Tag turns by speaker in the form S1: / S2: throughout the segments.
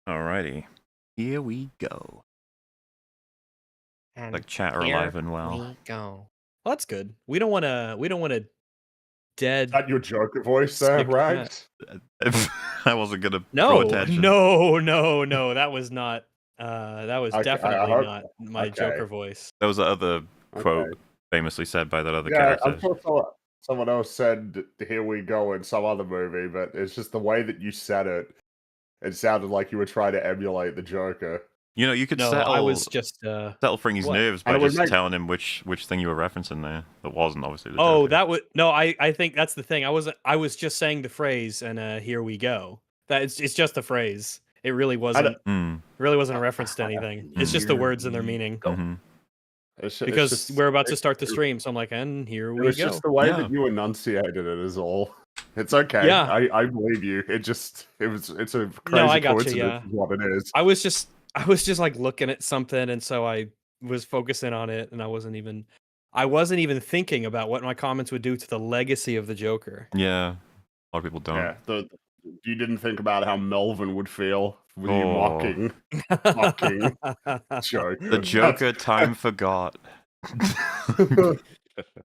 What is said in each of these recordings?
S1: Alrighty. Here we go.
S2: And
S1: Like chat are
S2: here
S1: alive and well.
S2: we go. Well, that's good. We don't want to dead
S3: Is that your Joker voice there,
S2: sick
S3: right?
S2: cat.
S1: I wasn't gonna draw
S2: No,
S1: attention.
S2: no. That was not. That was
S3: Okay,
S2: definitely
S3: hope-
S2: not my
S3: okay.
S2: Joker voice.
S1: That was the other quote
S3: Okay.
S1: famously said by that other
S3: Yeah,
S1: character.
S3: I'm sure someone else said "Here we go" in some other movie, but it's just the way that you said it. It sounded like you were trying to emulate the Joker.
S1: You know, you could
S2: No,
S1: settle
S2: I was just
S1: settle Fringy's
S2: what?
S1: nerves
S3: And
S1: by
S3: it would
S1: just
S3: make-
S1: telling him which thing you were referencing there. That wasn't obviously the
S2: Oh,
S1: Joker.
S2: that would no. I think that's the thing. I was just saying the phrase, and here we go. That it's just the phrase. It really wasn't.
S1: Mm.
S2: Really wasn't a reference to anything. It's just the
S3: Here
S2: words and their
S3: we
S2: meaning.
S3: go.
S1: Mm-hmm.
S2: Because
S3: just,
S2: we're about to start the stream, so I'm like, and here
S3: It
S2: we
S3: was
S2: go.
S3: just the way
S1: Yeah.
S3: that you enunciated it is all. It's okay.
S2: Yeah.
S3: I believe you. It's a crazy
S2: No, I gotcha,
S3: coincidence
S2: yeah.
S3: is what it is.
S2: I was just like looking at something, and so I was focusing on it, and I wasn't even thinking about what my comments would do to the legacy of the Joker.
S1: Yeah. A lot of people don't.
S3: Yeah, you didn't think about how Melvin would feel with you
S1: Oh.
S3: mocking Joker.
S1: The Joker time forgot.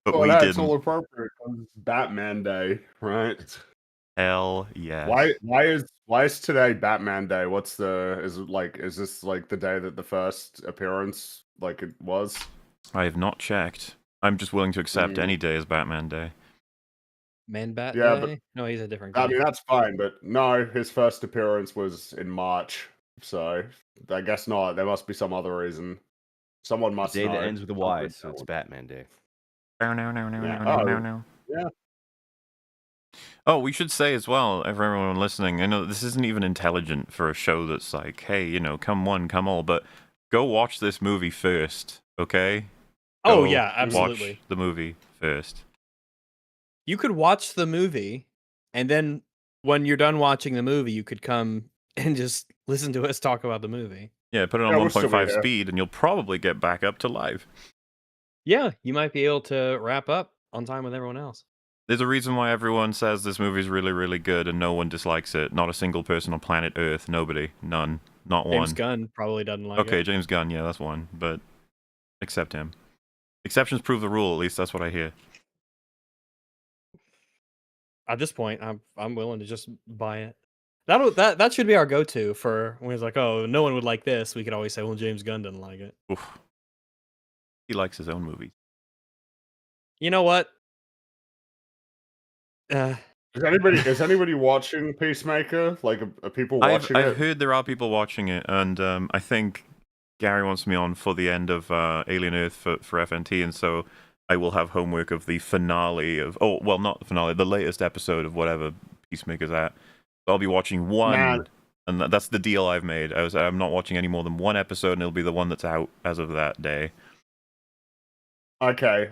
S1: But
S3: Well,
S1: we
S3: that's
S1: didn't.
S3: all appropriate because it's Batman Day, right?
S1: Hell yeah.
S3: Why is today Batman Day? Is this like the day that the first appearance like it was?
S1: I have not checked. I'm just willing to accept any day as Batman Day.
S2: Man Bat
S3: Yeah,
S2: Day?
S3: but-
S2: No, he's a different
S3: I
S2: guy.
S3: mean that's fine, but no, his first appearance was in March, so I guess not. There must be some other reason. Someone must
S4: Day
S3: know.
S4: that ends with a Y, so it's
S3: Someone-
S4: Batman Day.
S3: Yeah.
S1: Oh, we should say as well, for everyone listening, I know this isn't even intelligent for a show that's like, hey, you know, come one, come all, but go watch this movie first, okay?
S2: Oh
S1: Go
S2: yeah, absolutely.
S1: Watch the movie first.
S2: You could watch the movie, and then when you're done watching the movie, you could come and just listen to us talk about the movie.
S1: Yeah, put it on
S3: Yeah, we'll still be
S1: 1.5
S3: here.
S1: speed, and you'll probably get back up to live.
S2: Yeah, you might be able to wrap up on time with everyone else.
S1: There's a reason why everyone says this movie is really, really good, and no one dislikes it. Not a single person on planet Earth. Nobody. None. Not
S2: James
S1: one.
S2: Gunn probably doesn't like
S1: Okay,
S2: it.
S1: James Gunn, yeah, that's one. But accept him. Exceptions prove the rule, at least that's what I hear.
S2: At this point, I'm willing to just buy it. That should be our go-to for when it's like, oh, no one would like this. We could always say, well, James Gunn doesn't like it.
S1: Oof. He likes his own movies.
S2: You know what?
S3: Is anybody watching Peacemaker? Like, are people watching
S1: I've
S3: it?
S1: heard there are people watching it, and I think Gary wants me on for the end of Alien Earth for FNT, and so I will have homework of the finale of... Oh, well, not the finale, the latest episode of whatever Peacemaker's at. So I'll be watching one,
S3: Man.
S1: and that's the deal I've made. I'm not watching any more than one episode, and it'll be the one that's out as of that day.
S3: Okay,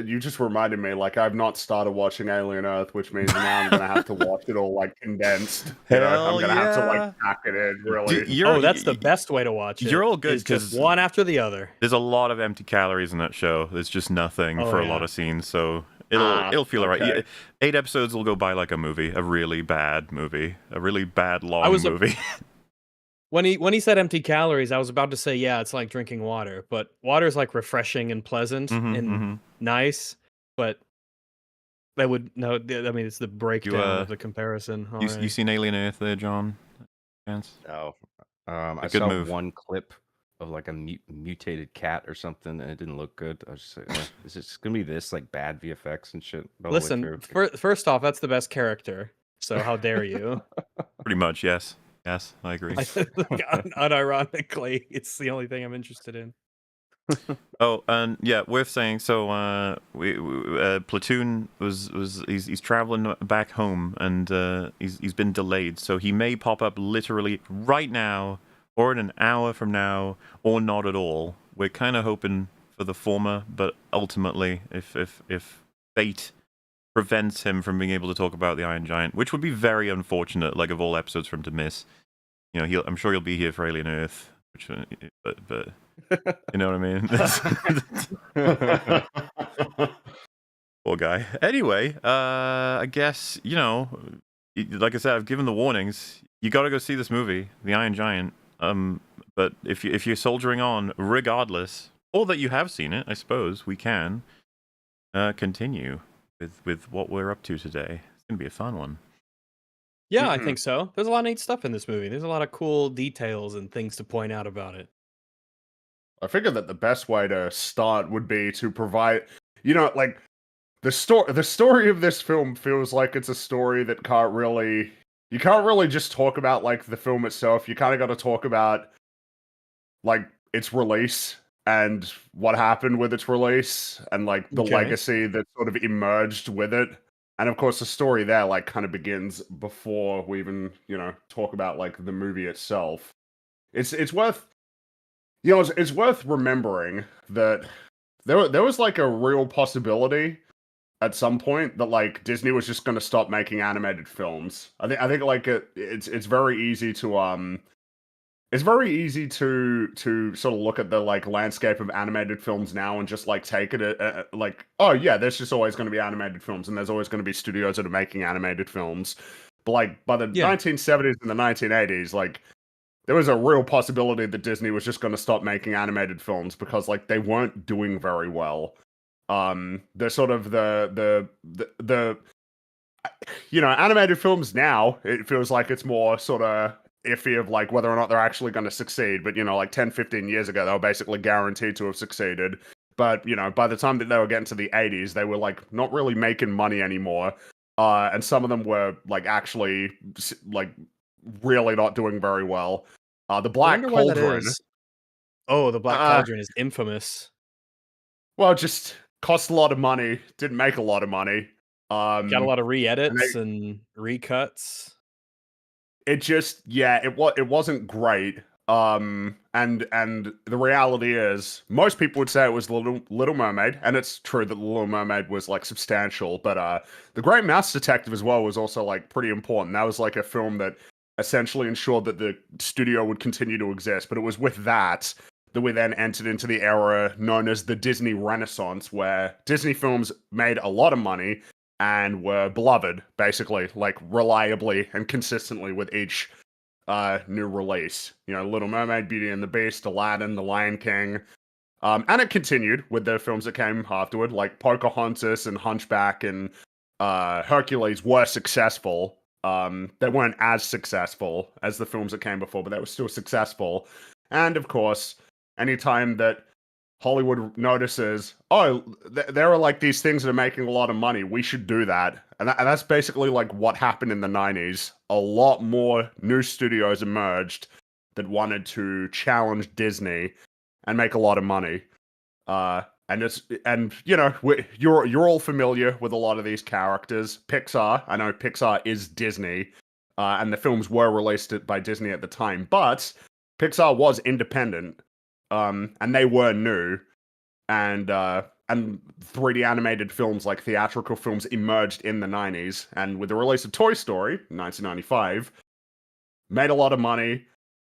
S3: you just reminded me. Like, I've not started watching Alien Earth, which means now I'm gonna have to watch it all like condensed.
S1: Hell
S3: I'm gonna have to
S1: yeah.
S3: like pack it in. Really.
S2: Oh, that's the best way to watch it.
S1: You're all good
S2: is just
S1: 'cause-
S2: one after the other.
S1: There's a lot of empty calories in that show. There's just nothing
S2: Oh,
S1: for a
S2: yeah.
S1: lot of scenes, so it'll feel alright.
S3: okay.
S1: 8 episodes will go by like a movie, a really bad movie, a really bad long
S2: I was a-
S1: movie.
S2: When he said empty calories, I was about to say, yeah, it's like drinking water, but water is like refreshing and pleasant and nice, but that would no. I mean, it's the breakdown of the comparison. All
S1: You
S2: right.
S1: seen Alien Earth there, John? Chance?
S4: Oh, I
S1: good
S4: saw
S1: move.
S4: one clip of like a mutated cat or something, and it didn't look good. I was just like, is it gonna be this like bad VFX and shit? all the way
S2: Listen,
S4: through?
S2: first off, that's the best character. So how dare you?
S1: Pretty much, yes. Yes, I agree.
S2: Unironically, it's the only thing I'm interested in.
S1: Oh, and yeah, worth saying. So, Platoon he's traveling back home, and he's been delayed. So he may pop up literally right now, or in an hour from now, or not at all. We're kind of hoping for the former, but ultimately, if fate prevents him from being able to talk about the Iron Giant, which would be very unfortunate, like of all episodes for him to miss. You know, I'm sure he'll be here for Alien Earth, which, but you know what I mean? Poor guy. Anyway, I guess, you know, like I said, I've given the warnings. you got to go see this movie, The Iron Giant. But if you're soldiering on, regardless, or that you have seen it, I suppose we can continue with what we're up to today. It's gonna be a fun one.
S2: Yeah, I think so. There's a lot of neat stuff in this movie. There's a lot of cool details and things to point out about it.
S3: I figured that the best way to start would be to provide, like the story of this film feels like it's a story that you can't really just talk about like the film itself. You kind of got to talk about like its release and what happened with its release and like the legacy that sort of emerged with it. And of course the story there like kind of begins before we even, talk about like the movie itself. It's worth it's worth remembering that there was like a real possibility at some point that like Disney was just going to stop making animated films. I think like it's very easy to sort of look at the like landscape of animated films now and just like take it like, oh yeah, there's just always going to be animated films and there's always going to be studios that are making animated films. But like by the 1970s and the 1980s, like there was a real possibility that Disney was just going to stop making animated films because like they weren't doing very well. They're sort of the animated films now, it feels like it's more sort of iffy of like whether or not they're actually going to succeed. But, like 10, 15 years ago, they were basically guaranteed to have succeeded. But, by the time that they were getting to the 80s, they were like not really making money anymore. And some of them were like actually like really not doing very well. The Black Cauldron.
S2: Oh, the Black Cauldron is infamous.
S3: Well, just cost a lot of money, didn't make a lot of money.
S2: Got a lot of re-edits and recuts.
S3: It just, it wasn't great. And the reality is, most people would say it was Little Mermaid, and it's true that Little Mermaid was like substantial. But The Great Mouse Detective as well was also like pretty important. That was like a film that essentially ensured that the studio would continue to exist. But it was with that we then entered into the era known as the Disney Renaissance, where Disney films made a lot of money and were beloved, basically, like reliably and consistently with each new release. Little Mermaid, Beauty and the Beast, Aladdin, The Lion King. And it continued with the films that came afterward, like Pocahontas and Hunchback and Hercules were successful. They weren't as successful as the films that came before, but they were still successful. And of course, anytime that Hollywood notices, there are like these things that are making a lot of money, we should do that. And that's basically like what happened in the 90s. A lot more new studios emerged that wanted to challenge Disney and make a lot of money. You're all familiar with a lot of these characters. Pixar, I know Pixar is Disney, and the films were released by Disney at the time, but Pixar was independent. And they were new, and 3D animated films, like theatrical films, emerged in the 90s. And with the release of Toy Story in 1995, made a lot of money,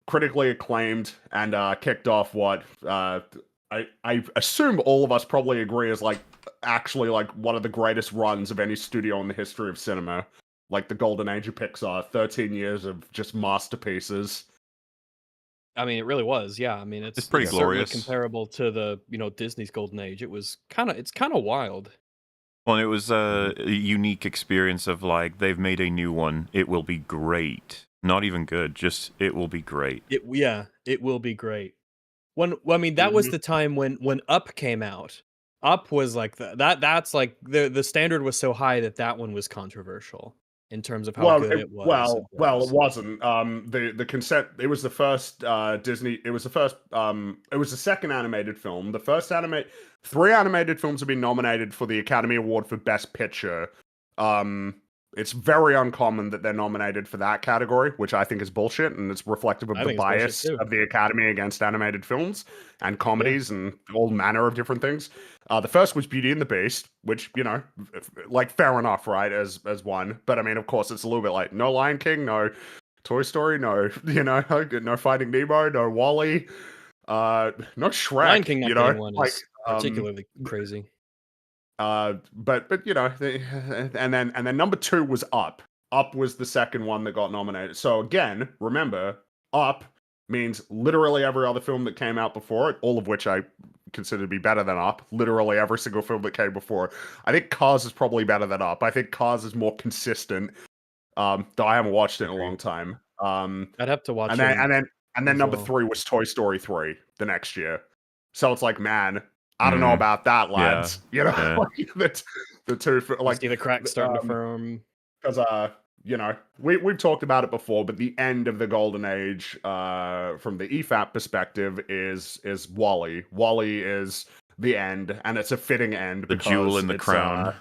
S3: critically acclaimed, and kicked off what I assume all of us probably agree is like actually like one of the greatest runs of any studio in the history of cinema. Like the golden age of Pixar, 13 years of just masterpieces.
S2: I mean, it really was. Yeah, I mean, it's
S1: pretty glorious,
S2: comparable to the Disney's golden age. It's kind of wild.
S1: Well, it was a unique experience of like they've made a new one. It will be great. Not even good. Just it will be great.
S2: It will be great. That was the time when Up came out. Up was like that's like the standard was so high that one was controversial in terms of how good it was.
S3: Well, it wasn't. The consent. It was the first Disney. It was the first. It was the second animated film. The first 3 animated films have been nominated for the Academy Award for Best Picture. It's very uncommon that they're nominated for that category, which I think is bullshit, and it's reflective of the bias of the Academy against animated films and comedies and all manner of different things. The first was Beauty and the Beast, which, like fair enough, right, as one. But I mean, of course, it's a little bit like no Lion King, no Toy Story, no, no Finding Nemo, no Wall-E, no Shrek.
S2: Lion King not getting one is particularly crazy.
S3: But and then number 2 was Up, Up was the second one that got nominated. So again, remember, Up means literally every other film that came out before it, all of which I consider to be better than Up. Literally every single film that came before it. I think Cars is probably better than Up. I think Cars is more consistent. Though I haven't watched it in a long time.
S2: I'd have to watch
S3: and
S2: it.
S3: then number
S2: well.
S3: 3 was Toy Story 3 the next year. So it's like, man, I don't know about that, lads. You know, like, the two like
S2: see the cracks starting to form.
S3: Because you know, we've talked about it before, but the end of the golden age, from the EFAP perspective, is Wall-E. Wall-E is the end, and it's a fitting end.
S1: The jewel in the crown.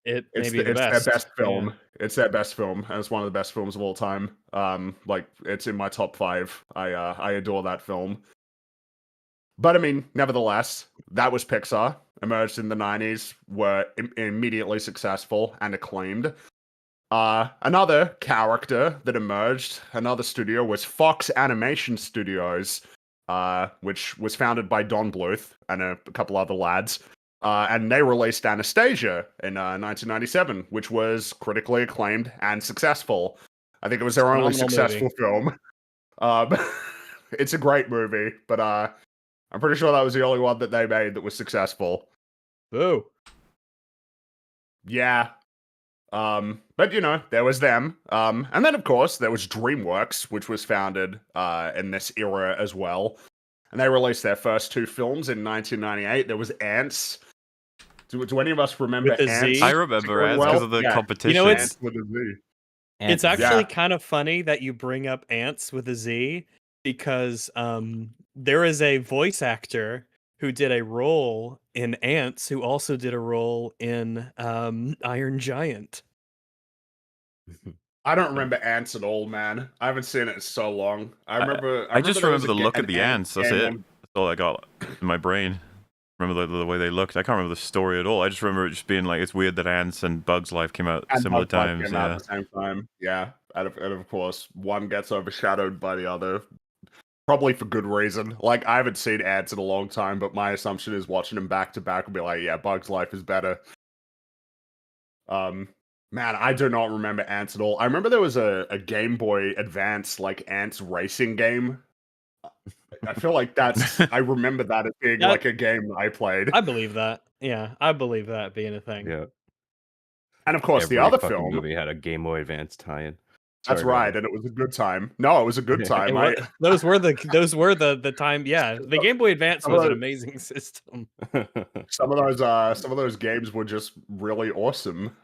S2: It's
S3: their best film.
S2: Yeah.
S3: It's their best film, and it's one of the best films of all time. Like, it's in my top 5. I adore that film. But I mean, nevertheless, that was Pixar. Emerged in the 90s, were immediately successful and acclaimed. Another character that emerged, another studio, was Fox Animation Studios, which was founded by Don Bluth and a couple other lads. And they released Anastasia in 1997, which was critically acclaimed and successful. I think it was their only successful film. It's a great movie, but I'm pretty sure that was the only one that they made that was successful.
S2: Boo.
S3: Yeah. But you know, there was them. And then of course there was DreamWorks, which was founded in this era as well. And they released their first 2 films in 1998. There was Ants. Do any of us remember Ants?
S1: I remember Ants because of the competition.
S2: You know,
S3: Ants with a Z.
S2: It's actually kind of funny that you bring up Ants with a Z, because there is a voice actor who did a role in Ants who also did a role in Iron Giant.
S3: I don't remember Ants at all, man. I haven't seen it in so long.
S1: I just remember the look of the ants. That's it. That's all I got in my brain. Remember the way they looked. I can't remember the story at all. I just remember it just being like, it's weird that Ants and Bugs Life came out similar times.
S3: Came out at the same time. Yeah, and of course, one gets overshadowed by the other. Probably for good reason. Like, I haven't seen Ants in a long time, but my assumption is watching them back to back will be like, yeah, Bugs Life is better. Man, I do not remember Ants at all. I remember there was a Game Boy Advance, like, Ants racing game. I feel like I remember that as being like a game that I played.
S2: I believe that. Yeah, I believe that being a thing.
S4: Yeah.
S3: And of course, the other film
S4: movie had a Game Boy Advance tie-in.
S3: That's right, and it was a good time. No, it was a good time.
S2: Those were the time. Yeah, the Game Boy Advance was an amazing system.
S3: Some of those games were just really awesome.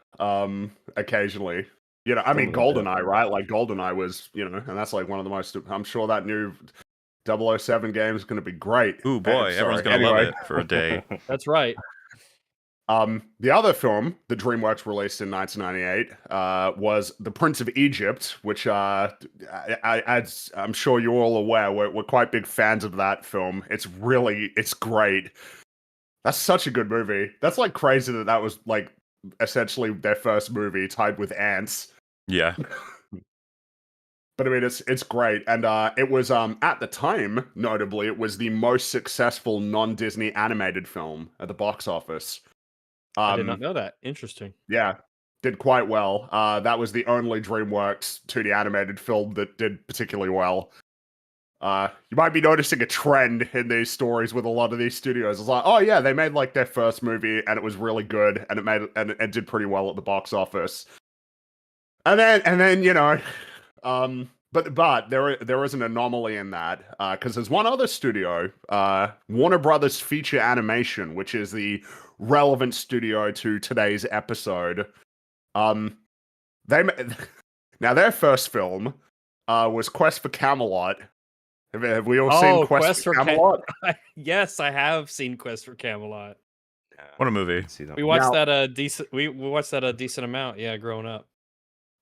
S3: Occasionally, you know, I mean, GoldenEye, right? Like, GoldenEye was, you know, and that's like one of the most. I'm sure that new 007 game is going to be great.
S1: Ooh, boy, everyone's going to love it for a day.
S2: That's right.
S3: The other film that DreamWorks released in 1998 was The Prince of Egypt, which I'm sure you're all aware, we're quite big fans of that film. It's great. That's such a good movie. That's like crazy that was like essentially their first movie tied with Ants.
S1: Yeah.
S3: But I mean, it's great. And it was, at the time, notably, it was the most successful non-Disney animated film at the box office.
S2: I did not know that. Interesting.
S3: Yeah, did quite well. That was the only DreamWorks 2D animated film that did particularly well. You might be noticing a trend in these stories with a lot of these studios. It's like, oh yeah, they made like their first movie and it was really good and it did pretty well at the box office. And then you know, but there is an anomaly in that, because there's one other studio, Warner Brothers Feature Animation, which is the relevant studio to today's episode. Now their first film was Quest for Camelot. Have we all seen Quest for Camelot?
S2: Yes, I have seen Quest for Camelot.
S1: What a movie!
S2: We watched that a decent. We watched that a decent amount. Yeah, growing up.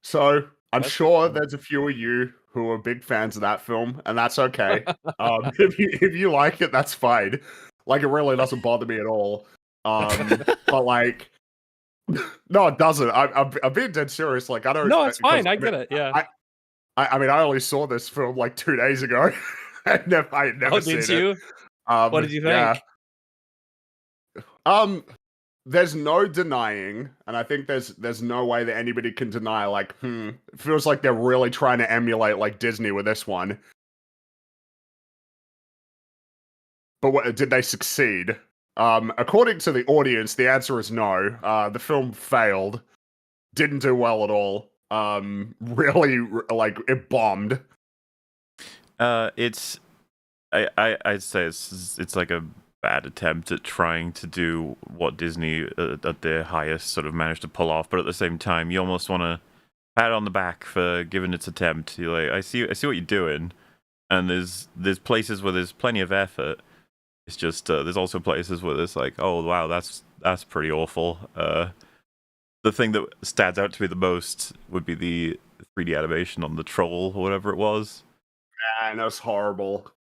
S3: So I'm sure there's a few of you who are big fans of that film, and that's okay. If you like it, that's fine. Like, it really doesn't bother me at all. But like, no, it doesn't. I'm being dead serious. Like, I don't.
S2: No, it's fine. I get it. Yeah.
S3: I mean, I only saw this film like 2 days ago. I had never seen
S2: it. What did you think?
S3: Yeah. there's no denying, and I think there's no way that anybody can deny, like, it feels like they're really trying to emulate like Disney with this one. But did they succeed? According to the audience, the answer is no. The film failed, didn't do well at all. Really, like, it bombed.
S1: I'd say it's like a bad attempt at trying to do what Disney at their highest sort of managed to pull off, but at the same time, you almost want to pat it on the back for giving its attempt. You're like, I see what you're doing, and there's places where there's plenty of effort. It's just there's also places where it's like, oh wow, that's pretty awful. The thing that stands out to me the most would be the 3D animation on the troll or whatever it was.
S3: Man, that's horrible.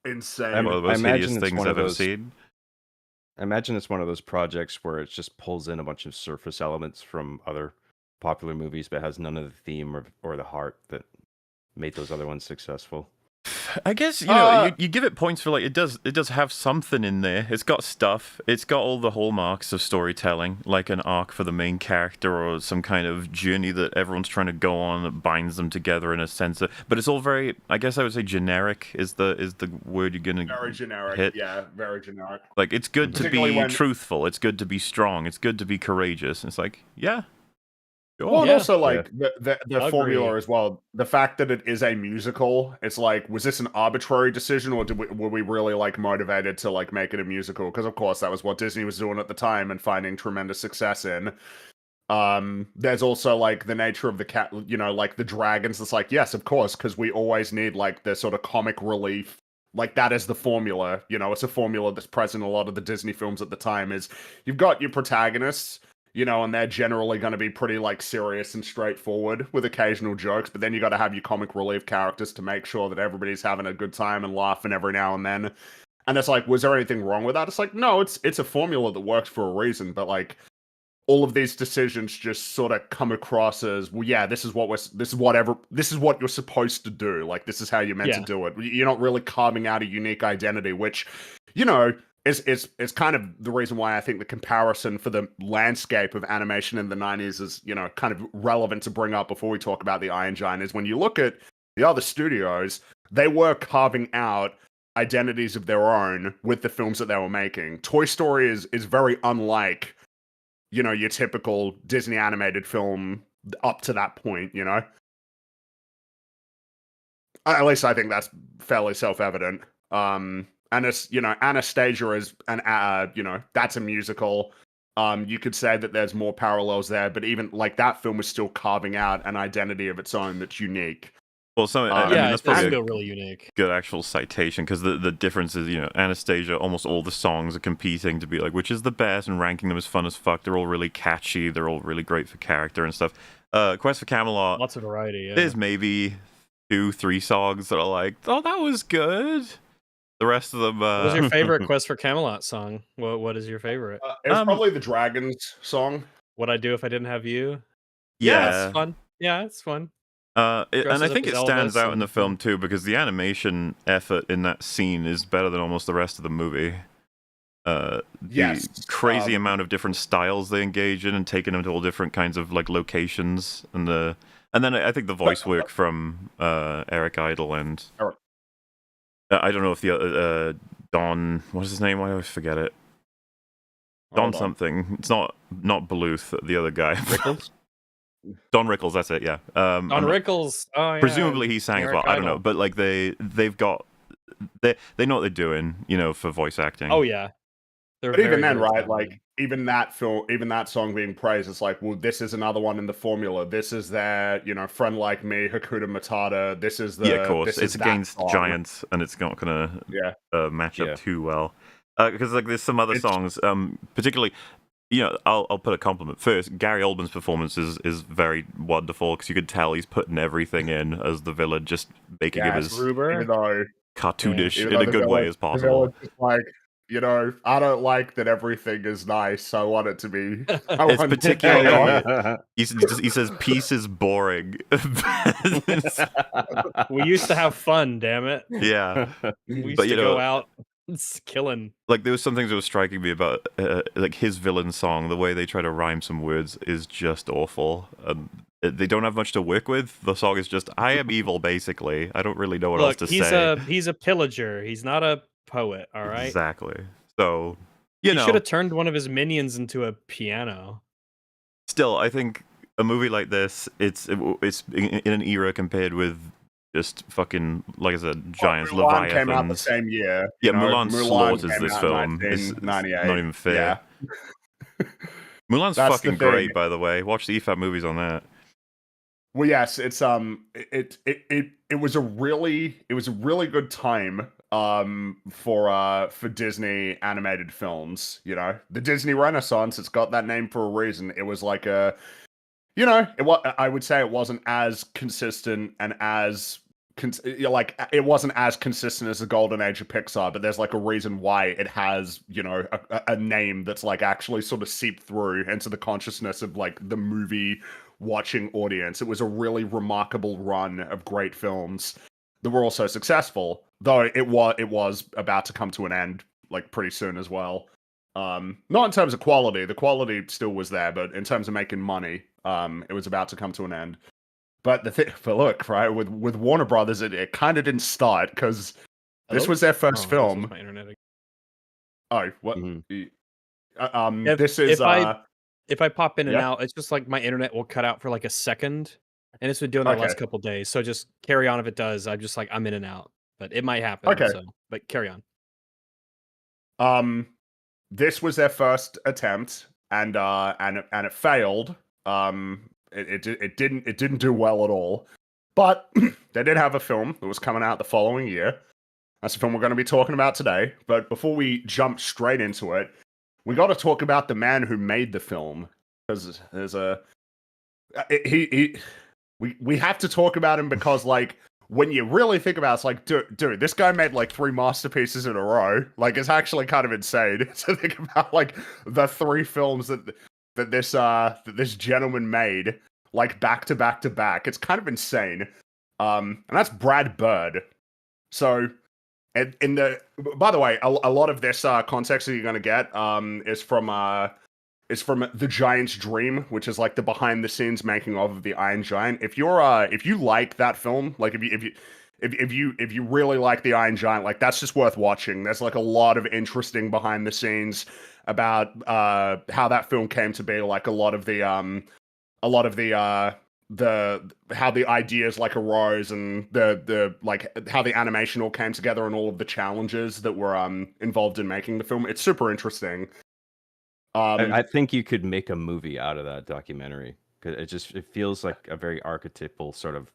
S3: Insane.
S1: One of the most hideous things I've ever seen.
S4: I imagine it's one of those projects where it just pulls in a bunch of surface elements from other popular movies, but has none of the theme or the heart that made those other ones successful.
S1: I guess you know you give it points for like it does have something in there. It's got stuff. It's got all the hallmarks of storytelling, like an arc for the main character or some kind of journey that everyone's trying to go on that binds them together in a sense. But it's all very, I guess I would say, generic. Is the word you're gonna
S3: very generic?
S1: hit.
S3: Yeah, very generic.
S1: Like it's good to be truthful. It's good to be strong. It's good to be courageous. It's like sure.
S3: Well, and also like the formula as well. The fact that it is a musical, it's like, was this an arbitrary decision, or were we really like motivated to like make it a musical? Because of course that was what Disney was doing at the time and finding tremendous success in. There's also like the nature of the cat, you know, like the dragons. It's like, yes, of course, because we always need like the sort of comic relief. Like that is the formula. You know, it's a formula that's present in a lot of the Disney films at the time. Is you've got your protagonists, you know, and they're generally going to be pretty like serious and straightforward with occasional jokes, but then you got to have your comic relief characters to make sure that everybody's having a good time and laughing every now and then. And it's like, was there anything wrong with that? It's like, no, it's a formula that works for a reason, but like all of these decisions just sort of come across as, well, yeah, this is what you're supposed to do. Like this is how you're meant to do it. You're not really carving out a unique identity, which, you know, it's kind of the reason why I think the comparison for the landscape of animation in the 90s is, you know, kind of relevant to bring up before we talk about the Iron Giant, is when you look at the other studios, they were carving out identities of their own with the films that they were making. Toy Story is very unlike, you know, your typical Disney animated film up to that point, you know? At least I think that's fairly self-evident. And it's, you know, Anastasia is you know, that's a musical. You could say that there's more parallels there, but even like that film is still carving out an identity of its own that's unique.
S1: Well, I mean, that's probably
S2: still really unique.
S1: Good actual citation, because the difference is, you know, Anastasia, almost all the songs are competing to be like, which is the best, and ranking them as fun as fuck. They're all really catchy. They're all really great for character and stuff. Quest for Camelot,
S2: lots of variety. Yeah.
S1: There's maybe 2-3 songs that are like, oh, that was good. The rest of them.
S2: What was your favorite Quest for Camelot song? What is your favorite?
S3: It's probably the Dragons song.
S2: What I'd Do If I Didn't Have You.
S1: Yeah,
S2: it's fun. Yeah, it's fun.
S1: And I think it stands out in the film too, because the animation effort in that scene is better than almost the rest of the movie. The crazy amount of different styles they engage in and taking them to all different kinds of like locations, and then I think the voice work from Eric Idle and I don't know if the Don, what is his name? I always forget it. Don something. It's not Bluth, the other guy.
S4: Rickles?
S1: Don Rickles, that's it, yeah.
S2: Don Rickles. Oh, yeah.
S1: Presumably he sang
S2: Eric
S1: as well. I don't know, but like they know what they're doing, you know, for voice acting.
S2: Oh yeah.
S3: But even then, right? Like even that song being praised, it's like, well, this is another one in the formula. This is their, you know, Friend Like Me, Hakuna Matata. This is the
S1: of course. It's against giants, and it's not gonna match up too well. Because like there's some other songs, particularly. You know, I'll put a compliment first. Gary Oldman's performance is very wonderful, because you could tell he's putting everything in as the villain, just making him as cartoonish in a good way as possible.
S3: Like, you know, I don't like that everything is nice. I want it to be.
S1: It's particularly. He says peace is boring.
S2: We used to have fun, damn it.
S1: Yeah,
S2: we used to go out. It's killing.
S1: Like, there was some things that was striking me about like his villain song. The way they try to rhyme some words is just awful. They don't have much to work with. The song is just "I am evil," basically. I don't really know what else
S2: Look,
S1: to
S2: he's
S1: say.
S2: a pillager. He's not a poet. All right.
S1: Exactly. So, you
S2: He should
S1: know,
S2: have turned one of his minions into a piano.
S1: still, I think a movie like this, it's in an era compared with just fucking, like I said, giants,
S3: Mulan
S1: leviathans.
S3: came out the same year.
S1: Yeah,
S3: you know?
S1: Mulan slaughters
S3: came
S1: this
S3: out
S1: film.
S3: in
S1: It's
S3: 1998.
S1: not even fair.
S3: Yeah.
S1: Mulan's
S3: That's the
S1: fucking
S3: thing.
S1: great, by the way. Watch the EFAP movies on that.
S3: Well, yes, it's it was a really good time for Disney animated films. You know, the Disney Renaissance. It's got that name for a reason. It was like a, you know, I would say it wasn't as consistent and as like it wasn't as consistent as the golden age of Pixar, but there's like a reason why it has, you know, a name that's like actually sort of seeped through into the consciousness of like the movie watching audience. It was a really remarkable run of great films that were also successful, though it was about to come to an end like pretty soon as well. Not in terms of quality. The quality still was there, but in terms of making money, it was about to come to an end. But look, right, with Warner Brothers, it kind of didn't start because this was their first film.
S2: My internet again.
S3: Oh, what?
S2: Mm-hmm.
S3: This is
S2: if I pop in and out, it's just like my internet will cut out for like a second, and it's been doing that the last couple days. So just carry on if it does. I'm just like I'm in and out, but it might happen.
S3: Okay.
S2: So, but carry
S3: on. This was their first attempt, and it failed. It didn't do well at all. But they did have a film that was coming out the following year. That's the film we're going to be talking about today. But before we jump straight into it, we got to talk about the man who made the film, because there's we have to talk about him because like when you really think about it, it's like dude, this guy made like 3 masterpieces in a row. Like it's actually kind of insane to think about like the 3 films that this gentleman made like back to back to back. It's kind of insane. And that's Brad Bird. So by the way, a lot of this context that you're going to get is from The Giant's Dream, which is like the behind the scenes making of the Iron Giant. If you like that film, like if you really like the Iron Giant, like that's just worth watching. There's like a lot of interesting behind the scenes about how that film came to be, like a lot of the how the ideas like arose and the like how the animation all came together and all of the challenges that were involved in making the film. It's super interesting.
S4: I think you could make a movie out of that documentary because it feels like a very archetypal sort of,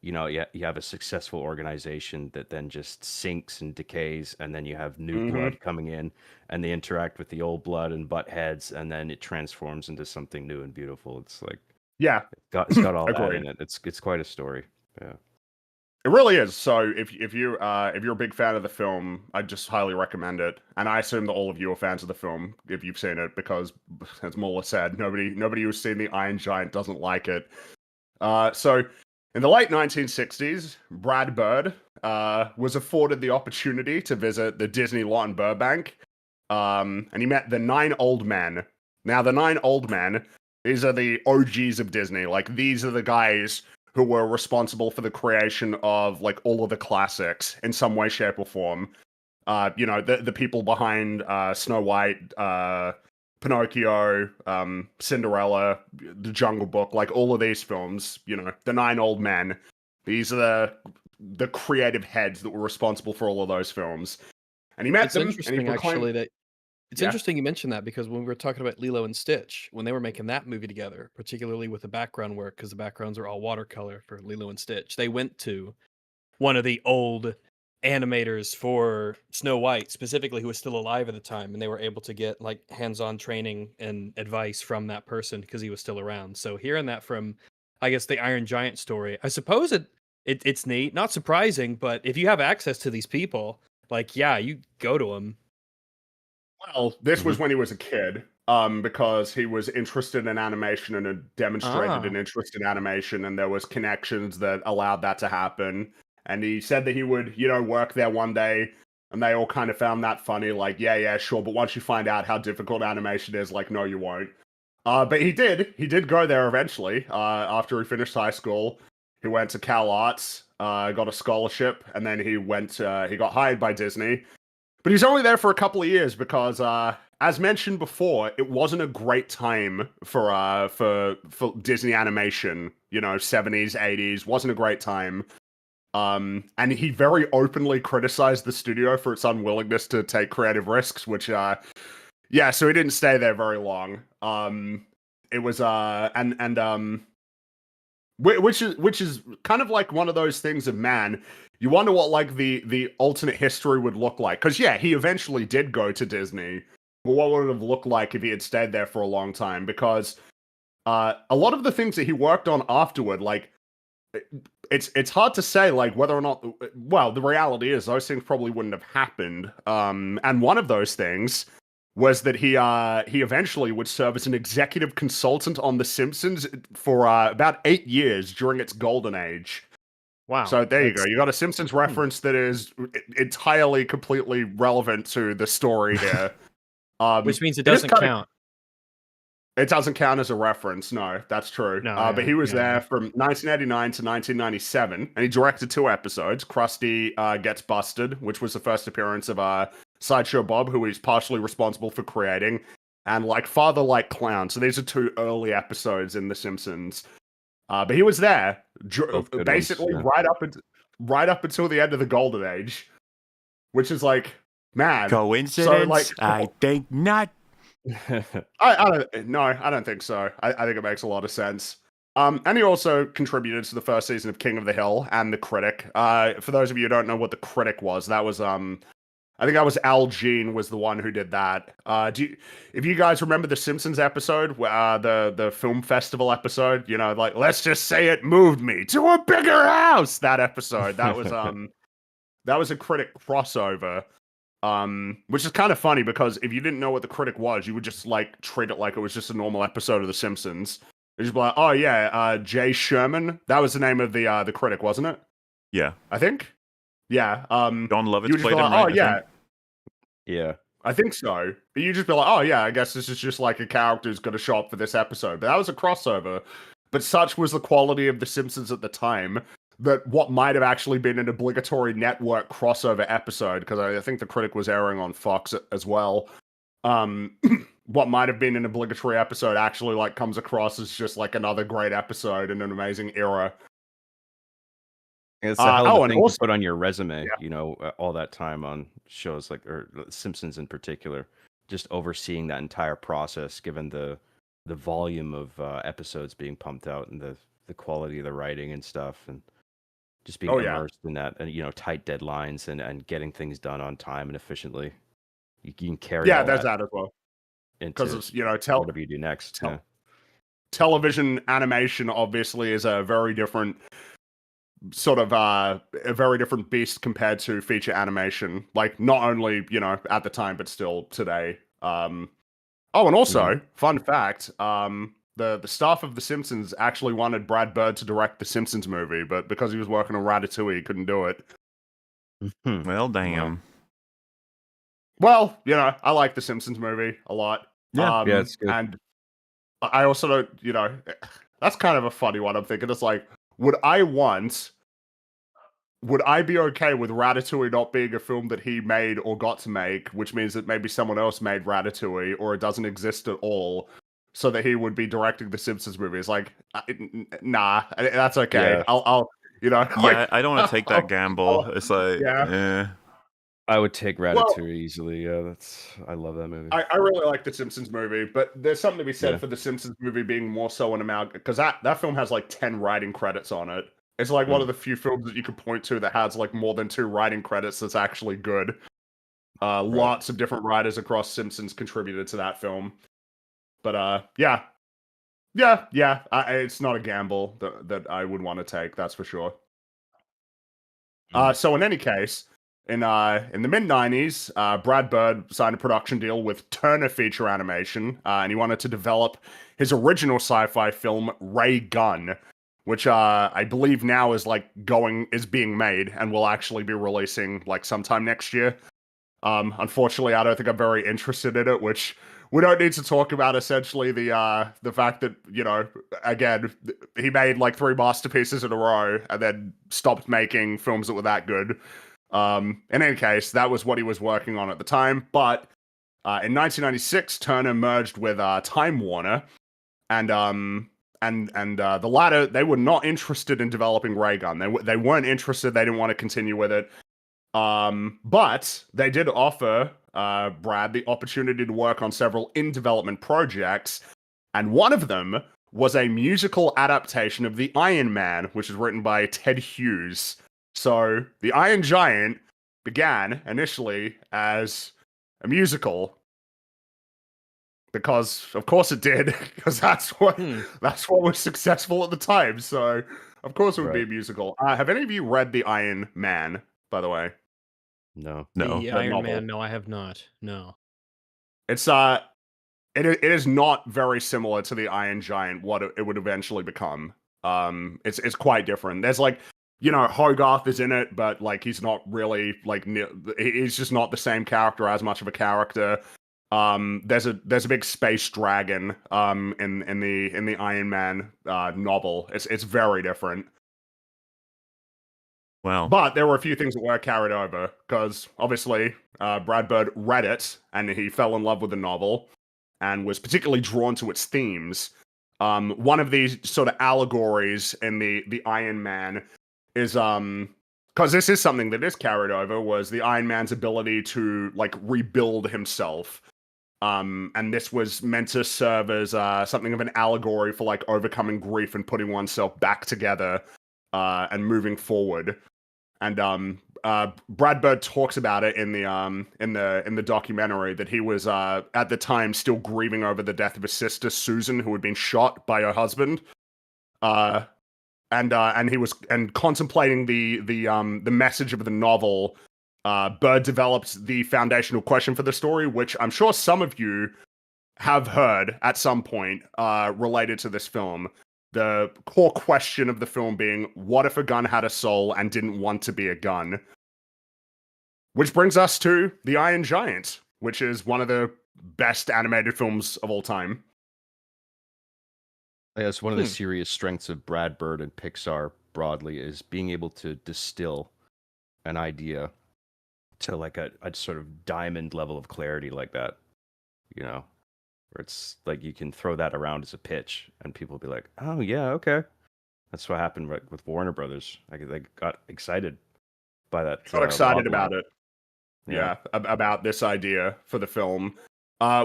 S4: you know, you have a successful organization that then just sinks and decays, and then you have new blood coming in, and they interact with the old blood and butt heads, and then it transforms into something new and beautiful. It's like,
S3: yeah,
S4: it's got all that in it. It's quite a story. Yeah,
S3: it really is. So if you're a big fan of the film, I just highly recommend it. And I assume that all of you are fans of the film if you've seen it, because as Muller said, nobody who's seen the Iron Giant doesn't like it. So in the late 1960s, Brad Bird was afforded the opportunity to visit the Disney lot in Burbank, and he met the 9 old men. Now, the 9 old men, these are the OGs of Disney. Like, these are the guys who were responsible for the creation of like all of the classics in some way, shape, or form. You know, the people behind Snow White, Pinocchio, Cinderella, The Jungle Book, like all of these films, you know, the 9 old men. These are the creative heads that were responsible for all of those films. And he met them.
S2: Interesting, actually, that it's interesting you mentioned that, because when we were talking about Lilo and Stitch, when they were making that movie together, particularly with the background work, because the backgrounds are all watercolor for Lilo and Stitch, they went to one of the old animators for Snow White, specifically, who was still alive at the time, and they were able to get like hands-on training and advice from that person because he was still around. So hearing that from, I guess, the Iron Giant story, I suppose it's neat, not surprising, but if you have access to these people, like, yeah, you go to them.
S3: Well, this was when he was a kid, because he was interested in animation and had demonstrated an interest in animation, and there was connections that allowed that to happen. And he said that he would, you know, work there one day And they all kind of found that funny, like, yeah, sure. But once you find out how difficult animation is, like, no, you won't. But he did go there eventually. After he finished high school, he went to Cal Arts, got a scholarship, and then he got hired by Disney. But he's only there for a couple of years because, as mentioned before, it wasn't a great time for Disney animation. 70s, 80s wasn't a great time. And he very openly criticized the studio for its unwillingness to take creative risks, which, so he didn't stay there very long. It was, which is kind of like one of those things of, man, you wonder what, like, the alternate history would look like. Because, yeah, he eventually did go to Disney, but what would it have looked like if he had stayed there for a long time? Because a lot of the things that he worked on afterward, like, it's hard to say, like, whether or not, well, the reality is those things probably wouldn't have happened. And one of those things was that he eventually would serve as an executive consultant on The Simpsons for about 8 years during its golden age.
S2: Wow.
S3: So there you go. You got a Simpsons reference that is entirely, completely relevant to the story here.
S2: Which means it doesn't count.
S3: It doesn't count as a reference. No, that's true.
S2: No,
S3: but he was there from 1989 to 1997, and he directed 2 episodes. Krusty Gets Busted, which was the first appearance of Sideshow Bob, who he's partially responsible for creating, and Like Father, Like Clown. So these are 2 early episodes in The Simpsons. But he was there basically right up until the end of the Golden Age, which is like, man.
S1: Coincidence?
S3: So, like,
S1: I think not.
S3: I don't think so. I think it makes a lot of sense. And he also contributed to the first season of King of the Hill and The Critic. For those of you who don't know what The Critic was, that was I think that was Al Jean was the one who did that. If you guys remember the Simpsons episode, the film festival episode, like, let's just say it moved me to a bigger house. That episode, that was a Critic crossover. Which is kind of funny because if you didn't know what The Critic was, you would just, like, treat it like it was just a normal episode of The Simpsons. You'd just be like, oh yeah, Jay Sherman. That was the name of the Critic, wasn't it?
S1: Yeah,
S3: I think. Yeah.
S1: John Lovitz played him,
S3: like,
S1: right?
S3: Oh yeah.
S4: Yeah.
S3: I think so. But you just be like, oh yeah, I guess this is just like a character who's going to show up for this episode. But that was a crossover. But such was the quality of The Simpsons at the time that what might have actually been an obligatory network crossover episode, because I think The Critic was airing on Fox as well. What might have been an obligatory episode actually, like, comes across as just like another great episode in an amazing era.
S4: It's a hell of a thing to put on your resume, all that time on shows like, or Simpsons in particular, just overseeing that entire process, given the volume of episodes being pumped out and the quality of the writing and stuff, and just being immersed in that, and tight deadlines and getting things done on time and efficiently. You can carry
S3: there's that as well.
S4: Because whatever you do next.
S3: Television animation obviously is a very different sort of a very different beast compared to feature animation. Like, not only at the time, but still today. And also, fun fact, the staff of The Simpsons actually wanted Brad Bird to direct the Simpsons movie, but because he was working on Ratatouille, he couldn't do it.
S1: Well, damn.
S3: Well, I like the Simpsons movie a lot.
S1: Yeah,
S4: it's good.
S3: And I also don't, that's kind of a funny one. I'm thinking, it's like, would I be okay with Ratatouille not being a film that he made or got to make, which means that maybe someone else made Ratatouille, or it doesn't exist at all, so that he would be directing the Simpsons movie? It's like, nah, that's okay.
S1: Yeah.
S3: I'll
S1: Yeah, I don't want to take that gamble. It's like,
S4: I would take Ratatouille easily. Yeah, I love that movie.
S3: I really like the Simpsons movie, but there's something to be said for the Simpsons movie being more so an amount, because that film has like 10 writing credits on it. It's like one of the few films that you could point to that has like more than 2 writing credits that's actually good. Lots of different writers across Simpsons contributed to that film. But yeah, it's not a gamble that I would want to take, that's for sure. So in any case, in the mid-90s, Brad Bird signed a production deal with Turner Feature Animation, and he wanted to develop his original sci-fi film, Ray Gun, which I believe now is being made and will actually be releasing like sometime next year. Unfortunately, I don't think I'm very interested in it, which we don't need to talk about. Essentially, the fact that, you know, again, he made like 3 masterpieces in a row and then stopped making films that were that good. In any case, that was what he was working on at the time. But in 1996, Turner merged with Time Warner, and the latter, they were not interested in developing Ray Gun. They weren't interested. They didn't want to continue with it. But they did offer Brad the opportunity to work on several in-development projects, and one of them was a musical adaptation of The Iron Man, which was written by Ted Hughes. So, The Iron Giant began initially as a musical, because of course it did, because that's what was successful at the time. So, of course it would be a musical. Have any of you read The Iron Man, by the way?
S4: No.
S2: The Iron
S3: novel.
S2: Man, no, I have not. No.
S3: It's it is not very similar to the Iron Giant, what it would eventually become. It's quite different. There's like, you know, Hogarth is in it, but like he's not really like he's just not the same character, as much of a character. There's a big space dragon in the Iron Man novel. It's very different.
S1: Wow.
S3: But there were a few things that were carried over, because obviously Brad Bird read it and he fell in love with the novel and was particularly drawn to its themes. One of these sort of allegories in the Iron Man is because this is something that is carried over, was the Iron Man's ability to like rebuild himself. And this was meant to serve as something of an allegory for like overcoming grief and putting oneself back together and moving forward. And Brad Bird talks about it in the documentary, that he was at the time still grieving over the death of his sister Susan, who had been shot by her husband, and he was contemplating the message of the novel. Bird developed the foundational question for the story, which I'm sure some of you have heard at some point related to this film. The core question of the film being, what if a gun had a soul and didn't want to be a gun? Which brings us to The Iron Giant, which is one of the best animated films of all time.
S4: I guess one of the serious strengths of Brad Bird and Pixar broadly is being able to distill an idea to like a sort of diamond level of clarity like that, you know? Where it's like you can throw that around as a pitch and people will be like, oh yeah, okay. That's what happened with Warner Brothers. They got excited by that.
S3: Got excited about it. Yeah, about this idea for the film.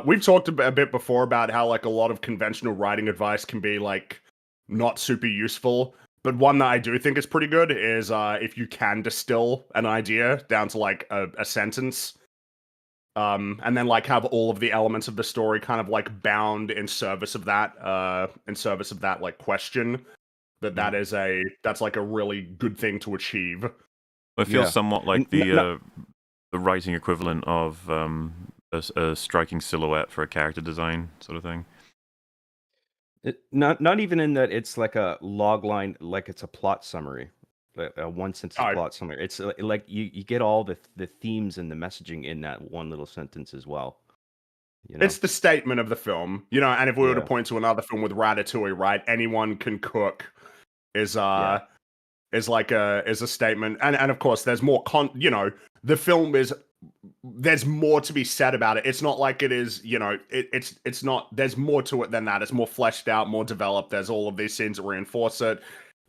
S3: We've talked a bit before about how like a lot of conventional writing advice can be like not super useful. But one that I do think is pretty good is if you can distill an idea down to like a sentence. And then like have all of the elements of the story kind of like bound in service of that like question, that's like a really good thing to achieve.
S1: It feels somewhat like the writing equivalent of a striking silhouette for a character design sort of thing.
S4: Not even in that it's like a log line, like it's a plot summary. A one sentence plot summary. It's like you get all the themes and the messaging in that one little sentence as well. You know?
S3: It's the statement of the film, you know. And if we were to point to another film with Ratatouille, right? Anyone can cook is like a statement, and of course there's more the film is, there's more to be said about it. It's not like it is, you know, it's not, there's more to it than that. It's more fleshed out, more developed. There's all of these scenes that reinforce it.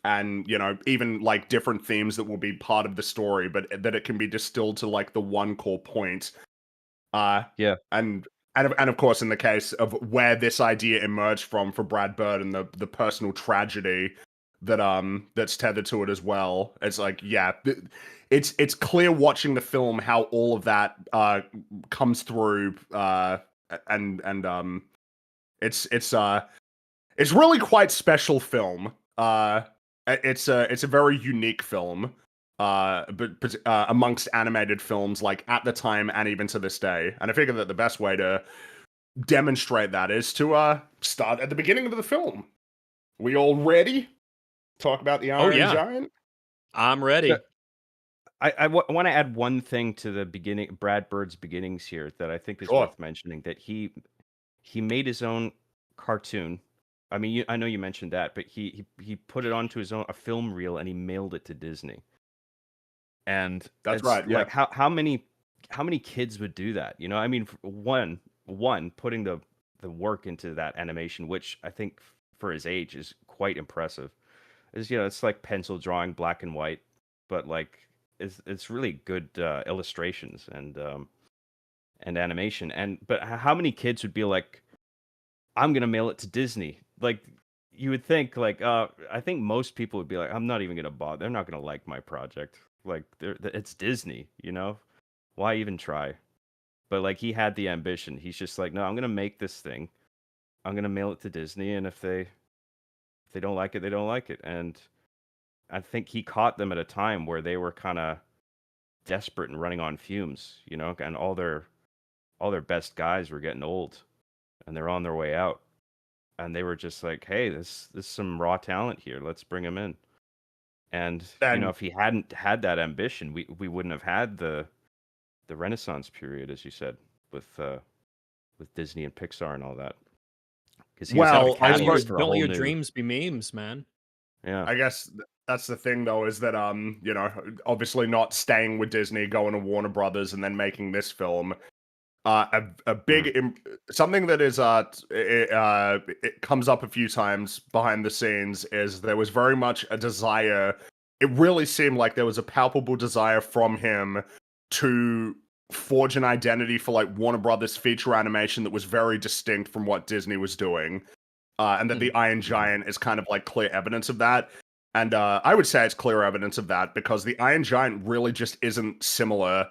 S3: And, you know, even like different themes that will be part of the story, but that it can be distilled to like the one core point. And of course, in the case of where this idea emerged from for Brad Bird and the personal tragedy that that's tethered to it as well. It's like, yeah, it's clear watching the film how all of that comes through, and it's really quite special film. It's a very unique film, but amongst animated films, like at the time and even to this day. And I figure that the best way to demonstrate that is to start at the beginning of the film. We all ready? Talk about the Iron Giant?
S2: I'm ready.
S4: I want to add one thing to the beginning, Brad Bird's beginnings here, that I think is
S3: Sure.
S4: worth mentioning. That he made his own cartoon. I mean, I know you mentioned that, but he put it onto his own a film reel and he mailed it to Disney. And
S3: That's
S4: it's
S3: right. Yeah.
S4: like how many kids would do that? You know, I mean, one putting the work into that animation, which I think for his age is quite impressive. Is, you know, it's like pencil drawing, black and white, but like it's really good illustrations and animation. And but how many kids would be like, I'm gonna mail it to Disney? Like, you would think like I think most people would be like, I'm not even gonna bother. They're not gonna like my project. Like, it's Disney, you know? Why even try? But like, he had the ambition. He's just like, no, I'm gonna make this thing. I'm gonna mail it to Disney, and if they don't like it, they don't like it. And I think he caught them at a time where they were kind of desperate and running on fumes, you know, and all their best guys were getting old, and they're on their way out. And they were just like, hey, this is some raw talent here. Let's bring him in. And you know,
S3: And
S4: if he hadn't had that ambition, we wouldn't have had the Renaissance period, as you said, with Disney and Pixar and all that. Because he was like
S3: well,
S4: the
S3: I
S2: Don't
S3: suppose
S4: catalyst for a
S2: your
S4: whole new.
S2: dreams be memes, man.
S4: Yeah.
S3: I guess that's the thing, though, is that you know, obviously not staying with Disney, going to Warner Brothers, and then making this film. A big something that is it comes up a few times behind the scenes is there was very much a desire. It really seemed like there was a palpable desire from him to forge an identity for like Warner Brothers feature animation that was very distinct from what Disney was doing. And that the Iron Giant is kind of like clear evidence of that. And I would say it's clear evidence of that because the Iron Giant really just isn't similar.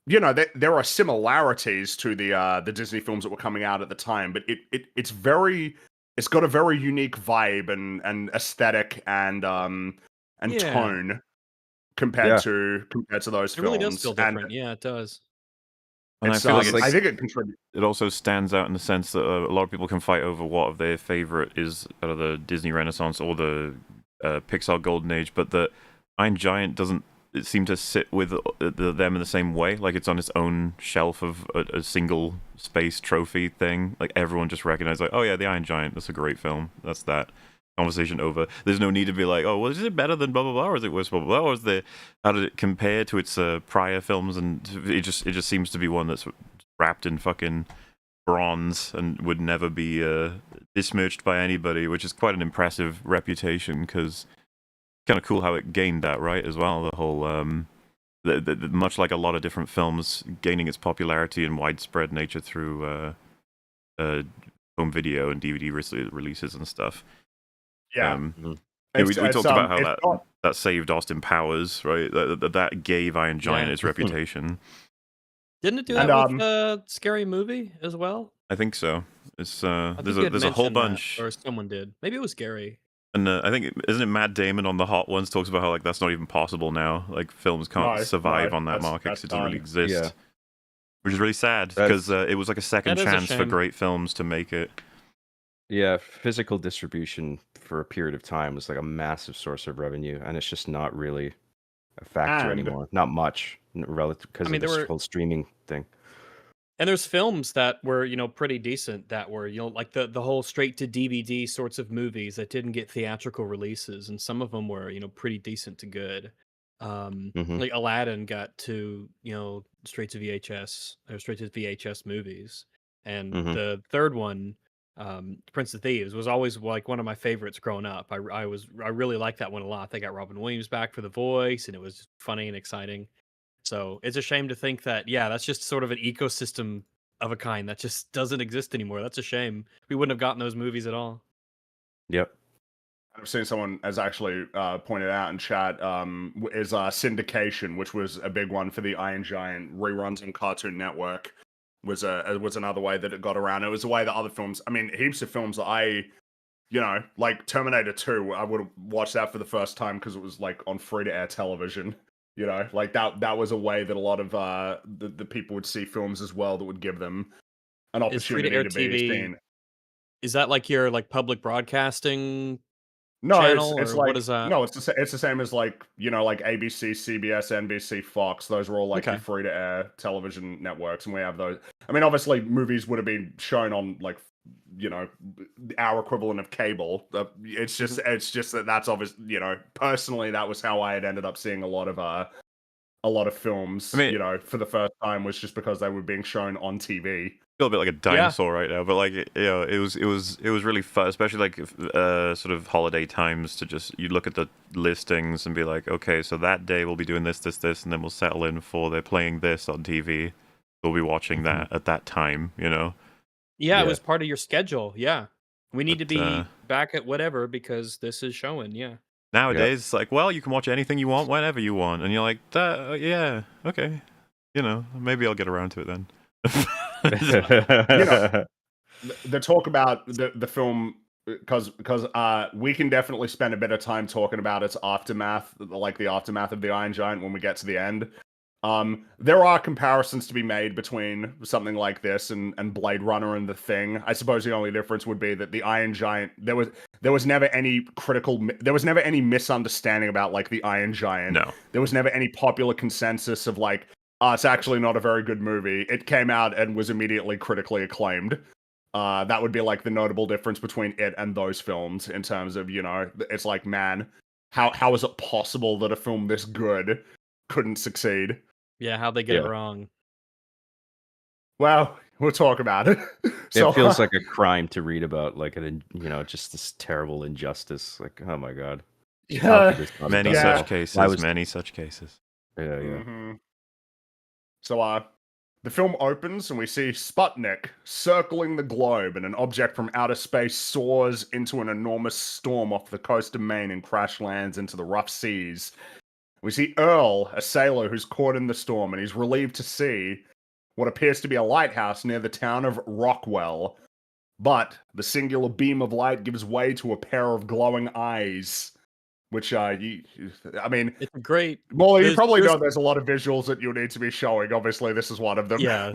S3: You know, there are similarities to the Disney films that were coming out at the time, but it's got a very unique vibe and aesthetic and
S2: Yeah.
S3: tone compared to those
S2: It really does
S3: films.
S2: feel
S3: And
S2: different. Yeah, it does.
S1: And I
S3: it's
S1: feel like
S3: I think it contributes.
S1: it also stands out in the sense that a lot of people can fight over what of their favorite is out of the Disney Renaissance or the Pixar Golden Age, but the Iron Giant doesn't seem to sit with them in the same way. Like, it's on its own shelf of a single space trophy thing. Like, everyone just recognizes, like, oh yeah, the Iron Giant, that's a great film. That's that. Conversation over. There's no need to be like, oh, well, is it better than blah blah blah, or is it worse blah blah blah, or is the how did it compare to its prior films? And it just seems to be one that's wrapped in fucking bronze and would never be besmirched by anybody, which is quite an impressive reputation. Because kind of cool how it gained that, right, as well. The whole much like a lot of different films gaining its popularity and widespread nature through home video and DVD releases and stuff.
S3: Yeah.
S1: We talked about how that saved Austin Powers, right? That gave Iron Giant its reputation.
S2: Didn't it do that with Scary Movie as well?
S1: I think so. It's
S2: there's
S1: a whole bunch,
S2: or someone did. Maybe it was Gary.
S1: And I think, isn't it Matt Damon on the Hot Ones talks about how like that's not even possible now. Like, films can't survive on that market because it doesn't really exist. Yeah. Which is really sad because it was like a second chance for great films to make it.
S4: Yeah, physical distribution for a period of time was like a massive source of revenue, and it's just not really a factor anymore. Not much relative because of this whole streaming thing.
S2: And there's films that were, you know, pretty decent that were, you know, like the whole straight to DVD sorts of movies that didn't get theatrical releases, and some of them were, you know, pretty decent to good. Like Aladdin got to, you know, straight to VHS movies, and the third one, Prince of Thieves, was always like one of my favorites growing up. I really liked that one a lot. They got Robin Williams back for the voice, and it was funny and exciting. So it's a shame to think that, yeah, that's just sort of an ecosystem of a kind that just doesn't exist anymore. That's a shame. We wouldn't have gotten those movies at all.
S4: Yep.
S3: I've seen someone has actually pointed out in chat is syndication, which was a big one for the Iron Giant. Reruns on Cartoon Network was another way that it got around. It was a way that other films, I mean, heaps of films that I, you know, like Terminator 2, I would have watched that for the first time because it was like on free-to-air television. You know, like that was a way that a lot of the people would see films as well that would give them an opportunity to be seen.
S2: Is that like your like public broadcasting
S3: No,
S2: channel,
S3: it's
S2: or what
S3: like
S2: is that?
S3: no, it's the same as like like ABC, CBS, NBC, Fox. Those are all like your
S2: Okay.
S3: free to air television networks, and we have those. I mean, obviously, movies would have been shown on like our equivalent of cable. It's just that that's obvious. Personally, that was how I had ended up seeing a lot of films.
S1: I mean,
S3: For the first time was just because they were being shown on TV.
S1: Feel a bit like a dinosaur right now, but like it was really fun, especially like sort of holiday times to just you look at the listings and be like, okay, so that day we'll be doing this, and then we'll settle in for they're playing this on TV. We'll be watching that at that time,
S2: Yeah, it was part of your schedule. Yeah, we need to
S1: But,
S2: be back at whatever because this is showing. Yeah.
S1: Nowadays, it's like, well, you can watch anything you want whenever you want, and you're like, yeah, okay, maybe I'll get around to it then.
S3: The talk about the film, because we can definitely spend a bit of time talking about its aftermath, like the aftermath of the Iron Giant when we get to the end. There are comparisons to be made between something like this and Blade Runner and The Thing. I suppose the only difference would be that the Iron Giant, there was never any misunderstanding about like the Iron Giant.
S1: No.
S3: There was never any popular consensus of like, it's actually not a very good movie. It came out and was immediately critically acclaimed. That would be like the notable difference between it and those films in terms of, it's like, man, how is it possible that a film this good couldn't succeed?
S2: Yeah, how'd they get it wrong?
S3: Well, we'll talk about it.
S4: So, it feels like a crime to read about, like just this terrible injustice. Like, oh my god.
S3: Yeah.
S1: Many such cases.
S4: Yeah.
S3: Mm-hmm. So, the film opens and we see Sputnik circling the globe, and an object from outer space soars into an enormous storm off the coast of Maine and crash lands into the rough seas. We see Earl, a sailor who's caught in the storm, and he's relieved to see what appears to be a lighthouse near the town of Rockwell. But the singular beam of light gives way to a pair of glowing eyes, which, I mean...
S2: It's great...
S3: Well, you probably know there's a lot of visuals that you need to be showing. Obviously, this is one of them.
S2: Yeah.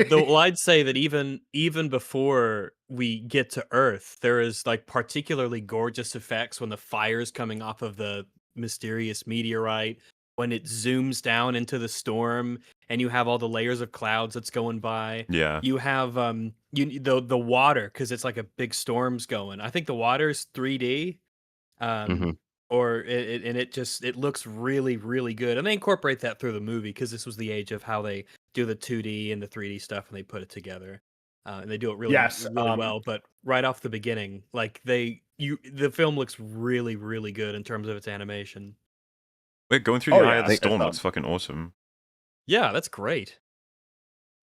S2: Though I'd say that even before we get to Earth, there is, like, particularly gorgeous effects when the fire's coming off of the mysterious meteorite, when it zooms down into the storm, and you have all the layers of clouds that's going by.
S1: Yeah.
S2: You have the water, because it's like a big storm's going. I think the water's 3D. It looks really, really good. And they incorporate that through the movie because this was the age of how they do the 2D and the 3D stuff, and they put it together. And they do it really well. But right off the beginning, like the film looks really, really good in terms of its animation.
S1: Wait, going through the eye of the storm looks fucking awesome.
S2: Yeah, that's great.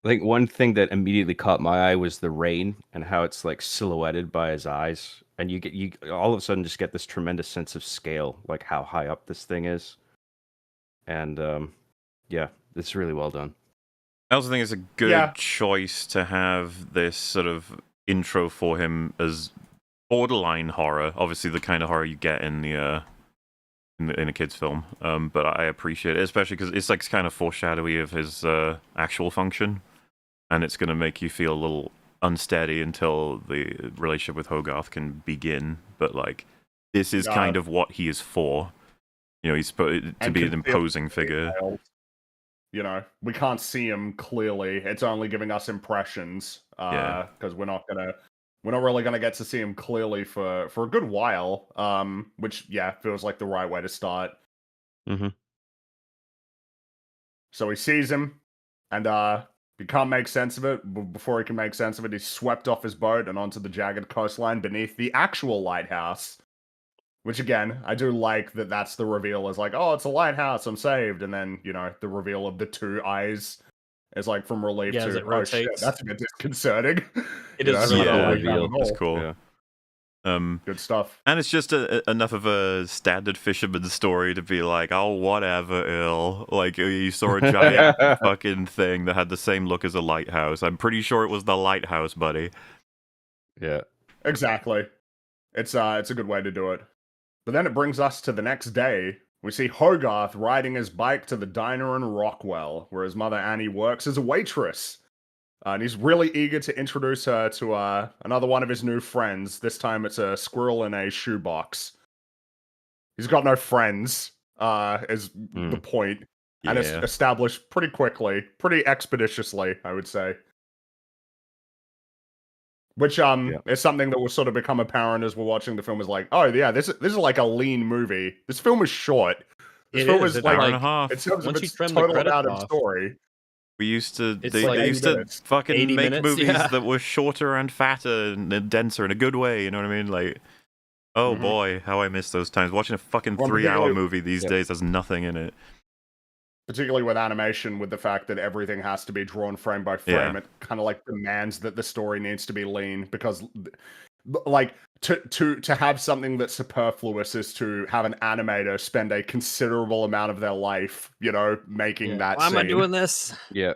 S4: I think one thing that immediately caught my eye was the rain and how it's like silhouetted by his eyes, and you all of a sudden just get this tremendous sense of scale, like how high up this thing is, and yeah, it's really well done.
S1: I also think it's a good choice to have this sort of intro for him as borderline horror, obviously the kind of horror you get in the in a kid's film, but I appreciate it, especially because it's like kind of foreshadowy of his actual function, and it's going to make you feel a little unsteady until the relationship with Hogarth can begin. But like, this is kind of what he is for. He's supposed to be an imposing figure.
S3: We can't see him clearly. It's only giving us impressions, because we're not really gonna get to see him clearly for a good while. Which feels like the right way to start.
S4: Mm-hmm.
S3: So he sees him, and he can't make sense of it. Before he can make sense of it, he's swept off his boat and onto the jagged coastline beneath the actual lighthouse. Which again, I do like that. That's the reveal. Is like, oh, it's a lighthouse. I'm saved, and then the reveal of the two eyes. It's like from relief to, oh shit, that's a bit disconcerting.
S2: It is
S1: reveal. It's cool.
S3: Yeah. Good stuff.
S1: And it's just enough of a standard fisherman story to be like, oh, whatever, ill. Like, you saw a giant fucking thing that had the same look as a lighthouse. I'm pretty sure it was the lighthouse, buddy.
S4: Yeah.
S3: Exactly. It's a good way to do it. But then it brings us to the next day. We see Hogarth riding his bike to the diner in Rockwell, where his mother Annie works as a waitress. And he's really eager to introduce her to another one of his new friends. This time it's a squirrel in a shoebox. He's got no friends, is the point. And it's established pretty quickly, pretty expeditiously, I would say. Which is something that will sort of become apparent as we're watching the film. Is like, oh yeah, this is like a lean movie. This film is short. This film is like
S1: hour and a half.
S3: In terms of
S2: Once you
S3: its
S2: trim the
S3: total
S2: credits
S3: amount of
S2: off.
S3: story.
S1: We used to,
S2: It's
S1: they,
S2: like
S1: they used
S3: 80
S1: to
S3: minutes.
S1: fucking
S2: 80
S1: make
S2: minutes,
S1: movies
S2: yeah.
S1: that were shorter and fatter and denser in a good way. You know what I mean? Like, oh boy, how I miss those times. Watching a fucking 3-hour movie these days has nothing in it.
S3: Particularly with animation, with the fact that everything has to be drawn frame by frame, it kind of like demands that the story needs to be lean, because like to have something that's superfluous is to have an animator spend a considerable amount of their life, making that
S2: Why
S3: scene.
S2: am I doing this?
S4: Yeah.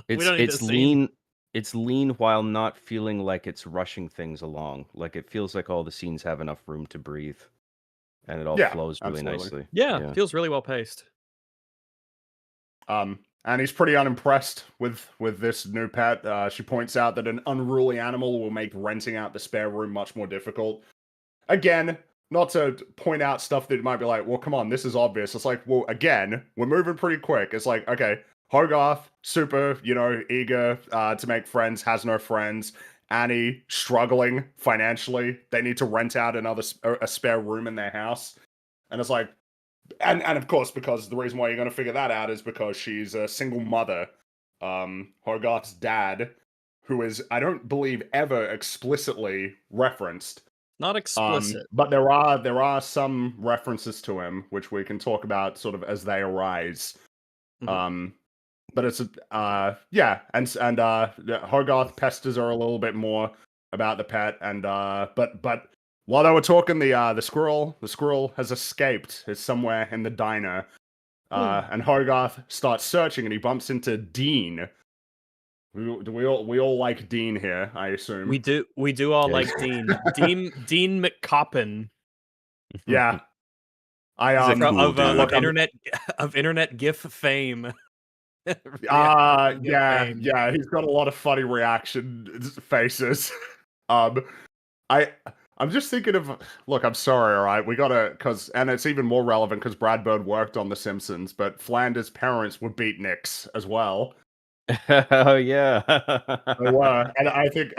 S2: It's
S4: lean. It's lean while not feeling like it's rushing things along. Like it feels like all the scenes have enough room to breathe, and it all flows really nicely.
S2: Yeah, it feels really well paced.
S3: And he's pretty unimpressed with this new pet. She points out that an unruly animal will make renting out the spare room much more difficult. Again, not to point out stuff that might be like, well, come on, this is obvious. It's like, well, again, we're moving pretty quick. It's like, okay, Hogarth, super, eager to make friends, has no friends. Annie, struggling financially. They need to rent out a spare room in their house. And it's like, and of course, because the reason why you're going to figure that out is because she's a single mother. Hogarth's dad, who is, I don't believe, ever explicitly referenced.
S2: Not explicit.
S3: But there are some references to him, which we can talk about sort of as they arise. But it's and Hogarth pesters her a little bit more about the pet, and but while they were talking, the squirrel has escaped. It's somewhere in the diner, and Hogarth starts searching, and he bumps into Dean. We all like Dean here, I assume.
S2: We do all like Dean. Dean McCoppin.
S3: Yeah,
S2: of internet GIF fame.
S3: Yeah, he's got a lot of funny reaction faces. I'm just thinking of, look, I'm sorry, all right, we gotta, and it's even more relevant because Brad Bird worked on The Simpsons, but Flanders' parents were beatniks as well.
S4: Oh yeah,
S3: they were, and I think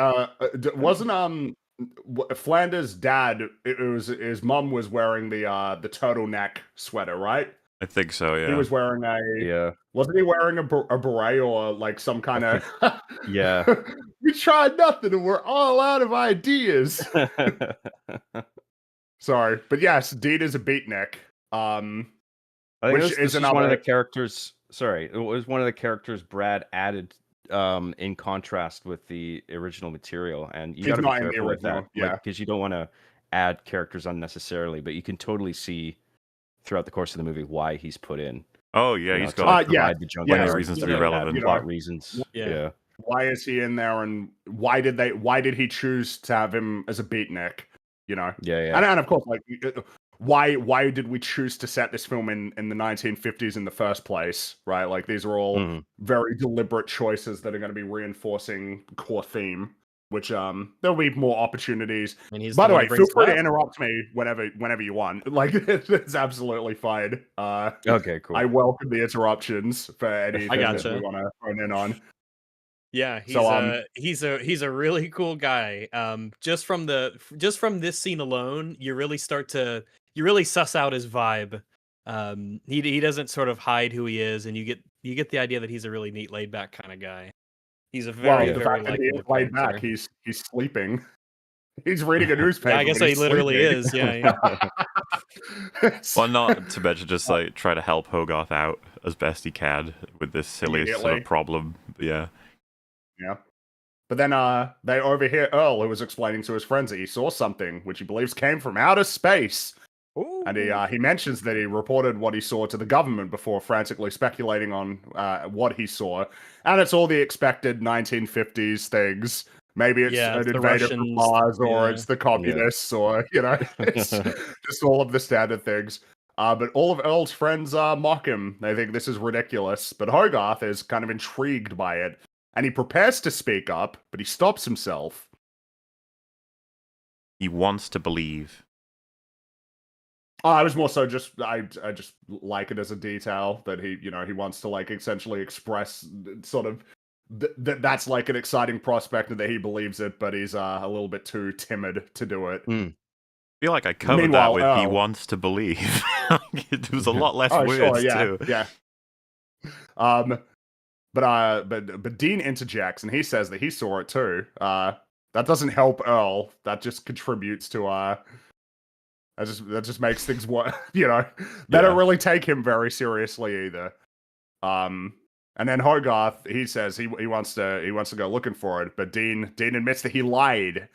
S3: wasn't Flanders' dad? It was his mum was wearing the turtleneck sweater, right?
S1: I think so, yeah.
S3: He was wearing wasn't he wearing a beret or like some kind of...
S4: Yeah.
S3: We tried nothing and we're all out of ideas. Sorry. But yes, Dean is a beatnik.
S4: I think this is one of the characters... Sorry, it was one of the characters Brad added in contrast with the original material. And you gotta be careful with that. Because you don't want to add characters unnecessarily, but you can totally see throughout the course of the movie why he's put in.
S1: Oh yeah, he's got
S4: the junk
S1: reasons to be relevant.
S4: Plot reasons. Yeah.
S3: Why is he in there, and why did he choose to have him as a beatnik? Yeah. And of course, like, why did we choose to set this film in the 1950s in the first place? Right? Like, these are all very deliberate choices that are going to be reinforcing core theme. Which there'll be more opportunities. By the way, feel free to interrupt me whenever you want. Like, it's absolutely fine.
S4: Okay, cool.
S3: I welcome the interruptions for anything that we want to phone in on.
S2: Yeah, he's a really cool guy. Just from this scene alone, you really suss out his vibe. He doesn't sort of hide who he is, and you get the idea that he's a really neat, laid back kind of guy. He's a very
S3: laid back. He's sleeping. He's reading a newspaper.
S2: Yeah, I guess he literally is. Yeah.
S1: Well, not to mention just like try to help Hogarth out as best he can with this silly sort of problem. Yeah. But then they overhear Earl, who was explaining to his friends that he saw something which he believes came from outer space. Ooh. And he mentions that he reported what he saw to the government before frantically speculating on what he saw. And it's all the expected 1950s things. Maybe it's an invader from Mars, or it's the communists, or, it's just all of the standard things. But all of Earl's friends mock him. They think this is ridiculous. But Hogarth is kind of intrigued by it. And he prepares to speak up, but he stops himself. He wants to believe.
S3: I was more so just I just like it as a detail that he wants to like essentially express sort of that's like an exciting prospect and that he believes it, but he's a little bit too timid to do it.
S4: Mm.
S1: I feel like I covered
S3: Meanwhile,
S1: that with he
S3: Earl.
S1: wants to believe. It was a lot less
S3: Oh,
S1: words
S3: sure, yeah,
S1: too.
S3: yeah. But Dean interjects and he says that he saw it too. That doesn't help Earl. That just contributes to that just makes things worse. They don't really take him very seriously either. And then Hogarth, he says he wants to go looking for it, but Dean admits that he lied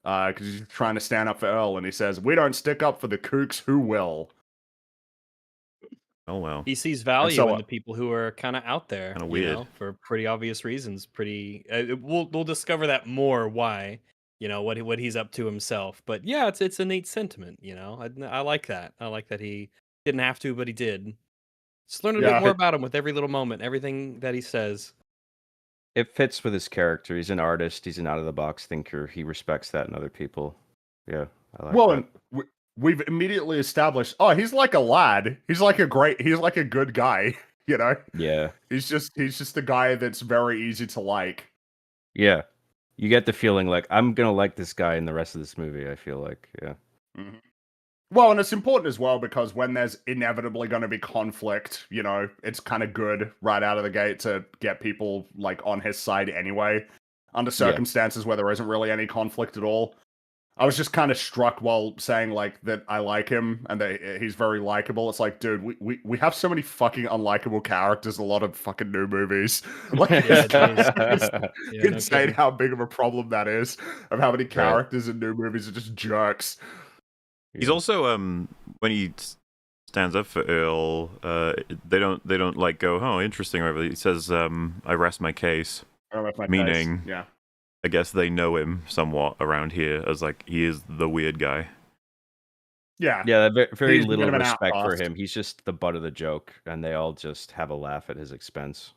S3: because he's trying to stand up for Earl, and he says, "We don't stick up for the kooks. Who will?"
S1: Oh well.
S2: He sees value
S3: so,
S2: in the people who are kind of out there,
S1: Kinda weird.
S2: for pretty obvious reasons. We'll discover that more why, what he's up to himself. But yeah, it's a neat sentiment. I like that. I like that he didn't have to, but he did. Just learn a bit more
S3: yeah,
S2: about him with every little moment, everything that he says.
S4: It fits with his character. He's an artist. He's an out of the box thinker. He respects that in other people. Yeah, I like
S3: well,
S4: that.
S3: and we've immediately established, oh, he's like a lad. He's like a good guy.
S4: Yeah,
S3: He's just a guy that's very easy to like.
S4: yeah. You get the feeling like I'm gonna like this guy in the rest of this movie. I feel like, yeah.
S3: Mhm. Well, and it's important as well because when there's inevitably going to be conflict, it's kind of good right out of the gate to get people like on his side anyway, under circumstances where there isn't really any conflict at all. I was just kind of struck while saying like that I like him and that he's very likable. It's like, dude, we have so many fucking unlikable characters in a lot of fucking new movies. Like, it's
S2: Yeah, no
S3: insane
S2: kidding.
S3: how big of a problem that is of how many
S4: Right.
S3: characters in new movies are just jerks.
S1: He's also when he stands up for Earl, they don't like go, oh, interesting, or whatever. He says, I rest my case.
S3: I don't know if my
S1: Meaning,
S3: taste, yeah.
S1: I guess they know him somewhat around here as like he is the weird guy.
S3: Yeah.
S4: Yeah, very
S3: He's a bit
S4: little
S3: of an
S4: respect for
S3: outcast.
S4: him. He's just the butt of the joke, and they all just have a laugh at his expense.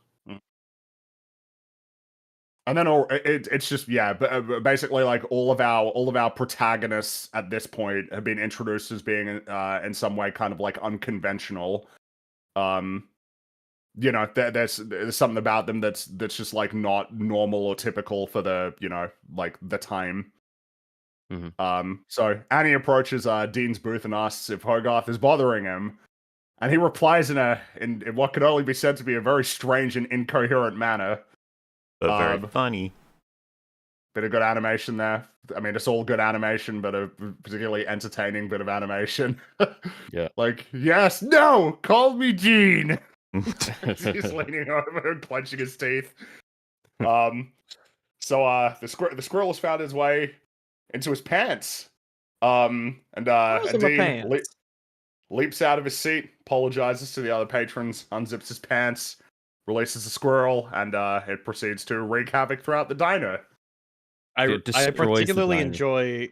S3: And then it's just but basically like all of our protagonists at this point have been introduced as being in some way kind of like unconventional. There's something about them that's just like not normal or typical for the like the time. So Annie approaches Dean's booth and asks if Hogarth is bothering him, and he replies in what could only be said to be a very strange and incoherent manner.
S1: But very funny.
S3: Bit of good animation there. I mean, it's all good animation, but a particularly entertaining bit of animation.
S4: Yeah.
S3: Like, yes, no, call me Gene. He's leaning over and clenching his teeth. So the squirrel has found his way into his pants. And Dean leaps out of his seat, apologizes to the other patrons, unzips his pants, releases the squirrel, and it proceeds to wreak havoc throughout the diner.
S2: I particularly enjoy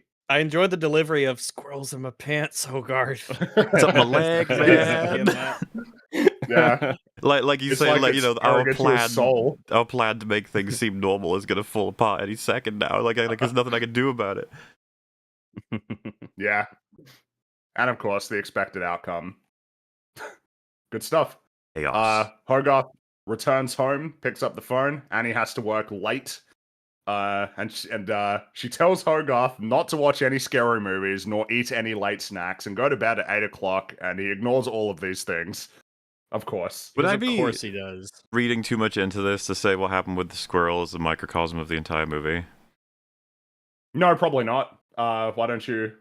S2: the delivery of squirrels in my pants, Hogarth.
S1: It's up my leg, man.
S3: Yeah.
S1: like you
S3: It's
S1: say,
S3: like
S1: our plan to make things seem normal is gonna fall apart any second now. Like there's nothing I can do about it.
S3: Yeah. And of course, the expected outcome. Good stuff.
S1: Chaos.
S3: Hogarth returns home, picks up the phone, and he has to work late. And she tells Hogarth not to watch any scary movies, nor eat any late snacks, and go to bed at 8 o'clock, and he ignores all of these things. Of course.
S1: Would I
S2: Of
S1: be
S2: course he does.
S1: reading too much into this to say what happened with the squirrel is a microcosm of the entire movie?
S3: No, probably not. Why don't you...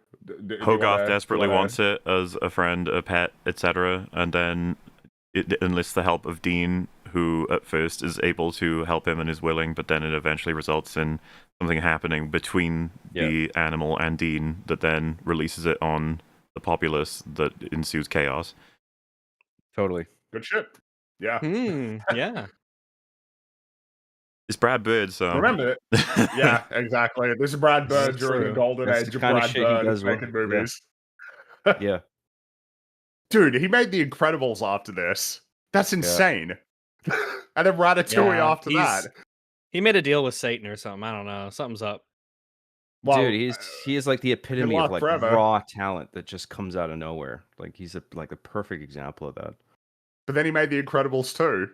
S1: Hogarth desperately wants it as a friend, a pet, etc., and then it enlists the help of Dean, who at first is able to help him and is willing, but then it eventually results in something happening between the animal and Dean that then releases it on the populace that ensues chaos.
S4: Totally.
S3: Good shit. Yeah.
S2: Yeah.
S1: It's Brad Bird, so...
S3: Remember it. Yeah, exactly. This is Brad Bird during the golden age of Brad Bird making movies.
S4: Yeah.
S3: Dude, he made The Incredibles after this. That's insane. And then Ratatouille after that.
S2: He made a deal with Satan or something. I don't know. Something's up.
S3: Well,
S4: Dude, he is like the epitome of
S3: last
S4: like
S3: forever.
S4: raw talent that just comes out of nowhere. Like he's like the perfect example of that.
S3: But then he made The Incredibles too.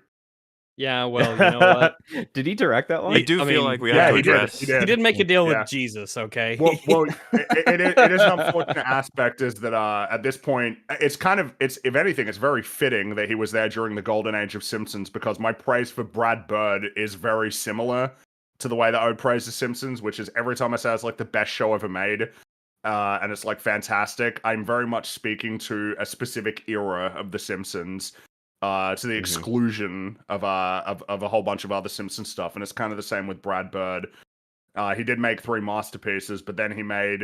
S2: Yeah, well, you know what?
S4: Did he direct that one?
S1: I do feel like we have
S3: yeah,
S1: to
S3: he did.
S1: address.
S3: He did.
S2: He did make a deal
S3: Yeah.
S2: with Jesus, okay?
S3: Well, it is an unfortunate aspect is that at this point, it's if anything, it's very fitting that he was there during the golden age of Simpsons, because my praise for Brad Bird is very similar to the way that I would praise The Simpsons, which is every time I say it's like the best show ever made, and it's like fantastic, I'm very much speaking to a specific era of The Simpsons. To the exclusion of a whole bunch of other Simpsons stuff, and it's kind of the same with Brad Bird. He did make 3 masterpieces, but then he made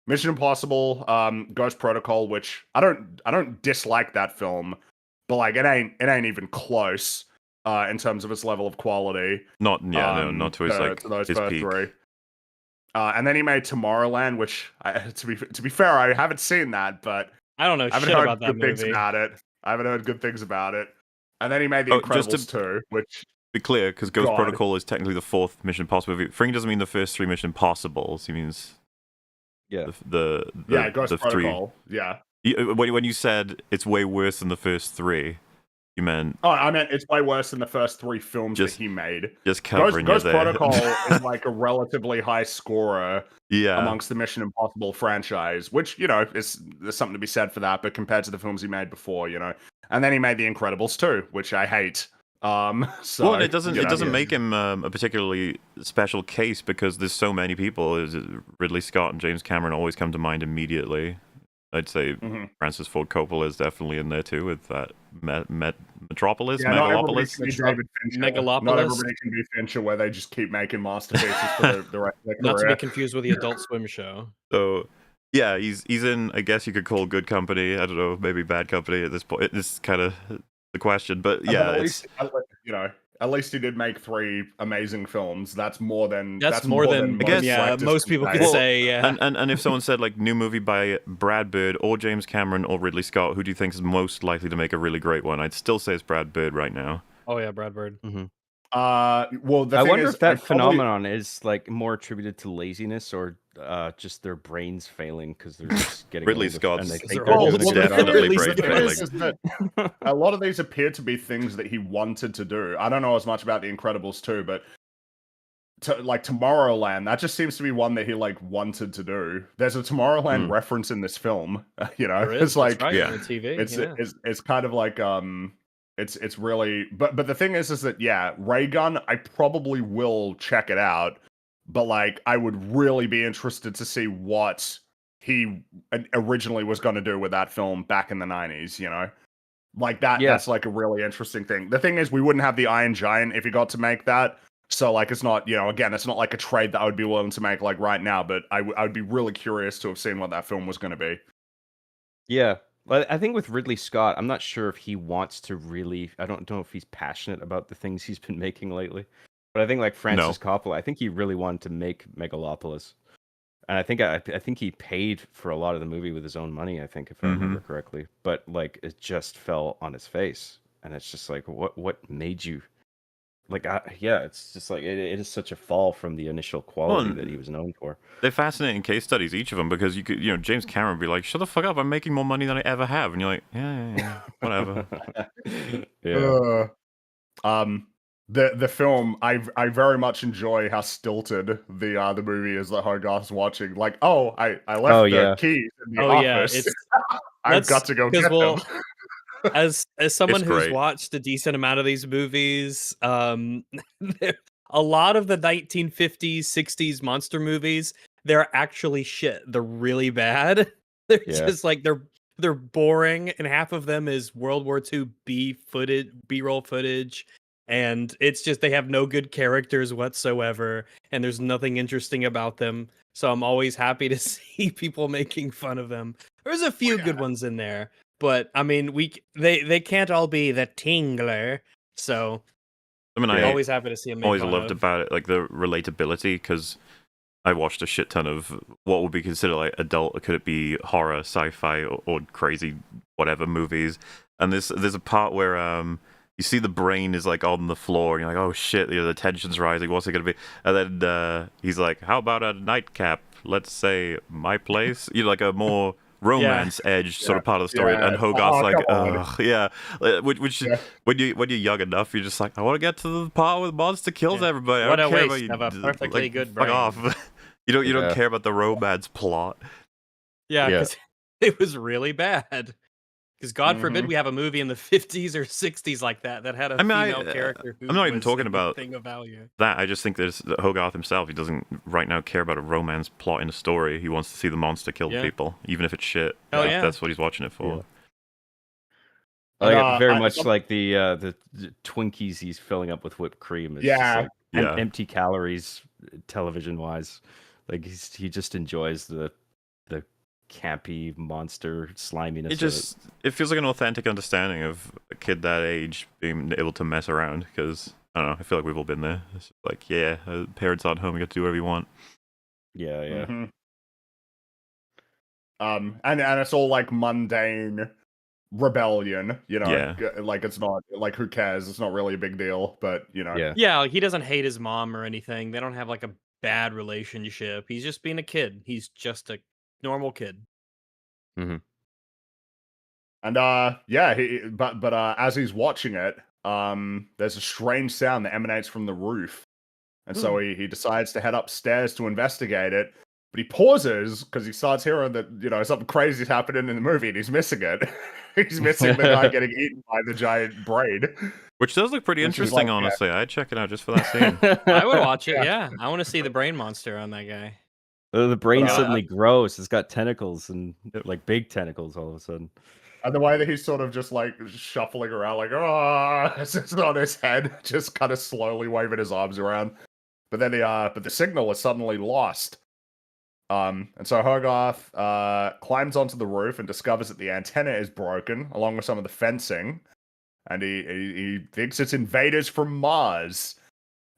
S3: Mission Impossible, Ghost Protocol, which I don't dislike that film, but like it ain't even close in terms of its level of quality.
S1: Not to his
S3: to those
S1: his
S3: first
S1: peak.
S3: 3. And then he made Tomorrowland, which to be fair, I haven't seen that, but
S2: I don't know
S3: I haven't
S2: shit
S3: heard
S2: about that
S3: good things
S2: movie.
S3: about it. I haven't heard good things about it. And then he made The Incredibles 2, which...
S1: Be clear, because Ghost
S3: God.
S1: Protocol is technically the 4th Mission Impossible movie. Fring doesn't mean the first 3 Mission Impossibles. He means
S3: Ghost
S1: the 3.
S3: Protocol. Yeah.
S1: When you said it's way worse than the first 3, you meant...
S3: Oh, I meant it's way worse than the first 3 films that he made.
S1: Just covering
S3: Ghost
S1: you there.
S3: Protocol is like a relatively high scorer amongst the Mission Impossible franchise, which, there's something to be said for that, but compared to the films he made before, And then he made The Incredibles 2, which I hate. So,
S1: well, it doesn't make him a particularly special case, because there's so many people. Ridley Scott and James Cameron always come to mind immediately. I'd say Francis Ford Coppola is definitely in there too, with that Metropolis, Megalopolis.
S3: Not everybody can be Fincher, where they just keep making masterpieces for the rest of their career.
S2: Not to be confused with the Adult Swim show.
S1: So, yeah, he's in, I guess you could call good company. I don't know, maybe bad company at this point. It's kind of the question, but yeah,
S3: at least he did make 3 amazing films. That's more than
S2: most people could say. Yeah.
S1: And if someone said like new movie by Brad Bird or James Cameron or Ridley Scott, who do you think is most likely to make a really great one? I'd still say it's Brad Bird right now.
S2: Oh yeah, Brad Bird.
S3: Well,
S4: I wonder if that phenomenon is like more attributed to laziness or just their brains failing because they're just getting
S1: Ridley Scott's
S3: definitely brain failing. A lot of these appear to be things that he wanted to do. I don't know as much about The Incredibles 2, but like Tomorrowland, that just seems to be one that he like wanted to do. There's a Tomorrowland reference in this film. It's like
S2: on the TV.
S3: It's kind of like It's really, but the thing is that Ray Gun, I probably will check it out, but like I would really be interested to see what he originally was going to do with that film back in the 90s. Like that. Yeah. That's like a really interesting thing. The thing is, we wouldn't have the Iron Giant if he got to make that. So like it's not, again, it's not like a trade that I would be willing to make like right now. But I would be really curious to have seen what that film was going to be.
S4: Yeah. Well, I think with Ridley Scott, I'm not sure if he wants to really... I don't know if he's passionate about the things he's been making lately. But I think like Francis Coppola, I think he really wanted to make Megalopolis. And I think he paid for a lot of the movie with his own money, I think, if I remember correctly. But like it just fell on his face. And it's just like, what made you... Like, it's just like, it is such a fall from the initial quality that he was known for.
S1: They're fascinating case studies, each of them, because you could, James Cameron would be like, shut the fuck up, I'm making more money than I ever have. And you're like, yeah, whatever.
S3: The film, I very much enjoy how stilted the movie is that Hogarth's watching. Like, I left the keys in the office. I've got to go get them.
S2: As someone who's watched a decent amount of these movies, a lot of the 1950s, 60s monster movies, they're actually shit. They're really bad. They're just like they're boring, and half of them is World War II B-roll footage, and it's just they have no good characters whatsoever, and there's nothing interesting about them. So I'm always happy to see people making fun of them. There's a few good ones in there. But I mean, they can't all be the Tingler, so I'm always happy to see them.
S1: Always loved about it, like the relatability, because I watched a shit ton of what would be considered like adult. Could it be horror, sci-fi, or crazy whatever movies? And there's a part where you see the brain is like on the floor, and you're like, oh shit, the tension's rising. What's it gonna be? And then he's like, how about a nightcap? Let's say my place. Like a more romance edge sort of part of the story. And Hogarth's like, ugh, yeah. Which when you're young enough, you're just like, I want to get to the part where the monster kills everybody.
S2: What
S1: I
S2: a
S1: don't care
S2: waste
S1: about
S2: of a perfectly good
S1: fuck
S2: brain.
S1: off. You don't care about the romance plot.
S2: Yeah, because it was really bad. Because God forbid we have a movie in the 50s or 60s like that had a female character who
S1: I'm not even talking
S2: a
S1: about
S2: thing of value.
S1: That. I just think there's Hogarth himself. He doesn't right now care about a romance plot in a story. He wants to see the monster kill people, even if it's shit.
S2: Hell yeah.
S1: That's what he's watching it for.
S4: Like very much like the Twinkies he's filling up with whipped cream. It's just like empty calories, television wise. Like he just enjoys the campy monster sliminess.
S1: It feels like an authentic understanding of a kid that age being able to mess around, because I don't know, I feel like we've all been there. It's like, parents aren't home, you get to do whatever you want.
S3: And it's all like mundane rebellion, like it's not like, who cares, it's not really a big deal, but
S2: like he doesn't hate his mom or anything. They don't have like a bad relationship. He's just being a kid. He's just a normal kid.
S3: And but as he's watching it, there's a strange sound that emanates from the roof, and so he decides to head upstairs to investigate it. But he pauses because he starts hearing that something crazy's happening in the movie, and he's missing it. He's missing the guy getting eaten by the giant brain,
S1: which does look pretty interesting. Honestly, I'd check it out just for that scene.
S2: I would watch it. Yeah, I want to see the brain monster on that guy.
S4: The brain suddenly grows. It's got tentacles and like big tentacles all of a sudden.
S3: And the way that he's sort of just like shuffling around, like, it's on his head, just kind of slowly waving his arms around. But then but the signal is suddenly lost. And so Hogarth climbs onto the roof and discovers that the antenna is broken, along with some of the fencing. And he thinks it's invaders from Mars.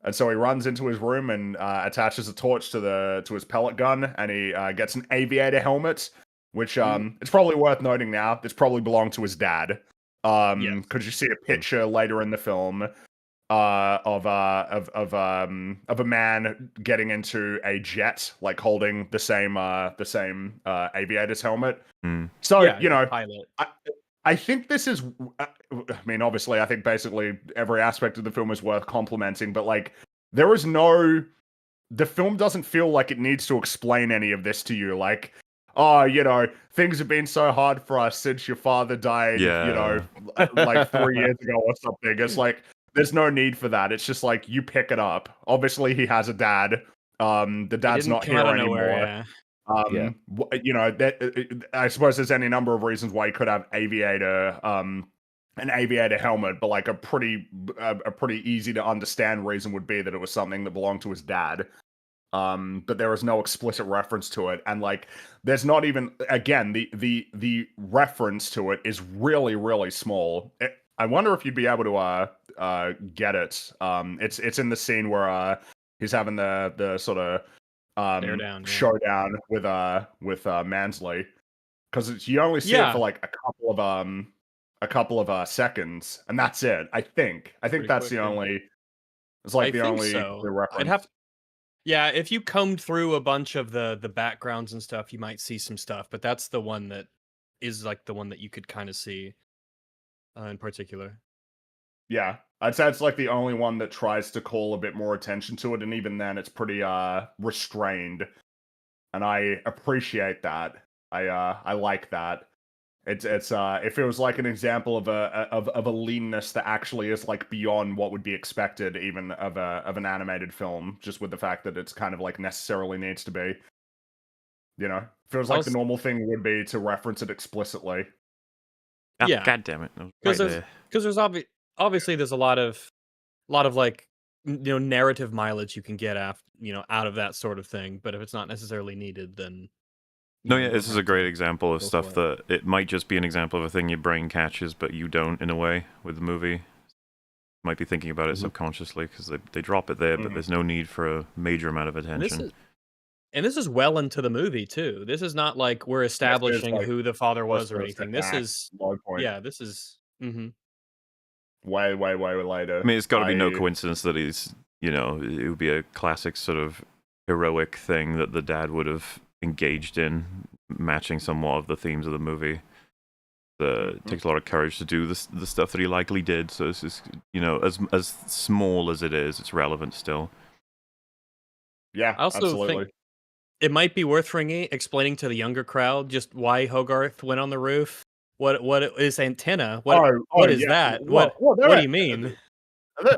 S3: And so he runs into his room and attaches a torch to his pellet gun, and he gets an aviator helmet, which it's probably worth noting now, this probably belonged to his dad. Because you see a picture later in the film of a man getting into a jet, like holding the same aviator's helmet. So
S2: pilot.
S3: I think this is, I mean, obviously, I think basically every aspect of the film is worth complimenting, but like, the film doesn't feel like it needs to explain any of this to you. Like, things have been so hard for us since your father died, like 3 years ago or something. It's like, there's no need for that. It's just like, you pick it up. Obviously, he has a dad. The dad's not here anymore. I suppose there's any number of reasons why you could have an aviator helmet, but like a pretty easy to understand reason would be that it was something that belonged to his dad. But there is no explicit reference to it, and like there's not even, again, the reference to it is really, really small. I wonder if you'd be able to get it. It's in the scene where he's having the sort of showdown with Mansley, because you only see it for like a couple of seconds, and that's it. I think that's the only. It's like the only reference.
S2: If you combed through a bunch of the backgrounds and stuff, you might see some stuff, but that's the one that is like the one that you could kind of see in particular.
S3: Yeah, I'd say it's like the only one that tries to call a bit more attention to it, and even then, it's pretty restrained, and I appreciate that. I like that. It feels like an example of a leanness that actually is like beyond what would be expected even of an animated film, just with the fact that it's kind of like necessarily needs to be. Feels like the normal thing would be to reference it explicitly.
S2: Yeah,
S1: God damn it!
S2: Because there's obviously there's a lot of like narrative mileage you can get out of that sort of thing, but if it's not necessarily needed, then
S1: this is a great example of stuff that it might just be an example of a thing your brain catches, but you don't in a way with the movie. You might be thinking about it subconsciously because they drop it there, but there's no need for a major amount of attention.
S2: And this is well into the movie too. This is not like we're establishing who the father was or anything. This is
S3: way later.
S1: I mean, it's got to be no coincidence that he's, you know, it would be a classic sort of heroic thing that the dad would have engaged in, matching somewhat of the themes of the movie. It takes a lot of courage to do the stuff that he likely did. So it's just, you know, as small as it is, it's relevant still.
S3: Yeah,
S2: I also
S3: absolutely.
S2: think it might be worth explaining to the younger crowd just why Hogarth went on the roof. What is antenna? What is that? What do you mean?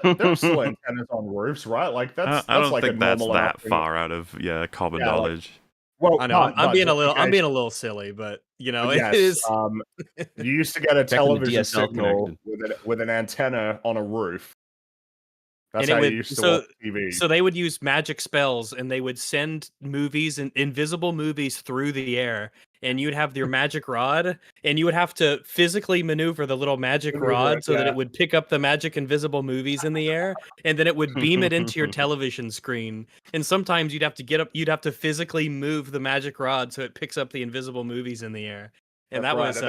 S3: There's still antennas on roofs, right? Like that's
S1: I don't
S3: like
S1: think
S3: a
S1: that's
S3: normal
S1: that
S3: enough thing.
S1: far out of common knowledge.
S3: Well,
S2: I know I'm being
S3: I'm
S2: being a little silly, but you know,
S3: yes,
S2: it is.
S3: You used to get a
S4: Checking the
S3: television
S4: DSL
S3: signal with an antenna on a roof. That's
S2: And
S3: how you used to watch TV.
S2: So they would use magic spells, and they would send movies and invisible movies through the air. And you'd have your magic rod, and you would have to physically maneuver the little magic rod so that it would pick up the magic invisible movies in the air, and then it would beam it into your television screen. And sometimes you'd have to you'd have to physically move the magic rod so it picks up the invisible movies in the air. And
S3: That's
S2: that
S3: right.
S2: was
S3: And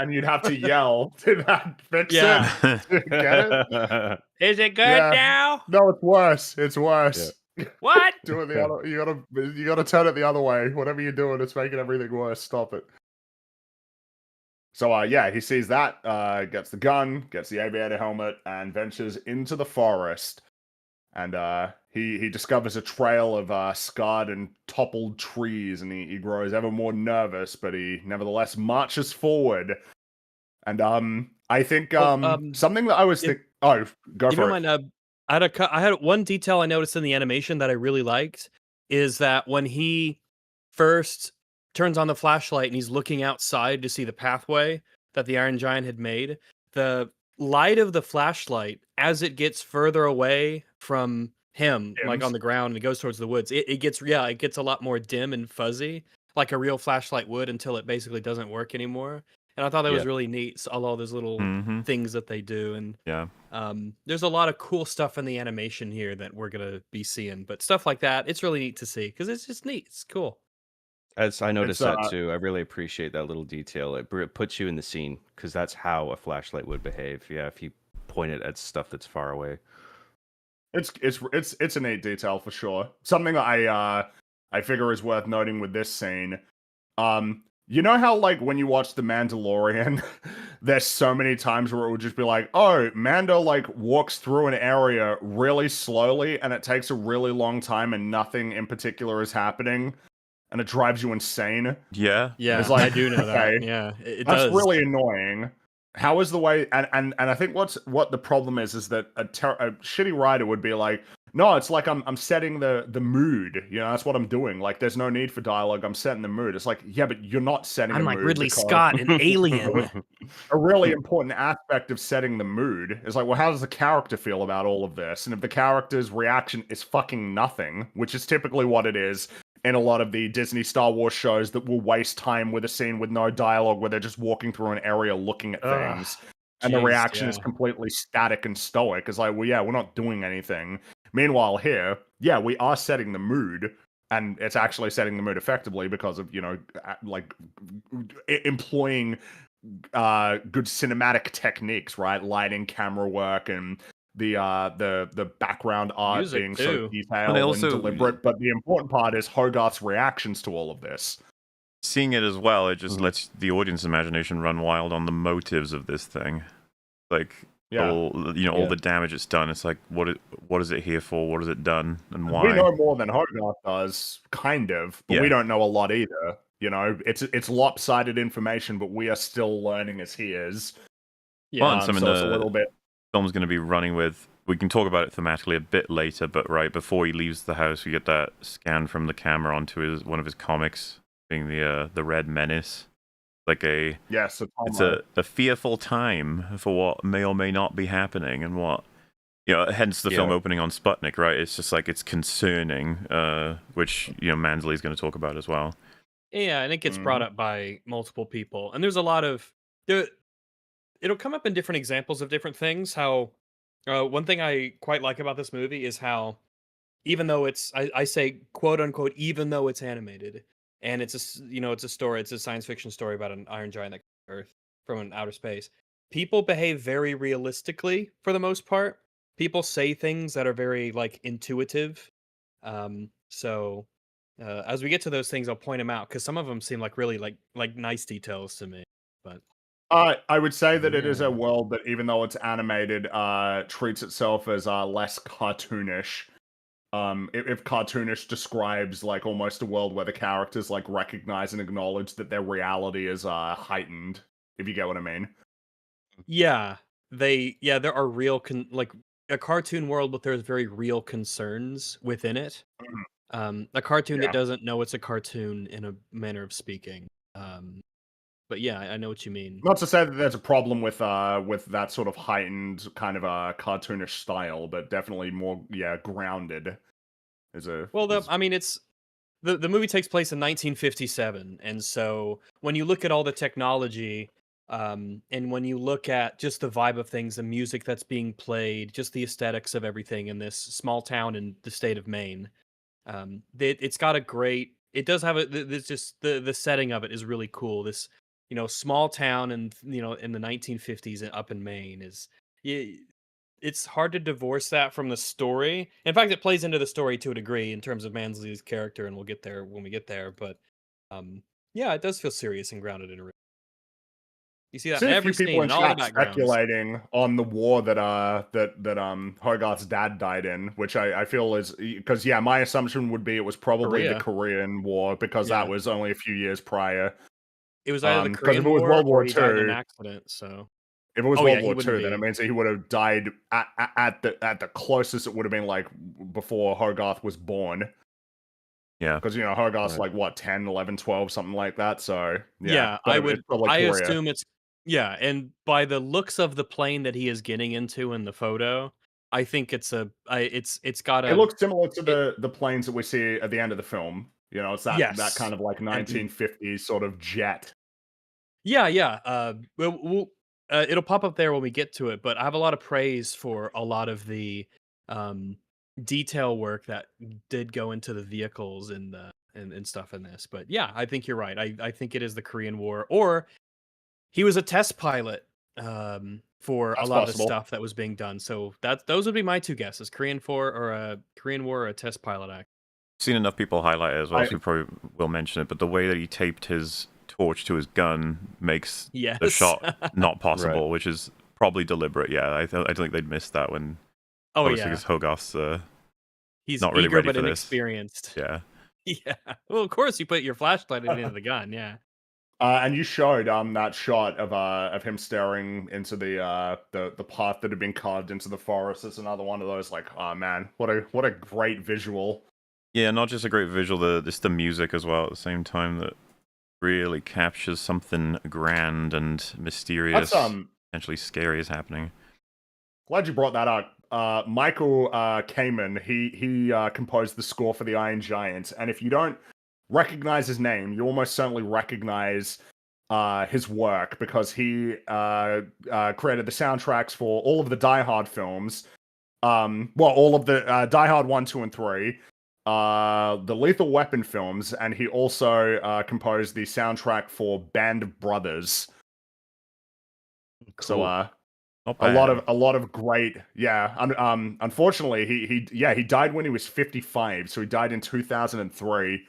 S3: then you'd have to yell to that fix
S2: Yeah.
S3: it. Get it?
S2: Is it good
S3: Yeah.
S2: now?
S3: No, it's worse. It's worse.
S2: What?
S3: Do it the other. You gotta turn it the other way. Whatever you're doing, it's making everything worse. Stop it. So yeah, he sees that, gets the gun, gets the aviator helmet, and ventures into the forest. And he discovers a trail of scarred and toppled trees, and he grows ever more nervous, but he nevertheless marches forward. And I think something that I was thinking. Oh, go for it.
S2: Mind, I had one detail I noticed in the animation that I really liked is that when he first turns on the flashlight and he's looking outside to see the pathway that the Iron Giant had made, the light of the flashlight, as it gets further away from him, like on the ground, and it goes towards the woods, it gets a lot more dim and fuzzy, like a real flashlight would, until it basically doesn't work anymore. And I thought that was really neat, all those little things that they do. And there's a lot of cool stuff in the animation here that we're gonna be seeing, but stuff like that, it's really neat to see because it's just neat. It's cool.
S4: As I noticed that too. I really appreciate that little detail. It puts you in the scene because that's how a flashlight would behave. Yeah, if you point it at stuff that's far away.
S3: It's a neat detail for sure. Something that I figure is worth noting with this scene. You know how, like, when you watch The Mandalorian, there's so many times where it would just be like, oh, Mando, like, walks through an area really slowly, and it takes a really long time, and nothing in particular is happening, and it drives you insane?
S1: Yeah.
S3: It's like,
S2: I do know that.
S3: okay,
S2: Yeah, it
S3: that's
S2: does.
S3: really annoying. How is the way... And I think what the problem is that a shitty writer would be like, no, it's like I'm setting the mood. You know, that's what I'm doing. Like, there's no need for dialogue. I'm setting the mood. It's like, yeah, but you're not setting.
S2: I'm
S3: a
S2: like
S3: mood
S2: Ridley Scott in Alien.
S3: A really important aspect of setting the mood is like, well, how does the character feel about all of this? And if the character's reaction is fucking nothing, which is typically what it is in a lot of the Disney Star Wars shows that will waste time with a scene with no dialogue, where they're just walking through an area looking at things, and the reaction is completely static and stoic. It's like, well, yeah, we're not doing anything. Meanwhile, here, yeah, we are setting the mood, and it's actually setting the mood effectively because of, you know, like employing good cinematic techniques, right? Lighting, camera work, and the background art
S2: music
S3: being
S2: too.
S3: so detailed and deliberate. But the important part is Hogarth's reactions to all of this.
S1: Seeing it as well, it just lets the audience imagination run wild on the motives of this thing. Like, all the damage it's done. It's like, what is it here for? What has it done, and why?
S3: We know more than Hogarth does, kind of, but we don't know a lot either. You know, it's lopsided information, but we are still learning as he is.
S1: Yeah, well, and some
S3: so it's a little bit.
S1: Film's going to be running with. We can talk about it thematically a bit later, but right before he leaves the house, we get that scan from the camera onto one of his comics, being the Red Menace. Like it's a fearful time for what may or may not be happening, and what, you know, hence the film opening on Sputnik, right? It's just like, it's concerning, which, you know, Mansley's going to talk about as well.
S2: Yeah, and it gets brought up by multiple people, and there's a lot of it'll come up in different examples of different things. How one thing I quite like about this movie is how, even though I say quote unquote, even though it's animated, and it's a story, it's a science fiction story about an Iron Giant that comes to Earth from an outer space. people behave very realistically for the most part. People say things that are very like intuitive. So as we get to those things, I'll point them out because some of them seem like really like nice details to me. But
S3: I would say that it is a
S2: yeah.
S3: world that, even though it's animated, treats itself as less cartoonish. If cartoonish describes like almost a world where the characters like recognize and acknowledge that their reality is heightened, if you get what I mean.
S2: Yeah, there are real like a cartoon world, but there's very real concerns within it.
S3: Mhm.
S2: A cartoon that
S3: Yeah.
S2: doesn't know it's a cartoon in a manner of speaking. But yeah, I know what you mean.
S3: Not to say that there's a problem with that sort of heightened kind of a cartoonish style, but definitely more grounded is a
S2: Well,
S3: is
S2: I mean, it's the movie takes place in 1957, and so when you look at all the technology, and when you look at just the vibe of things, the music that's being played, just the aesthetics of everything in this small town in the state of Maine, it's got a great. It does have a. It's just the setting of it is really cool. This small town and in the 1950s up in Maine is. It's hard to divorce that from the story. In fact, it plays into the story to a degree in terms of Mansley's character, and we'll get there when we get there. But yeah, it does feel serious and grounded in real. You see that in
S3: seen a few
S2: every
S3: people
S2: scene
S3: in
S2: and all the
S3: chat
S2: backgrounds.
S3: speculating on the war that Hogarth's dad died in, which I feel is because my assumption would be it was probably the
S2: Korea,
S3: Korean War because that
S2: yeah,
S3: was only a few years prior.
S2: it was either the
S3: Because if
S2: Korean
S3: it was
S2: War
S3: World
S2: or
S3: War
S2: he died in an
S3: Two,
S2: accident. So,
S3: if it was
S2: oh
S3: World
S2: yeah, he
S3: War
S2: wouldn't
S3: Two, then it
S2: be.
S3: means that he would have died at the closest it would have been like before Hogarth was born.
S1: Yeah.
S3: Because Hogarth's
S4: Right.
S3: like what 10, 11, 12, something like that. So
S2: Yeah,
S3: but
S2: I
S3: it's
S2: would.
S3: probably
S2: I
S3: Korea.
S2: assume it's yeah, and by the looks of the plane that he is getting into in the photo, I think it's got
S3: It
S2: a
S3: looks similar to
S2: it.
S3: the planes that we see at the end of the film. It's that kind
S2: Yes,
S3: of like
S2: and
S3: 1950s sort of jet.
S2: yeah, yeah. It'll pop up there when we get to it, but I have a lot of praise for a lot of the um, detail work that did go into the vehicles and stuff in this. But yeah, I think you're right. I think it is the Korean War, or he was a test pilot for a
S3: That's
S2: lot of the
S3: possible.
S2: stuff that was being done. So those would be my two guesses: Korean War or a test pilot act.
S1: Seen enough people highlight it as well,
S3: I
S1: so we probably will mention it. But the way that he taped his torch to his gun makes the
S2: Yes.
S1: shot not possible,
S4: Right.
S1: which is probably deliberate. Yeah, I don't think they'd miss that when
S2: Oh
S1: obviously
S2: yeah.
S1: because Hogarth's
S2: He's
S1: not really
S2: eager
S1: ready
S2: but
S1: for this.
S2: inexperienced.
S1: Yeah.
S2: Yeah. Well, of course you put your flashlight into the gun. Yeah.
S3: and you showed that shot of him staring into the path that had been carved into the forest. It's another one of those like, oh man, what a great visual.
S1: Yeah, not just a great visual, the music as well at the same time that really captures something grand and mysterious,
S3: That's
S1: potentially scary is happening.
S3: glad you brought that up. Michael Kamen, he composed the score for the Iron Giant, and if you don't recognize his name, you almost certainly recognize his work because he created the soundtracks for all of the Die Hard films. All of the Die Hard 1, 2, and 3, the Lethal Weapon films, and he also composed the soundtrack for Band of Brothers.
S2: Cool.
S3: So
S1: Not
S3: a
S1: bad.
S3: lot of great, yeah. Unfortunately, he died when he was 55, so he died in 2003.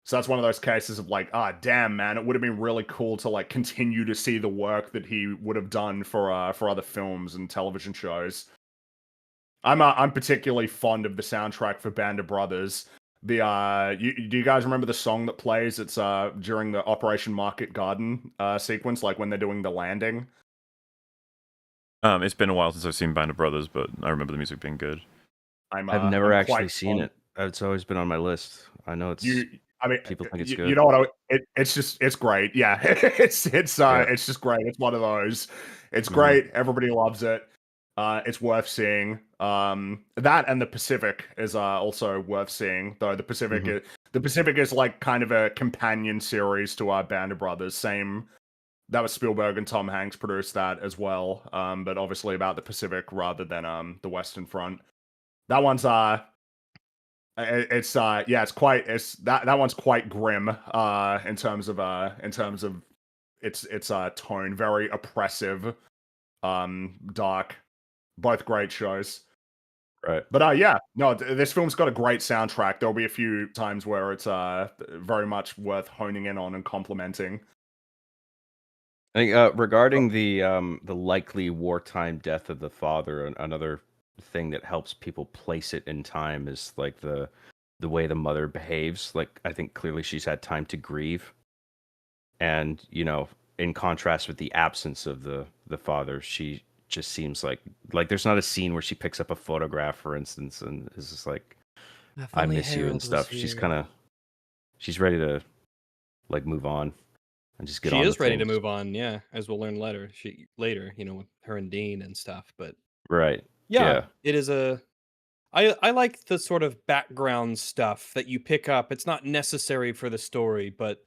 S3: So that's one of those cases of like, damn, man, it would have been really cool to like continue to see the work that he would have done for other films and television shows. I'm particularly fond of the soundtrack for Band of Brothers. Do you guys remember the song that plays? It's during the Operation Market Garden sequence, like when they're doing the landing.
S1: It's been a while since I've seen Band of Brothers, but I remember the music being good.
S4: I've never
S3: I'm
S4: actually
S3: quite
S4: seen
S3: fond.
S4: it. It's always been on my list. I know it's
S3: I mean,
S4: people think it's
S3: you
S4: good.
S3: know what? It's great. Yeah, it's
S4: Yeah.
S3: it's just great. It's one of those. It's
S4: Mhm.
S3: great. Everybody loves it. It's worth seeing. That and the Pacific is also worth seeing. Though
S4: Mhm.
S3: The Pacific is like kind of a companion series to our Band of Brothers. Same. That was Spielberg and Tom Hanks produced that as well. But obviously about the Pacific rather than the Western Front. That one's it's that one's quite grim in terms of its tone, very oppressive. Dark, both great shows.
S4: Right.
S3: But yeah, no, this film's got a great soundtrack. There'll be a few times where it's very much worth honing in on and complimenting.
S4: I think regarding the likely wartime death of the father, another thing that helps people place it in time is like the way the mother behaves. Like I think clearly she's had time to grieve, and in contrast with the absence of the father, she just seems like there's not a scene where she picks up a photograph, for instance, and is just like, I miss you and stuff. She's ready to like move on and just get
S2: She
S4: on
S2: is
S4: with
S2: ready to
S4: things.
S2: move on, yeah, as we'll learn later. Later, with her and Dean and stuff. But
S4: Right.
S2: yeah, it is I like the sort of background stuff that you pick up. It's not necessary for the story, but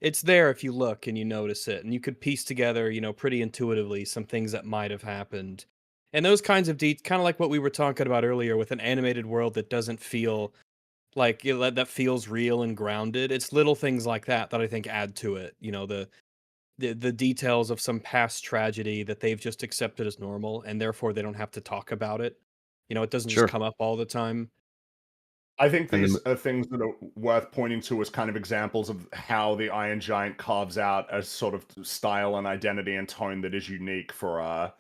S2: it's there if you look and you notice it, and you could piece together, pretty intuitively some things that might have happened. And those kinds of kind of like what we were talking about earlier with an animated world that doesn't feel like that feels real and grounded. It's little things like that I think add to it. The details of some past tragedy that they've just accepted as normal, and therefore they don't have to talk about it. It doesn't just
S4: Sure.
S2: come up all the time.
S3: I think
S4: And
S3: these are things that are worth pointing to as kind of examples of how the Iron Giant carves out a sort of style and identity and tone that is unique for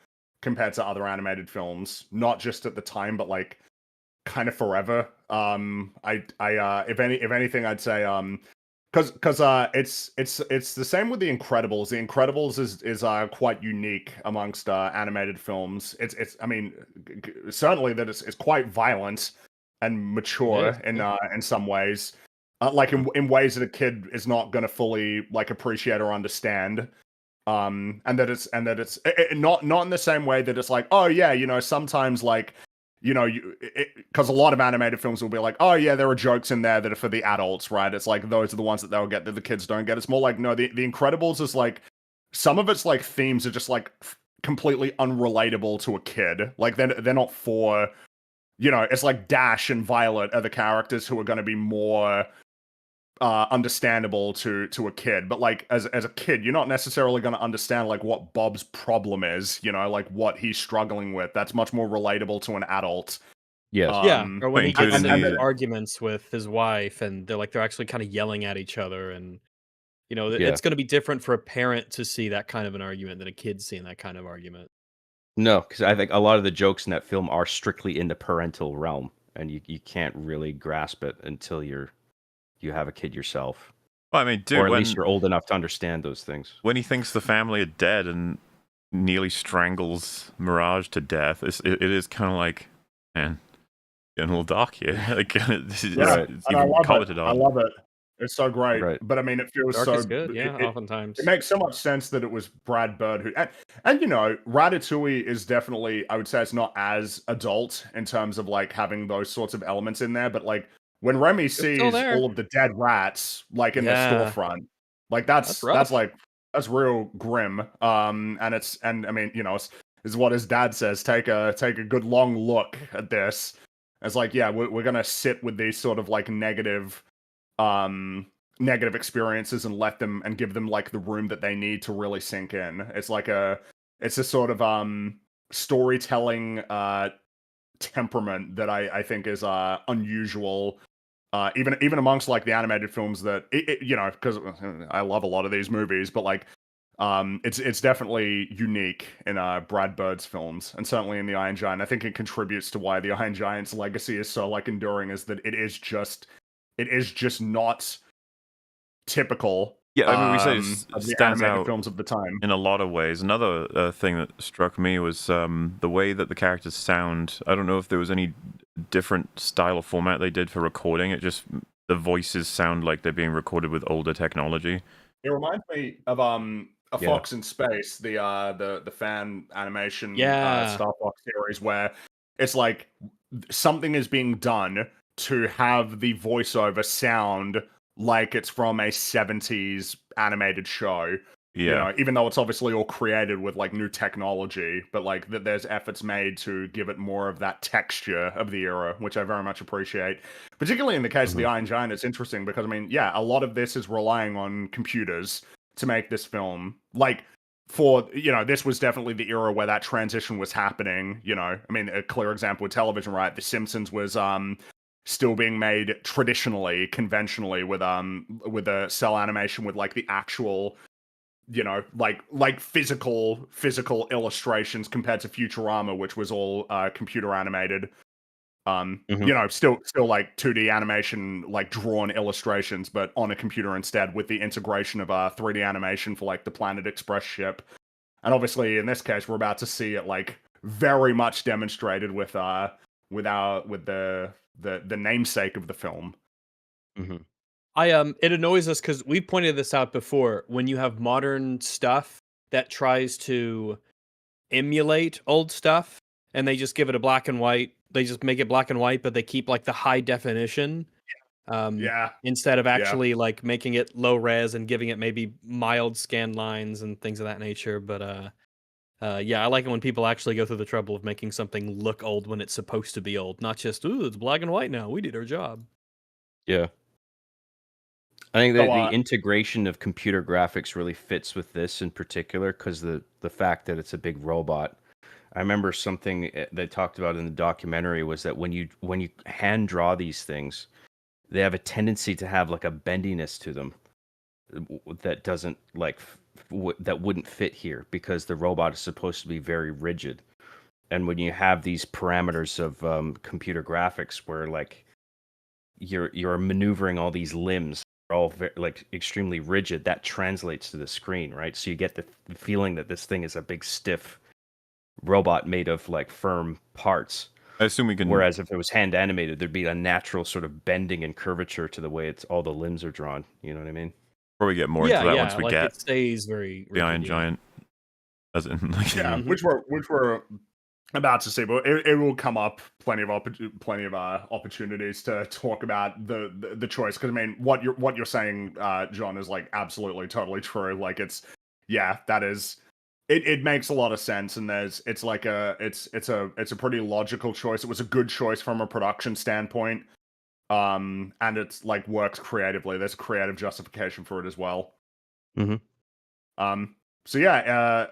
S3: compared to other animated films, not just at the time, but like kind of forever. If anything, I'd say because it's the same with The Incredibles. The Incredibles is quite unique amongst animated films. I mean, certainly that it's quite violent and mature in some ways, like in ways that a kid is not going to fully like appreciate or understand. And that it's not in the same way that it's like, oh yeah, sometimes like because a lot of animated films will be like, oh yeah, there are jokes in there that are for the adults, right? It's like those are the ones that they'll get that the kids don't get. It's more like, no, the Incredibles is like, some of its like themes are just like completely unrelatable to a kid. Like they're not for, it's like Dash and Violet are the characters who are going to be more understandable to a kid, but like as a kid, you're not necessarily going to understand like what Bob's problem is, like what he's struggling with. That's much more relatable to an adult.
S4: Yes.
S2: Yeah, or when he gets
S1: including
S2: into
S1: the-
S2: arguments with his wife, and they're actually kind of yelling at each other, and
S4: Yeah.
S2: it's going to be different for a parent to see that kind of an argument than a kid seeing that kind of argument.
S4: No, because I think a lot of the jokes in that film are strictly in the parental realm, and you can't really grasp it until you have a kid yourself.
S1: Well, I mean, dude,
S4: or at least you're old enough to understand those things.
S1: When he thinks the family are dead and nearly strangles Mirage to death, it is kind of like, man, getting a little dark here. Like, it's even commented on.
S3: I love it. It's so great.
S4: Right.
S3: But I mean, it feels
S2: Dark
S3: so
S2: is good, yeah. Oftentimes,
S3: it makes so much sense that it was Brad Bird who, and Ratatouille is definitely, I would say, it's not as adult in terms of like having those sorts of elements in there, but like when Remy sees all of the dead rats like in the storefront, like that's real grim. And I mean, is what his dad says. Take a good long look at this. It's like, yeah, we're gonna sit with these sort of like negative experiences and let them and give them like the room that they need to really sink in. It's a sort of storytelling temperament that I think is unusual. Even amongst like the animated films that because I love a lot of these movies, but like it's definitely unique in Brad Bird's films, and certainly in the Iron Giant. I think it contributes to why the Iron Giant's legacy is so like enduring, is that it is just not typical.
S1: Yeah, I mean, we say it
S3: of the
S1: stands
S3: animated
S1: out
S3: films of the time.
S1: in a lot of ways. Another thing that struck me was the way that the characters sound. I don't know if there was any different style or format they did for recording it. Just the voices sound like they're being recorded with older technology.
S3: It reminds me of a Fox in Space, the fan animation Star Fox series, where it's like something is being done to have the voiceover sound like it's from a 70s animated show.
S1: Yeah.
S3: Even though it's obviously all created with like new technology, but like there's efforts made to give it more of that texture of the era, which I very much appreciate. Particularly in the case of the Iron Giant, it's interesting because I mean, yeah, a lot of this is relying on computers to make this film. Like for, this was definitely the era where that transition was happening. I mean, a clear example with television, right? The Simpsons was still being made traditionally, conventionally with a cell animation with like the actual, like physical illustrations compared to Futurama, which was all computer animated. Still like 2D animation, like drawn illustrations, but on a computer instead, with the integration of 3D animation for like the Planet Express ship. And obviously, in this case, we're about to see it like very much demonstrated with the namesake of the film.
S2: It annoys us because we've pointed this out before. When you have modern stuff that tries to emulate old stuff, and they just give it a black and white, they just make it black and white, but they keep like the high definition. Instead of actually like making it low res and giving it maybe mild scan lines and things of that nature. But I like it when people actually go through the trouble of making something look old when it's supposed to be old, not just, ooh, it's black and white now, we did our job.
S4: Yeah. I think that the integration of computer graphics really fits with this in particular, because the fact that it's a big robot. I remember something they talked about in the documentary was that when you hand draw these things, they have a tendency to have like a bendiness to them that doesn't like that wouldn't fit here, because the robot is supposed to be very rigid. And when you have these parameters of computer graphics where like you're maneuvering all these limbs, all like extremely rigid, that translates to the screen, right? So you get the feeling that this thing is a big stiff robot made of like firm parts.
S1: I assume we can.
S4: Whereas if it was hand animated, there'd be a natural sort of bending and curvature to the way all the limbs are drawn. You know what I mean?
S1: Before we get more into that, once we get
S2: it stays very
S1: the Iron Giant, as in like
S3: which we're about to see, but it will come up plenty of opportunities to talk about the choice, because I mean what you're saying, John, is like absolutely totally true. Like that is. It makes a lot of sense, and it's a pretty logical choice. It was a good choice from a production standpoint, and it's like works creatively. There's a creative justification for it as well. So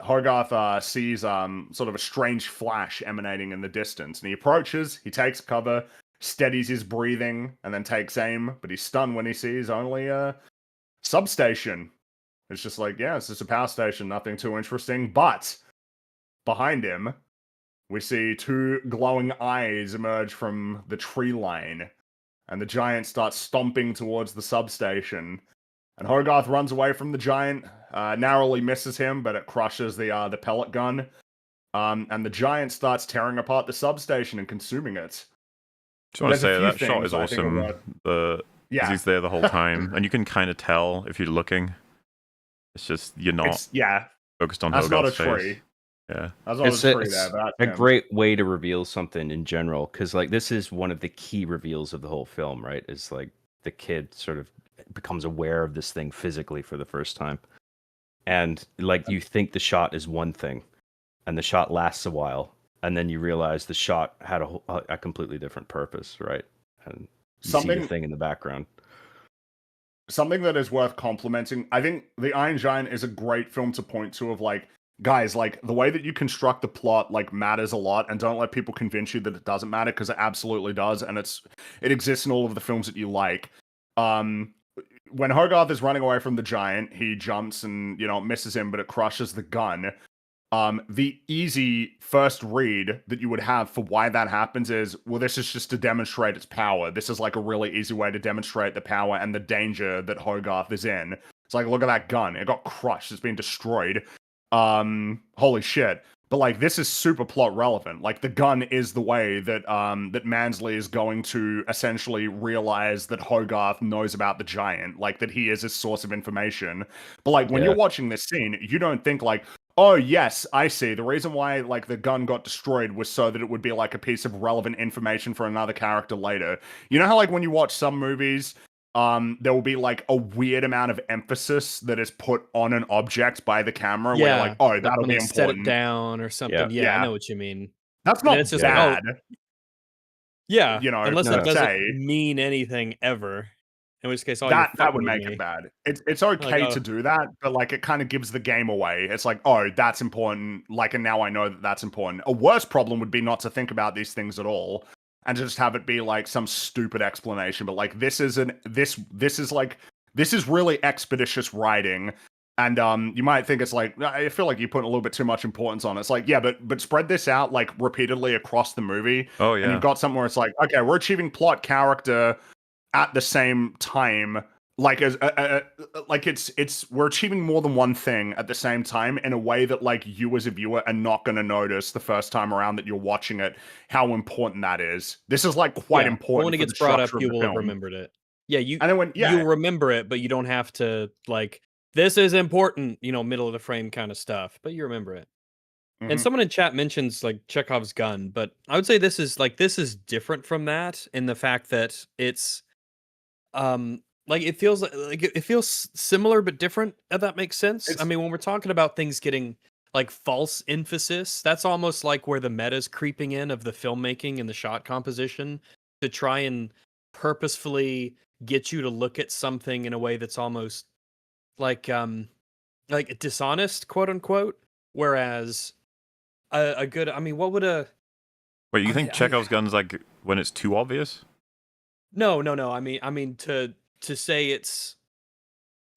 S3: Hogarth sees sort of a strange flash emanating in the distance, and he approaches. He takes cover, steadies his breathing, and then takes aim. But he's stunned when he sees only a substation. It's just like, it's just a power station, nothing too interesting. But behind him, we see two glowing eyes emerge from the tree line, and the giant starts stomping towards the substation. And Hogarth runs away from the giant, narrowly misses him, but it crushes the pellet gun. And the giant starts tearing apart the substation and consuming it.
S1: Just want to say that shot is awesome. He's there the whole time, and you can kind of tell if you're looking. It's just you're not focused on Hogarth's face. Yeah,
S4: it's a great way to reveal something in general, because like this is one of the key reveals of the whole film, right? It's like the kid sort of becomes aware of this thing physically for the first time, and like you think the shot is one thing, and the shot lasts a while, and then you realize the shot had a completely different purpose, right? And you see the thing in the background.
S3: Something that is worth complimenting, I think The Iron Giant is a great film to point to, of like, guys, like the way that you construct the plot like matters a lot, and don't let people convince you that it doesn't matter, because it absolutely does, and it exists in all of the films that you like. When Hogarth is running away from the giant, he jumps and misses him, but it crushes the gun. The easy first read that you would have for why that happens is, well, this is just to demonstrate its power. This is like a really easy way to demonstrate the power and the danger that Hogarth is in. It's like, look at that gun. It got crushed. It's been destroyed. Holy shit. But like, this is super plot relevant. Like, the gun is the way that that Mansley is going to essentially realize that Hogarth knows about the giant, like that he is his source of information. But like, when you're watching this scene, you don't think like, oh yes, I see. The reason why like the gun got destroyed was so that it would be like a piece of relevant information for another character later. You know how like when you watch some movies, there will be like a weird amount of emphasis that is put on an object by the camera. Where you're like, oh, that'll be important.
S2: Set it down or something. Yeah, I know what you mean.
S3: That's not just bad.
S2: Unless it doesn't mean anything ever. In which case, you're
S3: that would
S2: fucking with
S3: make
S2: me.
S3: it bad. It's
S2: Like,
S3: okay to do that, but like it kind of gives the game away. It's like, oh, that's important. Like, and now I know that that's important. A worse problem would be not to think about these things at all and just have it be like some stupid explanation. But like, this is really expeditious writing. And you might think it's like, I feel like you're putting a little bit too much importance on it. It's like, yeah, but spread this out like repeatedly across the movie.
S1: Oh
S3: And
S1: yeah.
S3: you've got something where it's like, okay, we're achieving plot, character at the same time. Like we're achieving more than one thing at the same time in a way that like you as a viewer are not going to notice the first time around that you're watching it how important that is. This is like quite
S2: but when
S3: important
S2: it
S3: for
S2: gets
S3: the
S2: brought up,
S3: structure of
S2: you
S3: the
S2: will have
S3: film.
S2: remembered it. Yeah,
S3: And then
S2: you'll remember it, but you don't have to like this is important, middle of the frame kind of stuff. But you remember it. And someone in chat mentions like Chekhov's gun, but I would say this is different from that in the fact that it's like it feels like it feels similar but different, if that makes sense. I mean, when we're talking about things getting like false emphasis, that's almost like where the meta's creeping in of the filmmaking and the shot composition to try and purposefully get you to look at something in a way that's almost like dishonest, quote unquote. Whereas a good, I mean, what would a
S1: Wait, you
S2: I
S1: think
S2: mean,
S1: Chekhov's gun's like when it's too obvious?
S2: No. I mean to say it's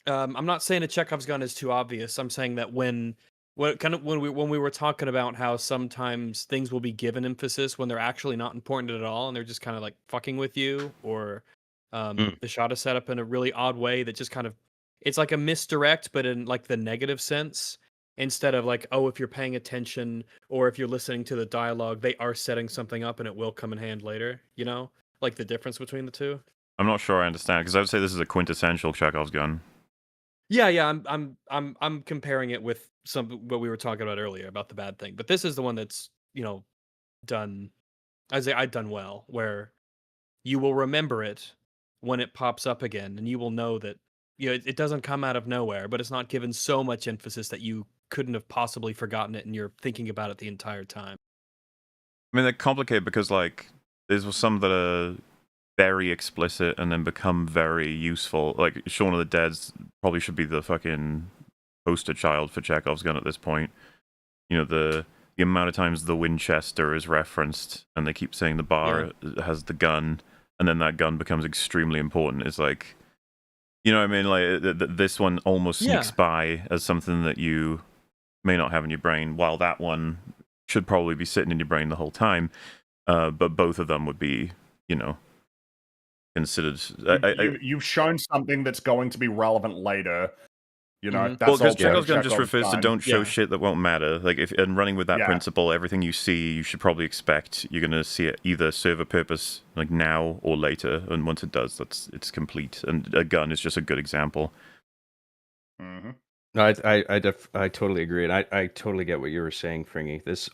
S2: I'm not saying a Chekhov's gun is too obvious. I'm saying that when we were talking about how sometimes things will be given emphasis when they're actually not important at all and they're just kind of like fucking with you, or the shot is set up in a really odd way that just kind of it's like a misdirect but in like the negative sense, instead of like, oh, if you're paying attention or if you're listening to the dialogue, they are setting something up and it will come in hand later, like the difference between the two.
S1: I'm not sure I understand, because I would say this is a quintessential Chekhov's gun.
S2: Yeah. I'm comparing it with what we were talking about earlier about the bad thing, but this is the one that's done. I say I've done well, where you will remember it when it pops up again, and you will know that it doesn't come out of nowhere, but it's not given so much emphasis that you couldn't have possibly forgotten it, and you're thinking about it the entire time.
S1: I mean, they're complicated because like there's some that are very explicit and then become very useful. Like Shaun of the Dead's probably should be the fucking poster child for Chekhov's gun at this point. The amount of times the Winchester is referenced and they keep saying the bar has the gun, and then that gun becomes extremely important. It's like, you know what I mean? Like this one almost sneaks by as something that you may not have in your brain, while that one should probably be sitting in your brain the whole time. But both of them would be, considered.
S3: You've shown something that's going to be relevant later. That's
S1: well, because
S3: also
S1: Chekhov's gun just refers to
S3: gun.
S1: don't show shit that won't matter. Like and running with that principle, everything you see, you should probably expect you're going to see it either serve a purpose like now or later, and once it does, it's complete. And a gun is just a good example.
S3: Mm-hmm.
S4: No, I totally agree, and I totally get what you were saying, Fringy. This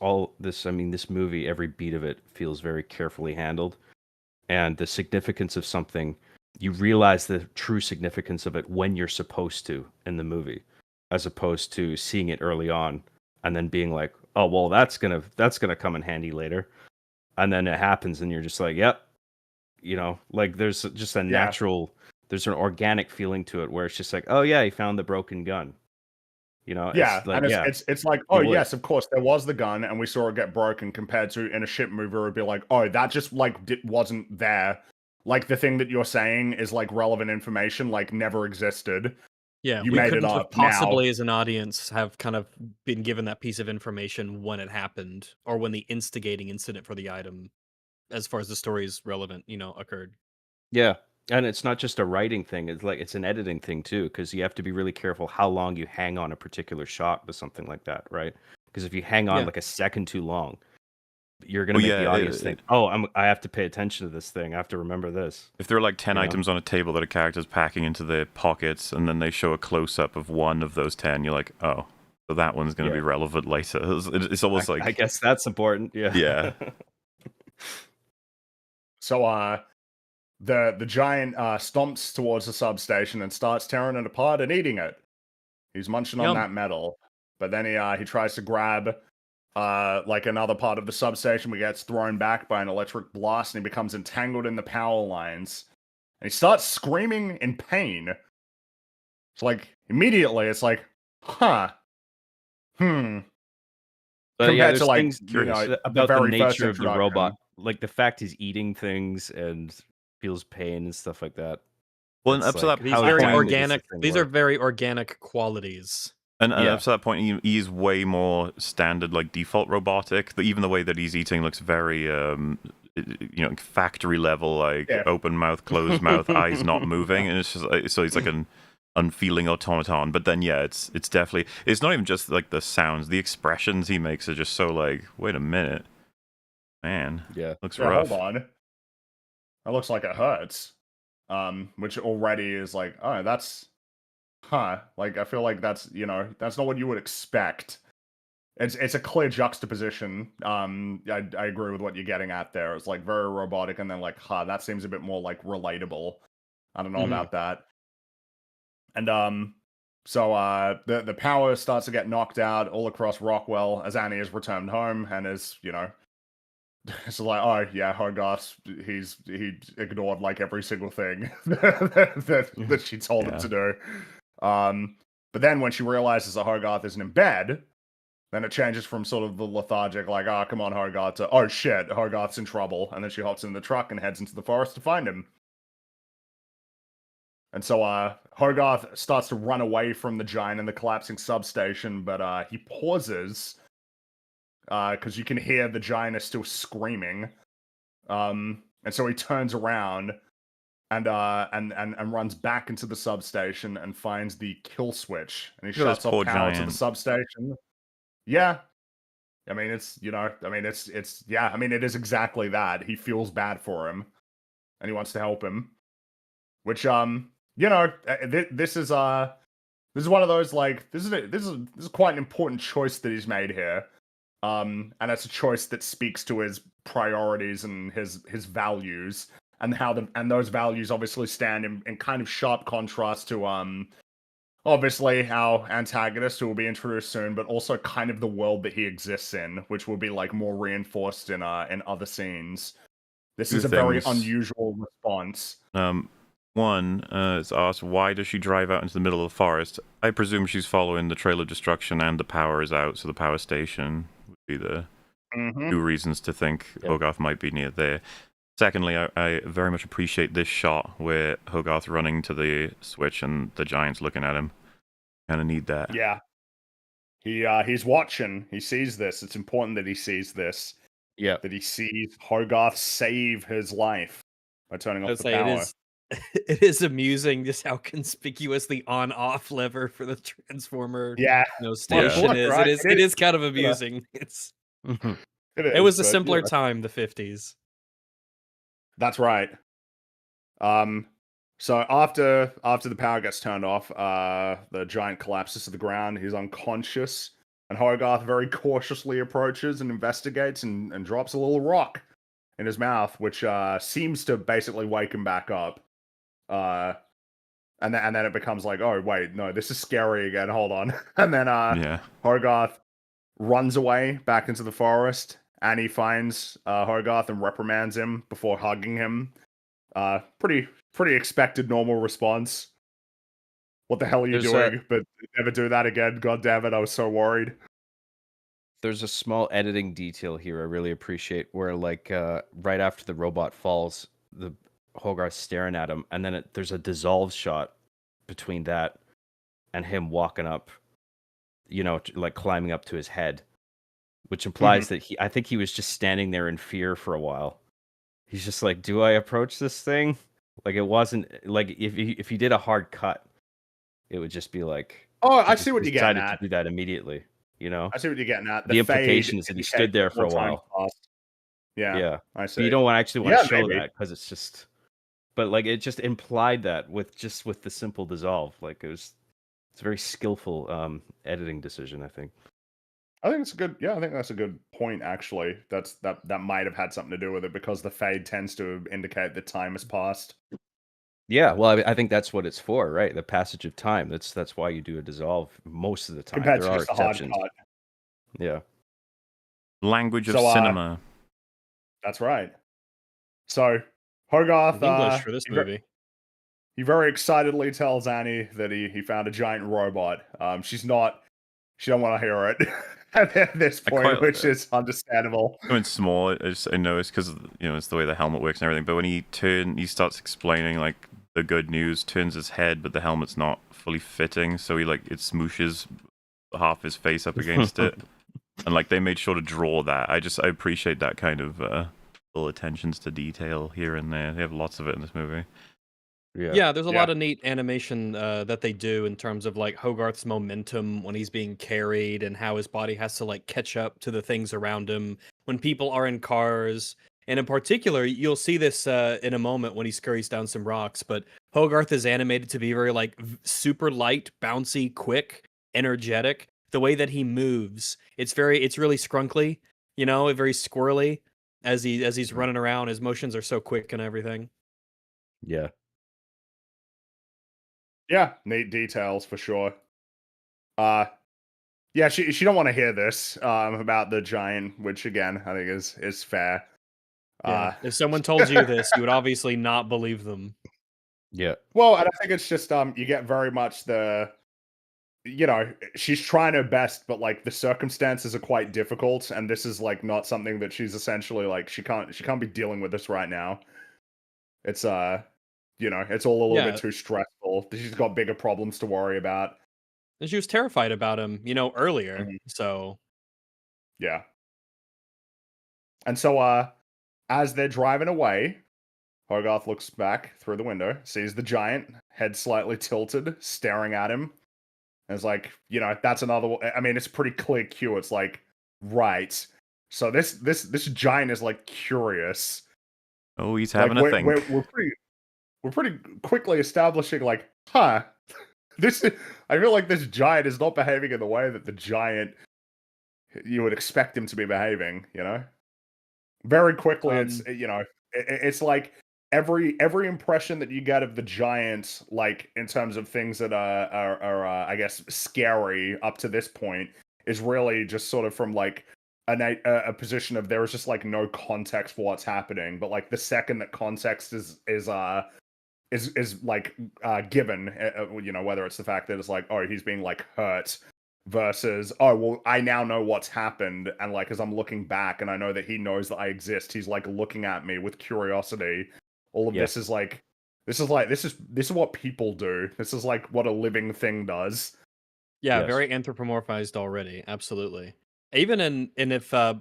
S4: movie, every beat of it feels very carefully handled, and the significance of something, you realize the true significance of it when you're supposed to in the movie, as opposed to seeing it early on and then being like, oh well, that's gonna come in handy later, and then it happens and you're just like, yep, like there's just a natural, there's an organic feeling to it where it's just like, oh yeah, he found the broken gun.
S3: It's like, oh yes, of course there was the gun and we saw it get broken, compared to in a ship movie where it'd be like, oh, that just like wasn't there. Like the thing that you're saying is like relevant information, like never existed.
S2: Yeah,
S3: you
S2: we
S3: made
S2: couldn't
S3: it
S2: have
S3: up
S2: possibly
S3: now.
S2: as an audience have kind of been given that piece of information when it happened, or when the instigating incident for the item, as far as the story is relevant, occurred.
S4: Yeah. And it's not just a writing thing, it's an editing thing too, because you have to be really careful how long you hang on a particular shot with something like that, right? Because if you hang on like a second too long, you're going to make the audience think, oh, I have to pay attention to this thing. I have to remember this.
S1: If there are like 10 items on a table that a character's packing into their pockets, and then they show a close-up of one of those 10, you're like, oh, so that one's going to be relevant later. It's almost like...
S4: I guess that's important, yeah.
S1: Yeah.
S3: So, the giant stomps towards the substation and starts tearing it apart and eating it. He's munching on that metal. But then he tries to grab... like another part of the substation, where he gets thrown back by an electric blast and he becomes entangled in the power lines. he starts screaming in pain. It's like immediately, it's like, huh,
S4: But yeah,
S3: compared to
S4: there's
S3: like
S4: things
S3: the
S4: about the
S3: very first
S4: nature of the
S3: introduction.
S4: robot, like the fact he's eating things and feels pain and stuff like that.
S1: Well,
S4: It's
S1: and up to
S4: like,
S1: that
S2: These
S4: how
S1: point,
S2: very
S4: exactly does the
S2: organic.
S4: thing
S2: These are
S4: work?
S2: very organic qualities.
S1: and
S4: Yeah.
S1: up to that point, he's way more standard, like default robotic. Even the way that he's eating looks very, factory level, like
S3: Yeah.
S1: open mouth, closed mouth, eyes not moving, and it's just so he's like an unfeeling automaton. But then, yeah, it's definitely, it's not even just like the sounds, the expressions he makes are just so like, wait a minute, man,
S4: Yeah.
S1: looks
S3: Yeah,
S1: rough.
S3: hold on. That looks like it hurts. Which already is like, oh, that's, like I feel like that's that's not what you would expect. It's a clear juxtaposition. I agree with what you're getting at there. It's like very robotic, and then like, that seems a bit more like relatable. I don't know about that. And so the power starts to get knocked out all across Rockwell as Annie is returned home and is it's like, oh yeah, Hogarth, he ignored like every single thing that she told him to do. But then when she realizes that Hogarth isn't in bed, then it changes from sort of the lethargic, like, oh, come on, Hogarth, to, oh shit, Hogarth's in trouble. And then she hops in the truck and heads into the forest to find him. And so Hogarth starts to run away from the giant in the collapsing substation, but he pauses because you can hear the giant is still screaming. And so he turns around and runs back into the substation and finds the kill switch, and he shuts off power to the substation. Yeah. I mean, it is exactly that. He feels bad for him and he wants to help him, which this is one of those, like, this is quite an important choice that he's made here. And it's a choice that speaks to his priorities and his values, and how those values obviously stand in kind of sharp contrast to obviously our antagonist, who will be introduced soon, but also kind of the world that he exists in, which will be like more reinforced in other scenes. This is a very unusual response.
S1: One is asked, why does she drive out into the middle of the forest? I presume she's following the trail of destruction and the power is out, so the power station would be the two reasons to think Hogarth might be near there. Secondly, I very much appreciate this shot where Hogarth running to the switch and the giant's looking at him. Kind of need that.
S3: Yeah. He's watching. He sees this. It's important that he sees this.
S4: Yeah.
S3: That he sees Hogarth save his life by turning off the power.
S2: It is amusing just how conspicuous the on-off lever for the transformer station is. Right? It is kind of amusing. It was a simpler time, the 50s.
S3: That's right. So after the power gets turned off, the giant collapses to the ground. He's unconscious, and Hogarth very cautiously approaches and investigates and drops a little rock in his mouth, which seems to basically wake him back up. And then it becomes like, oh wait, no, this is scary again. Hold on. And then Hogarth runs away back into the forest. Annie finds Hogarth and reprimands him before hugging him. Pretty expected normal response. What the hell are you doing? But never do that again. God damn it, I was so worried.
S4: There's a small editing detail here I really appreciate, where like right after the robot falls, the Hogarth staring at him, and then there's a dissolve shot between that and him walking up, like climbing up to his head, which implies that I think he was just standing there in fear for a while. He's just like, do I approach this thing? Like, it wasn't like if he did a hard cut, it would just be like,
S3: oh, I see what you're getting at.
S4: To do that immediately,
S3: I see what you're getting at.
S4: The implication is that he stood there for a while.
S3: Yeah, I see.
S4: But you don't actually want to show that because it's just, but like it just implied that with the simple dissolve, like it's a very skillful editing decision, I think.
S3: I think it's a good. Yeah, I think that's a good point. Actually, that might have had something to do with it, because the fade tends to indicate that time has passed.
S4: Yeah, well, I think that's what it's for, right? The passage of time. That's why you do a dissolve most of the time.
S3: Compared
S4: there
S3: to
S4: are
S3: just a hard
S4: exceptions.
S3: cut.
S4: Yeah.
S1: Language of cinema.
S3: That's right. So Hogarth.
S2: English for this movie.
S3: he very excitedly tells Annie that he found a giant robot. She don't want to hear it at this point, which is understandable.
S1: Going small, I noticed because it's the way the helmet works and everything. But when he starts explaining like the good news, turns his head, but the helmet's not fully fitting, so it smooshes half his face up against it, and like they made sure to draw that. I appreciate that kind of little attentions to detail here and there. They have lots of it in this movie.
S2: Yeah, there's a lot of neat animation that they do in terms of like Hogarth's momentum when he's being carried and how his body has to like catch up to the things around him when people are in cars. And in particular, you'll see this in a moment when he scurries down some rocks, but Hogarth is animated to be very like super light, bouncy, quick, energetic. The way that he moves, it's really scrunkly, very squirrely as he's running around. His motions are so quick and everything.
S4: Yeah.
S3: Yeah, neat details for sure. Yeah, she don't want to hear this about the giant, which again I think is fair.
S2: Yeah. If someone told you this, you would obviously not believe them.
S4: Yeah.
S3: Well, and I think it's just you get very much she's trying her best, but like the circumstances are quite difficult, and this is like not something that she's essentially like she can't be dealing with this right now. It's it's all a little bit too stressful. She's got bigger problems to worry about.
S2: And she was terrified about him, earlier. So
S3: yeah. And so as they're driving away, Hogarth looks back through the window, sees the giant, head slightly tilted, staring at him. And it's like, that's another one. I mean, it's pretty clear cue. It's like, right. So this giant is like curious.
S1: Oh, he's having a thing.
S3: We're pretty quickly establishing like, I feel like this giant is not behaving in the way that the giant you would expect him to be behaving, Very quickly, it's like every impression that you get of the giant, like in terms of things that are I guess scary up to this point, is really just sort of from like a position of there is just like no context for what's happening, but like the second that context is like given, whether it's the fact that it's like, oh, he's being like hurt, versus, oh, well, I now know what's happened, and like as I'm looking back and I know that he knows that I exist, he's like looking at me with curiosity. All of this is what people do. This is like what a living thing does.
S2: Yeah, very anthropomorphized already. Absolutely. Even if I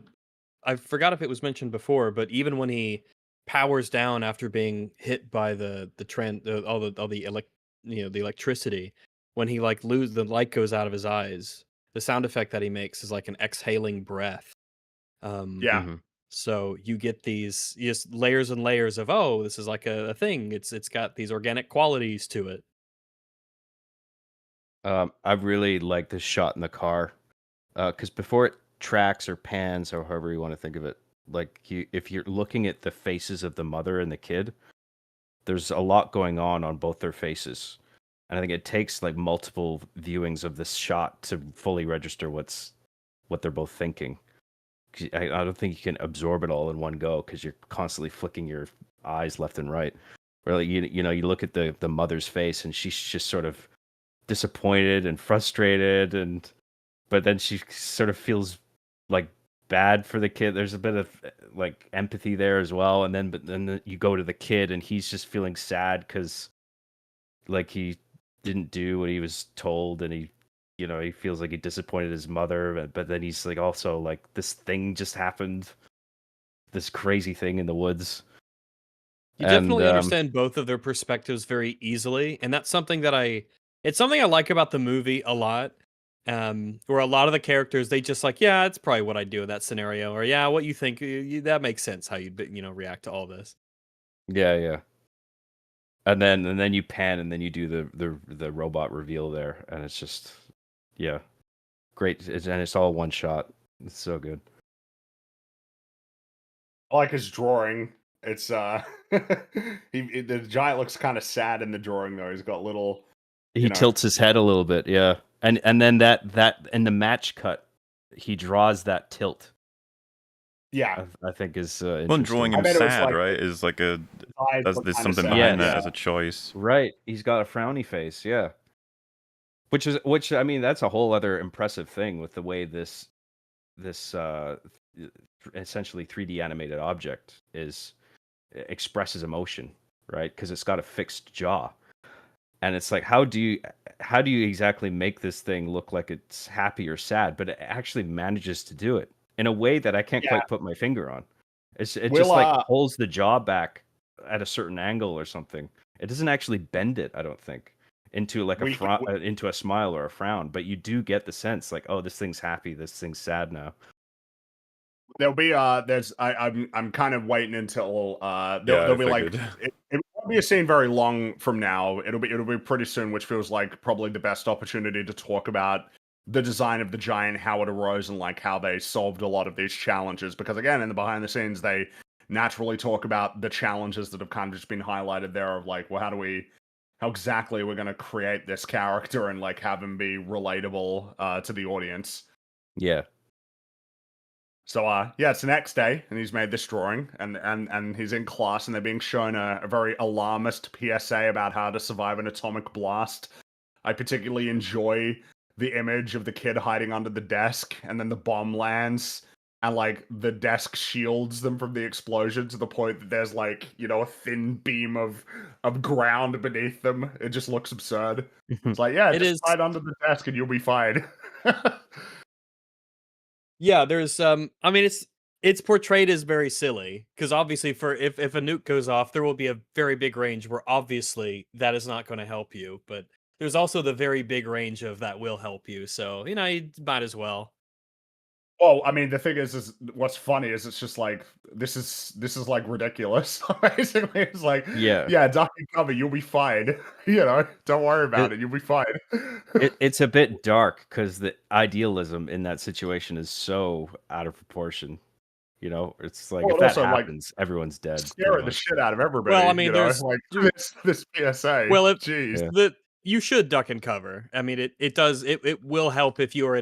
S2: forgot if it was mentioned before, but even when he powers down after being hit by the electricity, when he like the light goes out of his eyes, the sound effect that he makes is like an exhaling breath. So you get these just layers and layers of, oh, this is like a thing. It's got these organic qualities to it.
S4: I really like this shot in the car, because before it tracks or pans or however you want to think of it, like if you're looking at the faces of the mother and the kid, there's a lot going on both their faces, and I think it takes like multiple viewings of this shot to fully register what they're both thinking. I don't think you can absorb it all in one go because you're constantly flicking your eyes left and right. Really, you look at the mother's face and she's just sort of disappointed and frustrated, but then she sort of feels like bad for the kid. There's a bit of like empathy there as well, and then you go to the kid and he's just feeling sad because like he didn't do what he was told, and he feels like he disappointed his mother, but then he's like also like this thing just happened, this crazy thing in the woods.
S2: You definitely understand both of their perspectives very easily, and that's something that it's something I like about the movie a lot. Where a lot of the characters, they just like, yeah, it's probably what I'd do in that scenario, or yeah, what you think, that makes sense how you'd react to all this.
S4: Yeah. And then you pan and then you do the robot reveal there, and it's just great, and it's all one shot. It's so good.
S3: I like his drawing. It's the giant looks kind of sad in the drawing though. He's got little.
S4: He tilts his head a little bit, yeah, and then that in the match cut, he draws that tilt.
S3: Yeah,
S4: I think is
S1: Well,
S4: interesting.
S1: drawing him
S3: bet it was,
S1: sad,
S3: like,
S1: right? Is like a
S3: eyes
S1: there's
S3: look kinda
S1: something
S3: sad,
S1: behind
S4: Yes.
S1: that
S3: yeah.
S1: as a choice.
S4: Right, he's got a frowny face, yeah. Which I mean, that's a whole other impressive thing with the way this essentially 3D animated object expresses emotion, right? Because it's got a fixed jaw, and it's like, how do you exactly make this thing look like it's happy or sad? But it actually manages to do it in a way that I can't
S3: Yeah.
S4: quite put my finger on. It
S3: We'll,
S4: just like pulls the jaw back at a certain angle or something. It doesn't actually bend it, I don't think, into like
S3: We-
S4: into a smile or a frown. But you do get the sense like, oh, this thing's happy, this thing's sad now.
S3: There'll be I'm kind of waiting until
S1: Yeah,
S3: there'll
S1: I
S3: be like
S1: figured.
S3: it won't be a scene very long from now. It'll be pretty soon, which feels like probably the best opportunity to talk about the design of the giant, how it arose, and like how they solved a lot of these challenges. Because again, in the behind the scenes, they naturally talk about the challenges that have kind of just been highlighted there of like, well, how exactly we're going to create this character and like have him be relatable to the audience.
S4: Yeah.
S3: So yeah, it's the next day, and he's made this drawing, and he's in class, and they're being shown a very alarmist PSA about how to survive an atomic blast. I particularly enjoy the image of the kid hiding under the desk, and then the bomb lands, and like the desk shields them from the explosion to the point that there's like, you know, a thin beam of ground beneath them. It just looks absurd. It's like, yeah, just hide under the desk and you'll be fine.
S2: Yeah, there's I mean it's portrayed as very silly because obviously for if a nuke goes off, there will be a very big range where obviously that is not going to help you, but there's also the very big range of that will help you. So, you know, you might as well.
S3: Well, I mean, the thing is what's funny is it's just like this is like ridiculous. Basically, it's like, yeah, duck and cover, you'll be fine. You know, don't worry about it. You'll be fine.
S4: It's a bit dark because the idealism in that situation is so out of proportion. You know, it's like if that happens, everyone's dead.
S3: Scaring the shit out of everybody.
S2: Well, I mean,
S3: there's like this PSA.
S2: Well,
S3: jeez.
S2: You should duck and cover. I mean, it will help if you are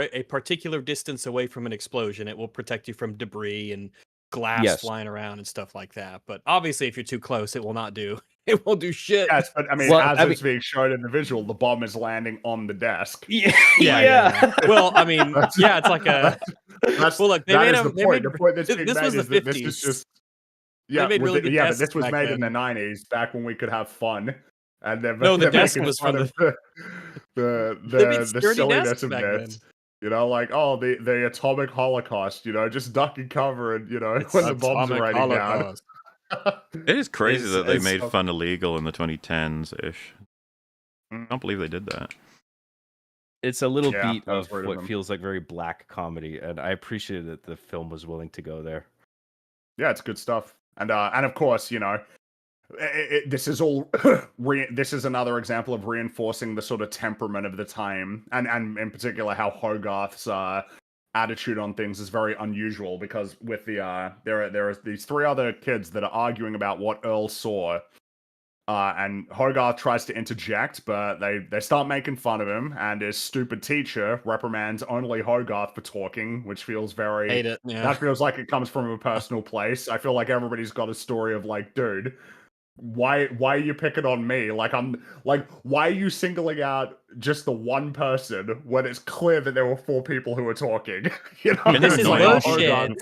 S2: a particular distance away from an explosion. It will protect you from debris and glass flying around and stuff like that. But obviously, if you're too close, it will not do. It won't do shit.
S3: Yes, but I mean, it's being shown in the visual, the bomb is landing on the desk.
S2: Yeah. Well, I mean, yeah, it's like a. Well, look, they made
S3: the point. The point that's being
S2: this
S3: made
S2: was the
S3: is that
S2: 50s.
S3: this is just.
S2: Yeah,
S3: But this was
S2: back
S3: made
S2: then.
S3: in the 90s, back when we could have fun. And then
S2: no, the desk was from
S3: the silliness of this. You know, like, oh, the atomic holocaust, you know, just duck and cover and, you know, when the bombs are raining down.
S1: It is crazy that they made fun illegal in the 2010s-ish. I don't believe they did that.
S4: It's a little beat of what feels like very black comedy, and I appreciated that the film was willing to go there.
S3: Yeah, it's good stuff. And of course, you know, this is all this is another example of reinforcing the sort of temperament of the time, and in particular how Hogarth's attitude on things is very unusual, because with the there are these three other kids that are arguing about what Earl saw, and Hogarth tries to interject, but they start making fun of him, and his stupid teacher reprimands only Hogarth for talking, which feels very
S2: hate it. Yeah.
S3: That feels like it comes from a personal place. I feel like everybody's got a story of like, dude, why are you picking on me? Like, why are you singling out just the one person when it's clear that there were four people who were talking? You know,
S2: this is bullshit.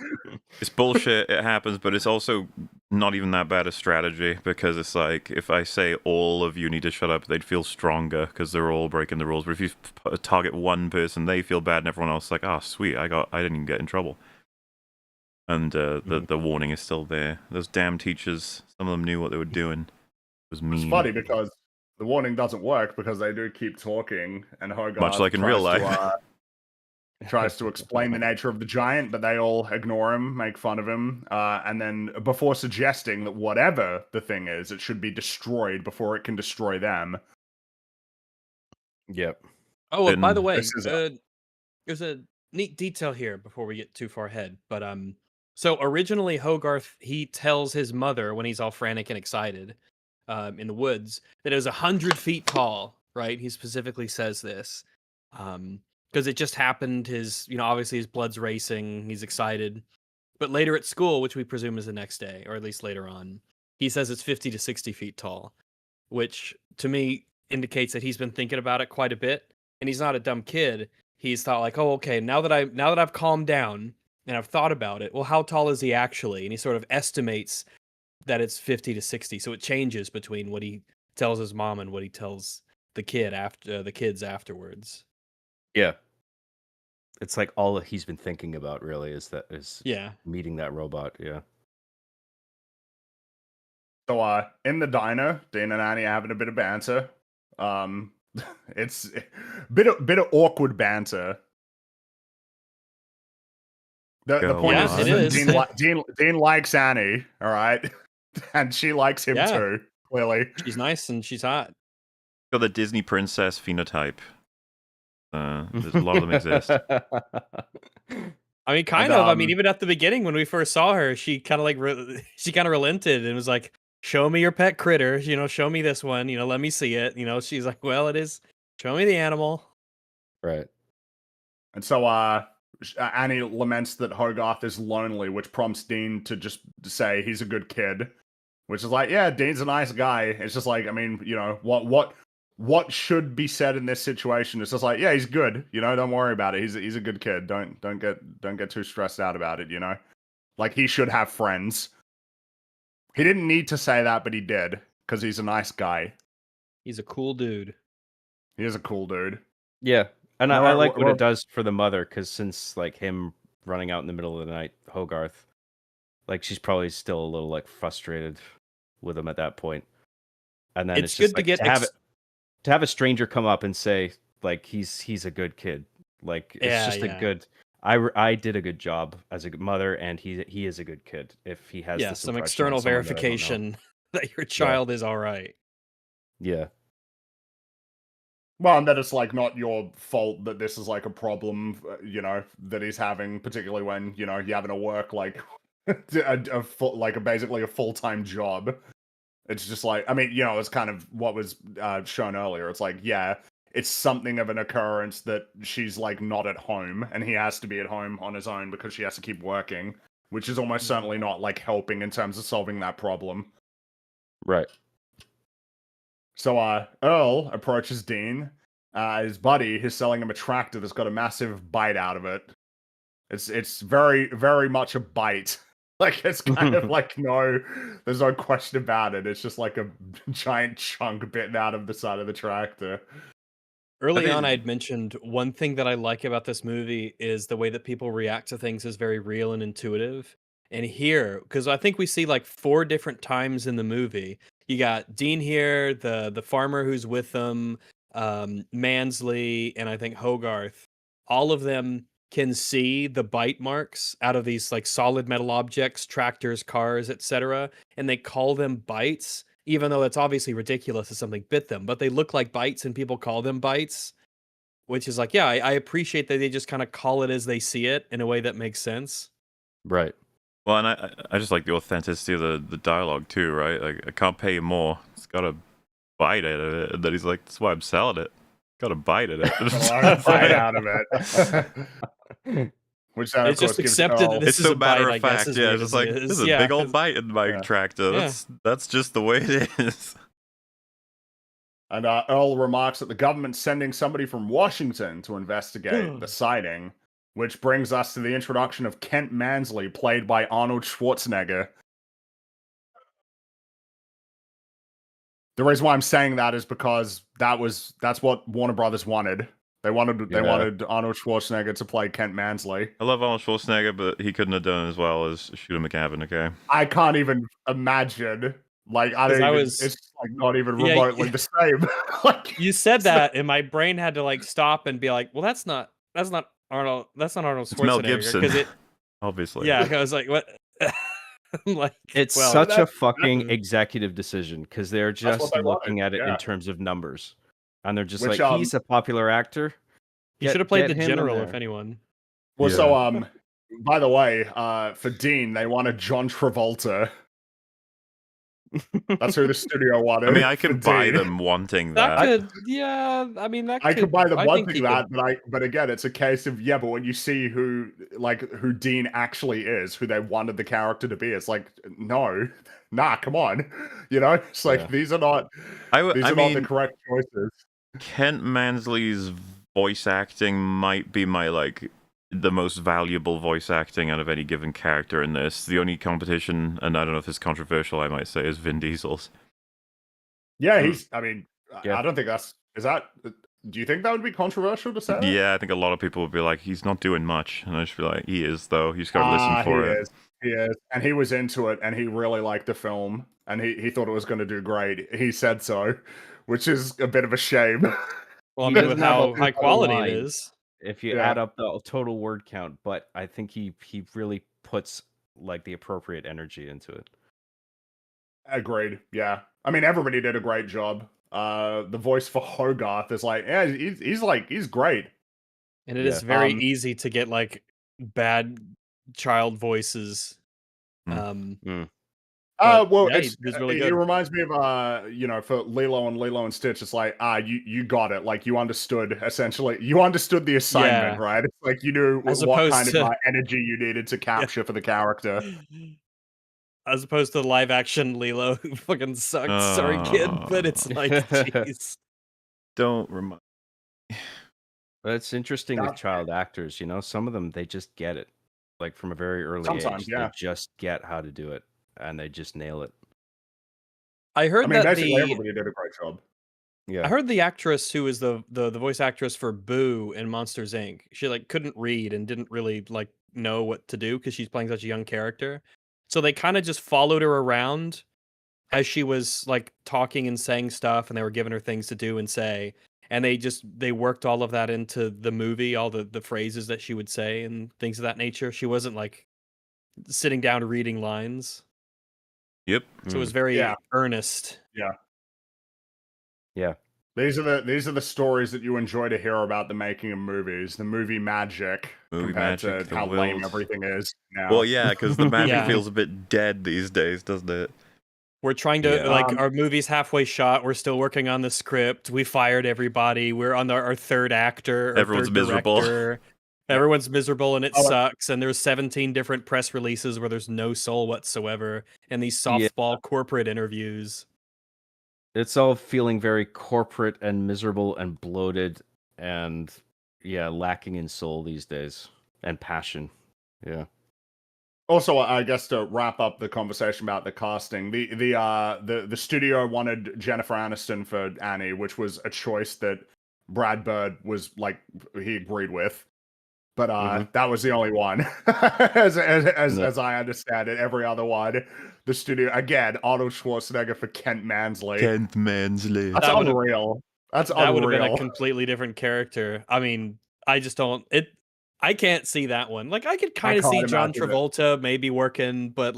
S1: It's bullshit. It happens, but it's also not even that bad a strategy, because it's like, if I say all of you need to shut up, they'd feel stronger because they're all breaking the rules. But if you target one person, they feel bad, and everyone else is like, oh sweet, I didn't even get in trouble. And the warning is still there. Those damn teachers, some of them knew what they were doing. It was mean.
S3: It's funny because the warning doesn't work, because they do keep talking, and Hogarth,
S1: much like in real life,
S3: tries to explain the nature of the giant, but they all ignore him, make fun of him, and then before suggesting that whatever the thing is, it should be destroyed before it can destroy them.
S4: Yep.
S2: Oh, by the way, there's a neat detail here before we get too far ahead, but so originally Hogarth, he tells his mother when he's all frantic and excited in the woods that it was 100 feet tall, right? He specifically says this because it just happened. Obviously his blood's racing, he's excited, But later at school, which we presume is the next day, or at least later on, he says it's 50 to 60 feet tall, which to me indicates that he's been thinking about it quite a bit, and he's not a dumb kid. He's thought like, oh, okay, now that I've calmed down and I've thought about it, well, how tall is he actually? And he sort of estimates that it's 50 to 60, so it changes between what he tells his mom and what he tells the kids afterwards.
S4: Yeah. It's like all that he's been thinking about really is
S2: Yeah.
S4: meeting that robot. Yeah.
S3: So in the diner, Dean and Annie are having a bit of banter. It's a bit of awkward banter. The point
S1: Yes,
S3: is
S1: it
S3: that
S2: is.
S3: Dean likes Annie, all right, and she likes him too. Clearly,
S2: she's nice and she's hot.
S1: Got the Disney princess phenotype. There's a lot of them exist.
S2: I mean, kind of. I mean, even at the beginning when we first saw her, she kind of like she kind of relented and was like, "Show me your pet critter. You know, show me this one. You know, let me see it." You know, she's like, "Well, it is. Show me the animal."
S4: Right.
S3: And so Annie laments that Hogarth is lonely, which prompts Dean to just say he's a good kid, which is like, yeah, Dean's a nice guy. It's just like, I mean, you know, what should be said in this situation? It's just like, yeah, he's good. You know, don't worry about it. He's a good kid. Don't get too stressed out about it. You know, like he should have friends. He didn't need to say that, but he did because he's a nice guy.
S2: He's a cool dude.
S3: He is a cool dude.
S4: Yeah. And I like what it does for the mother, because since like him running out in the middle of the night, Hogarth, like she's probably still a little like frustrated with him at that point. And then it's just
S2: good
S4: like,
S2: to get
S4: to have a stranger come up and say like he's a good kid, like it's just a good. I did a good job as a mother, and he is a good kid. If he has this
S2: some external verification that your child is all right.
S4: Yeah.
S3: Well, and that it's like not your fault that this is like a problem, you know, that he's having, particularly when, you know, you're having to work like basically a full-time job. It's just like, I mean, you know, it's kind of what was shown earlier. It's like, yeah, it's something of an occurrence that she's like not at home and he has to be at home on his own because she has to keep working, which is almost certainly not like helping in terms of solving that problem.
S4: Right.
S3: So Earl approaches Dean. His buddy is selling him a tractor that's got a massive bite out of it. It's very, very much a bite. Like, it's kind of like, there's no question about it. It's just like a giant chunk bitten out of the side of the tractor.
S2: Early on, I'd mentioned one thing that I like about this movie is the way that people react to things is very real and intuitive. And here, because I think we see like 4 different times in the movie, you got Dean here, the farmer who's with them, Mansley, and I think Hogarth. All of them can see the bite marks out of these like solid metal objects, tractors, cars, etc., and they call them bites, even though it's obviously ridiculous if something bit them, but they look like bites and people call them bites, which is like, yeah, I appreciate that they just kind of call it as they see it in a way that makes sense.
S4: Right.
S1: Well, and I just like the authenticity of the dialogue too, right? Like, I can't pay you more. It's got a bite out of it. And then he's like, that's why I'm selling it. Got a bite at it.
S3: Bite out of it. Which then,
S2: it's just accepted that this is
S1: so
S2: a
S1: matter
S2: bite,
S1: of fact. Yeah, just like, this is a big old bite in my tractor. That's just the way it is.
S3: And Earl remarks that the government's sending somebody from Washington to investigate the sighting, which brings us to the introduction of Kent Mansley, played by Arnold Schwarzenegger. The reason why I'm saying that is because that's what Warner Brothers wanted. They wanted Arnold Schwarzenegger to play Kent Mansley.
S1: I love Arnold Schwarzenegger, but he couldn't have done it as well as Shooter McGavin. Okay,
S3: I can't even imagine. Like, it's like not even remotely the same. Like,
S2: you said that, and my brain had to like stop and be like, "Well, that's not Arnold. That's not Arnold Schwarzenegger."
S1: It's Mel Gibson, obviously.
S2: Yeah, I was like, "What?" Like,
S4: it's such a fucking executive decision because they're just looking at it in terms of numbers, and they're just like, he's a popular actor.
S2: He should have played the general, if anyone.
S3: Well, so by the way, for Dean, they wanted John Travolta. That's who the studio wanted.
S1: I mean, I
S3: for
S1: can buy
S3: Dean.
S1: them wanting
S2: That
S1: that.
S2: could, yeah. I mean, that
S3: I could buy them
S2: I think
S3: wanting
S2: he
S3: that,
S2: could.
S3: but again, it's a case of but when you see who Dean actually is, who they wanted the character to be, it's like no, nah, come on, it's like
S4: Yeah.
S3: these are not not the
S1: mean,
S3: correct choices.
S1: Kent Mansley's voice acting might be my the most valuable voice acting out of any given character in this. The only competition, and I don't know if it's controversial, I might say, is Vin Diesel's.
S3: Yeah, he's. I mean,
S4: Yeah.
S3: I don't think that's. Is that? Do you think that would be controversial to say?
S1: Yeah, I think a lot of people would be like, he's not doing much, and I just be like, he is though. You just gotta listen for it.
S3: He is, and he was into it, and he really liked the film, and he thought it was going to do great. He said so, which is a bit of a shame.
S2: Well, I
S4: He
S2: mean,
S4: doesn't
S2: with
S4: have
S2: how
S4: a
S2: high
S4: full
S2: quality it
S4: line.
S2: is.
S4: If you
S3: Yeah.
S4: add up the total word count, but I think he really puts the appropriate energy into it.
S3: Agreed. Yeah, I mean, everybody did a great job. The voice for Hogarth is he's great.
S2: And it is very easy to get bad child voices.
S3: Well,
S2: yeah,
S3: it's
S2: really
S3: it
S2: good.
S3: reminds me of for Lilo and Stitch, it's like you got it, like you understood the assignment,
S2: Yeah.
S3: right? It's like you knew
S2: As
S3: what
S2: opposed
S3: kind of
S2: to-
S3: energy you needed to capture for the character.
S2: As opposed to live action Lilo, who fucking sucked. Sorry, kid, but it's like, jeez.
S1: Don't remind.
S4: But it's interesting with
S3: Gotcha.
S4: child actors, some of them, they just get it. Like from a very early
S3: Sometimes,
S4: age,
S3: yeah.
S4: they just get how to do it, and they just nail it.
S2: I heard that
S3: basically everybody did a great job.
S4: Yeah.
S2: I heard the actress who was the voice actress for Boo in Monsters Inc. She couldn't read and didn't really know what to do because she's playing such a young character. So they kind of just followed her around as she was talking and saying stuff, and they were giving her things to do and say, and they worked all of that into the movie, all the phrases that she would say and things of that nature. She wasn't sitting down reading lines.
S1: Yep.
S2: So it was very earnest.
S3: Yeah.
S4: Yeah.
S3: These are the stories that you enjoy to hear about the making of movies, the movie magic, compared to how lame everything is now.
S1: Well, yeah, because the magic feels a bit dead these days, doesn't it?
S2: We're trying to our movie's halfway shot. We're still working on the script. We fired everybody. We're on our third actor.
S1: Everyone's
S2: third
S1: miserable.
S2: Director. Everyone's miserable, and it sucks. And there's 17 different press releases where there's no soul whatsoever, and these softball corporate interviews.
S4: It's all feeling very corporate and miserable and bloated, and lacking in soul these days and passion. Yeah.
S3: Also, I guess to wrap up the conversation about the casting, the studio wanted Jennifer Aniston for Annie, which was a choice that Brad Bird was he agreed with, but that was the only one, as I understand it. Every other one, the studio again, Arnold Schwarzenegger for Kent Mansley.
S1: Kent Mansley.
S3: That's unreal.
S2: That would have been a completely different character. I mean, I just don't. I can't see that one. I could kind of see John Travolta maybe working, but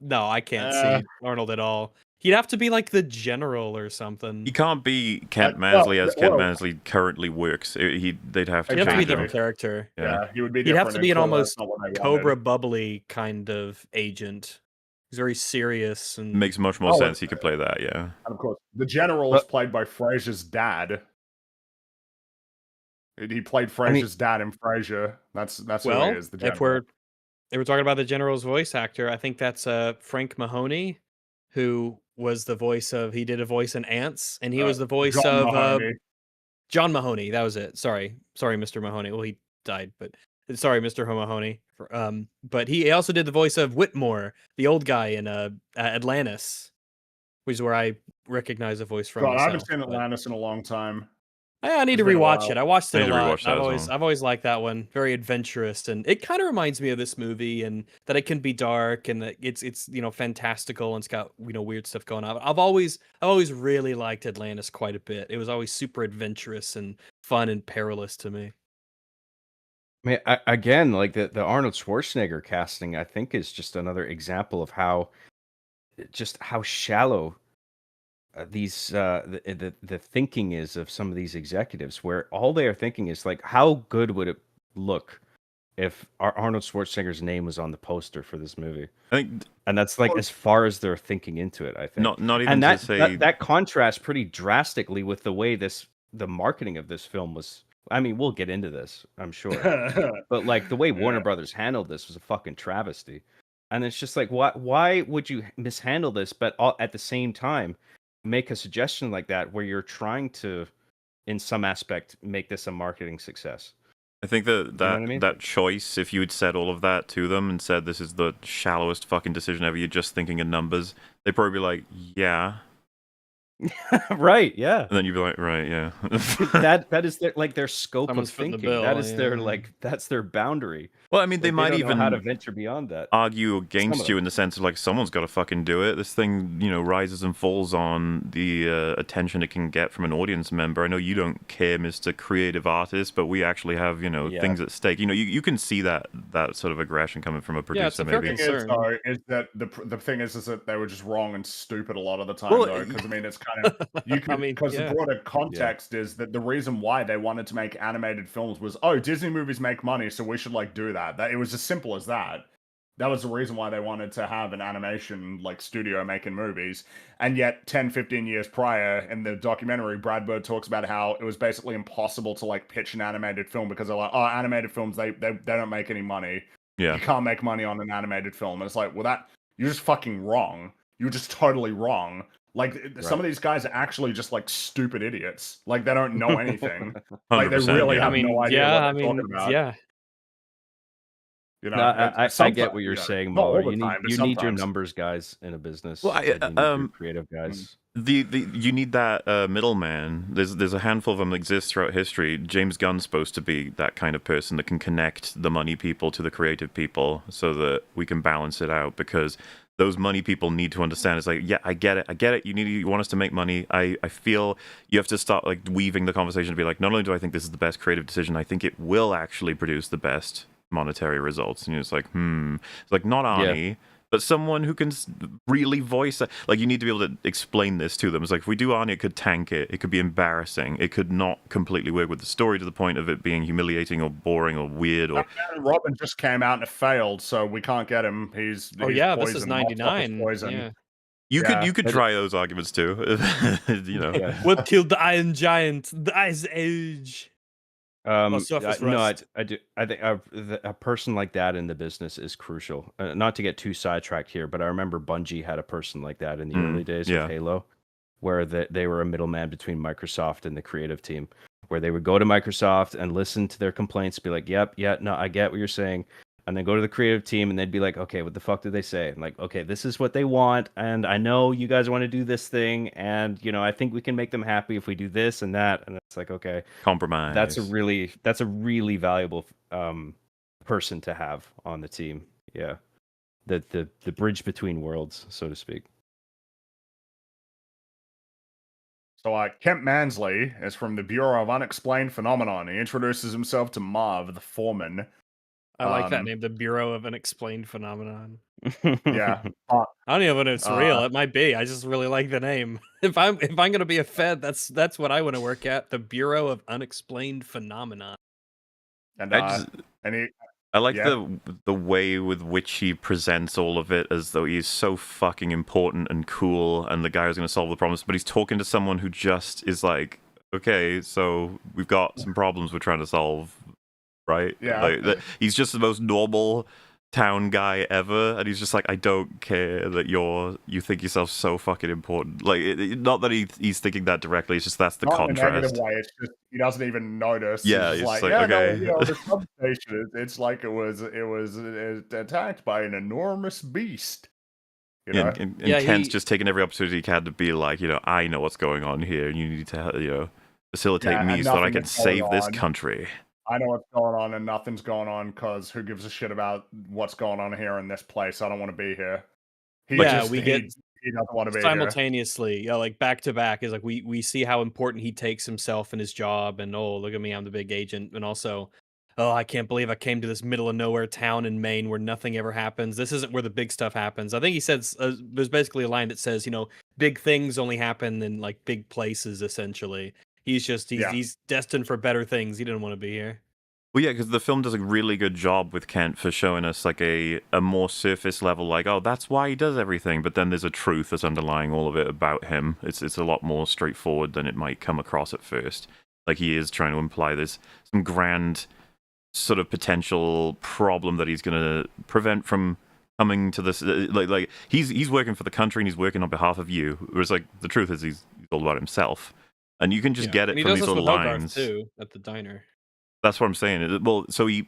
S2: no, I can't see Arnold at all. He'd have to be the general or something.
S1: He can't be Kent Mansley as Kent Mansley currently works. They'd have to
S2: change
S1: be
S2: a different character.
S3: Yeah, he would be.
S2: He'd have to be an almost Cobra Bubbly kind of agent. He's very serious and
S1: makes much more sense. He could play that, yeah.
S3: And of course, the general is played by Frasier's dad. He played Frasier's dad in Frasier. That's who he is. The general.
S2: If they were talking about the general's voice actor, I think that's Frank Mahoney, who was the voice of. He did a voice in Ants, and he was the voice of John Mahoney. That was it. Sorry, Mr. Mahoney. Well, he died, but sorry, Mr. Mahoney. But he also did the voice of Whitmore, the old guy in Atlantis, which is where I recognize the voice from.
S3: God, I haven't seen Atlantis in a long time.
S2: I need to rewatch it. I watched it a lot. I've always liked that one. Very adventurous, and it kind of reminds me of this movie, and that it can be dark, and that it's fantastical, and it's got weird stuff going on. I've always really liked Atlantis quite a bit. It was always super adventurous and fun and perilous to me.
S4: I mean, again, the Arnold Schwarzenegger casting, I think, is just another example of how shallow these the thinking is of some of these executives, where all they are thinking is how good would it look if Arnold Schwarzenegger's name was on the poster for this movie.
S1: I think
S4: And that's like as far as they're thinking into it, I think.
S1: not even
S4: And
S1: to say
S4: that contrasts pretty drastically with the way the marketing of this film was. I mean, we'll get into this, I'm sure. But like the way Warner Brothers handled this was a fucking travesty. And it's just like, why would you mishandle this, but at the same time make a suggestion like that where you're trying to, in some aspect, make this a marketing success?
S1: I think that
S4: know what I mean?
S1: that choice, if you had said all of that to them and said this is the shallowest fucking decision ever, you're just thinking in numbers, they'd probably be like, yeah.
S4: Right, yeah.
S1: And then you'd be like, right, yeah.
S4: that is their scope
S2: Someone's
S4: of
S2: footing the
S4: thinking.
S2: bill,
S4: That is their
S2: yeah.
S4: that's their boundary.
S1: Well, I mean,
S4: Like,
S1: they might
S4: don't know
S1: even
S4: how to venture beyond that.
S1: argue
S4: Some
S1: against
S4: of
S1: you
S4: them.
S1: in the sense of like someone's got to fucking do it. This thing, rises and falls on the attention it can get from an audience member. I know you don't care, Mr. Creative Artist, but we actually have things at stake. You can see that sort of aggression coming from a producer.
S2: Yeah, it's a fair
S1: maybe.
S2: concern.
S3: Though, is that the thing is that they were just wrong and stupid a lot of the time,
S1: Well,
S3: though. Because I mean, it's kind of you can because the broader context is that the reason why they wanted to make animated films was, oh, Disney movies make money, so we should like do that. That it was as simple as that. That was the reason why they wanted to have an animation like studio making movies. And yet 10, 15 years prior in the documentary, Brad Bird talks about how it was basically impossible to like pitch an animated film because they're like, oh, animated films, they don't make any money.
S1: Yeah.
S3: You can't make money on an animated film. And it's like, well, you're just fucking wrong. You're just totally wrong. Like some of these guys are actually just like stupid idiots. Like they don't know anything. Like they
S1: 100%,
S3: really
S1: yeah.
S3: have no idea what they're talking about.
S2: Yeah.
S4: No, I get what you're saying,
S3: not all
S4: Mo.
S3: the
S4: You
S3: time, but
S4: need your
S3: sometimes.
S4: numbers guys in a business.
S1: Well,
S4: and you need your creative guys.
S1: You need that middleman. There's a handful of them that exist throughout history. James Gunn's supposed to be that kind of person that can connect the money people to the creative people so that we can balance it out, because those money people need to understand. It's like, yeah, I get it. You want us to make money. I feel you have to start like weaving the conversation to be like, not only do I think this is the best creative decision, I think it will actually produce the best monetary results. And you're just like, it's like not Arnie, but someone who can really voice it. Like, you need to be able to explain this to them. It's like, if we do Arnie, it could tank it. It could be embarrassing. It could not completely work with the story to the point of it being humiliating or boring or weird. Or
S3: Robin just came out and it failed, so we can't get him. He's
S2: this is 99. Yeah.
S1: You could try those arguments too.
S2: What killed the Iron Giant? The Ice Age.
S4: I do. I think a person like that in the business is crucial. Not to get too sidetracked here, but I remember Bungie had a person like that in the early days of Halo, where they were a middleman between Microsoft and the creative team, where they would go to Microsoft and listen to their complaints, be like, "Yep, yeah, no, I get what you're saying," and then go to the creative team and they'd be like, "Okay, what the fuck did they say?" And like, "Okay, this is what they want, and I know you guys want to do this thing, and I think we can make them happy if we do this and that." And it's like, okay,
S1: compromise.
S4: That's a really valuable person to have on the team. Yeah, the bridge between worlds, so to speak.
S3: So Kemp Mansley is from the Bureau of Unexplained Phenomenon. He introduces himself to Marv, the foreman.
S2: I like that name, the Bureau of Unexplained Phenomenon.
S3: Yeah.
S2: I don't even know if it's real. It might be. I just really like the name. If I'm gonna be a Fed, that's what I want to work at. The Bureau of Unexplained Phenomenon.
S3: And
S1: I like the way with which he presents all of it as though he's so fucking important and cool and the guy who's going to solve the problems, but he's talking to someone who just is like, okay, so we've got some problems we're trying to solve, right?
S3: Yeah.
S1: He's just the most normal town guy ever, and he's just like, I don't care that you think yourself so fucking important. Like, not that he's thinking that directly, it's just that's the contrast.
S3: In a negative way, it's just he doesn't even notice.
S1: Yeah,
S3: he's like,
S1: okay.
S3: No, the substation, it's like it was attacked by an enormous beast.
S1: And Kent's just taking every opportunity he can to be like, I know what's going on here, and you need to, facilitate me so that I can save this country.
S3: I know what's going on and nothing's going on because who gives a shit about what's going on here in this place? I don't want to be here. He doesn't want to be
S2: simultaneously, like back to back is like we see how important he takes himself and his job, and oh, look at me, I'm the big agent, and also, oh, I can't believe I came to this middle of nowhere town in Maine where nothing ever happens. This isn't where the big stuff happens. I think he says there's basically a line that says, big things only happen in like big places. Essentially, he's destined for better things. He didn't want to be here.
S1: Well, yeah, because the film does a really good job with Kent for showing us like a more surface level, like, oh, that's why he does everything. But then there's a truth that's underlying all of it about him. It's a lot more straightforward than it might come across at first. Like he is trying to imply there's some grand sort of potential problem that he's going to prevent from coming to this. Like he's working for the country and he's working on behalf of you. Whereas like the truth is he's all about himself, and you can just get it
S2: and he
S1: from
S2: does
S1: these
S2: this
S1: little
S2: with Hogarth
S1: lines
S2: too at the diner.
S1: That's what I'm saying. Well, so he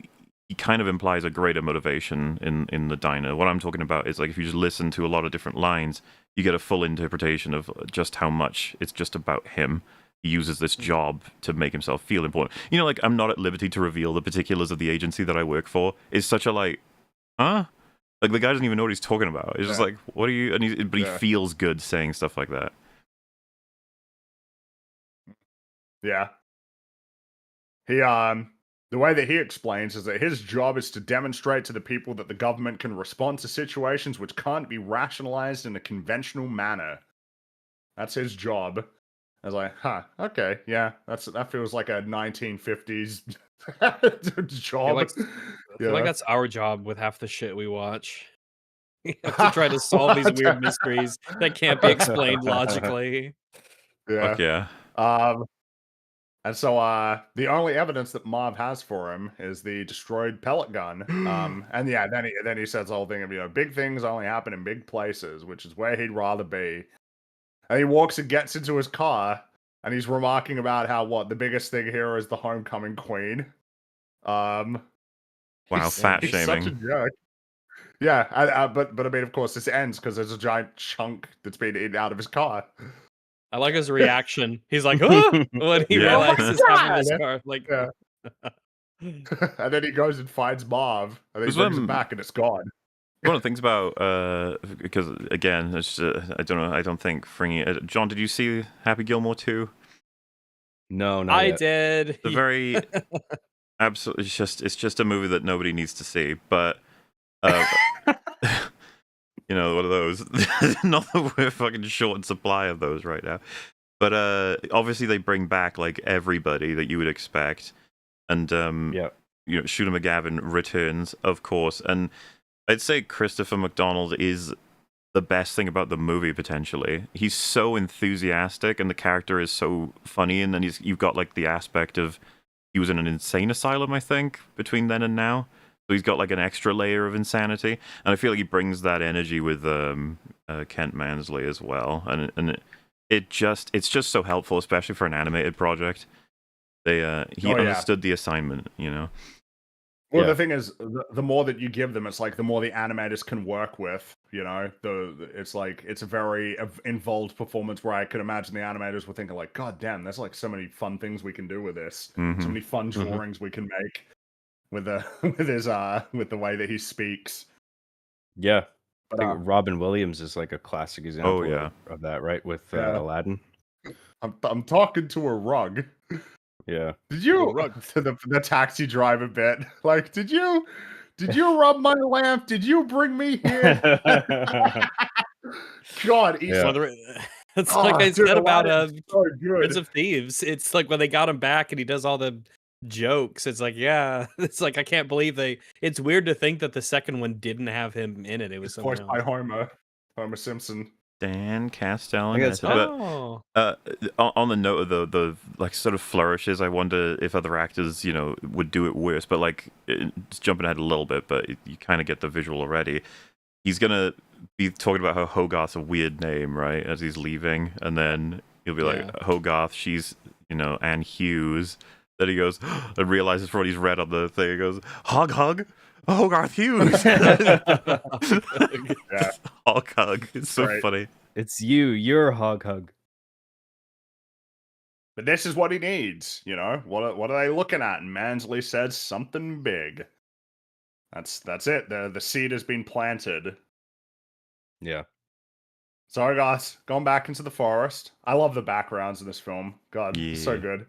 S1: kind of implies a greater motivation in the diner. What I'm talking about is like if you just listen to a lot of different lines, you get a full interpretation of just how much it's just about him. He uses this job to make himself feel important. You know, like I'm not at liberty to reveal the particulars of the agency that I work for. Is such a like, huh? Like the guy doesn't even know what he's talking about. It's just like, what are you? And but he feels good saying stuff like that.
S3: Yeah. He the way that he explains is that his job is to demonstrate to the people that the government can respond to situations which can't be rationalized in a conventional manner. That's his job. I was like, huh, okay, yeah, that feels like a 1950s job.
S2: I feel like that's our job with half the shit we watch. We have to try to solve these weird mysteries that can't be explained logically.
S3: Yeah.
S1: Fuck yeah.
S3: And so the only evidence that Marv has for him is the destroyed pellet gun. And yeah, then he says the whole thing of, big things only happen in big places, which is where he'd rather be. And he walks and gets into his car, and he's remarking about how the biggest thing here is the homecoming queen.
S1: Wow, fat
S3: he's
S1: shaming.
S3: such a jerk. Yeah, but I mean, of course, this ends because there's a giant chunk that's been eaten out of his car.
S2: I like his reaction. He's like, "Huh?" when he realizes having his car. Like,
S3: yeah. And then he goes and finds Marv, and then he brings him back, and it's gone.
S1: One of the things about because again, it's I don't know. I don't think Fringy. John, did you see Happy Gilmore 2?
S4: No, not
S2: I
S4: yet.
S2: did.
S1: The very absolutely. It's just a movie that nobody needs to see. But you know, one of those. Not that we're fucking short in supply of those right now. But obviously they bring back like everybody that you would expect, and you know, Shooter McGavin returns, of course, and I'd say Christopher McDonald is the best thing about the movie potentially. He's so enthusiastic, and the character is so funny, and then you've got like the aspect of he was in an insane asylum, I think, between then and now. So he's got like an extra layer of insanity, and I feel like he brings that energy with Kent Mansley as well, and it's just so helpful, especially for an animated project. He understood the assignment, you know.
S3: Well, the thing is, the more that you give them, it's like the more the animators can work with. You know, it's like it's a very involved performance where I could imagine the animators were thinking like, "God damn, there's like so many fun things we can do with this. So many fun drawings we can make with with the way that he speaks."
S4: Yeah, I think Robin Williams is like a classic example of that, right? With Aladdin.
S3: I'm talking to a rug.
S4: Yeah.
S3: Did you to the taxi driver bit? Like, did you rub my lamp? Did you bring me here? God, he's
S2: it's like I said about
S3: so
S2: Prince of Thieves. It's like when they got him back and he does all the jokes. It's like, yeah, it's like I can't believe it's weird to think that the second one didn't have him in it. It was
S3: voiced by Homer Simpson.
S1: Dan Castellaneta. But on the note of the like sort of flourishes, I wonder if other actors, you know, would do it worse. But like, just jumping ahead a little bit, but you kind of get the visual already. He's gonna be talking about how Hogarth's a weird name, right? As he's leaving, and then he'll be like, Hogarth, she's, you know, Anne Hughes. Then he goes and realizes from what he's read on the thing, he goes, Hog. Hogarth Hughes. Hog. It's so funny.
S4: It's you're Hog.
S3: But this is what he needs, you know. What are they looking at? And Mansley said something big. That's it. The seed has been planted.
S4: Yeah.
S3: Sorry, guys. Going back into the forest. I love the backgrounds in this film. God, so good.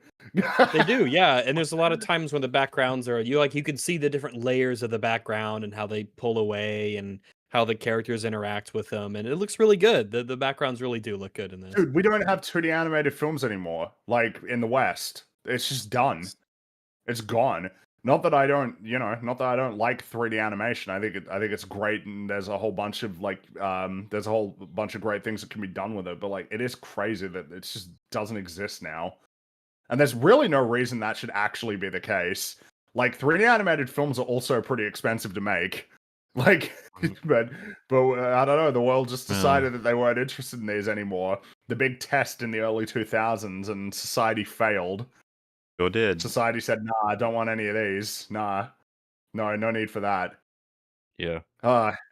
S2: They do, yeah. And there's a lot of times when the backgrounds are you can see the different layers of the background and how they pull away and how the characters interact with them, and it looks really good. The backgrounds really do look good in this.
S3: Dude, we don't have 2D animated films anymore. Like in the West, it's just done. It's gone. Not that I don't, not that I don't like 3D animation. I think it's great, and there's a whole bunch of there's a whole bunch of great things that can be done with it. But like, it is crazy that it just doesn't exist now, and there's really no reason that should actually be the case. Like, 3D animated films are also pretty expensive to make. Like, but I don't know. The world just decided that they weren't interested in these anymore. The big test in the early 2000s, and society failed.
S1: Sure did.
S3: Society said, "Nah, I don't want any of these. Nah, no need for that."
S4: Yeah.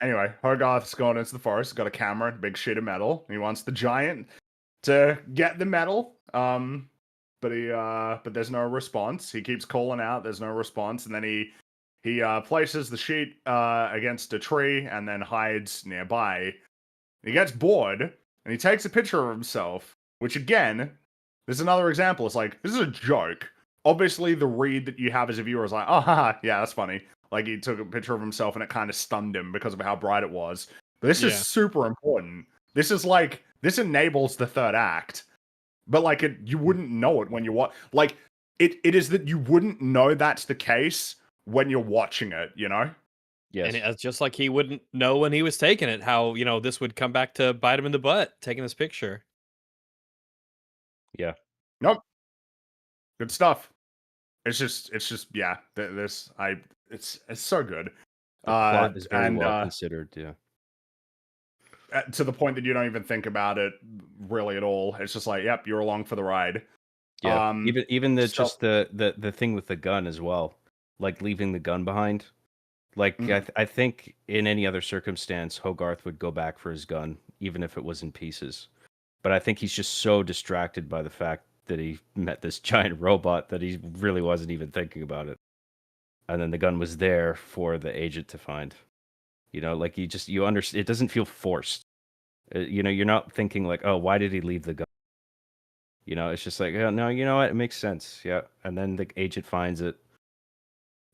S3: Anyway, Hogarth's gone into the forest, got a camera, a big sheet of metal. He wants the giant to get the metal. But there's no response. He keeps calling out, there's no response, and then he places the sheet against a tree and then hides nearby. He gets bored and he takes a picture of himself, which again, there's another example. It's like, this is a joke. Obviously, the read that you have as a viewer is like, oh, haha, yeah, that's funny. Like, he took a picture of himself and it kind of stunned him because of how bright it was. But this is super important. This enables the third act. But like, you wouldn't know it when you watch. Like, it is that you wouldn't know that's the case when you're watching it,
S2: Yes. And it's just like he wouldn't know when he was taking it, how, this would come back to bite him in the butt, taking this picture.
S4: Yeah.
S3: Nope. Good stuff. It's just, yeah. It's so good.
S4: The plot is very well considered. Yeah.
S3: To the point that you don't even think about it really at all. It's just like, yep, you're along for the ride.
S4: Yeah. Even the thing with the gun as well, like leaving the gun behind. Like, I think in any other circumstance, Hogarth would go back for his gun, even if it was in pieces. But I think he's just so distracted by the fact that he met this giant robot that he really wasn't even thinking about it. And then the gun was there for the agent to find. Like, you understand, it doesn't feel forced. You're not thinking like, oh, why did he leave the gun? It's just like, oh, no, you know what? It makes sense. Yeah. And then the agent finds it.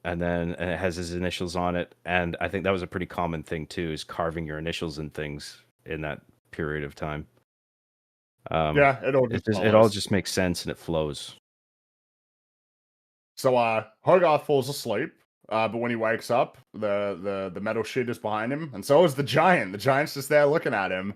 S4: And it has his initials on it. And I think that was a pretty common thing too, is carving your initials in things in that period of time. It all just makes sense and it flows.
S3: So Hogarth falls asleep, but when he wakes up, the metal sheet is behind him, and so is the giant. The giant's just there looking at him,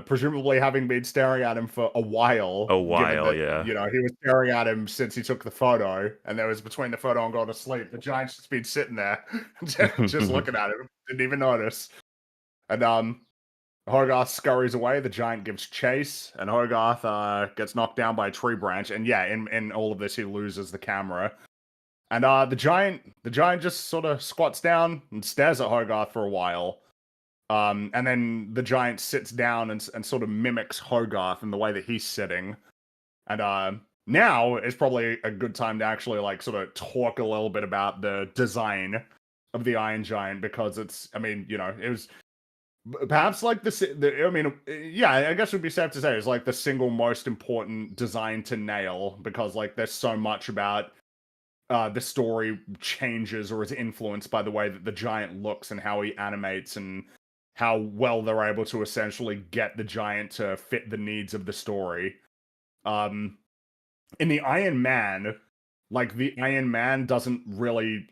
S3: presumably having been staring at him for a while.
S1: Yeah.
S3: He was staring at him since he took the photo, and there was between the photo and going to sleep. The giant's just been sitting there, just looking at him. Didn't even notice. And Hogarth scurries away. The giant gives chase, and Hogarth gets knocked down by a tree branch. And yeah, in all of this, he loses the camera. And the giant just sort of squats down and stares at Hogarth for a while. And then the giant sits down and sort of mimics Hogarth in the way that he's sitting. And now is probably a good time to actually like sort of talk a little bit about the design of the Iron Giant, because it was perhaps like I guess it would be safe to say it's like the single most important design to nail, because like there's so much about the story changes or is influenced by the way that the giant looks and how he animates and how well they're able to essentially get the giant to fit the needs of the story. In the Iron Man, like the Iron Man doesn't really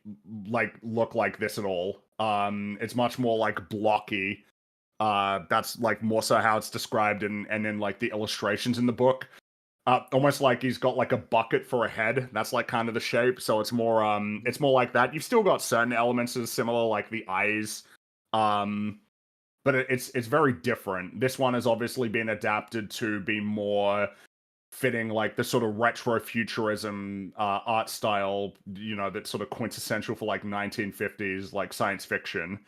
S3: like look like this at all. It's much more like blocky. That's like more so how it's described in like the illustrations in the book. Almost like he's got like a bucket for a head. That's like kind of the shape. So it's more like that. You've still got certain elements that are similar, like the eyes. But it's very different. This one has obviously been adapted to be more fitting like the sort of retro futurism art style, that's sort of quintessential for like 1950s like science fiction.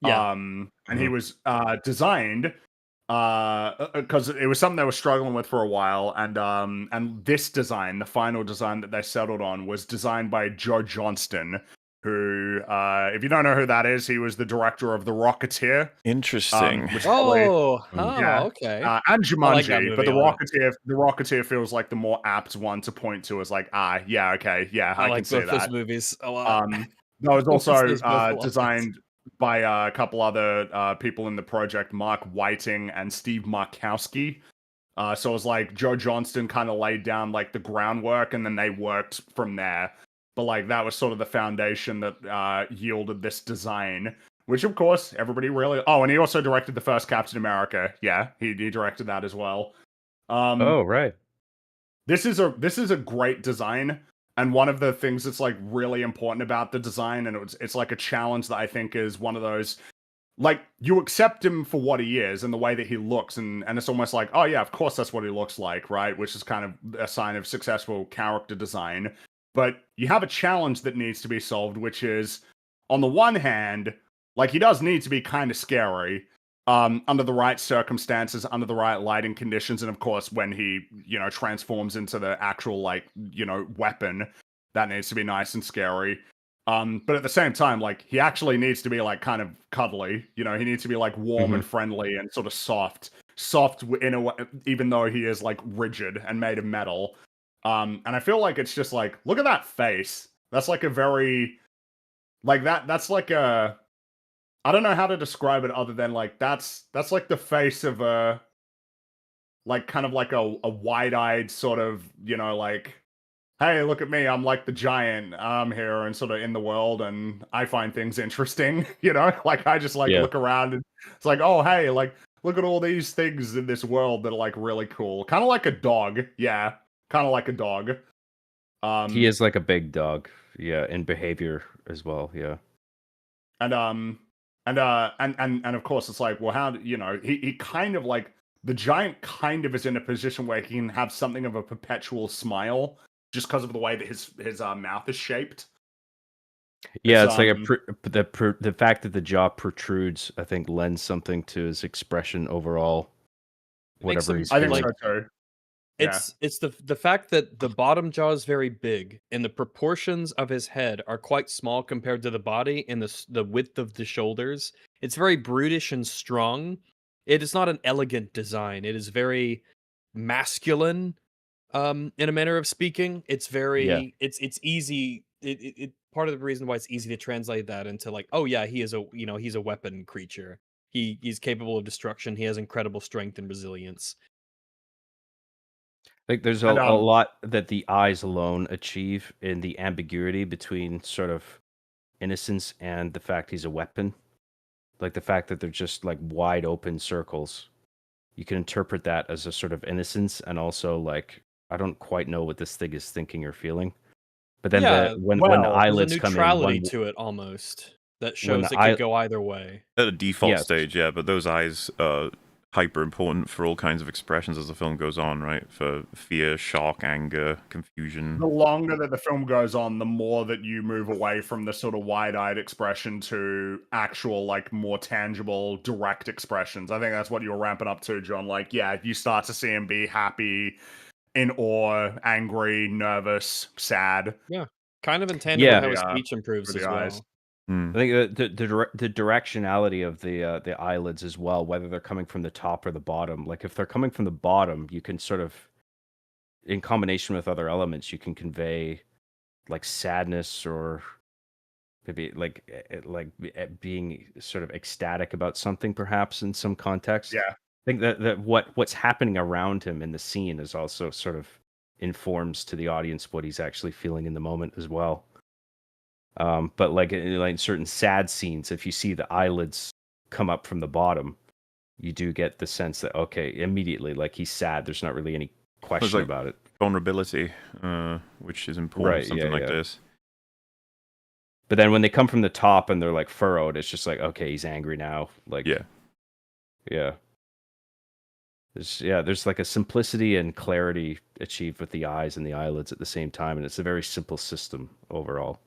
S2: Yeah.
S3: And he was designed because it was something they were struggling with for a while, and this design, the final design that they settled on, was designed by Joe Johnston, who, if you don't know who that is, he was the director of The Rocketeer.
S1: Interesting.
S3: Okay. And Jumanji, like, but The Rocketeer feels like the more apt one to point to as like, yeah, okay, yeah, I can see that.
S2: Those movies a lot.
S3: That was also designed by a couple other people in the project, Mark Whiting and Steve Markowski. So it was like Joe Johnston kind of laid down like the groundwork, and then they worked from there. but like that was sort of the foundation that yielded this design. Which of course everybody really. Oh, and he also directed the first Captain America. Yeah, he directed that as well.
S4: Oh, right.
S3: This is a great design, and one of the things that's like really important about the design, and it's like a challenge that I think is one of those, like, you accept him for what he is and the way that he looks, and it's almost like, oh yeah, of course that's what he looks like, right? Which is kind of a sign of successful character design. But you have a challenge that needs to be solved, which is, on the one hand, like, he does need to be kind of scary, under the right circumstances, under the right lighting conditions, and of course when he, transforms into the actual, like, weapon, that needs to be nice and scary. But at the same time, like, he actually needs to be like kind of cuddly. He needs to be like warm and friendly and sort of soft in a way, even though he is like rigid and made of metal. And I feel like it's just like, look at that face. That's like a very, like that's like a, I don't know how to describe it other than like that's like the face of a, like, kind of like a wide-eyed sort of, like, hey, look at me, I'm like the giant, I'm here and sort of in the world, and I find things interesting, like, I just like look around and it's like, oh hey, like, look at all these things in this world that are like really cool, kind of like a dog. Yeah, kind of like a dog.
S4: He is like a big dog, yeah, in behavior as well, yeah.
S3: And of course it's like, well, how he kind of like, the giant kind of is in a position where he can have something of a perpetual smile just because of the way that his mouth is shaped.
S4: Yeah, it's like the fact that the jaw protrudes, I think, lends something to his expression overall. Whatever he's feeling.
S3: I think so too.
S2: It's the fact that the bottom jaw is very big and the proportions of his head are quite small compared to the body and the width of the shoulders. It's very brutish and strong. It is not an elegant design. It is very masculine, in a manner of speaking. It's very it's easy. It part of the reason why it's easy to translate that into like, oh yeah, he is he's a weapon creature. He's capable of destruction. He has incredible strength and resilience.
S4: Like there's a lot that the eyes alone achieve in the ambiguity between sort of innocence and the fact he's a weapon. Like the fact that they're just like wide open circles. You can interpret that as a sort of innocence and also like, I don't quite know what this thing is thinking or feeling. But then when the eyelids come in,
S2: there's a neutrality to it almost that shows it could go either way.
S1: At a default stage, yeah, but those eyes hyper important for all kinds of expressions as the film goes on, right? For fear, shock, anger, confusion.
S3: The longer that the film goes on, the more that you move away from the sort of wide-eyed expression to actual, like, more tangible, direct expressions. I think that's what you were ramping up to, John. Like, yeah, you start to see him be happy, in awe, angry, nervous, sad.
S2: Yeah, kind of intangible how his speech improves as well.
S4: I think the directionality of the eyelids as well, whether they're coming from the top or the bottom. Like if they're coming from the bottom, you can sort of, in combination with other elements, you can convey like sadness or maybe like being sort of ecstatic about something, perhaps in some context.
S3: Yeah,
S4: I think that what's happening around him in the scene is also sort of informs to the audience what he's actually feeling in the moment as well. But like in certain sad scenes, if you see the eyelids come up from the bottom, you do get the sense that, okay, immediately, like he's sad. There's not really any question about it.
S1: Vulnerability, which is important,
S4: right,
S1: something like this.
S4: But then when they come from the top and they're like furrowed, it's just like, okay, he's angry now. Like, yeah. There's like a simplicity and clarity achieved with the eyes and the eyelids at the same time, and it's a very simple system overall.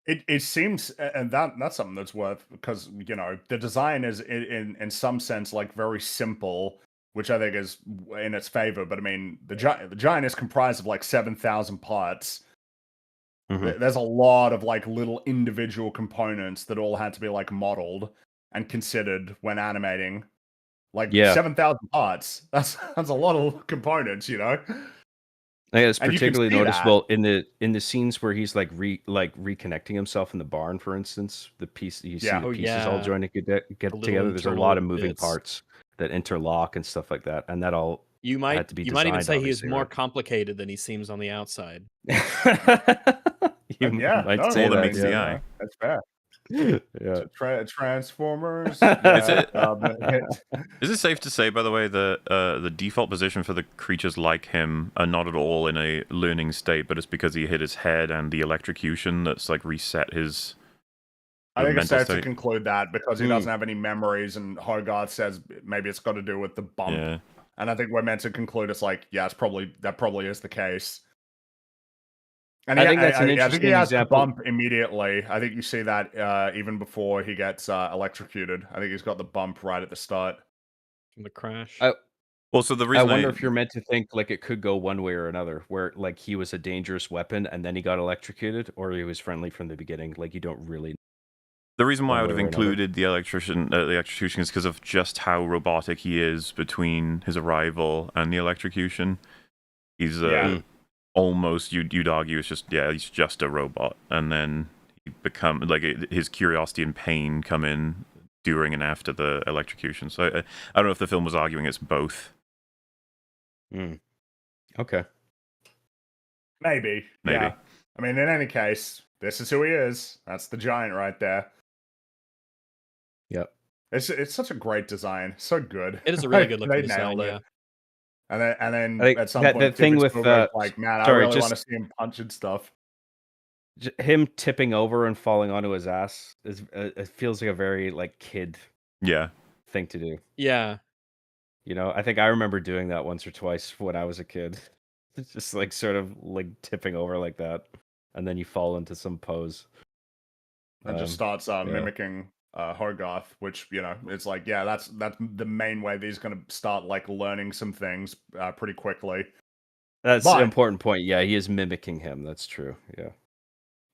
S3: It seems, and that's something that's worth, because the design is in some sense like very simple, which I think is in its favor. But I mean, the giant is comprised of like 7,000 parts. There's a lot of like little individual components that all had to be like modeled and considered when animating. Like 7,000 parts. That's a lot of components,
S4: I think it's particularly noticeable in the scenes where he's like reconnecting himself in the barn, for instance. The piece you see the pieces all joining get together. There's a lot of moving parts that interlock and stuff like that, and that all had to be designed.
S2: You might even say he's more complicated than he seems on the outside.
S3: Yeah,
S4: might
S3: no,
S4: say
S1: More than
S4: that,
S1: meets the eye.
S3: that's fair.
S4: yeah.
S3: Transformers.
S1: Is
S3: Yeah,
S1: it- Is it safe to say, by the way, that the default position for the creatures like him are not at all in a learning state, but it's because he hit his head and the electrocution that's like reset his
S3: I think it's
S1: mental
S3: safe to
S1: state?
S3: conclude that because he doesn't have any memories, and Hogarth says maybe it's got to do with the bump.
S1: Yeah.
S3: And I think we're meant to conclude it's like, yeah, that probably is the case. And
S4: I think that's an
S3: I think he
S4: interesting
S3: has the
S4: example.
S3: bump immediately. I think you see that even before he gets electrocuted. I think he's got the bump right at the start.
S2: From the crash.
S1: Well, so the
S4: I
S1: reason
S4: wonder if you're meant to think like it could go one way or another, where like he was a dangerous weapon and then he got electrocuted, or he was friendly from the beginning. Like you don't really.
S1: the reason why I
S4: one
S1: would have
S4: way or another.
S1: included the electrocution is because of just how robotic he is between his arrival and the electrocution. He's almost you'd argue it's just he's just a robot, and then he become like his curiosity and pain come in during and after the electrocution. So I don't know if the film was arguing it's both.
S4: Okay.
S3: Maybe. Yeah. I mean, in any case, this is who he is. That's the giant right there.
S4: Yep.
S3: It's such a great design. So good.
S2: It is a really good
S3: They
S2: looking design,
S3: nailed it.
S2: yeah.
S3: And then
S4: I think
S3: at some
S4: that-
S3: point,
S4: the thing
S3: Steven
S4: with,
S3: Spielberg's like, man,
S4: sorry,
S3: I really
S4: just-
S3: want to see him punching stuff.
S4: Him tipping over and falling onto his ass is it feels like a very like kid thing to do.
S2: Yeah.
S4: You know, I think I remember doing that once or twice when I was a kid. It's just like sort of like tipping over like that, and then you fall into some pose.
S3: And just starts mimicking Hogarth, which, you know, it's like, yeah, that's the main way that he's going to start like learning some things pretty quickly.
S4: That's an important point. Yeah, he is mimicking him. That's true. Yeah.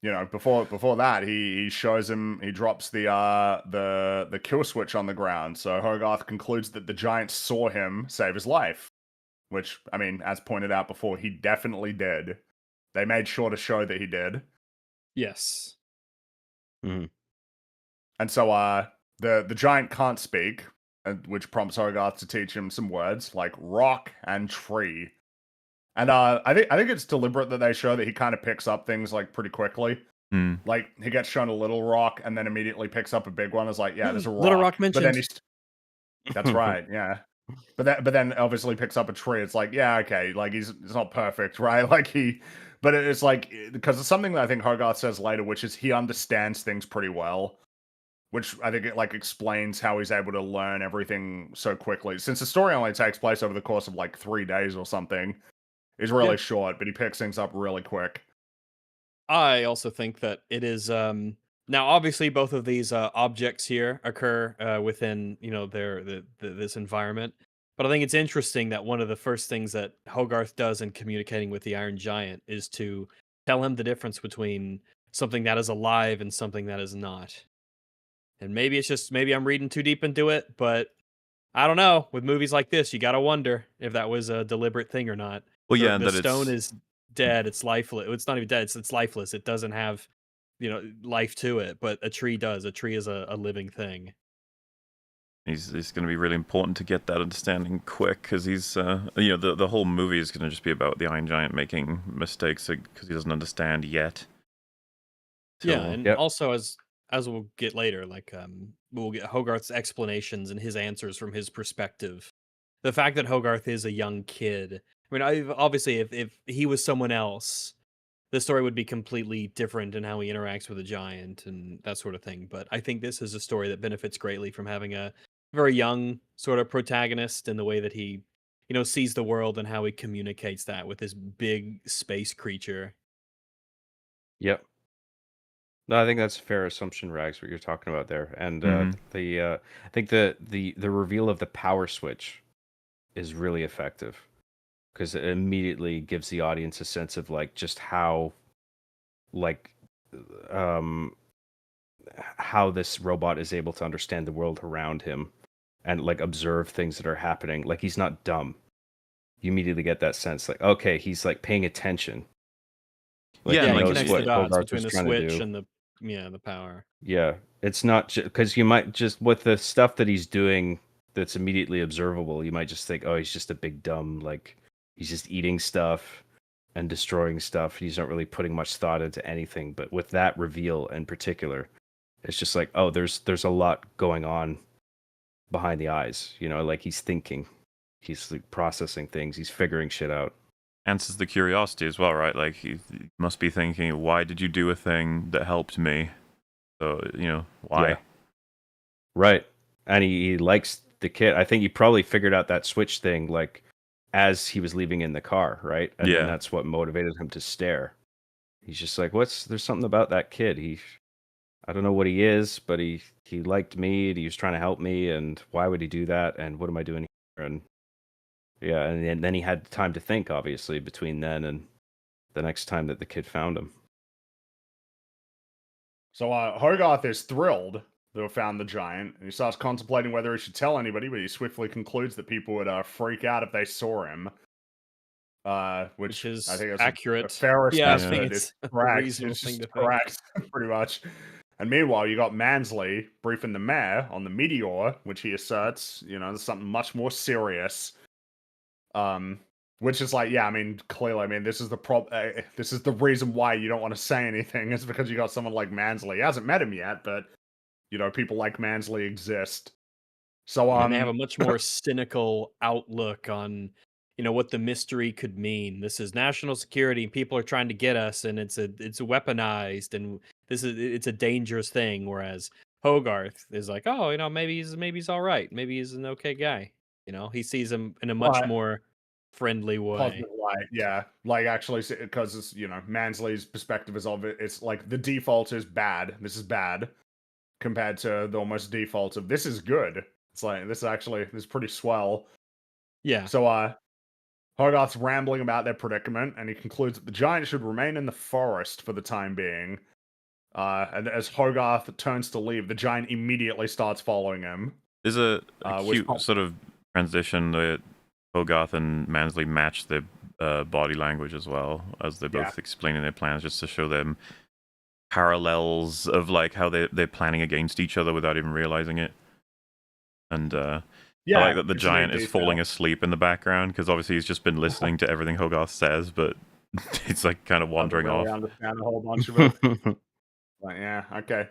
S3: You know, before that, he shows him, he drops the kill switch on the ground. So Hogarth concludes that the giant saw him save his life, which, I mean, as pointed out before, he definitely did. They made sure to show that he did.
S2: Yes.
S4: Mm-hmm.
S3: And so the giant can't speak, which prompts Hogarth to teach him some words like rock and tree. And I think it's deliberate that they show that he kind of picks up things like pretty quickly. Like he gets shown a little rock and then immediately picks up a big one. It's like, yeah, there's a rock.
S2: Little rock mentioned.
S3: But then that's right, yeah. But then obviously picks up a tree. It's like, yeah, okay, like it's not perfect, right? Like but it's like, because it's something that I think Hogarth says later, which is he understands things pretty well. Which I think it like explains how he's able to learn everything so quickly. Since the story only takes place over the course of like 3 days or something. Is really short, but he picks things up really quick.
S2: I also think that it is now obviously both of these objects here occur within, you know, this environment. But I think it's interesting that one of the first things that Hogarth does in communicating with the Iron Giant is to tell him the difference between something that is alive and something that is not. And maybe I'm reading too deep into it, but I don't know. With movies like this, you got to wonder if that was a deliberate thing or not.
S1: Well, yeah,
S2: the stone is dead. It's lifeless. It's not even dead. It's lifeless. It doesn't have, you know, life to it. But a tree does. A tree is a living thing.
S1: It's going to be really important to get that understanding quick, because he's, you know, the whole movie is going to just be about the Iron Giant making mistakes because he doesn't understand yet.
S2: Yeah, and also as we'll get later, like we'll get Hogarth's explanations and his answers from his perspective. The fact that Hogarth is a young kid. I mean, obviously, if he was someone else, the story would be completely different in how he interacts with a giant and that sort of thing. But I think this is a story that benefits greatly from having a very young sort of protagonist in the way that he, you know, sees the world and how he communicates that with this big space creature.
S4: Yep. No, I think that's a fair assumption, Rags, what you're talking about there. And I think the reveal of the power switch is really effective, because it immediately gives the audience a sense of like just how how this robot is able to understand the world around him and like observe things that are happening. Like he's not dumb. You immediately get that sense, like, okay, he's like paying attention.
S2: Like, yeah, he connects the dots between the switch and the power.
S4: Yeah, it's not because you might just, with the stuff that he's doing that's immediately observable, you might just think, oh, he's just a big dumb, like he's just eating stuff and destroying stuff. He's not really putting much thought into anything. But with that reveal in particular, it's just like, oh, there's a lot going on behind the eyes. You know, like he's thinking, he's like processing things, he's figuring shit out.
S1: Answers the curiosity as well, right? Like he must be thinking, why did you do a thing that helped me? So, you know, why?
S4: Yeah. Right. And he likes the kid. I think he probably figured out that switch thing like as he was leaving in the car, right? And then that's what motivated him to stare. He's just like, there's something about that kid. I don't know what he is, but he liked me, and he was trying to help me, and why would he do that? And what am I doing here? And yeah, and then he had time to think, obviously, between then and the next time that the kid found him.
S3: So Hogarth is thrilled to have found the giant, and he starts contemplating whether he should tell anybody, but he swiftly concludes that people would freak out if they saw him. Which
S2: is
S3: I think is
S2: accurate.
S3: a fair assessment.
S2: It's
S3: correct.
S2: reasonable
S3: It's
S2: thing
S3: just
S2: to think.
S3: correct, pretty much. And meanwhile, you got Mansley briefing the mayor on the meteor, which he asserts, you know, there's something much more serious. Which is like, yeah, I mean, clearly, I mean, this is the this is the reason why you don't want to say anything, is because you got someone like Mansley. He hasn't met him yet, but you know, people like Mansley exist. So
S2: and they have a much more cynical outlook on, you know, what the mystery could mean. This is national security, and people are trying to get us, and it's weaponized, and it's a dangerous thing. Whereas Hogarth is like, oh, you know, maybe he's all right, maybe he's an okay guy. You know, he sees him in a much more friendly way.
S3: Positive light, yeah. Like actually, because it's, you know, Mansley's perspective is of it. It's like the default is bad. This is bad compared to the almost default of this is good. It's like this is pretty swell.
S2: Yeah.
S3: So Hogarth's rambling about their predicament, and he concludes that the giant should remain in the forest for the time being. And as Hogarth turns to leave, the giant immediately starts following him.
S1: There's a cute sort of transition that Hogarth and Mansley match their body language as well, as they're both explaining their plans, just to show them parallels of like how they're planning against each other without even realizing it. And I like that the giant is falling asleep in the background, because obviously he's just been listening to everything Hogarth says, but it's like kind of wandering off.
S3: I understand a whole bunch of it. Like, yeah, okay.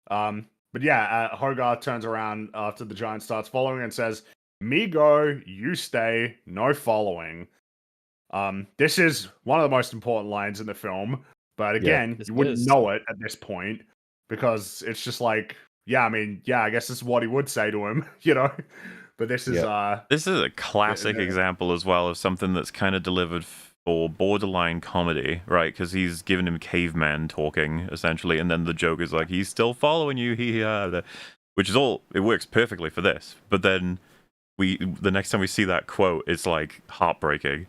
S3: But yeah, Hogarth turns around after the giant starts following and says, "Me go, you stay, no following." This is one of the most important lines in the film, but again, you wouldn't know it at this point, because it's just like, yeah, I mean, yeah, I guess this is what he would say to him, you know. But this is
S1: a classic example as well of something that's kind of delivered for borderline comedy, right? Because he's giving him caveman talking essentially, and then the joke is like, he's still following you, which is all, it works perfectly for this. But then the next time we see that quote, it's like heartbreaking.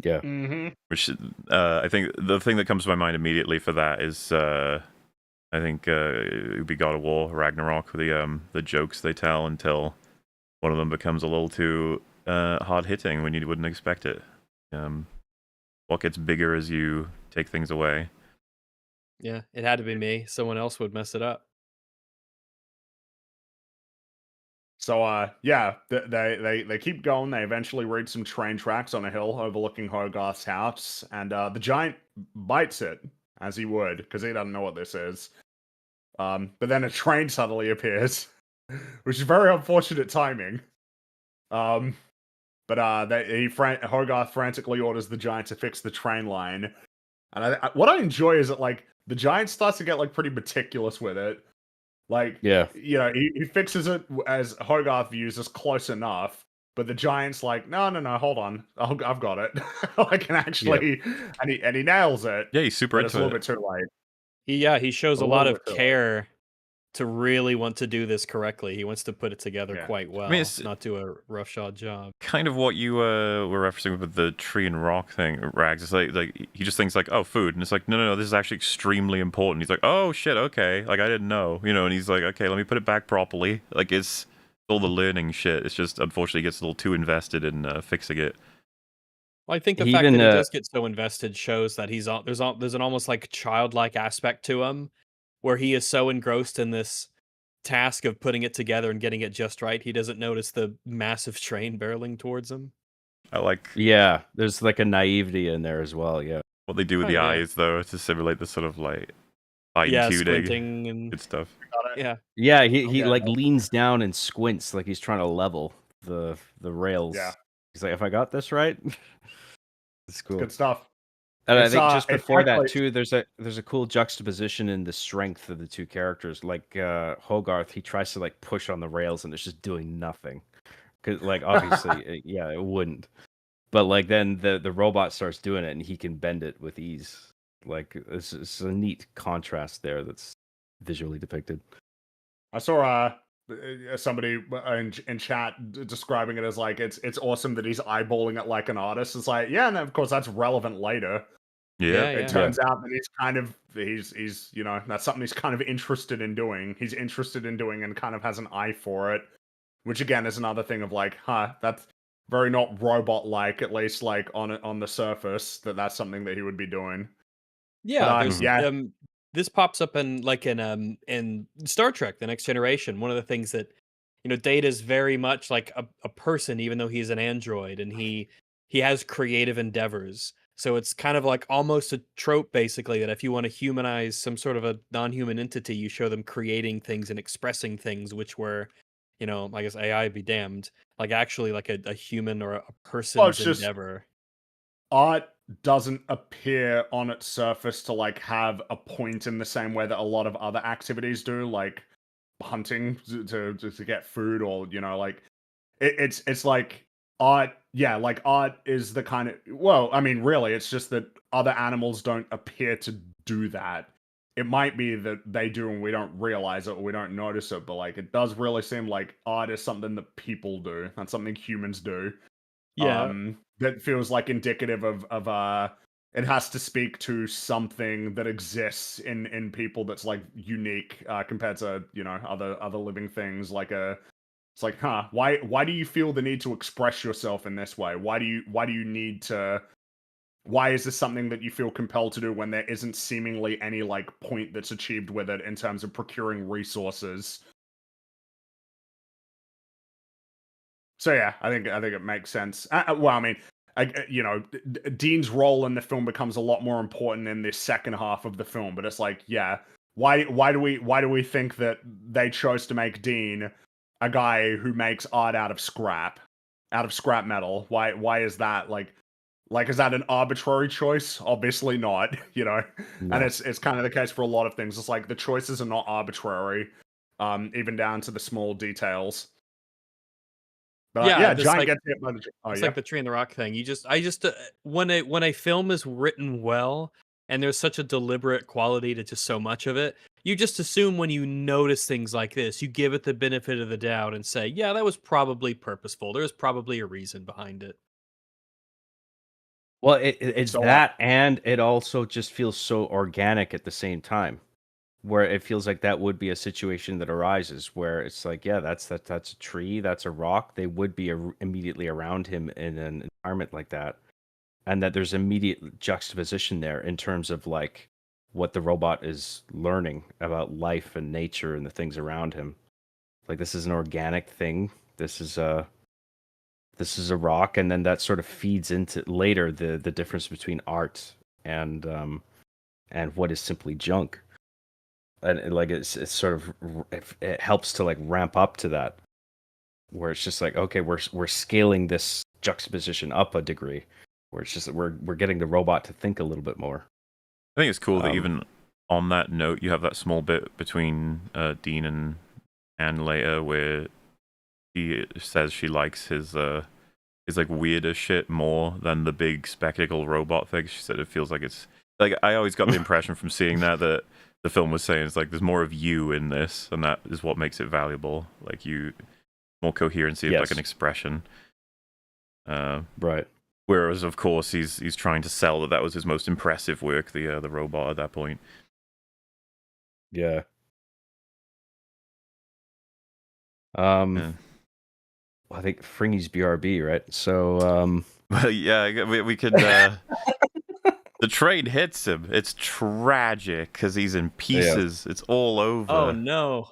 S4: Yeah.
S3: Mm-hmm.
S1: Which I think the thing that comes to my mind immediately for that is I think it would be God of War, Ragnarok, the jokes they tell until one of them becomes a little too hard hitting when you wouldn't expect it. What gets bigger as you take things away.
S2: Yeah, it had to be me. Someone else would mess it up.
S3: So yeah, they keep going. They eventually reach some train tracks on a hill overlooking Hogarth's house, and the giant bites it, as he would, because he doesn't know what this is. But then a train suddenly appears, which is very unfortunate timing. But Hogarth frantically orders the giant to fix the train line, and what I enjoy is that like the giant starts to get like pretty meticulous with it. Like,
S4: yeah,
S3: you know, he fixes it as Hogarth views as close enough, but the giant's like, no, hold on, I've got it. I can actually, and he nails it.
S1: Yeah, he's super into
S3: it's a little bit too late.
S2: He shows a lot of care to really want to do this correctly. He wants to put it together quite well, not do a roughshod job.
S1: Kind of what you were referencing with the tree and rock thing, Rags. It's like he just thinks like, oh, food, and it's like, no, this is actually extremely important. He's like, oh shit, okay, like I didn't know, you know, and he's like, okay, let me put it back properly. Like it's all the learning shit. It's just unfortunately he gets a little too invested in fixing it.
S2: Well, I think the fact that he does get so invested shows that there's an almost like childlike aspect to him, where he is so engrossed in this task of putting it together and getting it just right, he doesn't notice the massive train barreling towards him.
S1: I like
S4: Yeah, there's like a naivety in there as well. Yeah.
S1: what they do with the eyes, though, to simulate the sort of like fine-tuning.
S2: squinting and
S1: Good stuff.
S2: yeah.
S4: Yeah, he
S3: Yeah.
S4: like leans down and squints like he's trying to level the rails.
S3: Yeah.
S4: He's like, if I got this right, it's cool.
S3: Good stuff.
S4: And I
S3: It's,
S4: think just before that
S3: actually-
S4: too, there's a cool juxtaposition in the strength of the two characters. Like Hogarth, he tries to like push on the rails and it's just doing nothing. Cause like obviously, yeah, it wouldn't. But like then the robot starts doing it and he can bend it with ease. Like it's a neat contrast there that's visually depicted.
S3: I saw somebody in chat describing it as like it's awesome that he's eyeballing it like an artist. It's like, yeah, and of course that's relevant later.
S1: Yeah.
S3: It turns out that he's you know, that's something he's kind of interested in doing. He's interested in doing and kind of has an eye for it, which again is another thing of like, that's very not robot like, at least like on the surface, that's something that he would be doing.
S2: Yeah,
S3: But,
S2: there's
S3: yeah.
S2: this pops up in Star Trek: The Next Generation. One of the things that Data's very much like a person, even though he's an android, and he has creative endeavors. So it's kind of like almost a trope, basically, that if you want to humanize some sort of a non-human entity, you show them creating things and expressing things, which were, I guess AI be damned, like actually like a human or a person's
S3: just
S2: endeavor.
S3: Art doesn't appear on its surface to like have a point in the same way that a lot of other activities do, like hunting to get food, or like it's like art. Yeah, like art is the kind of, well, I mean, really, it's just that other animals don't appear to do that. It might be that they do and we don't realize it or we don't notice it, but like it does really seem like art is something that people do, not something humans do.
S2: Yeah.
S3: That feels like indicative of it has to speak to something that exists in people that's like unique compared to other living things. Like it's like, why do you feel the need to express yourself in this way? Why do you need to? Why is this something that you feel compelled to do when there isn't seemingly any like point that's achieved with it in terms of procuring resources? So yeah, I think it makes sense. Well, I mean, Dean's role in the film becomes a lot more important in this second half of the film. But it's like, yeah, why do we think that they chose to make Dean a guy who makes art out of scrap metal? Why is that like is that an arbitrary choice? Obviously not,
S4: No.
S3: And it's kind of the case for a lot of things. It's like the choices are not arbitrary, even down to the small details. But
S2: Yeah,
S3: Giant
S2: like,
S3: gets hit by the.
S2: it's like the tree and the rock thing. I just when a film is written well and there's such a deliberate quality to just so much of it, you just assume when you notice things like this, you give it the benefit of the doubt and say, yeah, that was probably purposeful. There's probably a reason behind it.
S4: Well, it's
S3: So,
S4: that, and it also just feels so organic at the same time, where it feels like that would be a situation that arises where it's like, yeah, that's a tree, that's a rock. They would be immediately around him in an environment like that, and that there's immediate juxtaposition there in terms of like what the robot is learning about life and nature and the things around him. Like this is an organic thing. This is a rock, and then that sort of feeds into later the difference between art and what is simply junk. And like it's sort of it helps to like ramp up to that, where it's just like, okay, we're scaling this juxtaposition up a degree, where it's just that we're getting the robot to think a little bit more.
S1: I think it's cool that even on that note, you have that small bit between Dean and Anne later where he says she likes his like weirder shit more than the big spectacle robot thing. She said it feels like it's like, I always got the impression from seeing that the film was saying it's like there's more of you in this, and that is what makes it valuable. Like more coherency of like an expression.
S4: Right.
S1: Whereas, of course, he's trying to sell that was his most impressive work, the robot at that point.
S4: Yeah. I think Fringy's BRB, right? So,
S1: well, yeah, we could. The train hits him. It's tragic because he's in pieces. Yeah. It's all over.
S2: Oh no!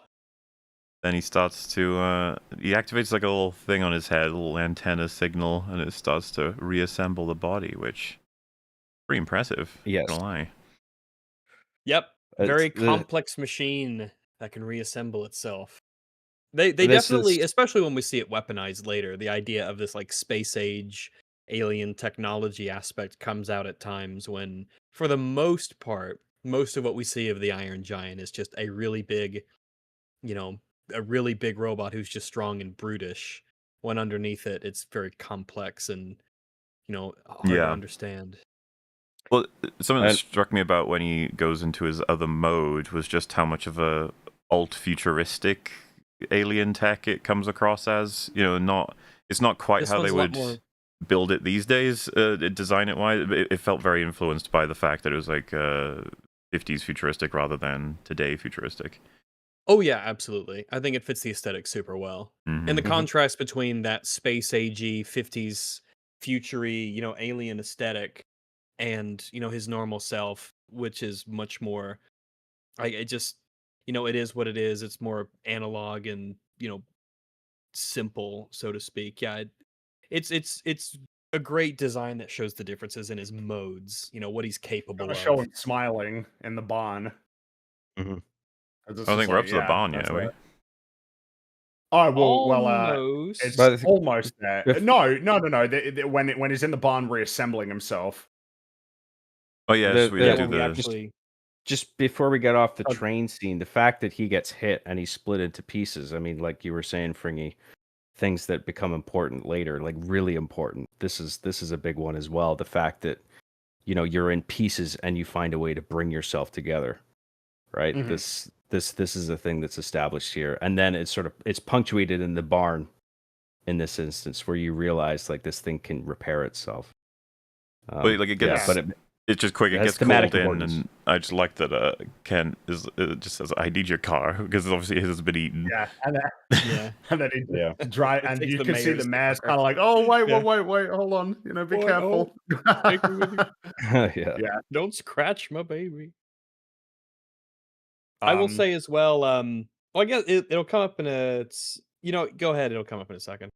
S1: then he starts to he activates like a little thing on his head, a little antenna signal, and it starts to reassemble the body, which pretty impressive.
S4: Yes.
S1: Not gonna lie.
S2: Yep. Very complex machine that can reassemble itself. They definitely, especially when we see it weaponized later, the idea of this like space age alien technology aspect comes out at times when, for the most part, most of what we see of the Iron Giant is just a really big, a really big robot who's just strong and brutish. When underneath it, it's very complex and, hard to understand.
S1: Well, something that struck me about when he goes into his other mode was just how much of a alt-futuristic alien tech it comes across as. It's not quite
S2: This
S1: how they
S2: one's
S1: would build it these days, design it wise. It felt very influenced by the fact that it was like 50s futuristic rather than today futuristic.
S2: Oh yeah, absolutely. I think it fits the aesthetic super well. And the contrast between that space agey 50s futury, alien aesthetic and, his normal self, which is much more it just it is what it is. It's more analog and, simple, so to speak. Yeah, it's a great design that shows the differences in his modes, what he's capable of.
S3: Show him smiling in the barn.
S4: Mm-hmm.
S1: I don't think we're up to the barn yet, are we?
S3: Oh
S2: almost.
S3: It's almost there. No. When he's in the barn reassembling himself.
S1: Oh yeah,
S4: just before we get off the train scene, the fact that he gets hit and he's split into pieces. I mean, like you were saying, Fringy, things that become important later, like really important. This is a big one as well. The fact that you're in pieces and you find a way to bring yourself together, right? Mm-hmm. This is a thing that's established here, and then it's punctuated in the barn in this instance where you realize like this thing can repair itself.
S1: But like it gets, but it's just quick. It gets called in, and I just like that Ken just says, "I need your car," because obviously his has been eaten.
S3: Yeah, and then he dry, and you can see the mayor's kind of like, "Oh wait, hold on, be careful."
S2: Take me with you.
S3: Yeah,
S2: don't scratch my baby. I will say as well. Well, I guess it'll come up in a. Go ahead. It'll come up in a second.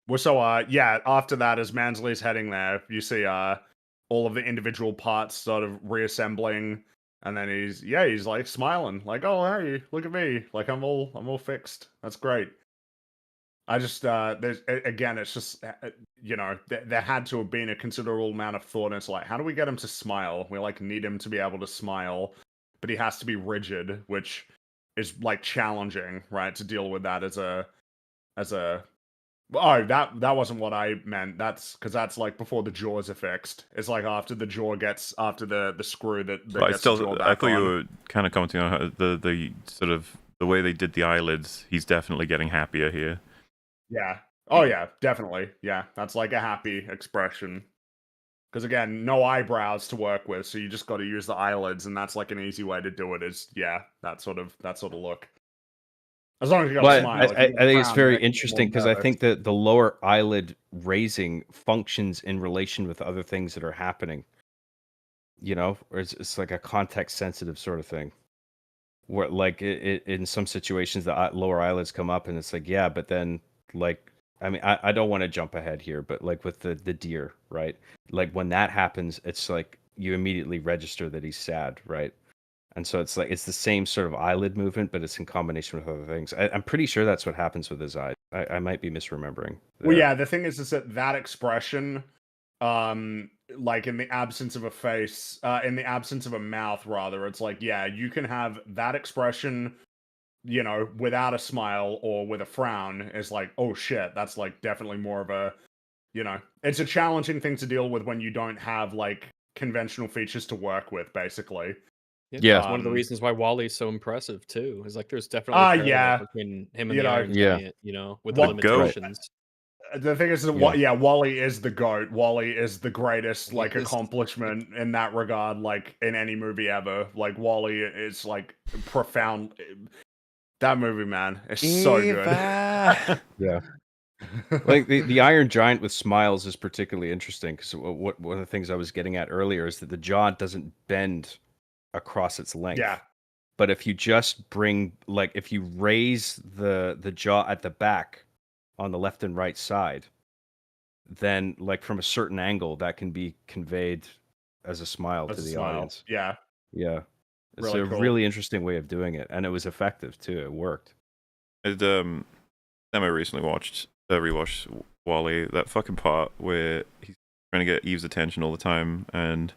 S3: Well, so after that, as Mansley's heading there, you see all of the individual parts sort of reassembling, and then he's like smiling, like, "Oh hey, look at me, like I'm all fixed. That's great." I just it's just there had to have been a considerable amount of thought. And it's like, how do we get him to smile? We like need him to be able to smile, but he has to be rigid, which is like challenging, right? To deal with that as a oh, that wasn't what I meant. That's because that's like before the jaws are fixed. It's like after the jaw gets after the screw that gets the jaw back
S1: I thought
S3: on.
S1: you were kind of commenting on how the sort of the way they did the eyelids. He's definitely getting happier here.
S3: Yeah. Oh yeah, definitely. Yeah, that's like a happy expression. Because again, no eyebrows to work with, so you just got to use the eyelids, and that's like an easy way to do it. Is that sort of look. As long as you got a smile.
S4: I think it's very interesting because I think that the lower eyelid raising functions in relation with other things that are happening. Or it's like a context sensitive sort of thing. Where like in some situations the lower eyelids come up, and it's like but then like. I mean, I don't want to jump ahead here, but like with the deer, right? Like when that happens, it's like you immediately register that he's sad, right? And so it's like it's the same sort of eyelid movement, but it's in combination with other things. I'm pretty sure that's what happens with his eye. I might be misremembering.
S3: Well, yeah, the thing is that expression, like in the absence of a face, in the absence of a mouth, rather, it's like you can have that expression. Without a smile or with a frown is like, oh shit, that's like definitely more of a, it's a challenging thing to deal with when you don't have like conventional features to work with, basically.
S2: Yeah, it's one of the reasons why Wally's so impressive too. Is like there's definitely between him and the Iron Giant, with the limitations.
S3: The thing is, Wally is the GOAT. Wally is the greatest like accomplishment in that regard, like in any movie ever. Like Wally is like profound. That movie, man, is so good.
S4: Yeah. Like the Iron Giant with smiles is particularly interesting because one of the things I was getting at earlier is that the jaw doesn't bend across its length.
S3: Yeah.
S4: but if you just bring if you raise the jaw at the back on the left and right side, then from a certain angle that can be conveyed as a smile to the audience.
S3: Yeah.
S4: It's
S3: Really
S4: a
S3: cool.
S4: really interesting way of doing it, and it was effective too. It worked.
S1: I recently rewatched Wall-E, that fucking part where he's trying to get Eve's attention all the time, and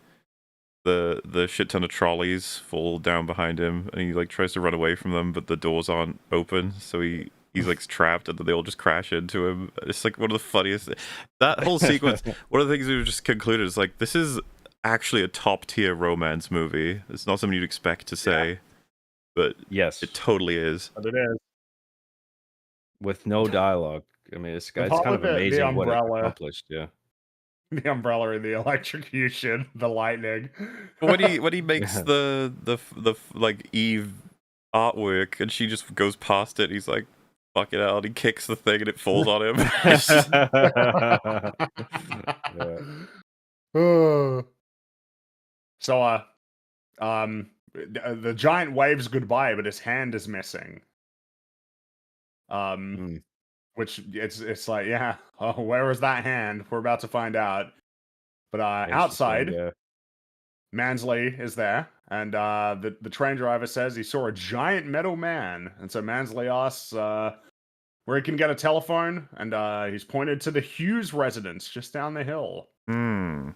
S1: the shit ton of trolleys fall down behind him, and he tries to run away from them, but the doors aren't open, so he's trapped, and then they all just crash into him. It's one of the funniest. That whole sequence. One of the things we just concluded is this is actually a top tier romance movie. It's not something you'd expect to say, but
S4: yes,
S1: it totally is.
S3: But it is.
S4: With no dialogue. I mean, it's kind of amazing what it accomplished. Yeah.
S3: The umbrella and the electrocution, the lightning.
S1: When he makes the Eve artwork and she just goes past it, he's like, fuck it out, he kicks the thing and it falls on him.
S3: So the giant waves goodbye, but his hand is missing. Which it's where was that hand? We're about to find out. But outside, Mansley is there, and the train driver says he saw a giant metal man, and so Mansley asks where he can get a telephone, and he's pointed to the Hughes residence just down the hill. And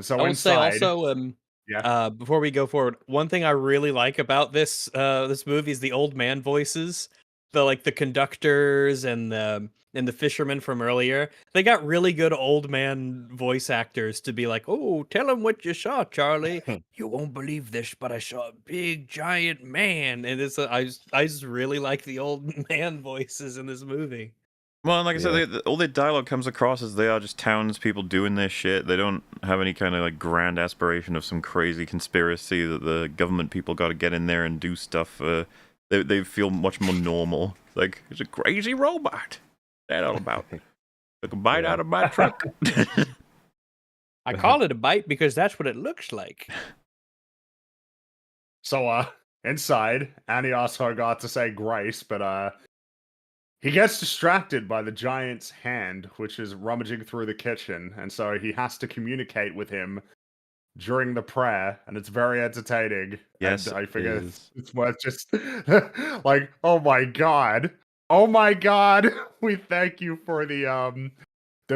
S3: so
S2: I would say
S3: inside,
S2: also, before we go forward, one thing I really like about this movie is the old man voices. The conductors and the fishermen from earlier. They got really good old man voice actors to be like, "Oh, tell him what you saw, Charlie. You won't believe this, but I saw a big giant man." And I just really like the old man voices in this movie.
S1: Well, like I said, all their dialogue comes across as they are just townspeople doing their shit. They don't have any kind of grand aspiration of some crazy conspiracy that the government people got to get in there and do stuff. They feel much more normal. It's a crazy robot. That all about? Took a bite out of my truck.
S2: I call it a bite because that's what it looks like.
S3: So inside, Annie asks Hogarth to say grace, but he gets distracted by the giant's hand, which is rummaging through the kitchen, and so he has to communicate with him during the prayer, and it's very entertaining.
S1: Yes,
S3: and I figure it's worth just oh my god, we thank you for the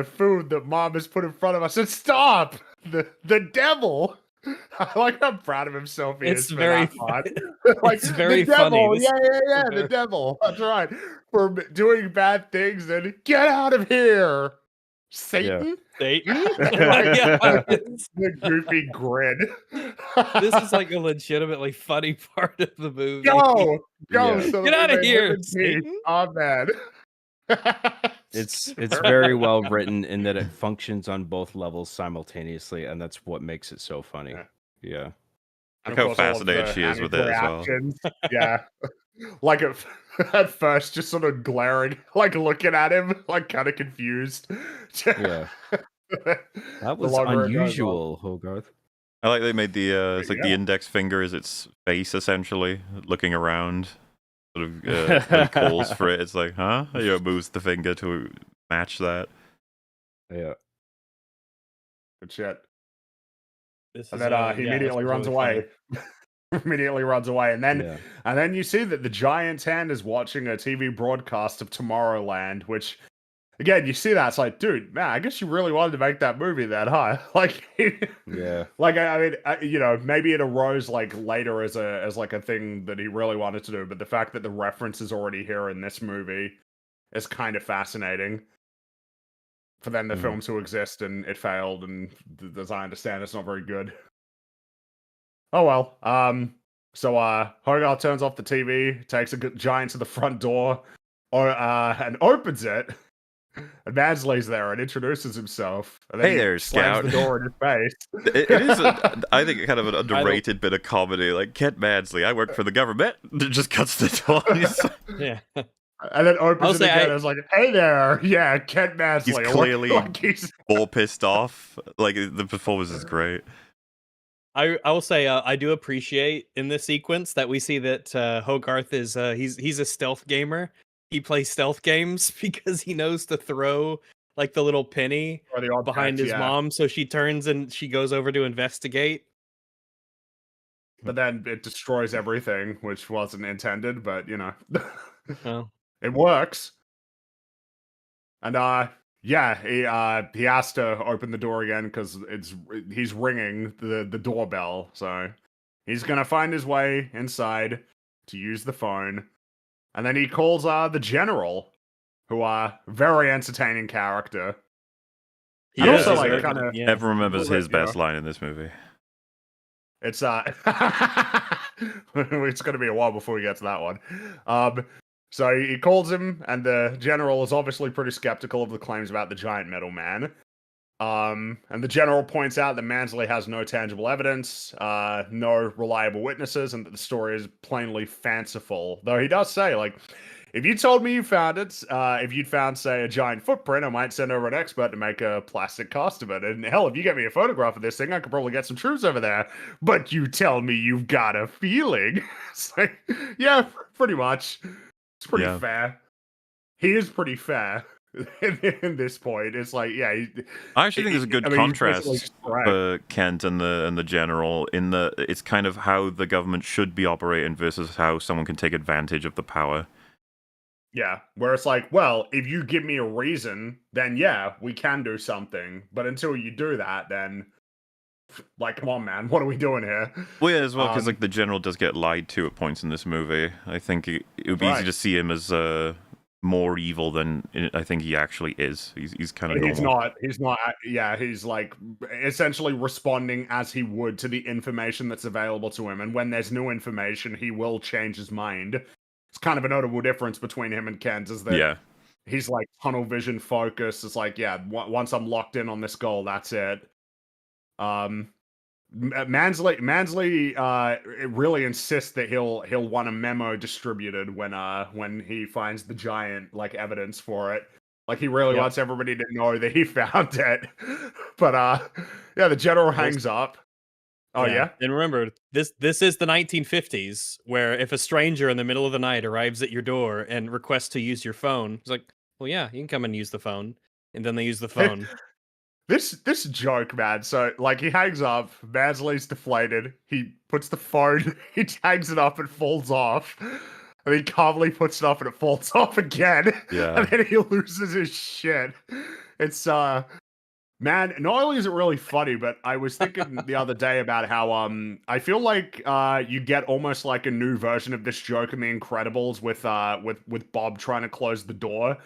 S3: food that Mom has put in front of us. And stop the devil. I like how proud of himself he is.
S2: It's very
S3: fun.
S2: It's very
S3: the devil,
S2: funny.
S3: Yeah, the devil. That's right. For doing bad things and get out of here. Satan?
S2: Satan?
S3: The goofy grin.
S2: This is a legitimately funny part of the movie.
S3: Go!
S2: Yeah. So get out of here, Satan.
S3: Amen.
S4: It's very well written in that it functions on both levels simultaneously, and that's what makes it so funny. Yeah.
S1: Look how fascinated she is with it as well.
S3: Yeah. At first, just sort of glaring, looking at him, kind of confused.
S4: Yeah. That was unusual, Hogarth.
S1: I like they made the the index finger is its face, essentially, looking around. Sort of when he calls for it, it's like, huh? Moves the finger to match that.
S4: Yeah.
S3: Good shit. And then he immediately runs away. Immediately runs away, and then you see that the giant's hand is watching a TV broadcast of Tomorrowland, which, again, you see that, it's like, dude, man, I guess you really wanted to make that movie then, huh?
S4: Yeah.
S3: I mean, maybe it arose later as a thing that he really wanted to do, but the fact that the reference is already here in this movie is kind of fascinating. For then the film to exist, and it failed, and as I understand, it's not very good. Oh well. So Hogarth turns off the TV, takes a giant to the front door, and opens it. And Mansley's there and introduces himself. And then
S1: hey there,
S3: slams
S1: Scout.
S3: the door in his face.
S1: It is, I think, kind of an underrated bit of comedy. Kent Mansley, I work for the government. It just cuts the door.
S2: Yeah.
S3: And then opens it again. I was like, hey there. Yeah, Kent Mansley.
S1: He's clearly more pissed off. The performance is great.
S2: I will say I do appreciate in this sequence that we see that Hogarth is he's a stealth gamer. He plays stealth games because he knows to throw like the little penny
S3: Or the
S2: behind
S3: object,
S2: his
S3: yeah.
S2: mom, so she turns and she goes over to investigate.
S3: But then it destroys everything, which wasn't intended, but
S2: Oh.
S3: it works. And yeah, he has to open the door again because he's ringing the doorbell. So he's gonna find his way inside to use the phone, and then he calls the general, who are very entertaining character.
S2: He
S3: And
S2: is,
S3: also
S2: he's
S3: like
S2: very
S3: kind
S2: good,
S3: of
S2: yeah.
S1: Everyone remembers his
S3: you know,
S1: best line in this movie.
S3: it's it's gonna be a while before we get to that one. So he calls him, and the general is obviously pretty skeptical of the claims about the giant metal man. And the general points out that Mansley has no tangible evidence, no reliable witnesses, and that the story is plainly fanciful. Though he does say, like, if you told me you found it, if you'd found, say, a giant footprint, I might send over an expert to make a plastic cast of it. And hell, if you get me a photograph of this thing, I could probably get some troops over there. But you tell me you've got a feeling. It's like, yeah, pretty much. It's pretty fair. He is pretty fair in this point. It's like, yeah.
S1: I actually think there's a good contrast
S3: right.
S1: for Kent and the general in the it's kind of how the government should be operating versus how someone can take advantage of the power.
S3: Yeah, where it's like, well, if you give me a reason, then yeah, we can do something. But until you do that, then like, come on, man, what are we doing here?
S1: Well, yeah, as well, because like the general does get lied to at points in this movie. I think it would be easy to see him as more evil than I think he actually is. He's kind of normal.
S3: He's not. Yeah, he's like essentially responding as he would to the information that's available to him. And when there's new information, he will change his mind. It's kind of a notable difference between him and Kent is that he's like tunnel vision focused. It's like, yeah, once I'm locked in on this goal, that's it. Mansley really insists that he'll want a memo distributed when he finds the giant like evidence for it. Like he really wants everybody to know that he found it. But yeah, the general hangs up. Oh yeah.
S2: And remember, this is the 1950s, where if a stranger in the middle of the night arrives at your door and requests to use your phone, it's like, well, yeah, you can come and use the phone, and then they use the phone.
S3: This joke, man. So like he hangs up, Mansley's deflated. He puts the phone, he tags it up, and falls off. And he calmly puts it up, and it falls off again.
S1: Yeah.
S3: And then he loses his shit. It's man, not only is it really funny, but I was thinking the other day about how I feel like you get almost like a new version of this joke in The Incredibles with Bob trying to close the door.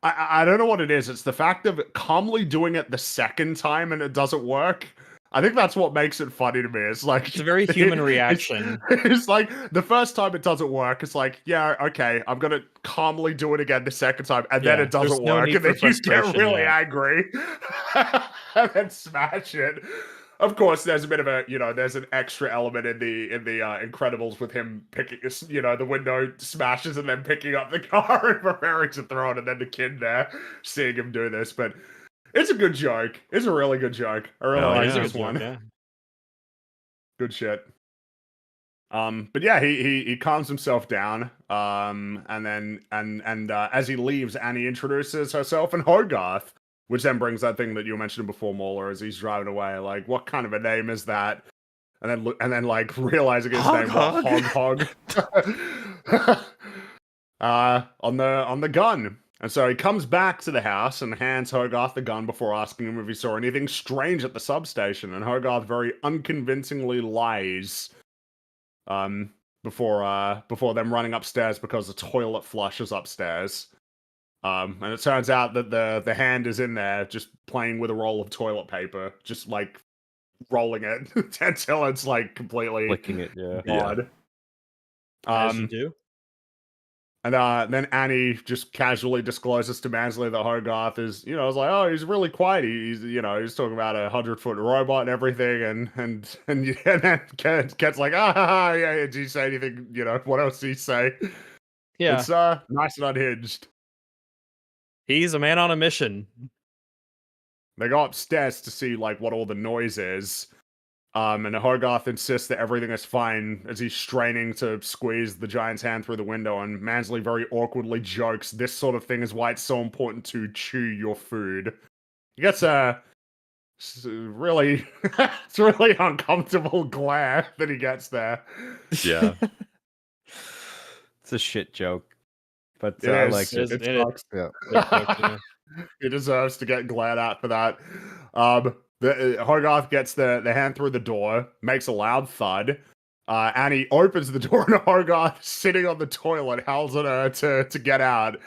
S3: I don't know what it is. It's the fact of calmly doing it the second time and it doesn't work. I think that's what makes it funny to me. It's like
S2: it's a very human reaction.
S3: It's like the first time it doesn't work. It's like, yeah, okay, I'm gonna calmly do it again the second time, and then it doesn't work, and then you get really angry and then smash it. Of course, there's a bit of a, there's an extra element in the Incredibles with him picking, the window smashes and then picking up the car and preparing to throw it, and then the kid there seeing him do this. But it's a good joke. It's a really good joke. I really like this one.
S2: Yeah.
S3: Good shit. But yeah, he calms himself down. And then as he leaves, Annie introduces herself and Hogarth. Which then brings that thing that you mentioned before, Mauler, as he's driving away. Like, what kind of a name is that? And then like realizing his name was Hog. On the gun. And so he comes back to the house and hands Hogarth the gun before asking him if he saw anything strange at the substation. And Hogarth very unconvincingly lies. Before them running upstairs because the toilet flushes upstairs. And it turns out that the hand is in there just playing with a roll of toilet paper, just like rolling it until it's like completely
S4: flicking it,
S3: odd.
S2: As you do.
S3: And then Annie just casually discloses to Mansley that Hogarth is, I was like, oh, he's really quiet. He's talking about a 100-foot robot and everything, and then Kent's like, yeah, did he say anything? What else did he say?
S2: Yeah,
S3: it's nice and unhinged.
S2: He's a man on a mission.
S3: They go upstairs to see like what all the noise is, And Hogarth insists that everything is fine as he's straining to squeeze the giant's hand through the window, and Mansley very awkwardly jokes, "This sort of thing is why it's so important to chew your food." He gets a really, it's really uncomfortable glare that he gets there.
S1: Yeah.
S4: It's a shit joke, but
S3: It
S4: I
S3: is.
S4: like it.
S3: It
S2: It is.
S3: sucks.
S2: Yeah.
S3: He deserves to get glared at for that. Hogarth gets the hand through the door, makes a loud thud. Annie opens the door, and Hogarth, sitting on the toilet, howls at her to get out.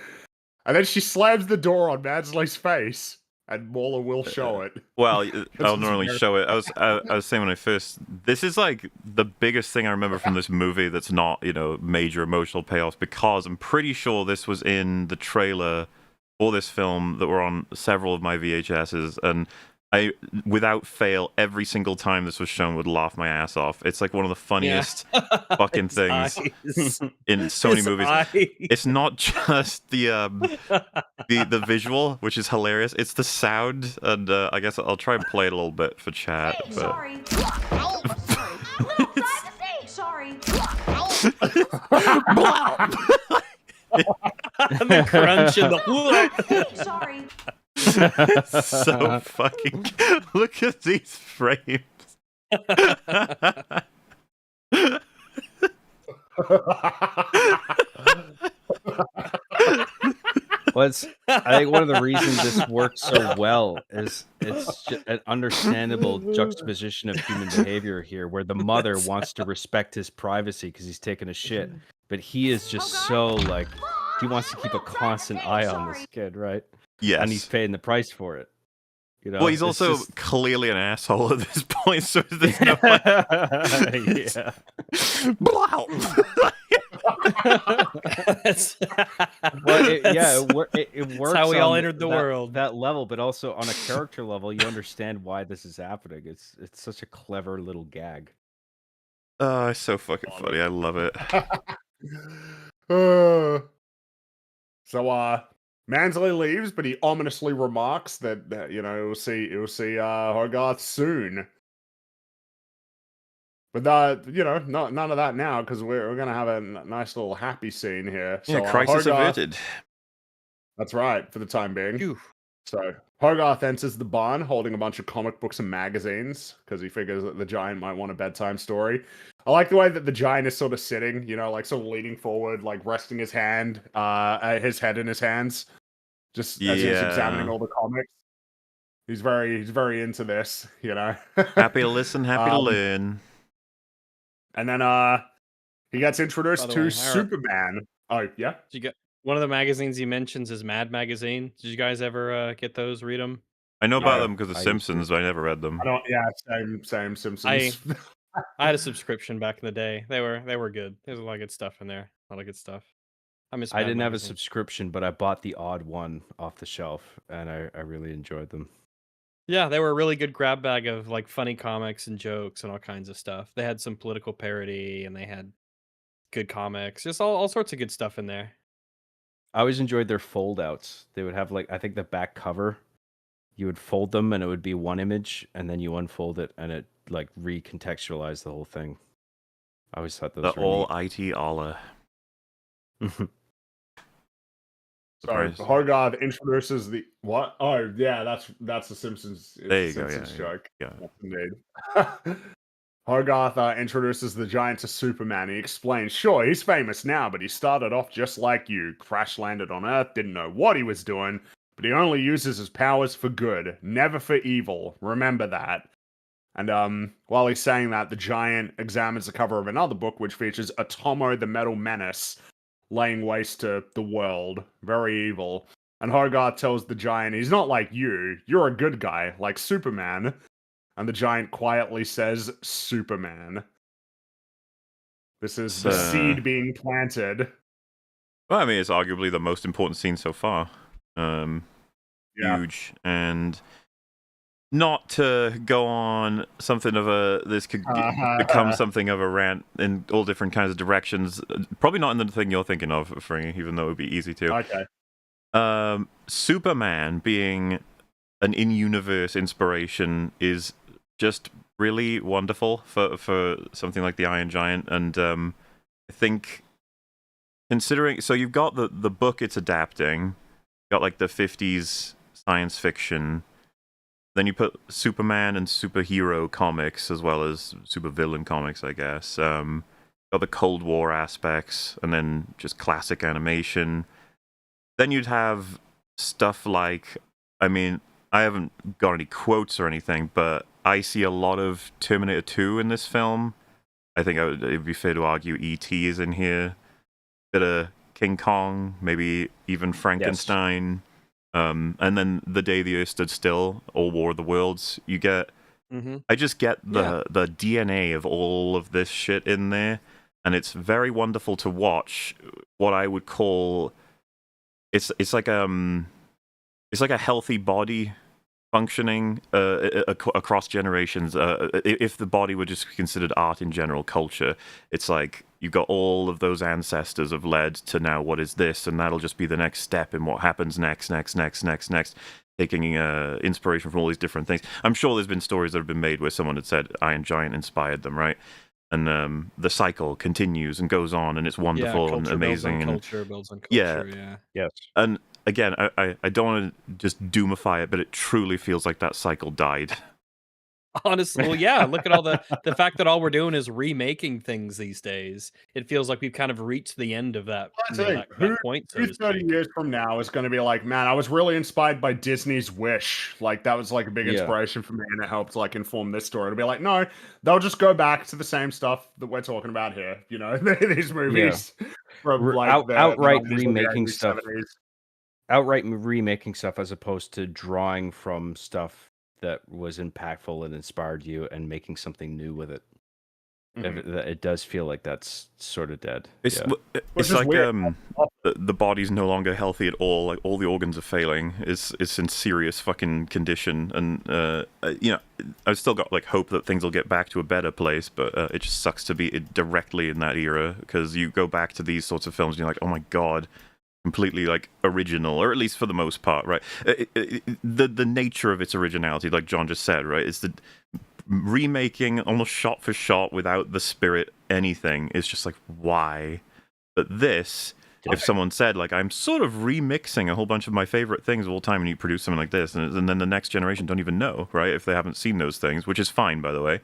S3: And then she slams the door on Mansley's face, and Mauler will show it.
S1: Well, I'll normally show it. I was saying when I first, this is like the biggest thing I remember from this movie that's not, major emotional payoffs, because I'm pretty sure this was in the trailer for this film that were on several of my VHSs, and I, without fail, every single time this was shown, would laugh my ass off. It's like one of the funniest fucking things in so many movies. It's not just the visual, which is hilarious. It's the sound, and I guess I'll try and play it a little bit for chat.
S5: Hey,
S1: but...
S5: sorry. Oh, sorry.
S2: The crunch and the
S5: Hey, sorry.
S1: So fucking. Look at these frames.
S4: Well, I think one of the reasons this works so well is it's just an understandable juxtaposition of human behavior here, where the mother wants to respect his privacy because he's taking a shit, but he is just so like, he wants to keep a constant eye on this kid, right?
S1: Yes.
S4: And he's paying the price for it.
S1: Well, he's also clearly an asshole at this point, so there's no
S4: yeah.
S1: Wow.
S4: Well, it works.
S2: That's how we all
S4: on
S2: entered the world.
S4: That level, but also on a character level, you understand why this is happening. It's such a clever little gag.
S1: Oh, it's so fucking funny. I love it.
S3: So, Mansley leaves, but he ominously remarks that we'll see Hogarth soon. But none of that now, because we're gonna have a nice little happy scene here. So,
S1: Yeah, crisis averted.
S3: That's right, for the time being.
S2: Phew.
S3: So Hogarth enters the barn holding a bunch of comic books and magazines because he figures that the giant might want a bedtime story. I like the way that the giant is sort of sitting, like sort of leaning forward, like resting his head in his hands, just as he's examining all the comics. He's very into this,
S1: Happy to listen, happy to learn.
S3: And then he gets introduced to Superman. Oh yeah.
S2: Did you get one of the magazines he mentions is Mad Magazine? Did you guys ever get those? Read them?
S1: I know about them because of Simpsons, but I never read them.
S3: Same Simpsons.
S2: I had a subscription back in the day. They were good. There's a lot of good stuff in there. A lot of good stuff. I
S4: didn't have a subscription, but I bought the odd one off the shelf, and I really enjoyed them.
S2: Yeah, they were a really good grab bag of like funny comics and jokes and all kinds of stuff. They had some political parody and they had good comics, just all sorts of good stuff in there.
S4: I always enjoyed their fold outs. They would have I think the back cover, you would fold them and it would be one image, and then you unfold it and it like recontextualized the whole thing. I always thought those
S1: the
S4: were
S1: all
S4: neat.
S1: IT Allah.
S3: So Hogarth introduces the what? Oh yeah, that's the Simpsons.
S1: There you
S3: Simpsons
S1: go.
S3: joke.
S1: Yeah.
S3: Indeed. Hogarth introduces the giant to Superman. He explains, sure, he's famous now, but he started off just like you. Crash landed on Earth, didn't know what he was doing, but he only uses his powers for good, never for evil. Remember that. And while he's saying that, the giant examines the cover of another book, which features Atomo the Metal Menace, laying waste to the world. Very evil. And Hogarth tells the giant, he's not like you. You're a good guy, like Superman. And the giant quietly says, Superman. This is the seed being planted.
S1: Well, I mean, it's arguably the most important scene so far. Huge. And not to go on something of this could become something of a rant in all different kinds of directions. Probably not in the thing you're thinking of, Fringy, even though it would be easy to.
S3: Okay.
S1: Superman being an in-universe inspiration is just really wonderful for something like the Iron Giant, and I think considering so you've got the book it's adapting, got like the 50s science fiction. Then you put Superman and superhero comics as well as supervillain comics, I guess. Got the Cold War aspects, and then just classic animation. Then you'd have stuff like, I mean, I haven't got any quotes or anything, but I see a lot of Terminator 2 in this film. I think it'd be fair to argue E.T. is in here. Bit of King Kong, maybe even Frankenstein. And then The Day the Earth Stood Still, or War of the Worlds. You get, I just get the DNA of all of this shit in there, and it's very wonderful to watch. What I would call, it's like a healthy body functioning across generations. If the body were just considered art in general, culture, it's like you've got all of those ancestors have led to now what is this, and that'll just be the next step in what happens next, taking inspiration from all these different things. I'm sure there's been stories that have been made where someone had said Iron Giant inspired them, right? And the cycle continues and goes on, and it's wonderful and amazing.
S2: Culture builds on culture, yeah.
S4: Yes.
S1: And again, I don't want to just doomify it, but it truly feels like that cycle died.
S2: Honestly, well, yeah. Look at all the fact that all we're doing is remaking things these days. It feels like we've kind of reached the end of that, that point. So
S3: 30 years from now is going to be like, man, I was really inspired by Disney's Wish. Like that was like a big inspiration for me, and it helped like inform this story. It'll be like, no, they'll just go back to the same stuff that we're talking about here. You know, these movies from like
S4: outright
S3: the
S4: remaking
S3: 80s,
S4: stuff.
S3: 70s.
S4: Outright remaking stuff as opposed to drawing from stuff that was impactful and inspired you and making something new with it. It does feel like that's sort of dead.
S1: It's like the body's no longer healthy at all. Like all the organs are failing. It's in serious fucking condition, and I've still got like hope that things will get back to a better place. But it just sucks to be directly in that era, because you go back to these sorts of films and you're like, oh my god. Completely like original, or at least for the most part, right? The nature of its originality, like John just said, right? It's the remaking almost shot for shot without the spirit anything. It's just like, why? But this, if someone said like, I'm sort of remixing a whole bunch of my favorite things of all time, and you produce something like this, and then the next generation don't even know, right? If they haven't seen those things, which is fine, by the way,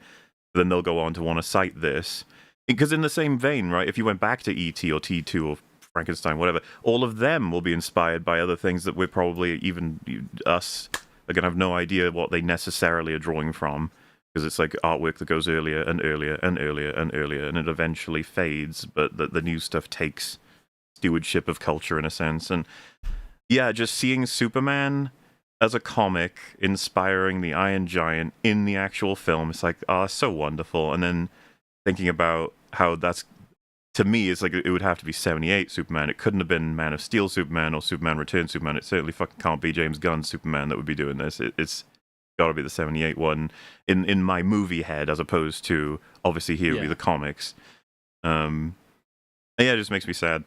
S1: then they'll go on to want to cite this. Because in the same vein, right? If you went back to E.T. or T2 or Frankenstein, whatever, all of them will be inspired by other things that we're probably, even us, are going to have no idea what they necessarily are drawing from, because it's like artwork that goes earlier and earlier and earlier and earlier, and it eventually fades, but the new stuff takes stewardship of culture in a sense. And yeah, just seeing Superman as a comic inspiring the Iron Giant in the actual film, it's like, oh, so wonderful. And then thinking about how that's, to me, it's like it would have to be 78 Superman. It couldn't have been Man of Steel Superman or Superman Returns Superman. It certainly fucking can't be James Gunn's Superman that would be doing this. It's got to be the 78 one in my movie head, as opposed to, obviously, here would be the comics. Yeah, it just makes me sad.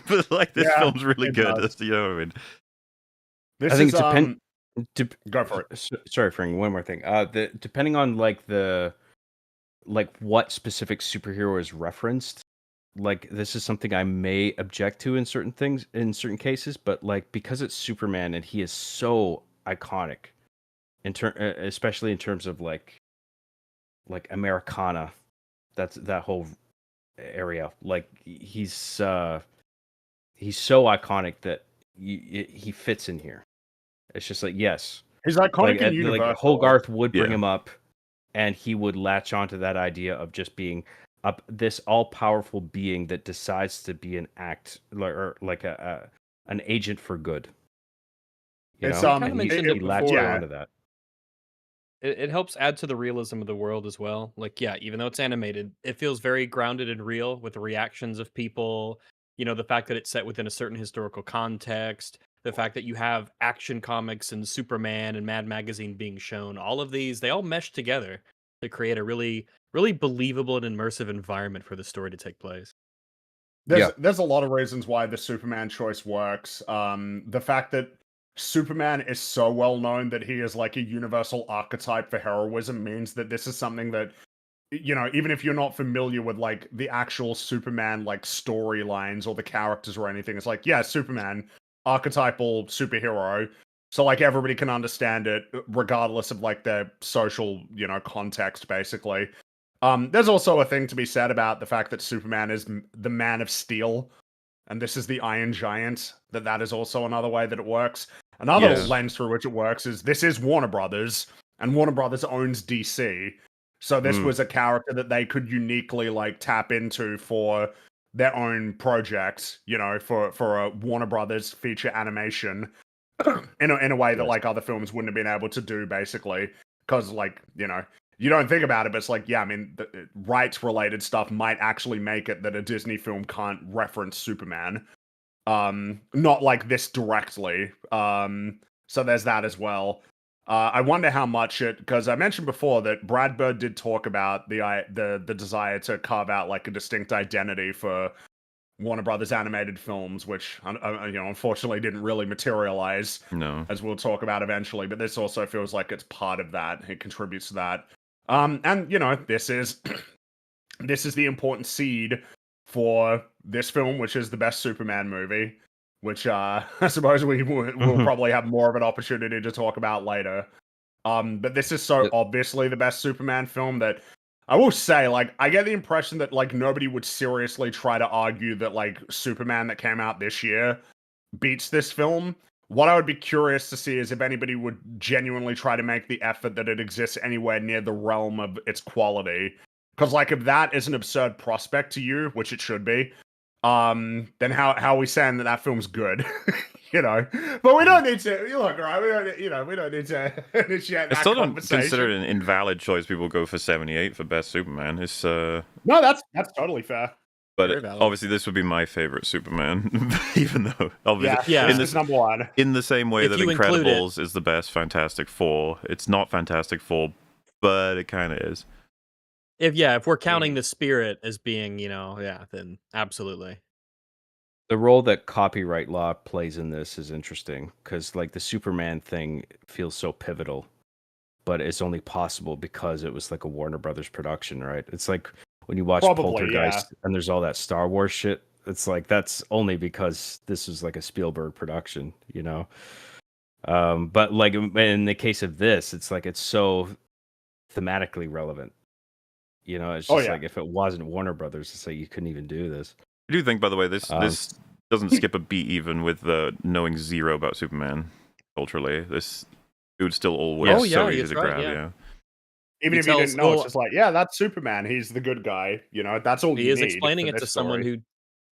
S1: But like, this film's really good. You know what I mean?
S3: This
S4: I think
S3: go for it.
S4: Sorry, Frank. One more thing. Depending on what specific superhero is referenced, like this is something I may object to in certain cases, but like because it's Superman and he is so iconic, especially in terms of like Americana, that whole area. Like he's so iconic that he fits in here. It's just like, yes,
S3: he's iconic in universe.
S4: Like Hogarth would bring him up, and he would latch onto that idea of just being this all-powerful being that decides to be an agent for good. You know?
S2: He
S4: latched onto that.
S2: It helps add to the realism of the world as well. Like, yeah, even though it's animated, it feels very grounded and real with the reactions of people. You know, the fact that it's set within a certain historical context, the fact that you have Action Comics and Superman and Mad Magazine being shown. All of these, they all mesh together to create a really, really believable and immersive environment for the story to take place.
S3: There's a lot of reasons why the Superman choice works. The fact that Superman is so well known that he is like a universal archetype for heroism means that this is something that, you know, even if you're not familiar with like the actual Superman like storylines or the characters or anything, it's like, yeah, Superman, archetypal superhero. So like everybody can understand it regardless of like their social, you know, context basically. There's also a thing to be said about the fact that Superman is the Man of Steel and this is the Iron Giant, that is also another way that it works. Another lens through which it works is this is Warner Brothers, and Warner Brothers owns DC. So this was a character that they could uniquely like tap into for their own project, you know, for a Warner Brothers feature animation in a way that like other films wouldn't have been able to do, basically. Because like, you know, you don't think about it, but it's like, yeah, I mean, the rights related stuff might actually make it that a Disney film can't reference Superman. Not like this directly. So there's that as well. I wonder how much it, because I mentioned before that Brad Bird did talk about the desire to carve out like a distinct identity for Warner Brothers animated films, which you know, unfortunately didn't really materialize.
S1: No,
S3: as we'll talk about eventually. But this also feels like it's part of that. It contributes to that. And you know, this is this is the important seed for this film, which is the best Superman movie, which I suppose we'll probably have more of an opportunity to talk about later. But this is so obviously the best Superman film that I will say, like, I get the impression that like nobody would seriously try to argue that like Superman that came out this year beats this film. What I would be curious to see is if anybody would genuinely try to make the effort that it exists anywhere near the realm of its quality. Because, like, if that is an absurd prospect to you, which it should be, then how are we saying that film's good? You know, but we don't need to. You look, right? We don't need to initiate that
S1: I still don't
S3: conversation.
S1: consider it an invalid choice. People go for 78 for best Superman. It's
S3: no, that's totally fair.
S1: But obviously, this would be my favorite Superman, even though obviously,
S3: yeah, this number one.
S1: In the same way that Incredibles is the best Fantastic Four, it's not Fantastic Four, but it kind of is.
S2: If we're counting the spirit as being, you know, then absolutely.
S4: The role that copyright law plays in this is interesting because, like, the Superman thing feels so pivotal, but it's only possible because it was like a Warner Brothers production, right? It's like when you watch Poltergeist and there's all that Star Wars shit. It's like that's only because this was like a Spielberg production, you know. But like in the case of this, it's like it's so thematically relevant. You know, it's just like if it wasn't Warner Brothers, it's like you couldn't even do this.
S1: I do think, by the way, this doesn't skip a beat even with knowing zero about Superman culturally. This it would still all work so easy to grab. Yeah.
S3: Even if you didn't know, it's just like, yeah, that's Superman. He's the good guy. You know, that's all. He is
S2: explaining it to someone who,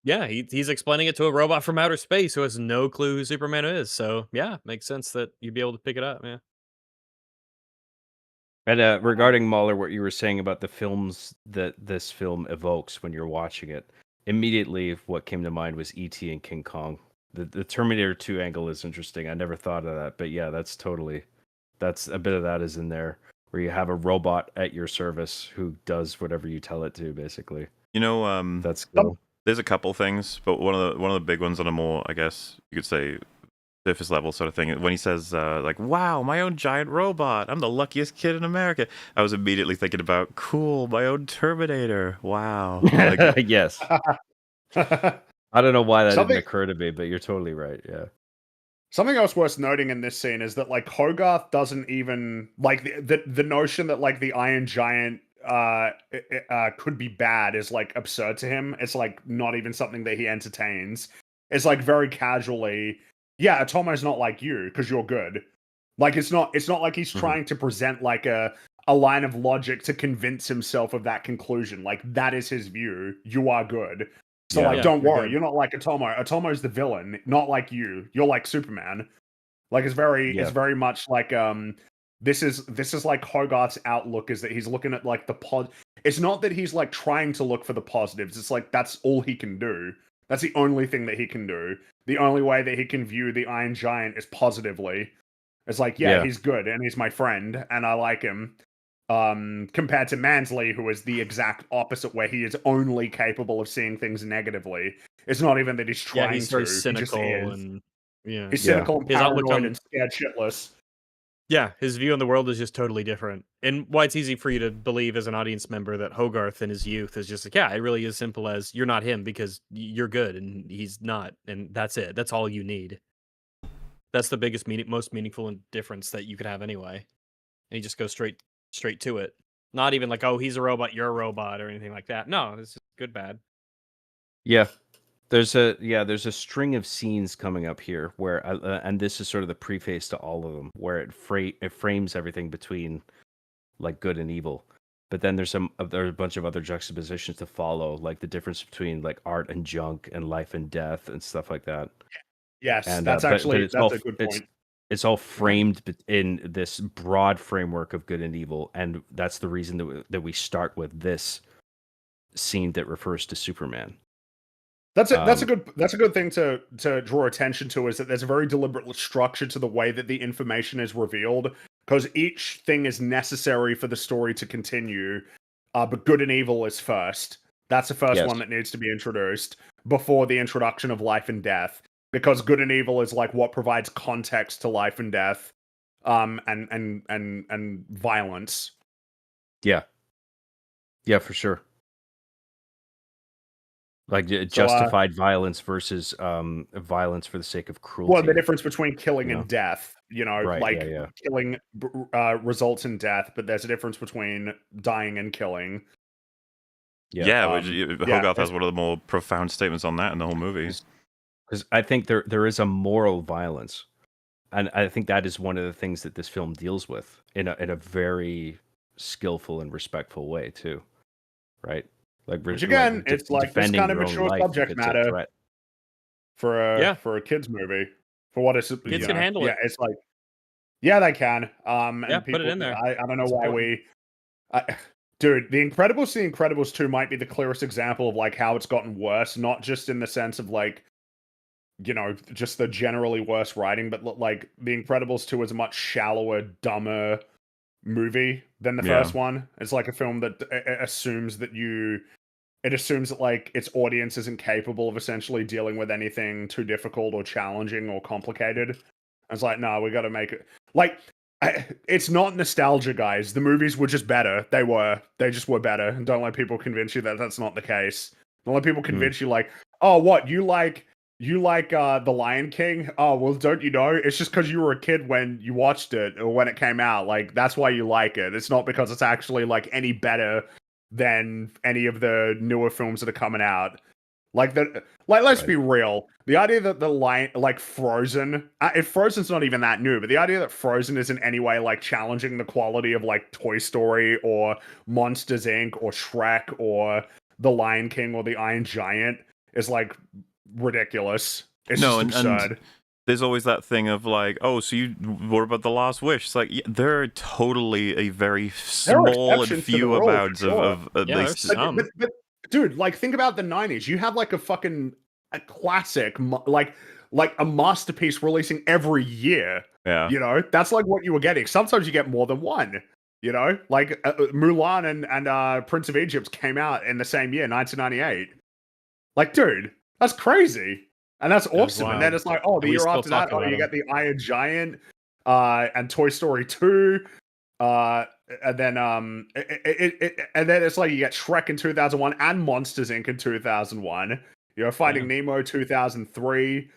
S2: he's explaining it to a robot from outer space who has no clue who Superman is. So yeah, makes sense that you'd be able to pick it up. Yeah.
S4: And regarding Mahler, what you were saying about the films that this film evokes when you're watching it, immediately what came to mind was E.T. and King Kong. The Terminator 2 angle is interesting. I never thought of that, but yeah, that's a bit of that is in there, where you have a robot at your service who does whatever you tell it to, basically.
S1: You know,
S4: that's cool.
S1: There's a couple things, but one of the big ones on a more, I guess you could say, surface level sort of thing, when he says like, wow, my own giant robot, I'm the luckiest kid in America, I was immediately thinking about, cool, my own Terminator, wow.
S4: Like, yes. I don't know why that didn't occur to me, but you're totally right. Yeah.
S3: Something else worth noting in this scene is that like Hogarth doesn't even like the notion that like the Iron Giant could be bad is like absurd to him. It's like not even something that he entertains. It's like very casually, yeah, Atomo's not like you because you're good. Like it's not like he's trying to present like a line of logic to convince himself of that conclusion. Like that is his view. You are good. So don't worry, you're not like Atomo. Atomo's the villain, not like you. You're like Superman. Like it's very much like this is like Hogarth's outlook is that he's looking at like it's not that he's like trying to look for the positives. It's like that's all he can do. That's the only thing that he can do. The only way that he can view the Iron Giant is positively. It's like, he's good and he's my friend and I like him. Compared to Mansley, who is the exact opposite, where he is only capable of seeing things negatively. It's not even that he's trying
S2: he's very cynical and Yeah.
S3: He's
S4: Yeah.
S3: cynical and
S2: His outlook
S3: paranoid
S2: on
S3: and scared shitless.
S2: Yeah, his view on the world is just totally different. And why it's easy for you to believe as an audience member that Hogarth in his youth is just like, yeah, it really is simple as you're not him because you're good and he's not, and that's it. That's all you need. That's the biggest most meaningful difference that you could have anyway. And he just goes straight to it. Not even like, oh, he's a robot, you're a robot, or anything like that. No, it's just good, bad.
S4: Yeah. There's a string of scenes coming up here where and this is sort of the preface to all of them, where it frames everything between like good and evil. But then there's a bunch of other juxtapositions to follow, like the difference between like art and junk and life and death and stuff like that.
S3: Yes,
S4: And
S3: that's
S4: but
S3: actually
S4: it's
S3: that's
S4: all
S3: a good point.
S4: it's all framed in this broad framework of good and evil, and that's the reason that we start with this scene that refers to Superman.
S3: That's a good thing to draw attention to, is that there's a very deliberate structure to the way that the information is revealed, because each thing is necessary for the story to continue. But good and evil is first. That's the first
S4: Yes.
S3: one that needs to be introduced before the introduction of life and death, because good and evil is like what provides context to life and death, and violence.
S4: Yeah, for sure. Like
S3: So,
S4: justified violence versus violence for the sake of cruelty.
S3: well, the difference between killing
S4: you know?
S3: and death,
S4: Right,
S3: like
S4: yeah.
S3: killing results in death, but there's a difference between dying and killing.
S1: Yeah,
S3: yeah,
S1: Hogarth has one of the more profound statements on that in the whole movie.
S4: Because I think there is a moral violence, and I think that is one of the things that this film deals with in a very skillful and respectful way too, right? Like,
S3: Which again, it's like this
S4: defending
S3: kind of
S4: your own
S3: mature
S4: life
S3: subject
S4: if it's a
S3: matter
S4: threat.
S3: for a kids movie. For what it's
S2: Kids can handle it.
S3: it's like, yeah, they can. And
S2: Yeah, put
S3: people,
S2: it in there.
S3: I don't know
S2: It's
S3: why
S2: important.
S3: dude, The Incredibles 2 might be the clearest example of like how it's gotten worse, not just in the sense of like, just the generally worse writing, but like The Incredibles 2 is a much shallower, dumber movie than the
S1: Yeah.
S3: first one. It's like a film that assumes that like its audience isn't capable of essentially dealing with anything too difficult or challenging or complicated. I was like, no, we got to make it like it's not nostalgia, guys. The movies were just better. They just were better. And don't let people convince you that that's not the case. Don't let people convince you like, oh, what you like The Lion King? Oh, well, don't you know? It's just because you were a kid when you watched it or when it came out. Like, that's why you like it. It's not because it's actually like any better than any of the newer films that are coming out. Like let's be real. The idea that the line, like Frozen, if Frozen's not even that new, but the idea that Frozen is in any way like challenging the quality of like Toy Story or Monsters Inc. or Shrek or The Lion King or The Iron Giant is like ridiculous. It's just absurd.
S1: And there's always that thing of like, oh, so what about The Last Wish? It's like, yeah, there are totally a very small and few amounts of at least.
S3: But dude, like think about the 90s. You have like a classic, like a masterpiece releasing every year.
S1: Yeah.
S3: That's like what you were getting. Sometimes you get more than one. Like Mulan and Prince of Egypt came out in the same year, 1998. Like, dude, that's crazy. And that's awesome. And then it's like, oh, the year after that, you get the Iron Giant and Toy Story 2. And then and then it's like you get Shrek in 2001 and Monsters Inc. in 2001. Finding Nemo 2003.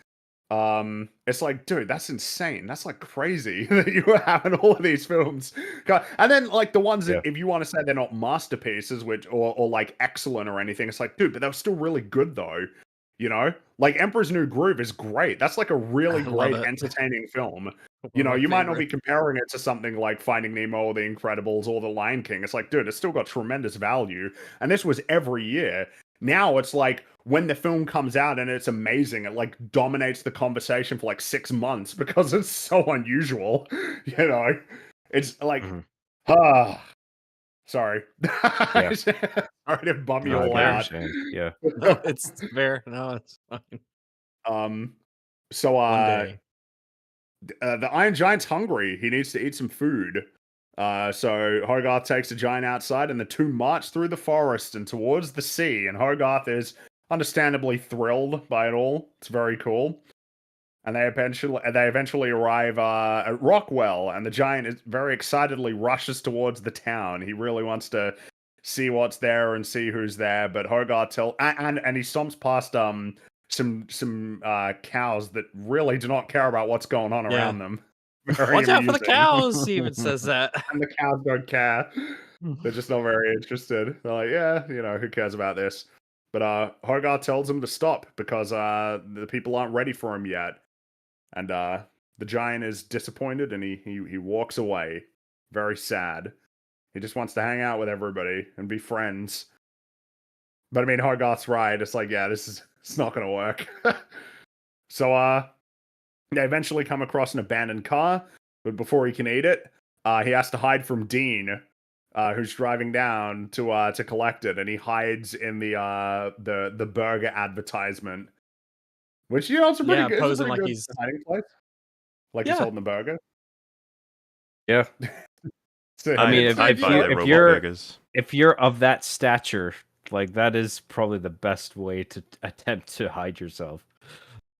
S3: It's like, dude, that's insane. That's like crazy that you were having all of these films. And then like the ones that, if you want to say they're not masterpieces, which or like excellent or anything, it's like, dude, but they were still really good though. Like Emperor's New Groove is great. That's like a really great, entertaining film. You might not be comparing it to something like Finding Nemo or The Incredibles or The Lion King. It's like, dude, it's still got tremendous value. And this was every year. Now it's like when the film comes out and it's amazing, it like dominates the conversation for like 6 months because it's so unusual. It's like, sorry.
S4: Yeah.
S3: Sorry to bum you all out.
S4: Yeah.
S2: No, it's fair. No, it's fine.
S3: So
S2: One day.
S3: The Iron Giant's hungry. He needs to eat some food. So Hogarth takes the giant outside, and the two march through the forest and towards the sea. And Hogarth is understandably thrilled by it all. It's very cool. And they eventually arrive at Rockwell, and the giant is very excitedly rushes towards the town. He really wants to see what's there and see who's there. But Hogarth and he stomps past some cows that really do not care about what's going on around them. Very
S2: Watch out for the
S3: amusing.
S2: cows! He even says that.
S3: And the cows don't care. They're just not very interested. They're like, yeah, who cares about this? But Hogarth tells him to stop because the people aren't ready for him yet. And the giant is disappointed and he walks away, very sad. He just wants to hang out with everybody and be friends. But I mean, Hogarth's right. It's like, yeah, it's not going to work. So they eventually come across an abandoned car, but before he can eat it, he has to hide from Dean, who's driving down to collect it, and he hides in the burger advertisement. Which, it's a pretty good,
S2: posing like
S3: good
S2: he's
S3: hiding place. Like he's holding the burger.
S4: Yeah.
S3: So,
S4: I mean,
S1: I'd buy their robot burgers.
S4: if you're of that stature, like that is probably the best way to attempt to hide yourself.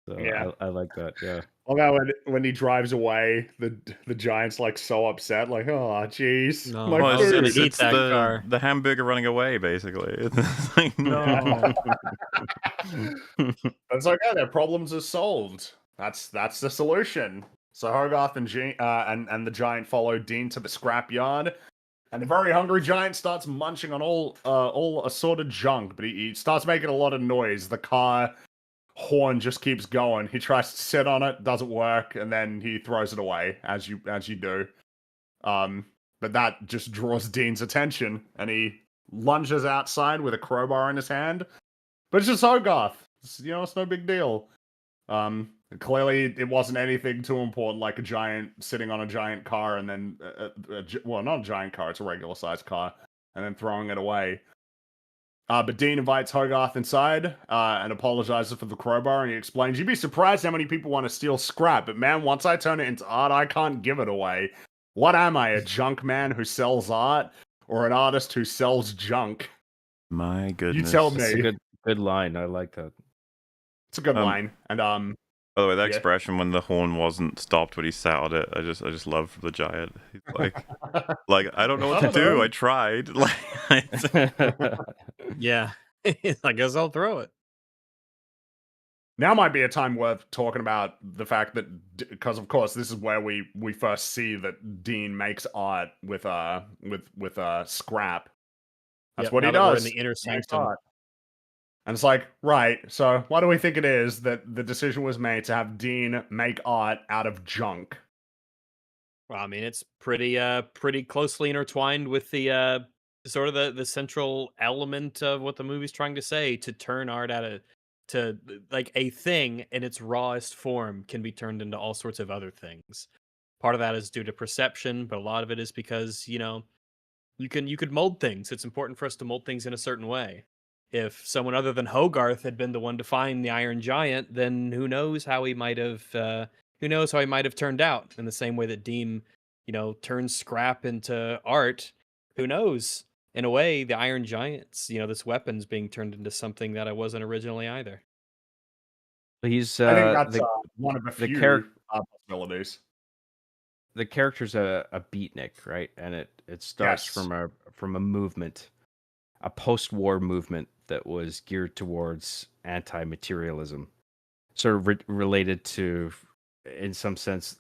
S4: So
S3: Yeah.
S4: I like that. Yeah.
S3: Although when he drives away, the giant's like so upset, like, oh jeez,
S2: No,
S3: my
S2: I was gonna
S3: food.
S2: eat that car.
S1: the hamburger running away, basically. It's like,
S2: No.
S3: It's like, their problems are solved. That's the solution. So Hogarth and and the giant follow Dean to the scrap yard, and the very hungry giant starts munching on all assorted junk, but he starts making a lot of noise. The car horn just keeps going. He tries to sit on it, doesn't work, and then he throws it away, as you do. But that just draws Dean's attention, and he lunges outside with a crowbar in his hand. But it's just Hogarth. It's no big deal. Clearly it wasn't anything too important, like a giant sitting on a giant car, and then well, not a giant car, it's a regular sized car, and then throwing it away. But Dean invites Hogarth inside and apologizes for the crowbar, and he explains, "You'd be surprised how many people want to steal scrap, but man, once I turn it into art, I can't give it away. What am I, a junk man who sells art, or an artist who sells junk?
S1: My goodness.
S3: You tell
S4: That's
S3: me."
S4: a good line. I like that.
S3: It's a good line. And
S1: by the way, that
S3: yeah.
S1: expression when the horn wasn't stopped when he sat on it, I just love the giant. He's like I don't know what to do. I tried.
S2: Yeah. I guess I'll throw it.
S3: Now might be a time worth talking about the fact that, because of course this is where we first see that Dean makes art with scrap. That's what he
S2: now that we're
S3: does.
S2: in the inner
S3: Makes
S2: sanctum.
S3: art. And it's like, right, so why do we think it is that the decision was made to have Dean make art out of junk?
S2: Well, I mean, it's pretty closely intertwined with the sort of the central element of what the movie's trying to say, to turn art to like a thing in its rawest form can be turned into all sorts of other things. Part of that is due to perception, but a lot of it is because, you could mold things. It's important for us to mold things in a certain way. If someone other than Hogarth had been the one to find the Iron Giant, then who knows how he might have turned out. In the same way that Dean, turns scrap into art, who knows? In a way, the Iron Giant's, this weapon's being turned into something that I wasn't originally either.
S4: But he's
S3: I think that's one of the few possibilities.
S4: The character's a beatnik, right? And it starts
S3: Yes.
S4: from a movement, a post-war movement that was geared towards anti-materialism, sort of related to, in some sense,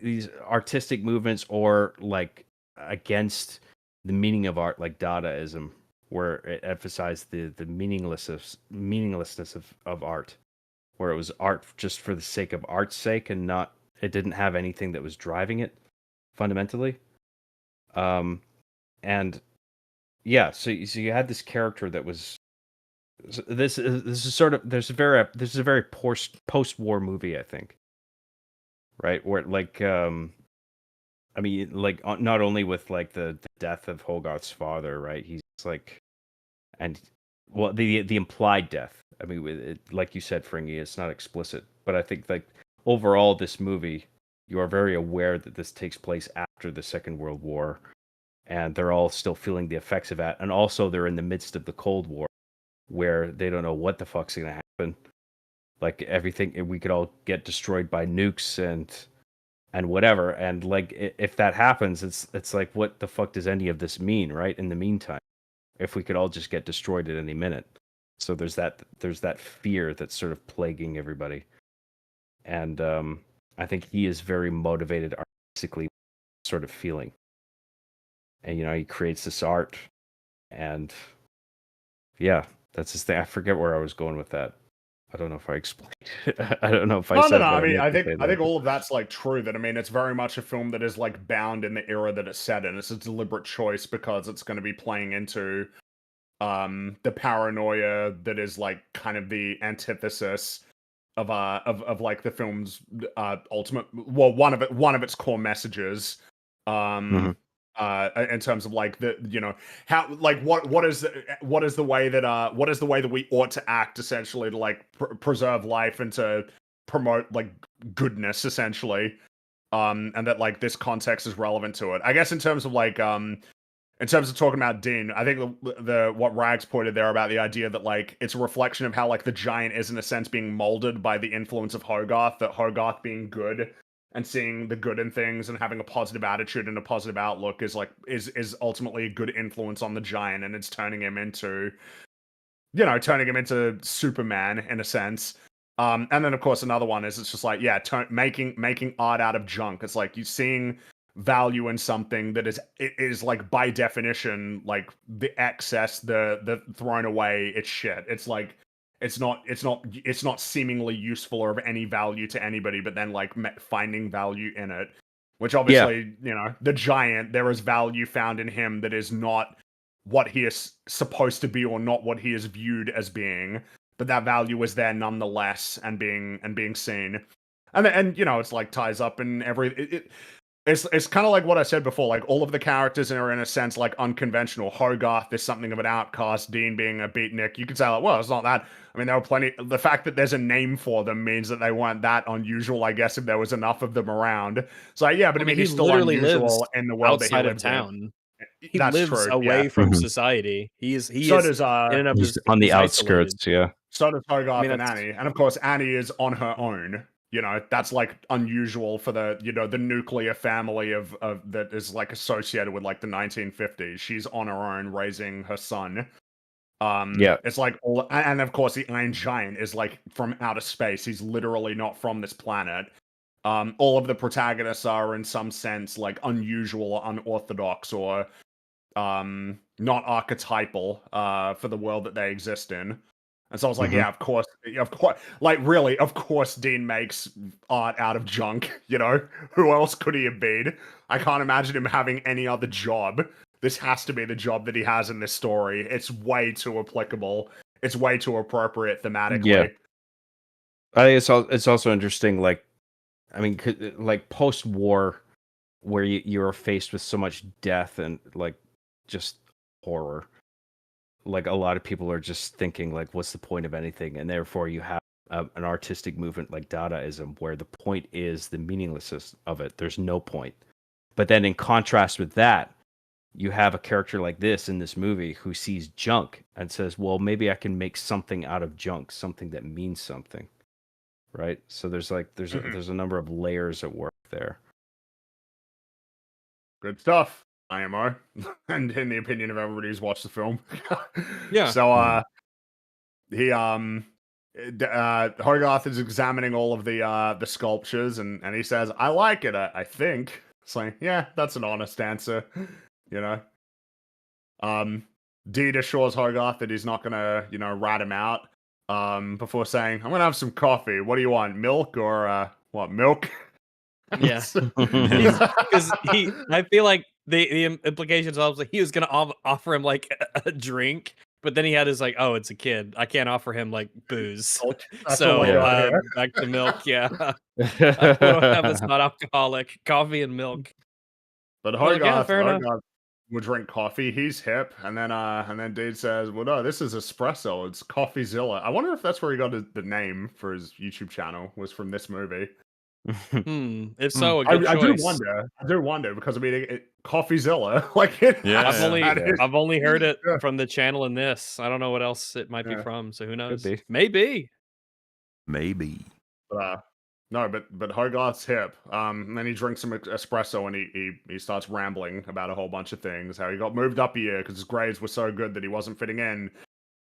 S4: these artistic movements, or like against the meaning of art, like Dadaism, where it emphasized the meaninglessness of art, where it was art just for the sake of art's sake, and it didn't have anything that was driving it fundamentally. And yeah, so you had this character that was this is sort of there's a very post-war movie, I think, right, where like I mean, like not only with like the death of Hogarth's father, right? He's like, and well, the implied death. I mean, like you said, Fringy, it's not explicit, but I think like overall, this movie, you are very aware that this takes place after the Second World War, and they're all still feeling the effects of that, and also they're in the midst of the Cold War, where they don't know what the fuck's gonna happen. like everything we could all get destroyed by nukes and whatever. And like if that happens, it's like, what the fuck does any of this mean, right? In the meantime, if we could all just get destroyed at any minute. So there's that fear that's sort of plaguing everybody. And I think he is very motivated artistically, sort of feeling. And he creates this art, and yeah, that's his thing. I forget where I was going with that. I don't know if I explained it. I don't know if I said.
S3: No.
S4: What
S3: I mean,
S4: meant
S3: I
S4: to say
S3: think
S4: there.
S3: all of that's like true. That I mean, it's very much a film that is like bound in the era that it's set in. It's a deliberate choice because it's going to be playing into the paranoia that is like kind of the antithesis of like the film's ultimate, well, one of its core messages. In terms of like the how, like what is the way that we ought to act, essentially, to like preserve life and to promote like goodness, essentially, and that like this context is relevant to it. I guess in terms of like in terms of talking about Dean, I think the what Rags pointed there about the idea that like it's a reflection of how like the giant is in a sense being molded by the influence of Hogarth, that Hogarth being good and seeing the good in things and having a positive attitude and a positive outlook is like is ultimately a good influence on the giant, and it's turning him into Superman in a sense. And then of course another one is, it's just like, yeah, making art out of junk. It's like you seeing value in something that is like by definition like the excess, the thrown away, it's shit. It's like it's not seemingly useful or of any value to anybody, but then like finding value in it, which obviously the giant, there is value found in him that is not what he is supposed to be or not what he is viewed as being, but that value is there nonetheless and being seen. And it's like ties up in it's kind of like what I said before, like all of the characters are in a sense like unconventional. Hogarth is something of an outcast, Dean being a beatnik. You could say like, well, it's not that. I mean, there were plenty. The fact that there's a name for them means that they weren't that unusual, I guess, if there was enough of them around. So yeah, but I mean
S2: he
S3: he's still
S2: literally lives
S3: unusual in the world that he
S2: outside of
S3: lives in.
S2: town. He
S3: That's
S2: lives
S3: true.
S2: away
S3: Yeah.
S2: from
S4: Mhm.
S2: society. He is
S3: So does
S2: in and of
S4: He's
S2: his
S4: on the
S2: he's isolated.
S4: outskirts. Yeah.
S3: So does Hogarth and
S2: that's-
S3: Annie, and of course Annie is on her own. That's like unusual for the the nuclear family of that is like associated with like the 1950s. She's on her own raising her son.
S4: Yeah.
S3: It's like all, and of course the Iron Giant is like from outer space. He's literally not from this planet. All of the protagonists are in some sense like unusual or unorthodox or not archetypal for the world that they exist in. And so I was like, yeah, of course, like really, of course, Dean makes art out of junk. Who else could he have been? I can't imagine him having any other job. This has to be the job that he has in this story. It's way too applicable. It's way too appropriate thematically.
S4: Yeah. I think it's also interesting. Like, I mean, like post-war, where you're faced with so much death and like just horror. Like a lot of people are just thinking like, what's the point of anything? And therefore you have an artistic movement like Dadaism, where the point is the meaninglessness of it. There's no point. But then in contrast with that, you have a character like this in this movie who sees junk and says, well, maybe I can make something out of junk, something that means something. Right? So there's a number of layers at work there.
S3: Good stuff, IMO. And in the opinion of everybody who's watched the film.
S2: Yeah.
S3: So Hogarth is examining all of the sculptures, and he says, I like it, I think. It's like, yeah, that's an honest answer. Deed assures Hogarth that he's not gonna, rat him out. Before saying, I'm gonna have some coffee. What do you want? Milk or what, milk?
S2: Yeah. Because I feel like the implications of like he was gonna offer him like a drink, but then he had his like, oh, it's a kid, I can't offer him like booze. So back to milk. Yeah. What do I have that's not alcoholic? Coffee and milk.
S3: But
S2: Hogarth
S3: will drink coffee. He's hip, and then Deed says, "Well, no, this is espresso. It's CoffeeZilla." I wonder if that's where he got the name for his YouTube channel, was from this movie.
S2: If so, a good choice.
S3: I do wonder because I mean, CoffeeZilla, like it.
S1: Yeah,
S2: I've only heard it from the channel in this. I don't know what else it might be from. So who knows?
S4: Could be.
S2: Maybe.
S1: Maybe.
S3: No, but Hogarth's hip. And then he drinks some espresso and he starts rambling about a whole bunch of things. How he got moved up a year because his grades were so good that he wasn't fitting in,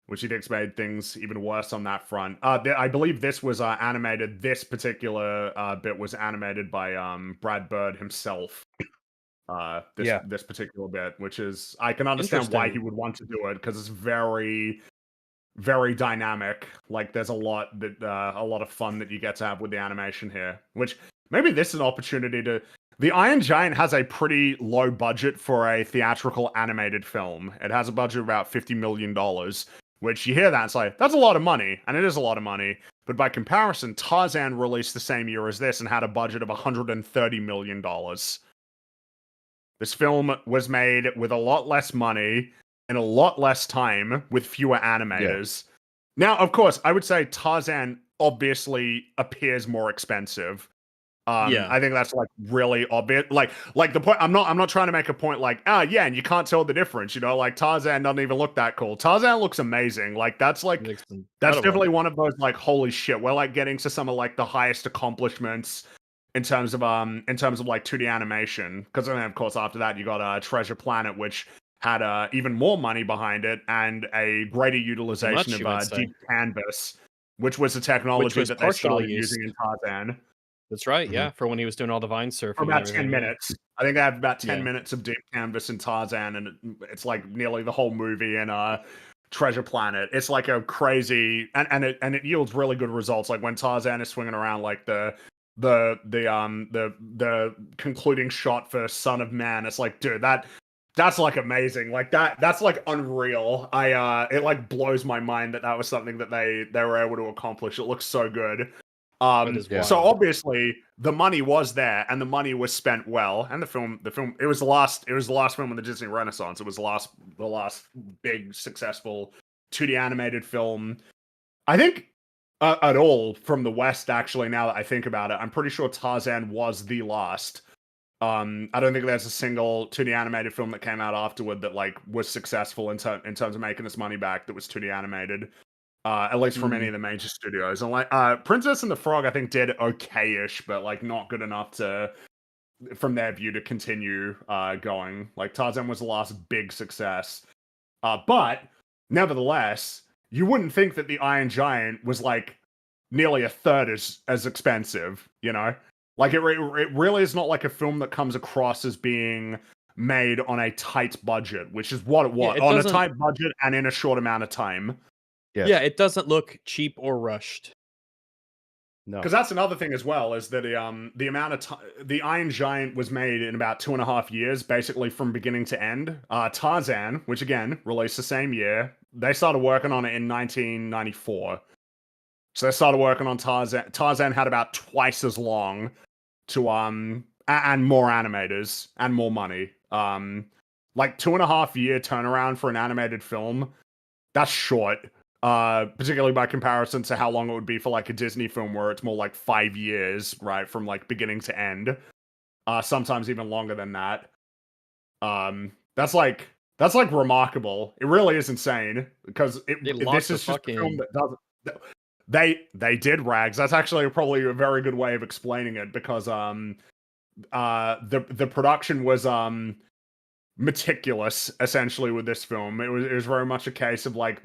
S3: which he thinks made things even worse on that front. I believe this was animated. This particular bit was animated by Brad Bird himself. This particular bit, which is I can understand why he would want to do it because it's very, very dynamic. Like there's a lot of fun that you get to have with the animation here. Which maybe this is an opportunity to. The Iron Giant has a pretty low budget for a theatrical animated film. It has a budget of about $50 million, which you hear that, it's like, that's a lot of money, and it is a lot of money. But by comparison, Tarzan released the same year as this and had a budget of $130 million. This film was made with a lot less money and a lot less time with fewer animators. Yeah. Now, of course, I would say Tarzan obviously appears more expensive. I think that's like really obvious. Like the point. I'm not trying to make a point like, yeah, and you can't tell the difference. You know, like Tarzan doesn't even look that cool. Tarzan looks amazing. Like that's definitely one of those like holy shit. We're like getting to some of like the highest accomplishments in terms of like 2D animation. Because then of course after that you got Treasure Planet, which had even more money behind it and a greater utilization of deep canvas, which was the technology that they started using in Tarzan.
S2: That's right, yeah, for when he was doing all the vine surfing.
S3: For about 10 minutes. I think they have about 10 minutes of deep canvas in Tarzan, and it's like nearly the whole movie in Treasure Planet. It's like a crazy, and it yields really good results. Like when Tarzan is swinging around, like the concluding shot for Son of Man. It's like, dude, that's like amazing. Like that's like unreal. It like blows my mind that was something that they were able to accomplish. It looks so good. So obviously the money was there and the money was spent well, and the film it was the last film in the Disney Renaissance. It was the last big successful 2D animated film, I think, at all from the West. Actually, now that I think about it, I'm pretty sure Tarzan was the last. I don't think there's a single 2D animated film that came out afterward that like was successful in terms of making its money back that was 2D animated. At least from any of the major studios. And like Princess and the Frog, I think did okay-ish, but like not good enough to, from their view, to continue going. Like Tarzan was the last big success. But nevertheless, you wouldn't think that the Iron Giant was like nearly a third as expensive, you know? Like it really is not like a film that comes across as being made on a tight budget, which is what it was. Yeah, on a tight budget and in a short amount of time.
S2: Yeah, it doesn't look cheap or rushed.
S3: No, because that's another thing as well, is that the amount of time the Iron Giant was made in about 2.5 years, basically from beginning to end. Tarzan, which again released the same year, they started working on it in 1994. So they started working on Tarzan. Tarzan had about twice as long to and more animators and more money. Like 2.5 year turnaround for an animated film. That's short. Particularly by comparison to how long it would be for like a Disney film where it's more like 5 years, right, from like beginning to end. Sometimes even longer than that. That's like remarkable. It really is insane because this is just a film that doesn't. They did rags. That's actually probably a very good way of explaining it because the production was meticulous essentially with this film. It was very much a case of like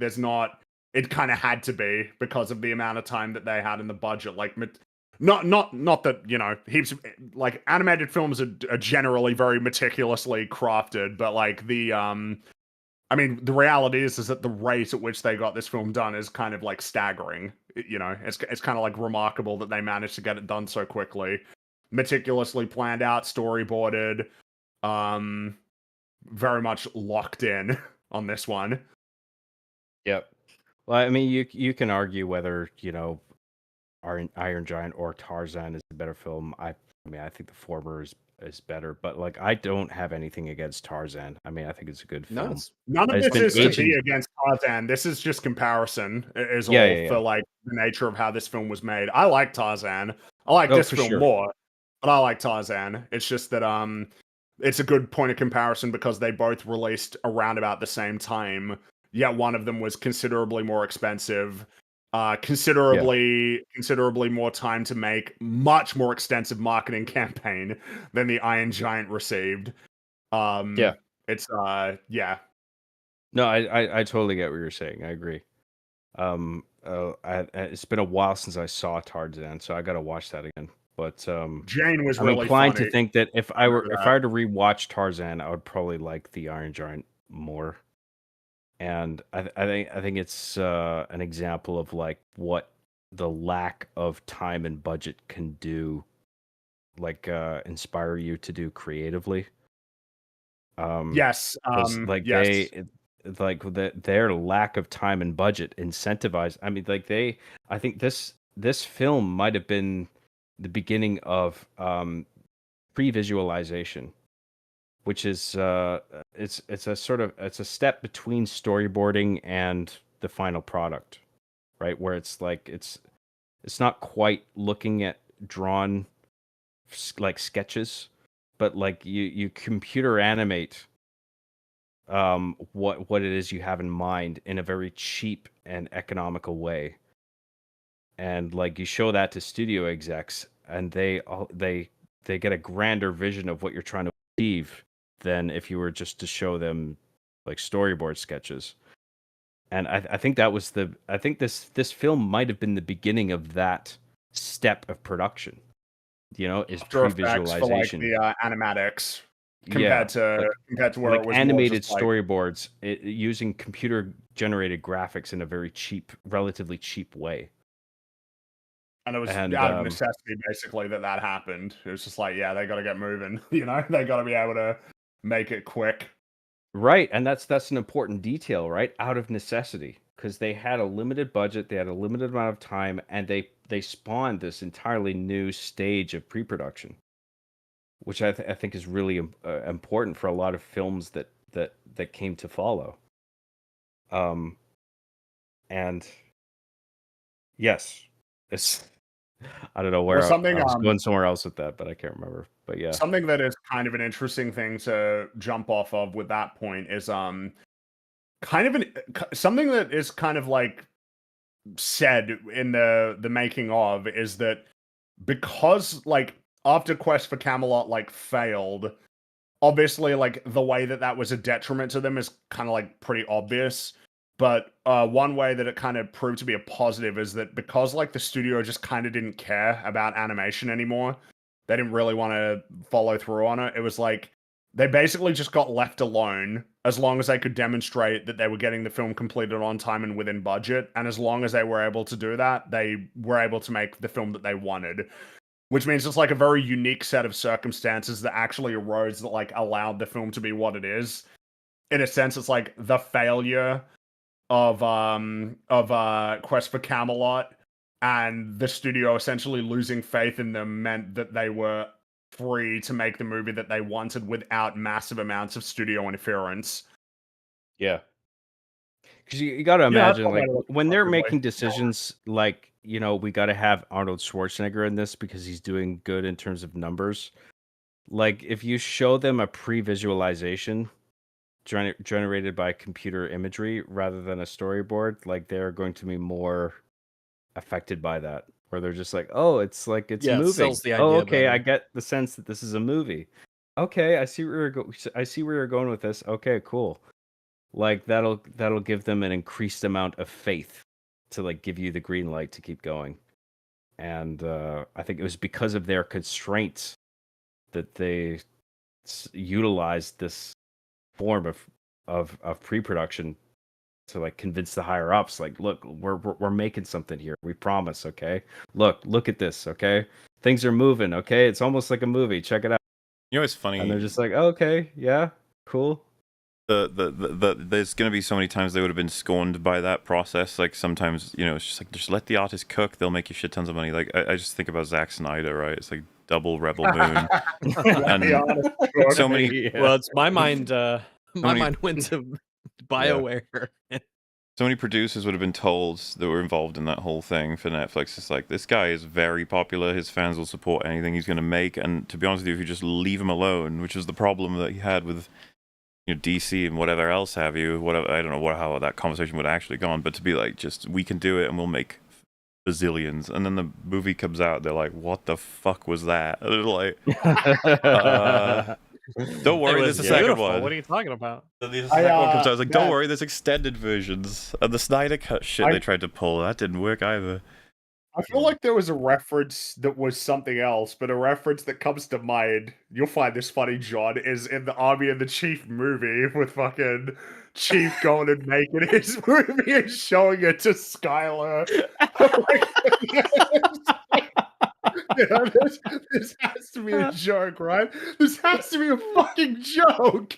S3: it kind of had to be because of the amount of time that they had in the budget. Like, not that, you know, heaps of, like, animated films are generally very meticulously crafted, but like I mean, the reality is that the rate at which they got this film done is kind of like staggering. You know, it's kind of like remarkable that they managed to get it done so quickly, meticulously planned out, storyboarded, very much locked in on this one.
S4: Yep. Well, I mean, you can argue whether, you know, Iron Giant or Tarzan is a better film. I mean, I think the former is better, but like, I don't have anything against Tarzan. I mean, I think it's a good film.
S3: None of this is to be against Tarzan. This is just comparison, is all for like the nature of how this film was made. I like Tarzan. I like this film more, but I like Tarzan. It's just that it's a good point of comparison because they both released around about the same time. Yet one of them was considerably more expensive considerably more time to make, much more extensive marketing campaign than the Iron Giant received. It's yeah.
S4: No, I totally get what you're saying. I agree. It's been a while since I saw Tarzan, so I got to watch that again. But
S3: Jane was
S4: I'm
S3: really
S4: inclined
S3: funny.
S4: to think that if I were
S3: Remember
S4: to rewatch Tarzan, I would probably like the Iron Giant more. And I think it's an example of like what the lack of time and budget can do, like inspire you to do creatively.
S3: Yes.
S4: Like
S3: Yes.
S4: their lack of time and budget incentivized. I mean, like I think this film might have been the beginning of pre-visualization, which is it's a sort of it's a step between storyboarding and the final product, right? Where it's like it's not quite looking at drawn like sketches, but like you computer animate what it is you have in mind in a very cheap and economical way, and like you show that to studio execs and they get a grander vision of what you're trying to achieve than if you were just to show them like storyboard sketches. And I think that was I think this film might have been the beginning of that step of production, is
S3: After Effects for like
S4: pre-visualization.
S3: the animatics
S4: Yeah,
S3: compared to where
S4: like
S3: it was more
S4: animated
S3: just like,
S4: storyboards using computer generated graphics in a very relatively cheap way.
S3: and it was
S4: And
S3: out of necessity basically that happened. It was just like, yeah, they got to get moving. They got to be able to make it quick.
S4: right, and that's an important detail, right? Out of necessity, because they had a limited budget, they had a limited amount of time, and they spawned this entirely new stage of pre-production, which I think is really important for a lot of films that came to follow. And yes, it's I don't know where I was going somewhere else with that, but I can't remember. But yeah,
S3: something that is kind of an interesting thing to jump off of with that point is kind of something that is kind of like said in the making of is that because like after Quest for Camelot like failed, obviously like the way that was a detriment to them is kind of like pretty obvious. But one way that it kind of proved to be a positive is that because like the studio just kind of didn't care about animation anymore, they didn't really want to follow through on it. It was like they basically just got left alone as long as they could demonstrate that they were getting the film completed on time and within budget. And as long as they were able to do that, they were able to make the film that they wanted. Which means it's like a very unique set of circumstances that actually arose that like allowed the film to be what it is. In a sense, it's like the failure of Quest for Camelot and the studio essentially losing faith in them meant that they were free to make the movie that they wanted without massive amounts of studio interference.
S4: yeah. Because you got to imagine, like, when they're making decisions, like, we got to have Arnold Schwarzenegger in this because he's doing good in terms of numbers. Like, if you show them a pre-visualization generated by computer imagery rather than a storyboard, like, they're going to be more affected by that. Where they're just like, oh, it's moving.
S2: It sells the idea
S4: okay,
S2: better.
S4: I get the sense that this is a movie. Okay, I see where you're going with this. Okay, cool. Like that'll give them an increased amount of faith to like give you the green light to keep going. And I think it was because of their constraints that they utilized this form of pre-production to like convince the higher ups, like, look, we're making something here. We promise, okay? Look at this, okay? Things are moving, okay? It's almost like a movie. Check it out.
S1: It's funny.
S4: And they're just like, oh, okay, yeah, cool.
S1: There's gonna be so many times they would have been scorned by that process. Like sometimes, it's just like just let the artist cook. They'll make you shit tons of money. Like I just think about Zack Snyder, right? It's like double Rebel Moon. And so many.
S2: Well, it's my mind. My mind went to BioWare. Yeah.
S1: So many producers would have been told that were involved in that whole thing for Netflix. It's like, this guy is very popular. His fans will support anything he's going to make. And to be honest with you, if you just leave him alone, which is the problem that he had with DC and whatever else have you, I don't know how that conversation would have actually gone, but to be like, just we can do it and we'll make bazillions, and then the movie comes out, they're like, "What the fuck was that?" And they're like, "Don't
S2: It
S1: worry,
S2: was
S1: there's a second
S2: beautiful.
S1: one."
S2: What are you talking about?
S1: And the second one comes out, I was like, "Don't
S3: yeah.
S1: worry, there's extended versions." And the Snyder Cut shit they tried to pull, that didn't work either.
S3: I feel like there was a reference that was something else, but a reference that comes to mind, you'll find this funny, John, is in the Army of the Chief movie with fucking Chief going and making his movie and showing it to Skylar. You know, this has to be a joke, right? This has to be a fucking joke.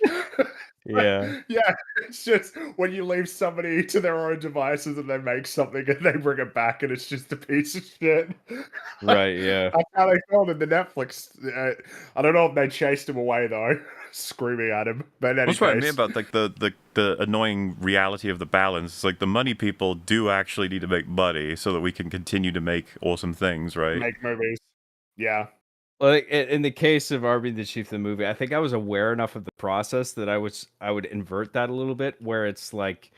S4: Yeah.
S3: Yeah, it's just when you leave somebody to their own devices and they make something and they bring it back and it's just a piece of shit.
S4: Right, yeah.
S3: That's how they filmed in the Netflix. I don't know if they chased him away though, screaming at him. But
S1: That's what I mean about like the annoying reality of the balance. It's like the money people do actually need to make money so that we can continue to make awesome things, right?
S3: make movies. Yeah.
S4: Well, in the case of Army the Chief, the movie, I think I was aware enough of the process that I would invert that a little bit, where it's like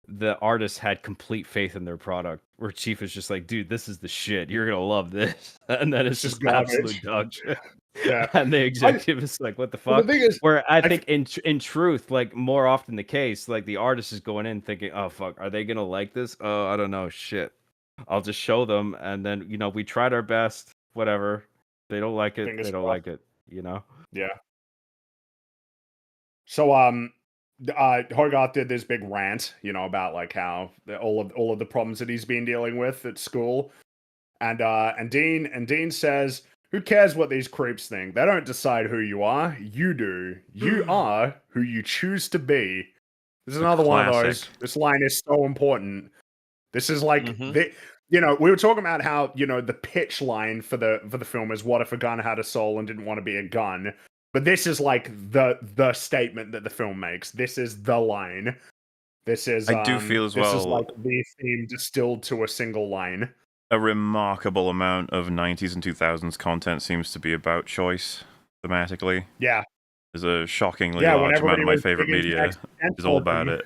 S4: the artist had complete faith in their product, where Chief is just like, dude, this is the shit. You're gonna love this, and then it's just absolute dog shit.
S3: Yeah.
S4: And the executive is like, what the fuck?
S3: Well, the thing is,
S4: where I think in truth, like more often the case, like the artist is going in thinking, oh fuck, are they gonna like this? Oh, I don't know, shit. I'll just show them, and then we tried our best, whatever. They don't like it.
S3: Fingers
S4: They don't
S3: crossed.
S4: like it.
S3: Yeah. So Hogarth did this big rant, about like how all of the problems that he's been dealing with at school, and Dean says, "Who cares what these creeps think? They don't decide who you are. You do. You are who you choose to be." This is another one of those. This line is so important. This is like we were talking about how the pitch line for the film is, "What if a gun had a soul and didn't want to be a gun?" But this is like the statement that the film makes. This is the line. This is
S1: I do feel as
S3: this
S1: well
S3: is like the theme distilled to a single line.
S1: a remarkable amount of 90s and 2000s content seems to be about choice thematically.
S3: Yeah.
S1: There's a shockingly large amount of my favorite media is all about it.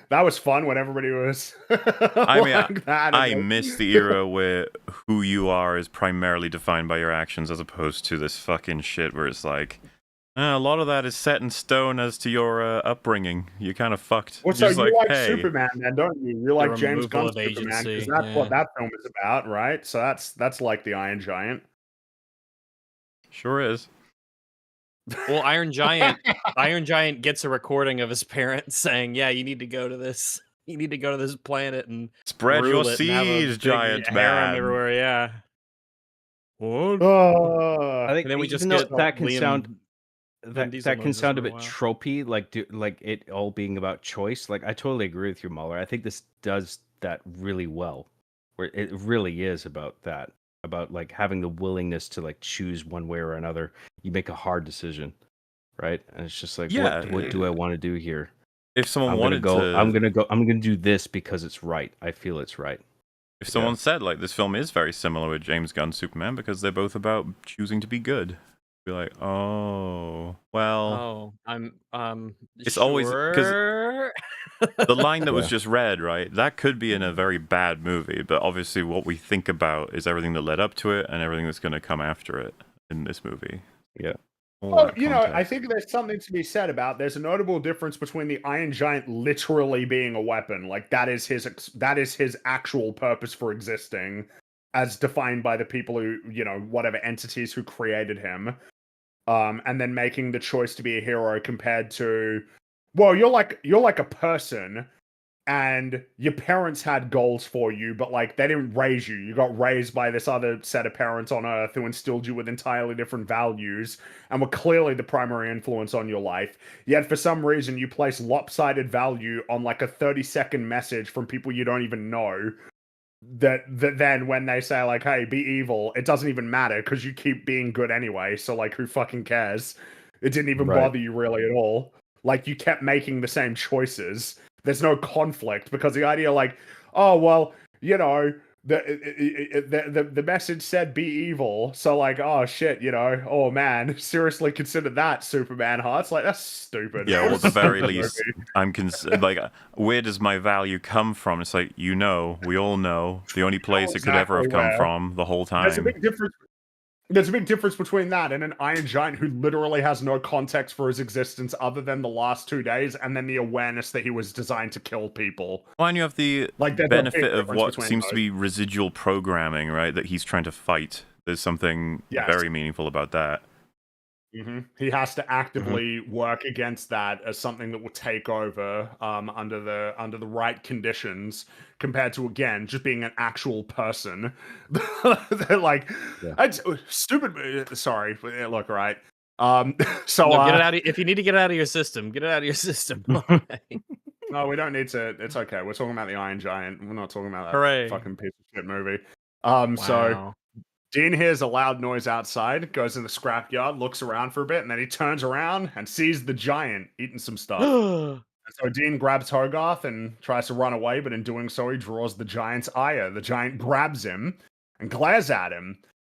S3: That was fun when everybody was
S1: I mean,
S3: like that.
S1: I miss the era where who you are is primarily defined by your actions, as opposed to this fucking shit where it's like, a lot of that is set in stone as to your upbringing. You're kind of fucked.
S3: Well, so you like
S1: hey.
S3: Superman, then, don't you? You like James
S2: removal
S3: Gunn's
S2: of
S3: Superman, because
S2: agency,
S3: that's what that film is about, right? So that's like the Iron Giant.
S1: Sure is.
S2: Well, Iron Giant gets a recording of his parents saying, "Yeah, you need to go to this. You need to go to this planet and
S1: spread your
S2: rule it and have a
S1: seas,
S2: big
S1: giant
S2: harem
S1: man."
S2: everywhere." Yeah. What?
S4: I think
S2: And then we just
S4: even though
S2: get
S4: that can
S2: Liam-
S4: sound
S2: Vin Diesel
S4: that can
S2: noises
S4: sound a
S2: for a
S4: bit
S2: while.
S4: tropey, like it all being about choice. Like I totally agree with you, Muller. I think this does that really well, where it really is about that, about like having the willingness to like choose one way or another. You make a hard decision, right? And it's just like, what do I want to do here?
S1: If someone
S4: I'm
S1: wanted
S4: to, I'm gonna do this because it's right. I feel it's right.
S1: If someone said like this film is very similar with James Gunn's Superman because they're both about choosing to be good, be like, oh well. It's always because the line that was just read, right? That could be in a very bad movie, but obviously what we think about is everything that led up to it and everything that's going to come after it in this movie.
S4: Yeah.
S3: Well, I think there's something to be said about. There's a notable difference between the Iron Giant literally being a weapon, like that is his actual purpose for existing, as defined by the people who, whatever entities who created him, and then making the choice to be a hero compared to, well, you're like a person, and your parents had goals for you, but like they didn't raise you. You got raised by this other set of parents on Earth who instilled you with entirely different values and were clearly the primary influence on your life. Yet for some reason you place lopsided value on like a 30-second message from people you don't even know. That then when they say like, hey, be evil, it doesn't even matter because you keep being good anyway. So like, who fucking cares? It didn't even bother you really at all. Like you kept making the same choices. There's no conflict because the idea like, oh, well, the message said be evil, so like, oh shit, oh man, seriously consider that Superman, huh? It's like, that's stupid.
S1: Yeah,
S3: What
S1: well,
S3: a
S1: at the very
S3: stupid
S1: least,
S3: movie.
S1: I'm like, where does my value come from? It's like, we all know, the only place it could ever have
S3: Exactly
S1: come
S3: where.
S1: from the whole
S3: There's a
S1: time.
S3: big difference. There's a big difference between that and an Iron Giant who literally has no context for his existence other than the last 2 days, and then the awareness that he was designed to kill people.
S1: Well, and you have the
S3: Like, there's a big
S1: benefit of
S3: difference
S1: what
S3: between
S1: seems to
S3: those.
S1: be residual programming, right? That he's trying to fight. There's something
S3: Yes.
S1: very meaningful about that.
S3: He has to actively work against that as something that will take over under the right conditions, compared to, again, just being an actual person. They're like, it's stupid. Sorry, look, right. So
S2: No, get it out. If you need to get it out of your system, get it out of your system.
S3: no, we don't need to. It's okay. We're talking about the Iron Giant. We're not talking about that
S2: Hooray.
S3: fucking piece of shit movie. So
S2: Wow.
S3: Dean hears a loud noise outside, goes in the scrapyard, looks around for a bit, and then he turns around and sees the giant eating some stuff. And so Dean grabs Hogarth and tries to run away, but in doing so, he draws the giant's ire. The giant grabs him and glares at him.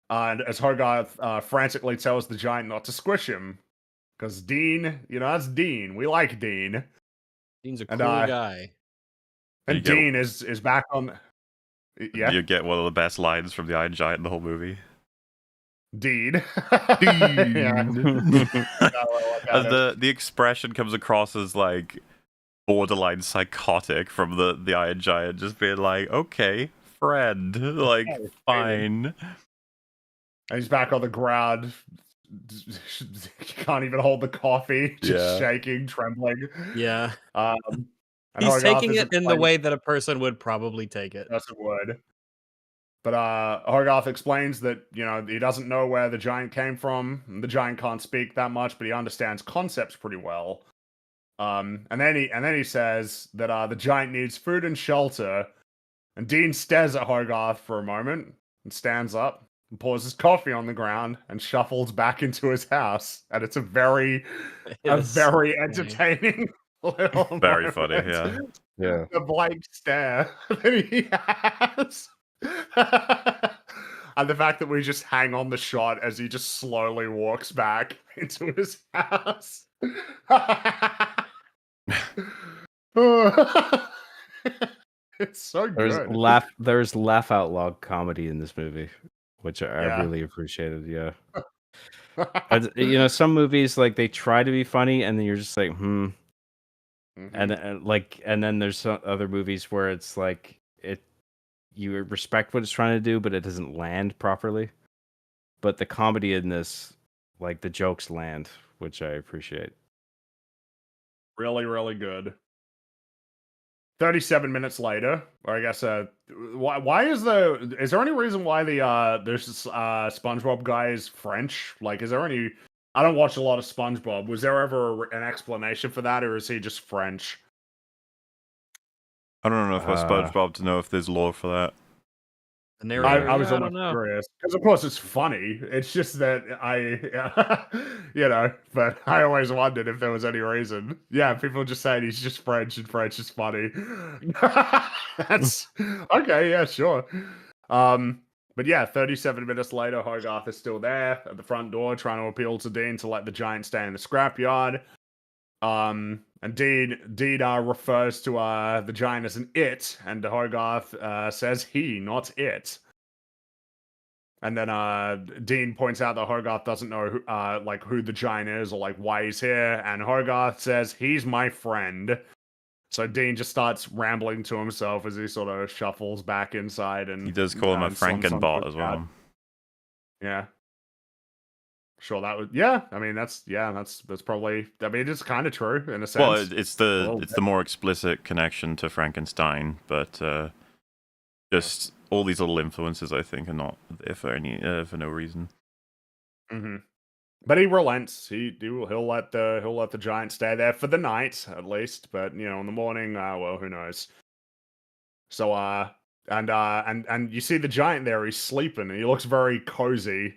S3: And as Hogarth frantically tells the giant not to squish him, because Dean, that's Dean. We like Dean.
S2: Dean's a
S3: And,
S2: cool guy.
S3: And
S1: You get-
S3: Dean is back on. Yeah,
S1: You get one of the best lines from the Iron Giant in the whole movie.
S3: Dean.
S1: Dean.
S3: Yeah.
S1: And the expression comes across as like borderline psychotic from the Iron Giant, just being like, okay, friend, like, fine.
S3: And he's back on the ground. Can't even hold the coffee. Just shaking, trembling.
S2: Yeah.
S3: And
S2: He's
S3: Hogarth
S2: taking
S3: is
S2: it in the way that a person would probably take it.
S3: Yes, it would. But Hogarth explains that, he doesn't know where the giant came from. The giant can't speak that much, but he understands concepts pretty well. And then he says that the giant needs food and shelter. And Dean stares at Hogarth for a moment and stands up and pours his coffee on the ground and shuffles back into his house. And it's a very entertaining little
S1: Very
S3: moment.
S1: funny, yeah.
S4: Yeah.
S3: The blank stare that he has. And the fact that we just hang on the shot as he just slowly walks back into his house. It's so good.
S4: There's laugh out loud comedy in this movie, which I really appreciated. Yeah. Some movies, like, they try to be funny and then you're just like,
S3: Mhm.
S4: and then there's some other movies where it's like you respect what it's trying to do, but it doesn't land properly. But the comedy in this, like, the jokes land, which I appreciate.
S3: Really, really good. 37 minutes later, or I guess, why is there any reason why there's this SpongeBob guy is French? Like, is there any? I don't watch a lot of SpongeBob. Was there ever an explanation for that, or is he just French?
S1: I don't know enough about SpongeBob to know if there's lore for that.
S2: The narrator,
S3: I was
S2: I don't
S3: almost
S2: know.
S3: curious because, of course, it's funny. It's just that but I always wondered if there was any reason. Yeah, people just saying he's just French and French is funny. That's okay. Yeah, sure. But yeah, 37 minutes later, Hogarth is still there at the front door trying to appeal to Dean to let the giant stay in the scrapyard. And Dean refers to the giant as an it, and Hogarth says he, not it. And then Dean points out that Hogarth doesn't know who the giant is or like why he's here, and Hogarth says he's my friend. So Dean just starts rambling to himself as he sort of shuffles back inside, and
S1: He does call him a Frankenbot as well.
S3: Yeah. Sure, that would. Yeah, I mean that's probably. I mean it's kind of true in a sense.
S1: Well, it's the more explicit connection to Frankenstein, but just all these little influences, I think, are not there for no reason.
S3: Mm-hmm. But he relents. He'll let the giant stay there for the night at least. But in the morning, well, who knows? So and you see the giant there. He's sleeping, and he looks very cozy.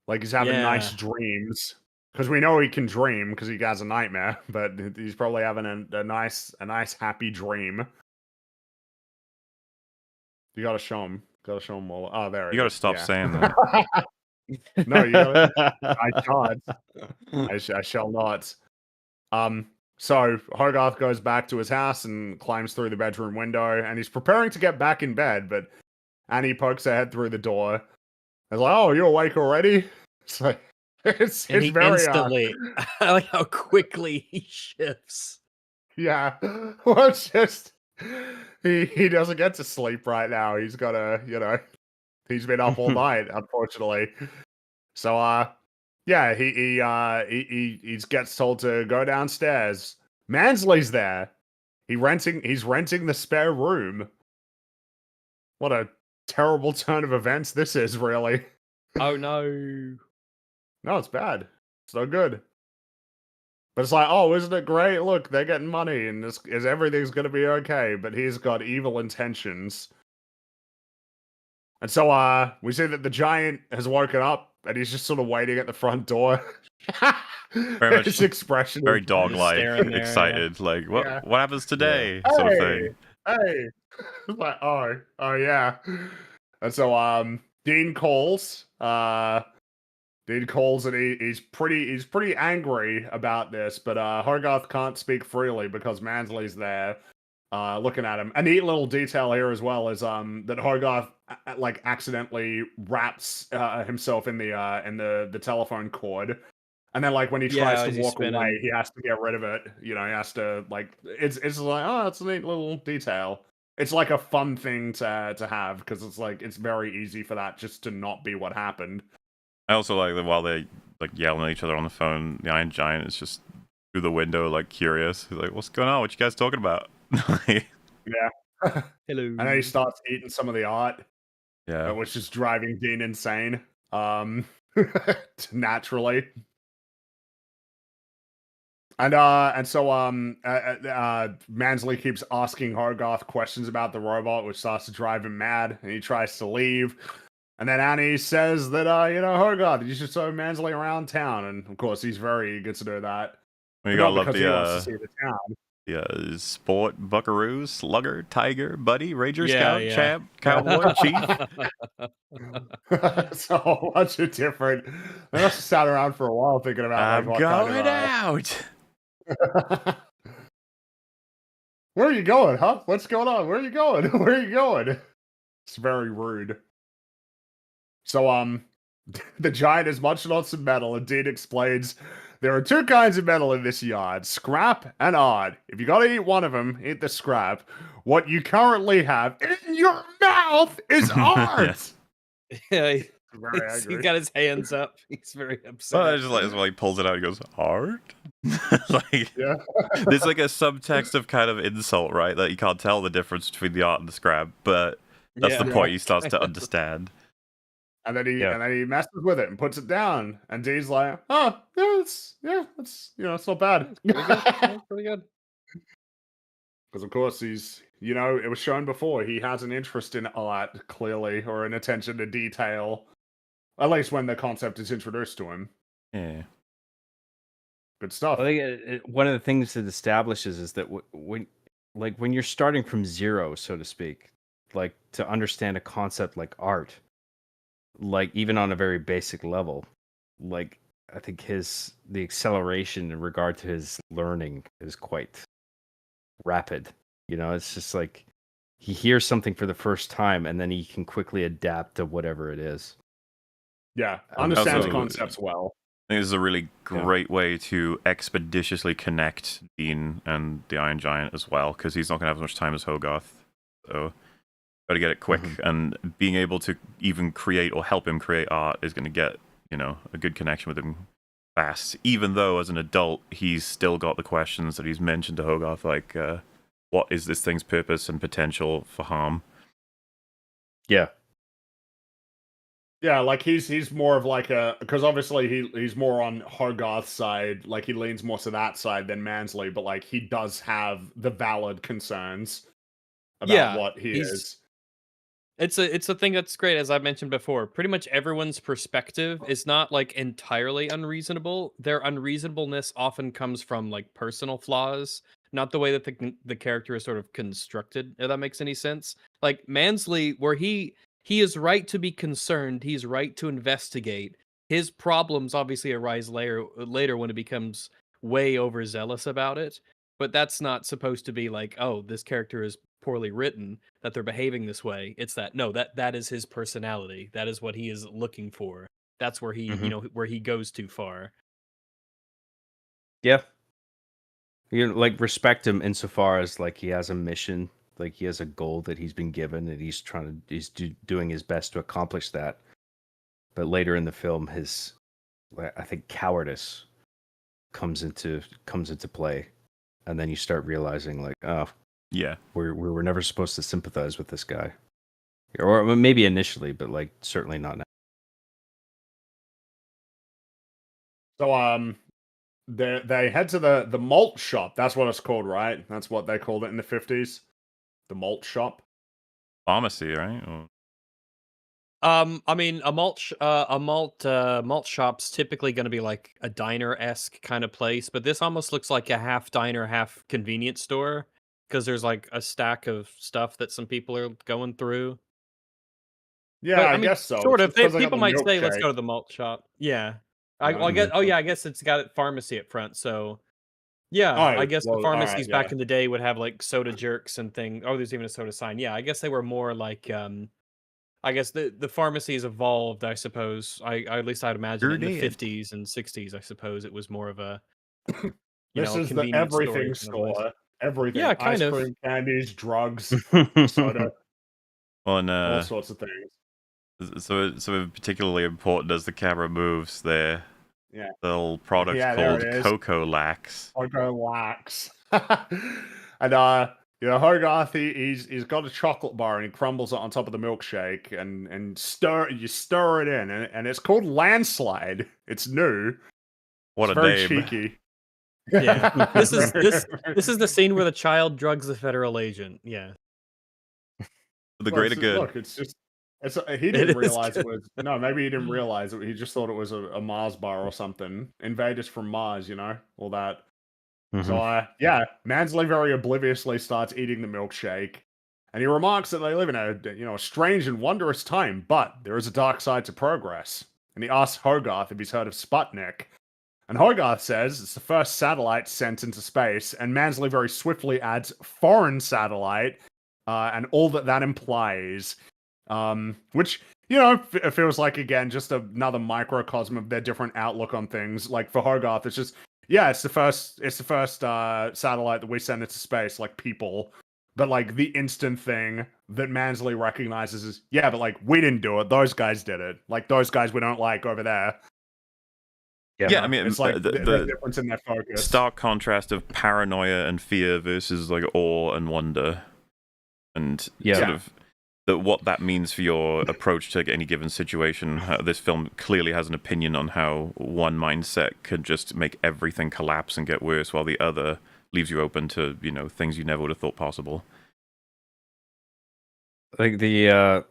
S3: Like he's having nice dreams, because we know he can dream because he has a nightmare. But he's probably having a nice happy dream. You gotta show him. Gotta show him all. Oh, there it
S1: You gotta
S3: is.
S1: stop
S3: Yeah.
S1: saying that.
S3: No, you gotta. I can't. I shall not. So Hogarth goes back to his house and climbs through the bedroom window, and he's preparing to get back in bed, but Annie pokes her head through the door. And like, "Oh, you're awake already?" It's like it's
S2: he
S3: very
S2: instantly. I like how quickly he shifts.
S3: yeah. Well, it's just he doesn't get to sleep right now. He's gotta, he's been up all night, unfortunately. So yeah, he gets told to go downstairs. Mansley's there. He's renting the spare room. What a terrible turn of events this is, really.
S2: Oh no.
S3: No, it's bad. It's no good. But it's like, oh, isn't it great? Look, they're getting money and everything's gonna be okay, but he's got evil intentions. And so we see that the giant has woken up and he's just sort of waiting at the front door.
S1: Very much
S3: His expression
S1: very
S3: of,
S1: dog-like,
S2: staring there,
S1: excited, like what
S3: Yeah.
S1: what happens today, sort of thing.
S3: Hey. It's like, oh yeah. And so Dean calls. Dean calls and he's pretty angry about this, but Hogarth can't speak freely because Mansley's there looking at him. A neat little detail here as well is that Hogarth like accidentally wraps himself in the telephone cord. And then, like, when he tries to walk away, he has to get rid of it. You know, he has to, like, it's like, oh, it's a neat little detail. It's like a fun thing to have because it's like it's very easy for that just to not be what happened.
S1: I also like that while they like yelling at each other on the phone, the Iron Giant is just through the window, like curious. He's like, "What's going on? What you guys talking about?"
S3: Yeah.
S2: Hello.
S3: And then he starts eating some of the art.
S1: Yeah.
S3: Which is driving Dean insane. Naturally. And so Mansley keeps asking Hogarth questions about the robot, which starts to drive him mad, and he tries to leave. And then Annie says that Hogarth, you should show Mansley around town, and of course he's very eager to do that.
S1: You gotta love
S3: he wants to see the town.
S1: the sport, buckaroo, slugger, tiger, buddy, ranger, scout,
S2: yeah.
S1: champ, cowboy, chief.
S3: It's a whole bunch of different. I must have sat around for a while thinking about
S1: I'm
S3: like, what
S1: going
S3: kind
S1: out.
S3: Where are you going, huh? What's going on? Where are you going? Where are you going? It's very rude. So the giant is munching on some metal, and Dean explains there are two kinds of metal in this yard: scrap and art. If you gotta eat one of them, eat the scrap. What you currently have in your mouth is art.
S2: Yeah,
S3: Very
S2: he's
S3: angry.
S2: got his hands up. He's very upset.
S1: Well, I just like as well he pulls it out. He goes, "Art." Like,
S3: Yeah.
S1: there's like a subtext of kind of insult, right? That you can't tell the difference between the art and the scrap, but that's the point he starts to understand.
S3: And then he messes with it and puts it down. And Dee's like, "Oh, it's it's not bad."
S2: Pretty good.
S3: Because of course he's, it was shown before, he has an interest in art, clearly, or an attention to detail. At least when the concept is introduced to him.
S1: Yeah.
S3: Good stuff.
S4: I think one of the things it establishes is that when you're starting from zero, so to speak, like to understand a concept like art, like even on a very basic level, like I think the acceleration in regard to his learning is quite rapid. It's just like he hears something for the first time and then he can quickly adapt to whatever it is.
S3: Yeah, understands
S1: Also,
S3: concepts well.
S1: I think this is a really great way to expeditiously connect Dean and the Iron Giant as well, because he's not going to have as much time as Hogarth. So, got to get it quick, and being able to even create or help him create art is going to get, a good connection with him fast. Even though, as an adult, he's still got the questions that he's mentioned to Hogarth, like, what is this thing's purpose and potential for harm?
S4: Yeah.
S3: Yeah, like he's more of like because obviously he's more on Hogarth's side, like he leans more to that side than Mansley, but like he does have the valid concerns about what he is.
S2: It's a thing that's great, as I mentioned before. Pretty much everyone's perspective is not like entirely unreasonable. Their unreasonableness often comes from like personal flaws, not the way that the character is sort of constructed. If that makes any sense. Like Mansley, where he is right to be concerned, he's right to investigate. His problems obviously arise later when it becomes way overzealous about it. But that's not supposed to be like, oh, this character is poorly written, that they're behaving this way. It's that no, that is his personality. That is what he is looking for. That's where he,
S4: Mhm.
S2: where he goes too far.
S4: Yeah. You like respect him insofar as like he has a mission, like he has a goal that he's been given, and he's doing his best to accomplish that. But later in the film, his I think cowardice comes into play, and then you start realizing like, oh,
S1: Yeah.
S4: we were never supposed to sympathize with this guy, or maybe initially, but like certainly not now.
S3: So they head to the malt shop. That's what it's called, right? That's what they called it in the 50s. The malt shop.
S1: Pharmacy, right? Or...
S2: I mean, malt shop's typically going to be like a diner-esque kind of place, but this almost looks like a half diner, half convenience store because there's like a stack of stuff that some people are going through.
S3: Yeah,
S2: But
S3: I
S2: I mean,
S3: guess so.
S2: sort
S3: It's
S2: of.
S3: just 'cause they got
S2: People
S3: the
S2: might say, "Let's
S3: milkshake.
S2: go to the malt shop." Yeah.
S3: Yeah.
S2: I guess. Oh yeah, I guess it's got a pharmacy up front. So yeah, I
S3: Oh,
S2: guess the
S3: well, all right,
S2: pharmacies back
S3: yeah.
S2: in the day would have like soda jerks and thing. Oh, there's even a soda sign. Yeah, I guess they were more like. I guess the pharmacies evolved. I suppose. At least I'd imagine
S1: Sure
S2: it in the
S1: did.
S2: 50s and 60s. I suppose it was more of a
S3: This is the
S2: convenience store
S3: everything
S2: kind of place.
S3: store. Everything.
S2: Yeah,
S3: Ice
S2: kind of.
S3: cream, candies, drugs, soda,
S1: Well, and
S3: all sorts of things.
S1: so particularly important as the camera moves there.
S3: Yeah.
S1: Little product
S3: Yeah, there
S1: called
S3: it is.
S1: Cocoa Lax.
S3: Cocoa Wax. And Hogarth, he's got a chocolate bar and he crumbles it on top of the milkshake and you stir it in and it's called Landslide. It's new.
S1: What
S3: It's
S1: a
S3: very
S1: name!
S3: cheeky.
S2: Yeah. This is the scene where the child drugs the federal agent. Yeah.
S1: For the
S3: Well,
S1: greater good.
S3: Look, it's just he didn't
S2: is
S3: realize it
S2: good.
S3: was maybe he didn't realize it. He just thought it was a Mars bar or something. Invaders from Mars, all that. So yeah, Mansley very obliviously starts eating the milkshake, and he remarks that they live in a strange and wondrous time, but there is a dark side to progress. And he asks Hogarth if he's heard of Sputnik. And Hogarth says it's the first satellite sent into space, and Mansley very swiftly adds foreign satellite, and all that implies, which it feels like again just another microcosm of their different outlook on things. Like for Hogarth, it's just it's the first satellite that we send into space, like people. But like the instant thing that Mansley recognizes is but like we didn't do it; those guys did it. Like those guys we don't like over there.
S1: Yeah, I mean,
S3: it's like the difference in their focus.
S1: Stark contrast of paranoia and fear versus like awe and wonder, and sort of what that means for your approach to any given situation. This film clearly has an opinion on how one mindset could just make everything collapse and get worse, while the other leaves you open to things you never would have thought possible.
S4: Like the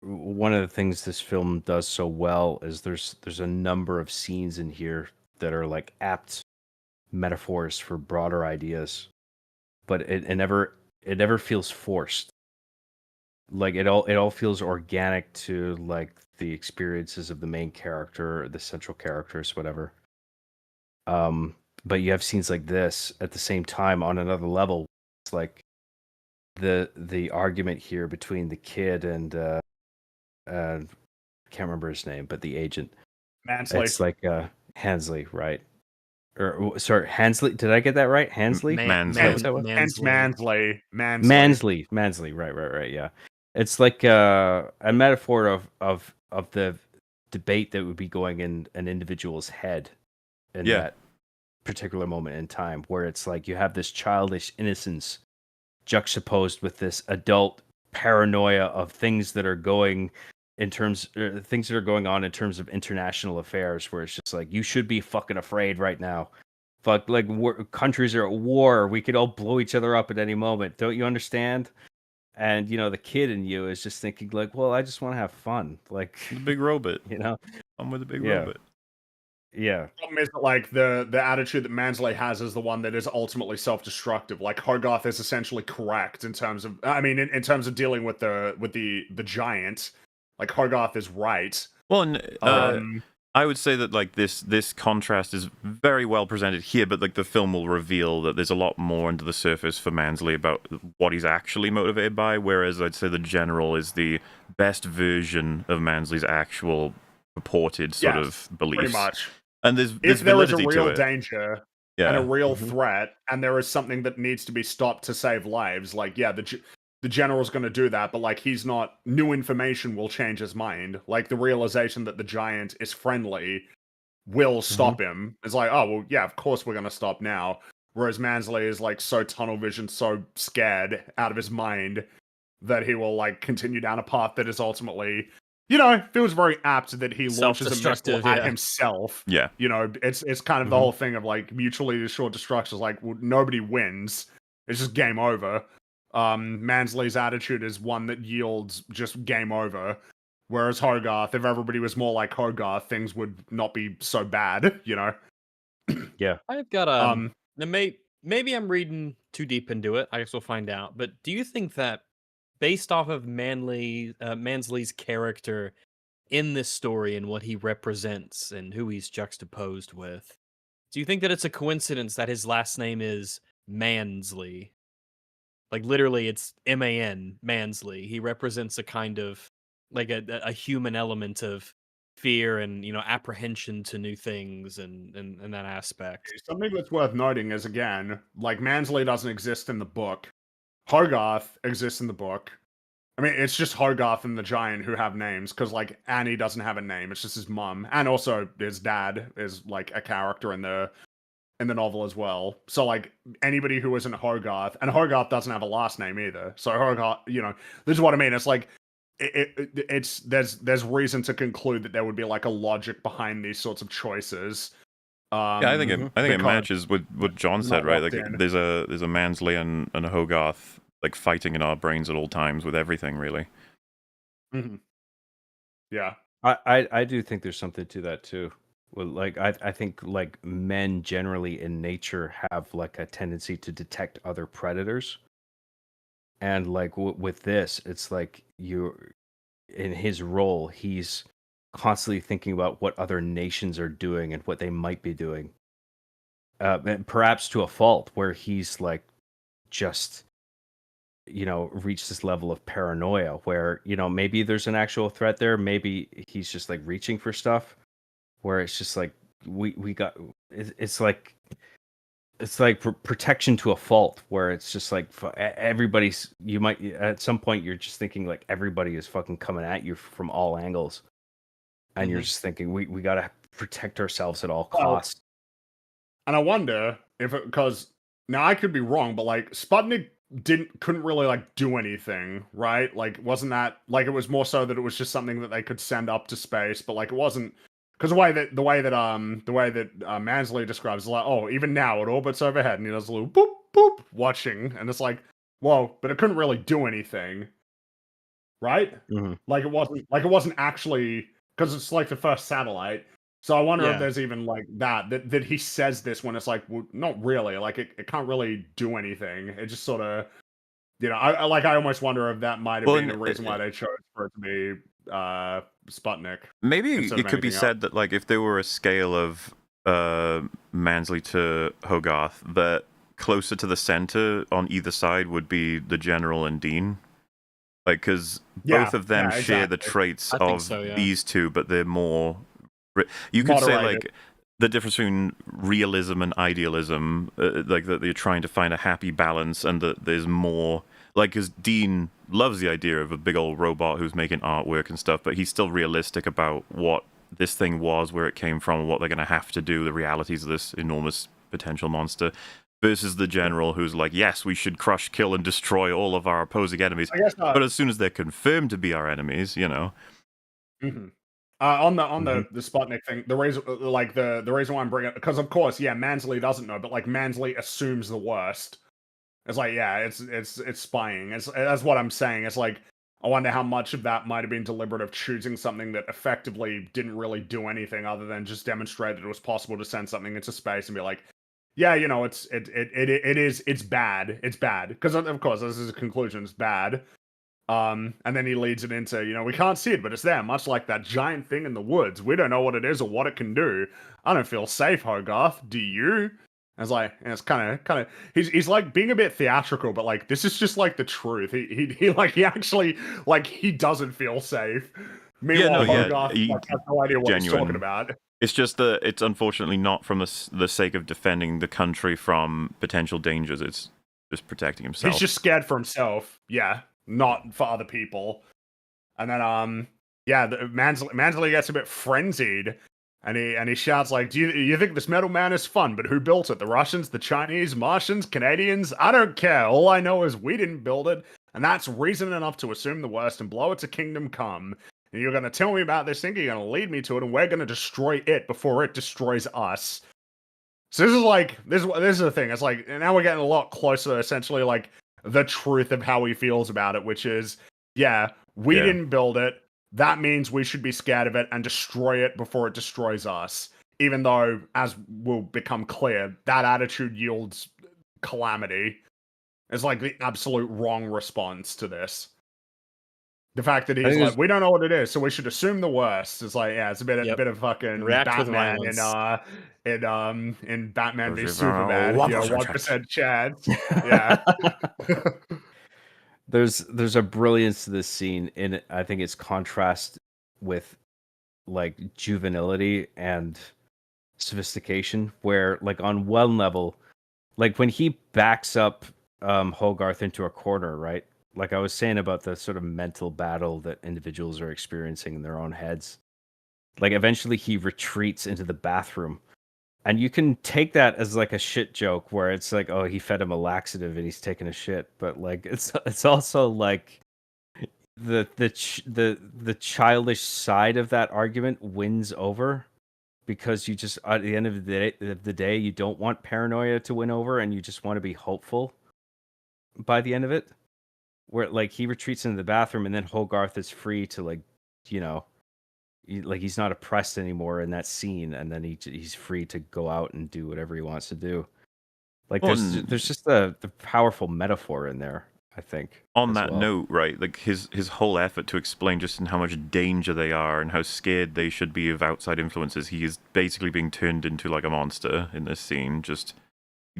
S4: one of the things this film does so well is there's a number of scenes in here that are like apt metaphors for broader ideas, but it never feels forced. Like it all feels organic to like the experiences of the main character, the central characters, whatever. But you have scenes like this at the same time on another level. It's like the argument here between the kid and can't remember his name, but the agent.
S3: Mansley.
S4: It's like Hansley, right? Or sorry, Hansley. Did I get that right? Hansley?
S3: Mansley.
S4: Mansley. Right. Yeah. It's like a metaphor of the debate that would be going in an individual's head in that particular moment in time, where it's like you have this childish innocence juxtaposed with this adult paranoia of things that are going on in terms of international affairs, where it's just like you should be fucking afraid right now. Fuck, like countries are at war. We could all blow each other up at any moment. Don't you understand? And the kid in you is just thinking like, well, I just want to have fun, like
S1: The big robot.
S4: you know.
S1: I'm with the big
S4: Yeah.
S1: robot.
S4: Yeah.
S3: Problem is that, like, the attitude that Mansley has is the one that is ultimately self-destructive. Like, Hogarth is essentially correct in terms of, I mean, in terms of dealing with the giant. Like, Hogarth is right.
S1: Well, and I would say that like this contrast is very well presented here, but like the film will reveal that there's a lot more under the surface for Mansley about what he's actually motivated by. Whereas I'd say the general is the best version of Mansley's actual purported sort of beliefs.
S3: Pretty much.
S1: And there's
S3: If there is a
S1: validity to
S3: real
S1: it.
S3: danger
S1: Yeah.
S3: and a real threat, and there is something that needs to be stopped to save lives, like, yeah, the general's going to do that, but like, he's not. New information will change his mind. Like, the realization that the giant is friendly will stop him. It's like, oh well, yeah, of course we're going to stop now. Whereas Mansley is like so tunnel vision, so scared out of his mind that he will like continue down a path that is ultimately, feels very apt that he launches a missile
S2: Self-destructive,
S3: at
S2: yeah.
S3: himself.
S1: Yeah.
S3: It's kind of the whole thing of like mutually assured destruction. Is like, well, nobody wins. It's just game over. Mansley's attitude is one that yields just game over. Whereas Hogarth, if everybody was more like Hogarth, things would not be so bad,
S4: Yeah.
S2: I've got now maybe I'm reading too deep into it. I guess we'll find out. But do you think that based off of Mansley's character in this story and what he represents and who he's juxtaposed with, do you think that it's a coincidence that his last name is Mansley? Like literally, it's M-A-N, Mansley. He represents a kind of like a human element of fear and apprehension to new things and that aspect.
S3: Something that's worth noting is, again, like, Mansley doesn't exist in the book. Hogarth exists in the book. I mean, it's just Hogarth and the Giant who have names, because, like, Annie doesn't have a name. It's just his mum. And also, his dad is, like, a character in the novel as well. So, like, anybody who isn't Hogarth, and Hogarth doesn't have a last name either. So Hogarth, this is what I mean. It's like, there's reason to conclude that there would be like a logic behind these sorts of choices.
S1: Yeah, I think it matches with what John said, right? Like there's a Mansley and a Hogarth like fighting in our brains at all times with everything, really.
S3: Mm-hmm. Yeah,
S4: I do think there's something to that too. Well, like I think like men generally in nature have like a tendency to detect other predators, and like with this, it's like in his role, he's constantly thinking about what other nations are doing and what they might be doing, and perhaps to a fault, where he's like just reached this level of paranoia where maybe there's an actual threat there, maybe he's just like reaching for stuff where it's just like we got it's like protection to a fault, where it's just like everybody's, you might at some point you're just thinking like everybody is fucking coming at you from all angles, and you're just thinking we got to protect ourselves at all costs.
S3: And I wonder if because now I could be wrong, but like Sputnik couldn't really like do anything, right? Like, wasn't that like, it was more so that it was just something that they could send up to space, but like it wasn't. Because the way that Mansley describes is like, oh, even now it orbits overhead, and he does a little boop boop watching, and it's like, whoa, but it couldn't really do anything, right? Like it wasn't actually, because it's like the first satellite. So I wonder if there's even like that he says this when it's like, well, not really, like it can't really do anything. It just sort of, I almost wonder if that might have been the reason why they chose for it to be Sputnik.
S1: Maybe it could be said that like if there were a scale of Mansley to Hogarth, that closer to the center on either side would be the General and Dean, like because both of them share the traits of these two, but they're more. You could say like the difference between realism and idealism, like that you're trying to find a happy balance, and that there's more. Like, because Dean loves the idea of a big old robot who's making artwork and stuff, but he's still realistic about what this thing was, where it came from, and what they're going to have to do, the realities of this enormous potential monster, versus the General who's like, yes, we should crush, kill, and destroy all of our opposing enemies. But as soon as they're confirmed to be our enemies,
S3: Mm-hmm. On the Sputnik thing, the reason why I'm bringing it, because of course, Mansley doesn't know, but like Mansley assumes the worst. It's like, yeah, it's spying. That's what I'm saying. It's like, I wonder how much of that might have been deliberate of choosing something that effectively didn't really do anything other than just demonstrate that it was possible to send something into space and be like, yeah, you know, it's bad. It's bad. Because of course, this is a conclusion, it's bad. And then he leads it into, you know, we can't see it, but it's there, much like that giant thing in the woods. We don't know what it is or what it can do. I don't feel safe, Hogarth. Do you? And it's like, and it's kind of, he's like being a bit theatrical, but like, this is just like the truth. He actually, like, he doesn't feel safe. Meanwhile, Hogarth like, has no idea what he's talking about.
S1: It's just that it's unfortunately not from the sake of defending the country from potential dangers. It's just protecting himself.
S3: He's just scared for himself. Yeah. Not for other people. And then Mansley gets a bit frenzied and he shouts like, do you think this metal man is fun, but who built it? The Russians, the Chinese, Martians, Canadians? I don't care. All I know is we didn't build it, and that's reason enough to assume the worst and blow it to kingdom come. And you're gonna tell me about this thing, you're gonna lead me to it, and we're gonna destroy it before it destroys us. So this is like this is the thing. It's like now we're getting a lot closer, essentially like the truth of how he feels about it, which is, we didn't build it. That means we should be scared of it and destroy it before it destroys us. Even though, as will become clear, that attitude yields calamity. It's like the absolute wrong response to this. The fact that he's like, we don't know what it is, so we should assume the worst. It's like, yeah, it's a bit of fucking Batman in Batman v Superman. 1% chance. Yeah.
S4: There's a brilliance to this scene in, I think, its contrast with like juvenility and sophistication, where like on one level, like when he backs up Hogarth into a corner, right? Like I was saying about the sort of mental battle that individuals are experiencing in their own heads. Like eventually he retreats into the bathroom. And you can take that as like a shit joke where it's like, oh, he fed him a laxative and he's taking a shit. But like it's also like the childish side of that argument wins over, because you just, at the end of the day, you don't want paranoia to win over, and you just want to be hopeful by the end of it. Where like he retreats into the bathroom and then Hogarth is free to, like, you know, like he's not oppressed anymore in that scene, and then he's free to go out and do whatever he wants to do. Like there's just the powerful metaphor in there, I think.
S1: On that note, right, like his whole effort to explain just in how much danger they are and how scared they should be of outside influences, he is basically being turned into like a monster in this scene. Just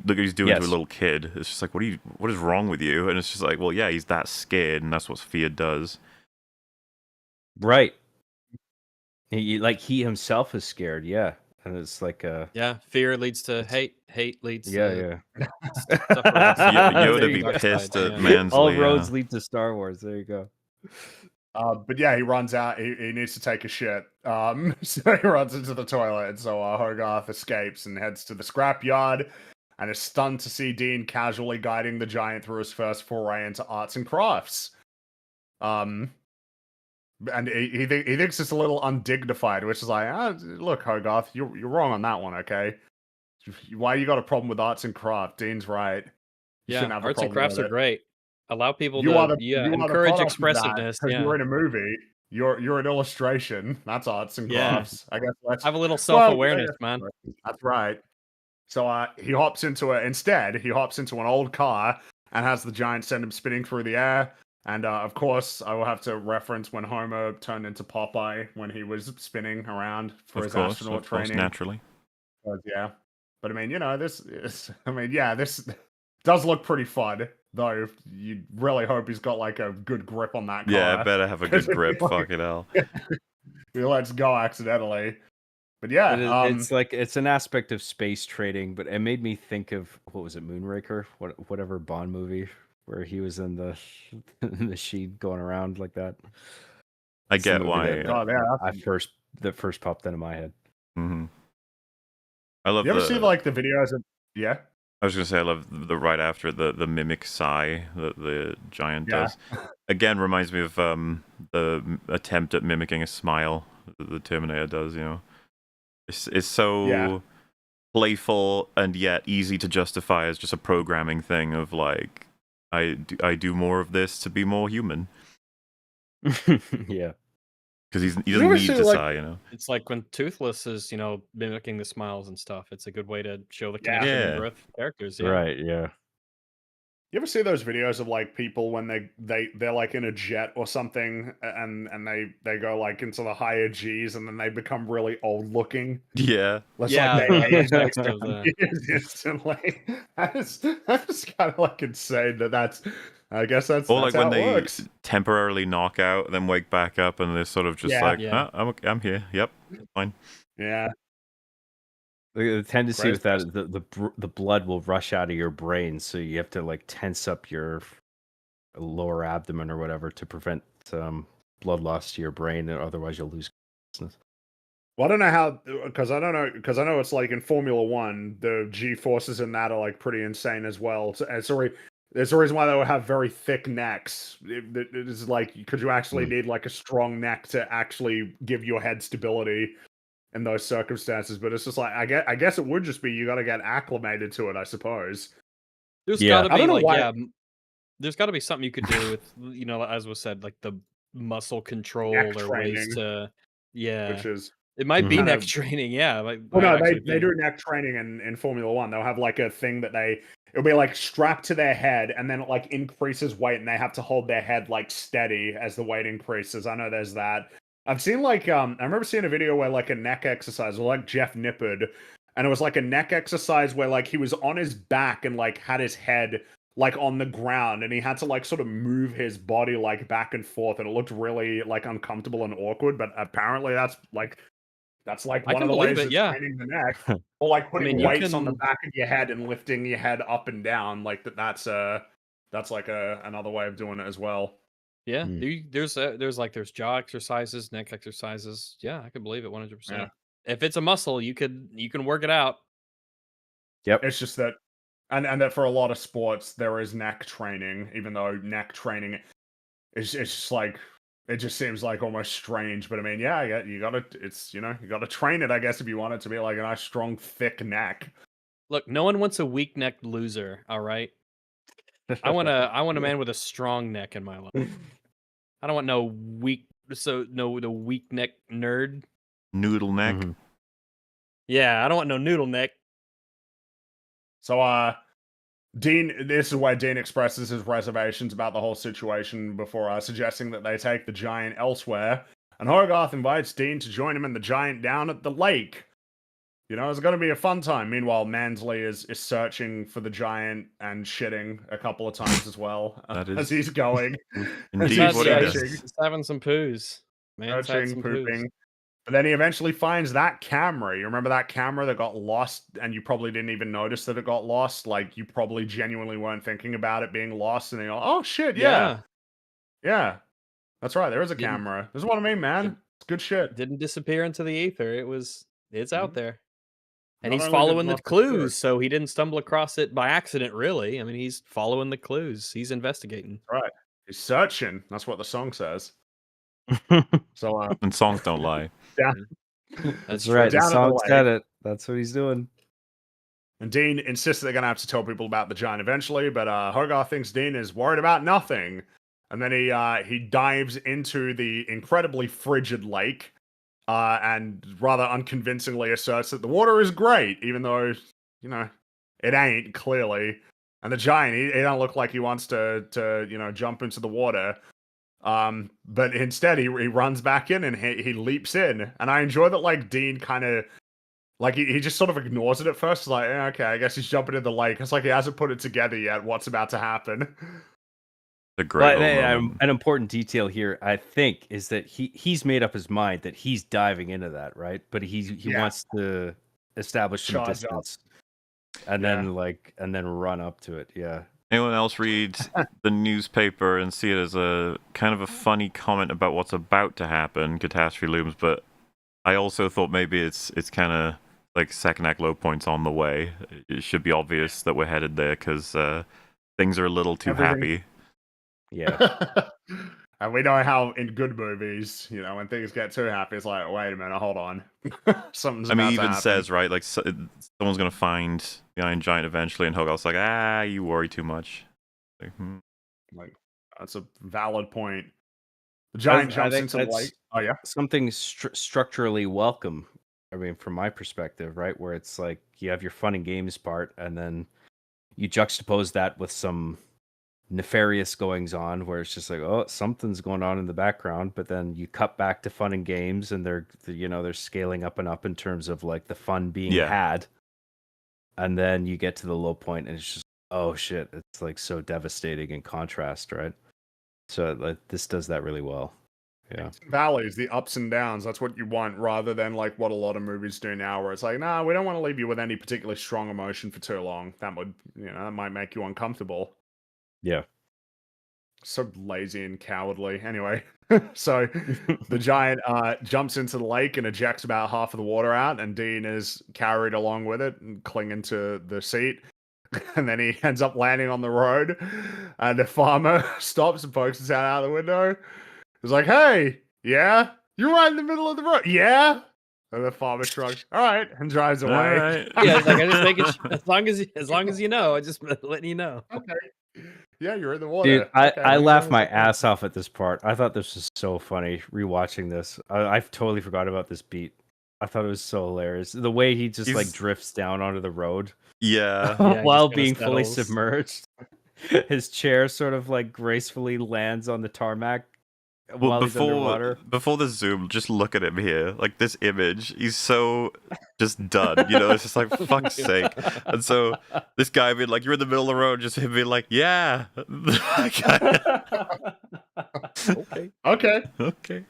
S1: look what he's doing to a little kid. It's just like, what is wrong with you? And it's just like, well, yeah, he's that scared, and that's what fear does.
S4: Right. He himself is scared, yeah. And it's like
S2: fear leads to hate, hate leads to
S1: Yoda be pissed at Mansley.
S4: All roads lead to Star Wars. There you go.
S3: But yeah, he runs out. He needs to take a shit. So he runs into the toilet, and so Hogarth escapes and heads to the scrapyard, and is stunned to see Dean casually guiding the giant through his first foray into arts and crafts. And he thinks it's a little undignified, which is like, look, Hogarth, you're wrong on that one, okay? Why you got a problem with arts and craft? Dean's right.
S2: Arts and crafts are great. Allow people to encourage expressiveness.
S3: Because you're in a movie, you're an illustration. That's arts and crafts. I guess let's
S2: have a little self-awareness, man.
S3: That's right. So he hops into an old car and has the giant send him spinning through the air. And of course, I will have to reference when Homer turned into Popeye when he was spinning around for his astronaut training.
S1: Naturally.
S3: Yeah. But I mean, this does look pretty fun, though. You really hope he's got like a good grip on that car.
S1: Yeah, better have a good grip. Fucking hell.
S3: He lets go accidentally. But yeah,
S4: it's an aspect of space trading, but it made me think of, what was it, Moonraker? Whatever Bond movie where he was in the machine going around like that.
S1: I get why.
S4: That first popped into my head.
S1: Mm-hmm. I love.
S3: You ever see like the videos of? Yeah.
S1: I was gonna say I love the right after the mimic sigh that the giant does. Again, reminds me of the attempt at mimicking a smile that the Terminator does. It's so playful and yet easy to justify as just a programming thing of like, I do more of this to be more human.
S4: Yeah.
S1: Because he
S3: You
S1: doesn't
S3: ever
S1: need
S3: see,
S1: to
S3: like-
S1: sigh, you know.
S2: It's like when Toothless is, mimicking the smiles and stuff. It's a good way to show the
S3: Yeah.
S2: connection
S1: Yeah.
S2: and growth of characters. Yeah.
S4: Right. Yeah.
S3: You ever see those videos of like people when they're like in a jet or something and they go like into the higher G's and then they become really old looking?
S1: Yeah.
S3: It's
S2: Yeah,
S3: like they
S2: the
S3: age like
S2: aspects of the-
S3: instantly. That's kind of like insane. That's I guess that's
S1: Or
S3: that's
S1: like when
S3: how it
S1: they
S3: works.
S1: temporarily knock out, then wake back up, and they're sort of just
S3: Yeah.
S1: like,
S2: Yeah.
S1: "Ah, I'm here. Yep, fine."
S3: Yeah,
S4: The tendency
S3: Great
S4: with that is the blood will rush out of your brain, so you have to like tense up your lower abdomen or whatever to prevent blood loss to your brain, and otherwise you'll lose consciousness.
S3: well, I don't know how because I know it's like in Formula One, the G forces in that are like pretty insane as well. So there's a reason why they will have very thick necks. It is like because you actually need like a strong neck to actually give your head stability in those circumstances. But it's just like I guess it would just be you got to get acclimated to it, I suppose.
S2: There's
S4: Yeah.
S2: gotta
S3: I
S2: be
S3: don't know
S2: like,
S3: why-
S2: there's gotta be something you could do with, as was said, like the muscle control
S3: Neck
S2: or ways
S3: training,
S2: to, yeah.
S3: which is
S2: It might be
S3: kind
S2: neck
S3: of-
S2: training, yeah. Like,
S3: well, no,
S2: might
S3: they
S2: actually be.
S3: do neck training in Formula One. They'll have like a thing that it'll be like strapped to their head, and then it like increases weight, and they have to hold their head like steady as the weight increases. I know there's that. I've seen like I remember seeing a video where like a neck exercise, or like Jeff Nippard, and it was like a neck exercise where like he was on his back and like had his head like on the ground, and he had to like sort of move his body like back and forth, and it looked really like uncomfortable and awkward. But apparently that's like
S2: I
S3: one
S2: can
S3: of the
S2: believe
S3: ways
S2: it,
S3: of
S2: yeah.
S3: training the neck, or like putting
S2: you
S3: weights on the
S2: can-
S3: back of your head and lifting your head up and down. Like that's like another way of doing it as well.
S2: Yeah,
S4: Mm.
S2: there's jaw exercises, neck exercises. Yeah, I can believe it 100%.
S3: Yeah.
S2: If it's a muscle, you can work it out.
S4: Yep.
S3: It's just that, and that for a lot of sports there is neck training, even though neck training is it's just like it just seems like almost strange. But I mean, yeah, you gotta you gotta train it, I guess, if you want it to be like a nice strong thick neck.
S2: Look, no one wants a weak-necked loser, all right? I want a man with a strong neck in my life. I don't want no the weak neck nerd.
S1: Noodle neck.
S4: Mhm.
S2: Yeah, I don't want no noodle neck.
S3: So Dean, this is where Dean expresses his reservations about the whole situation before suggesting that they take the giant elsewhere. And Hogarth invites Dean to join him and the giant down at the lake. It's going to be a fun time. Meanwhile, Mansley is searching for the giant and shitting a couple of times as well
S1: That is
S3: as he's going.
S1: indeed
S3: He's
S1: what he does.
S3: searching.
S2: He's having some poos. Man's had
S3: Searching,
S2: some
S3: pooping.
S2: poos.
S3: But then he eventually finds that camera. You remember that camera that got lost and you probably didn't even notice that it got lost? Like, you probably genuinely weren't thinking about it being lost. And you go, oh, shit, yeah. That's right. There is a
S2: Didn't-
S3: camera. This is what I mean, man. It's good shit.
S2: Didn't disappear into the ether. It's out there. And
S3: Not
S2: he's
S3: only did it
S2: following the
S3: not disappear-
S2: clues, so he didn't stumble across it by accident, really. I mean, he's following the clues. He's investigating.
S3: Right. He's searching. That's what the song says. So,
S1: And songs don't lie.
S4: That's
S2: true.
S4: right. The
S3: Down at the
S4: song
S3: lake.
S4: said it. That's what he's doing.
S3: and Dean insists they're going to have to tell people about the giant eventually, but Hogarth thinks Dean is worried about nothing. And then he dives into the incredibly frigid lake and rather unconvincingly asserts that the water is great, even though, it ain't, clearly. And the giant, he don't look like he wants to jump into the water. But instead he runs back in and he leaps in. And I enjoy that, like, Dean kind of, like, he just sort of ignores it at first. Like, okay, I guess he's jumping in the lake. It's like he hasn't put it together yet what's about to happen.
S1: The great
S4: But
S1: little moment.
S4: an important detail here, I think, is that he's made up his mind that he's diving into that, right? But he wants to establish some
S3: Charge up.
S4: distance, and then run up to it. Yeah.
S1: Anyone else read the newspaper and see it as a kind of a funny comment about what's about to happen? Catastrophe looms, but I also thought maybe it's kind of like second act low points on the way. It should be obvious that we're headed there because things are a little too
S3: Everything-
S1: happy.
S4: Yeah.
S3: And we know how in good movies, you know, when things get too happy, it's like, wait a minute, hold on. Something's
S1: I mean,
S3: about
S1: he
S3: to
S1: even
S3: happen.
S1: says, right, like, someone's going to find the Iron Giant eventually, and Hogarth's like, you worry too much. Like,
S3: Like, that's a valid point. The giant
S4: I
S3: jumps
S4: think
S3: into the lake.
S4: that's
S3: Oh, yeah?
S4: something structurally welcome. I mean, from my perspective, right, where it's like you have your fun and games part, and then you juxtapose that with some nefarious goings on, where it's just like, oh, something's going on in the background, but then you cut back to fun and games, and they're scaling up and up in terms of like the fun being had, and then you get to the low point, and it's just, oh shit, it's like so devastating in contrast, right? So like this does that really well. Yeah.
S3: Valleys, the ups and downs, that's what you want, rather than like what a lot of movies do now, where it's like, nah, we don't want to leave you with any particularly strong emotion for too long. That would, that might make you uncomfortable.
S4: Yeah.
S3: So lazy and cowardly. Anyway, so the giant jumps into the lake and ejects about half of the water out, and Dean is carried along with it and clinging to the seat. And then he ends up landing on the road, and the farmer stops and pokes his head out the window. He's like, "Hey, yeah, you're right in the middle of the road, yeah." And the farmer shrugs, "All right," and drives away.
S1: Alright.
S2: Yeah, it's like I just make it as long as you know, I just letting you know.
S3: Okay. Yeah, you're in the water.
S4: Dude, I
S3: Okay.
S4: laughed my ass off at this part. I thought this was so funny rewatching this. I've totally forgot about this beat. I thought it was so hilarious. The way he just like drifts down onto the road.
S1: Yeah.
S2: Yeah,
S4: while
S2: just kinda
S4: being fully
S2: settles.
S4: submerged. His chair sort of like gracefully lands on the tarmac
S1: Well,
S4: while he's underwater.
S1: before the zoom, just look at him here. Like this image, he's so just done. You know, it's just like fuck's sake. And so this guy being like, "You're in the middle of the road," just him being like, "Yeah."
S2: Okay.
S3: Okay.
S1: Okay.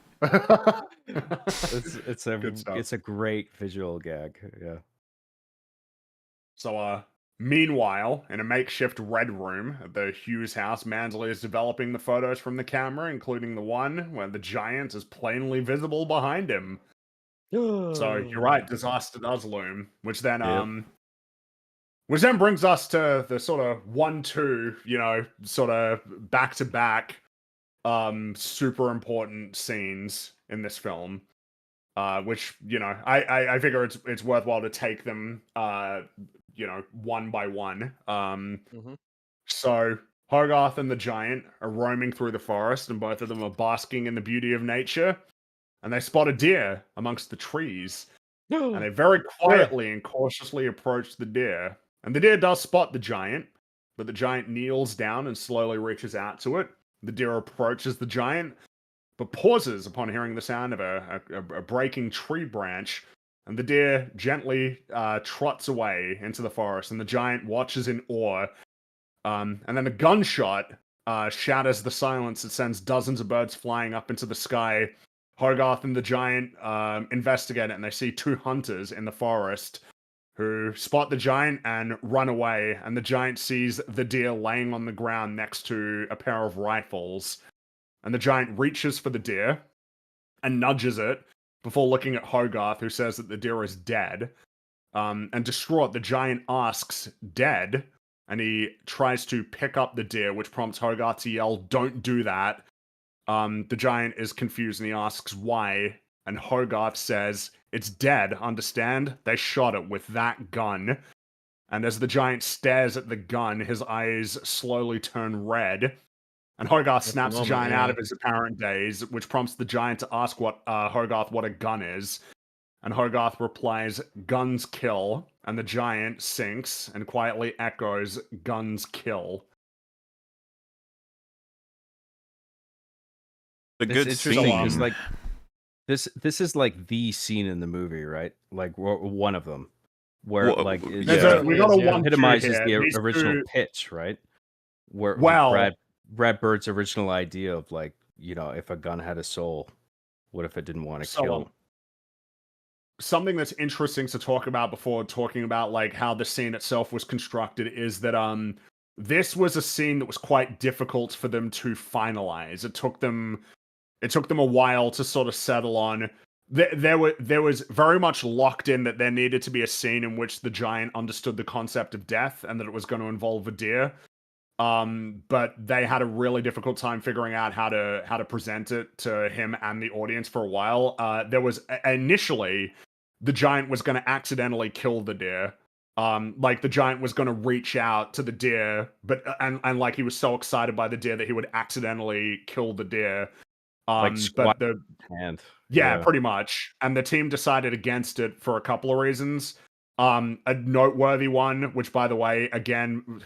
S4: It's a great visual gag. Yeah.
S3: So, meanwhile, in a makeshift red room at the Hughes house, Mansley is developing the photos from the camera, including the one where the giant is plainly visible behind him. So you're right, disaster does loom, which then brings us to the sort of 1-2, sort of back-to-back super important scenes in this film. Which, I figure it's worthwhile to take them one by one. So Hogarth and the giant are roaming through the forest, and both of them are basking in the beauty of nature. And they spot a deer amongst the trees. And they very quietly and cautiously approach the deer. And the deer does spot the giant, but the giant kneels down and slowly reaches out to it. The deer approaches the giant, but pauses upon hearing the sound of a breaking tree branch. And the deer gently trots away into the forest, and the giant watches in awe. And then a gunshot shatters the silence. It sends dozens of birds flying up into the sky. Hogarth and the giant investigate it, and they see two hunters in the forest who spot the giant and run away. And the giant sees the deer laying on the ground next to a pair of rifles. And the giant reaches for the deer and nudges it before looking at Hogarth, who says that the deer is dead. And distraught, the giant asks, "Dead?" And he tries to pick up the deer, which prompts Hogarth to yell, "Don't do that." The giant is confused and he asks why. And Hogarth says, "It's dead, understand? They shot it with that gun." And as the giant stares at the gun, his eyes slowly turn red. And Hogarth snaps the giant out of his apparent daze, which prompts the giant to ask Hogarth what a gun is. And Hogarth replies, "Guns kill." And the giant sinks and quietly echoes, "Guns kill."
S1: The good
S4: interesting
S1: scene.
S4: is like this is like the scene in the movie, right? Like one of them, where
S1: Well,
S4: like
S3: we got a 1-2
S4: epitomizes
S3: here.
S4: the original pitch, right? Where Brad Bird's original idea of like, if a gun had a soul, what if it didn't want to kill?
S3: Something that's interesting to talk about before talking about like how the scene itself was constructed is that this was a scene that was quite difficult for them to finalize. It took them a while to sort of settle on. There was very much locked in that there needed to be a scene in which the giant understood the concept of death and that it was going to involve a deer. But they had a really difficult time figuring out how to present it to him and the audience for a while. There was initially the giant was going to accidentally kill the deer. Like the giant was going to reach out to the deer, but and like he was so excited by the deer that he would accidentally kill the deer.
S4: Like
S3: But
S4: squat
S3: the
S4: hand.
S3: yeah, pretty much. And the team decided against it for a couple of reasons. A noteworthy one, which by the way, again,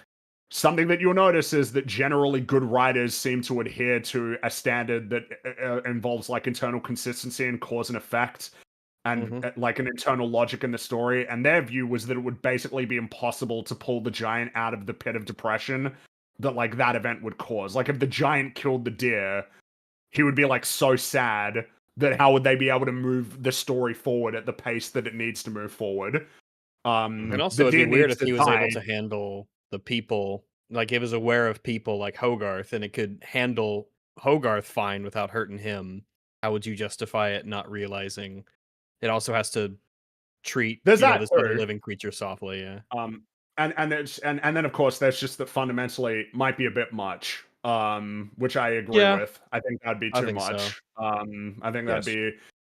S3: something that you'll notice is that generally good writers seem to adhere to a standard that involves like internal consistency and cause and effect and like an internal logic in the story. And their view was that it would basically be impossible to pull the giant out of the pit of depression that like that event would cause. Like if the giant killed the deer, he would be like so sad that how would they be able to move the story forward at the pace that it needs to move forward?
S2: And also,
S3: The
S2: it'd be
S3: deer
S2: weird
S3: needs
S2: if he
S3: to
S2: was able
S3: die.
S2: to handle the people, like it was aware of people like Hogarth, and it could handle Hogarth fine without hurting him. How would you justify it not realizing it also has to treat
S3: There's that
S2: this other
S3: too.
S2: living creature softly? Yeah.
S3: And then of course there's just that fundamentally might be a bit much. Which I agree
S2: Yeah,
S3: with. I think that'd be
S2: I
S3: too
S2: think so.
S3: much. I think that'd
S4: Yes.
S3: be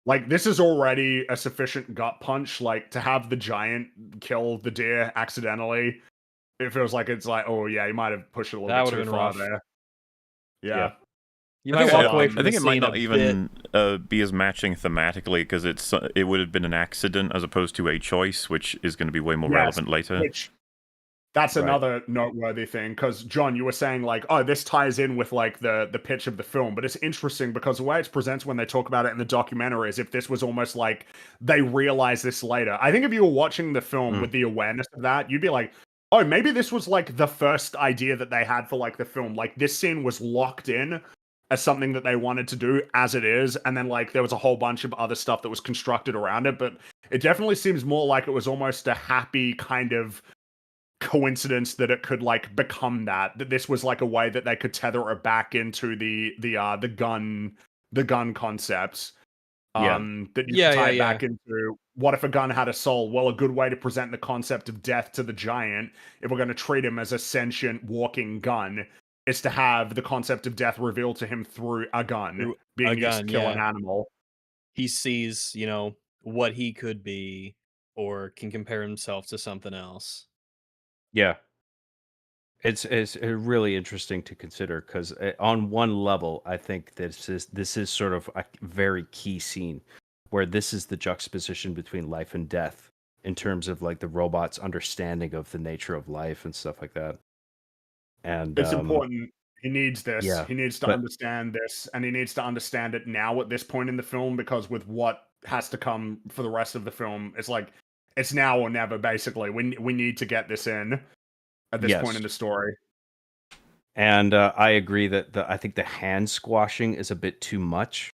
S3: like this is already a sufficient gut punch. Like to have the giant kill the deer accidentally, it feels like it's like, oh yeah, you might have pushed it a little
S2: That
S3: bit
S2: would have
S3: too
S2: been
S3: far
S2: rough.
S3: there.
S4: Yeah.
S3: Yeah.
S2: You
S1: I
S2: might
S1: think,
S2: walk away
S3: I
S2: from
S1: I
S2: the
S1: think it might
S2: scene
S1: not
S2: a
S1: even
S2: bit.
S1: be as matching thematically because it would have been an accident as opposed to a choice, which is going to be way more
S3: Yes,
S1: relevant later.
S3: which that's
S4: Right.
S3: another noteworthy thing, because John, you were saying like, oh, this ties in with like the pitch of the film, but it's interesting because the way it's presented when they talk about it in the documentary is if this was almost like they realize this later. I think if you were watching the film with the awareness of that, you'd be like, oh, maybe this was like the first idea that they had for like the film. Like this scene was locked in as something that they wanted to do as it is, and then like there was a whole bunch of other stuff that was constructed around it, but it definitely seems more like it was almost a happy kind of coincidence that it could like become that this was like a way that they could tether it back into the gun concepts. That you could tie it back into what if a gun had a soul. Well, a good way to present the concept of death to the giant, if we're going to treat him as a sentient walking gun, is to have the concept of death revealed to him through a gun
S2: Through
S3: being
S2: a
S3: used to
S2: gun,
S3: kill an
S2: yeah.
S3: animal.
S2: He sees, what he could be, or can compare himself to something else.
S4: Yeah. It's really interesting to consider because on one level, I think this is sort of a very key scene where this is the juxtaposition between life and death in terms of like the robot's understanding of the nature of life and stuff like that. And
S3: It's important. He needs this.
S4: yeah,
S3: He needs to
S4: but
S3: understand this, and he needs to understand it now at this point in the film, because with what has to come for the rest of the film, it's like it's now or never. Basically, we need to get this in at this point in
S4: yes,
S3: the story.
S4: and I agree that I think the hand squashing is a bit too much.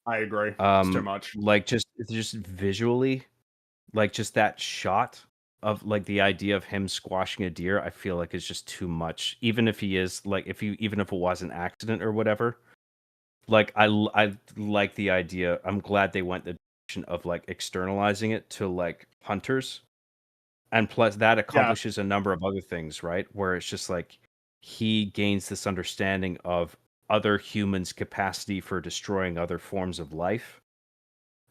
S3: I agree. It's too much.
S4: Like just visually, like just that shot of like the idea of him squashing a deer, I feel like is just too much. Even if he is like, even if it was an accident or whatever, like I like the idea. I'm glad they went the direction of like externalizing it to like hunters, and plus that accomplishes a number of other things, right? Where it's just like he gains this understanding of other humans' capacity for destroying other forms of life.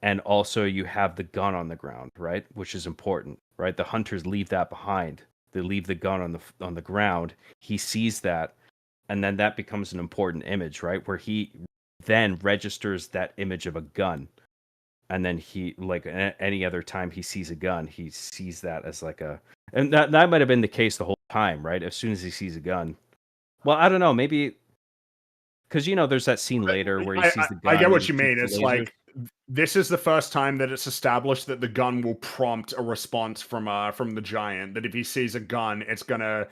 S4: And also you have the gun on the ground, right? Which is important, right? The hunters leave that behind. They leave the gun on the ground. He sees that, and then that becomes an important image, right? Where he then registers that image of a gun. And then he, like any other time he sees a gun, he sees that as like and that might have been the case the whole time, right? As soon as he sees a gun. Well, I don't know, maybe because there's that scene later where he sees the gun.
S3: I get
S4: and
S3: what
S4: he
S3: you mean.
S4: shoots the
S3: It's
S4: laser.
S3: like this is the first time that it's established that the gun will prompt a response from the giant. That if he sees a gun, it's gonna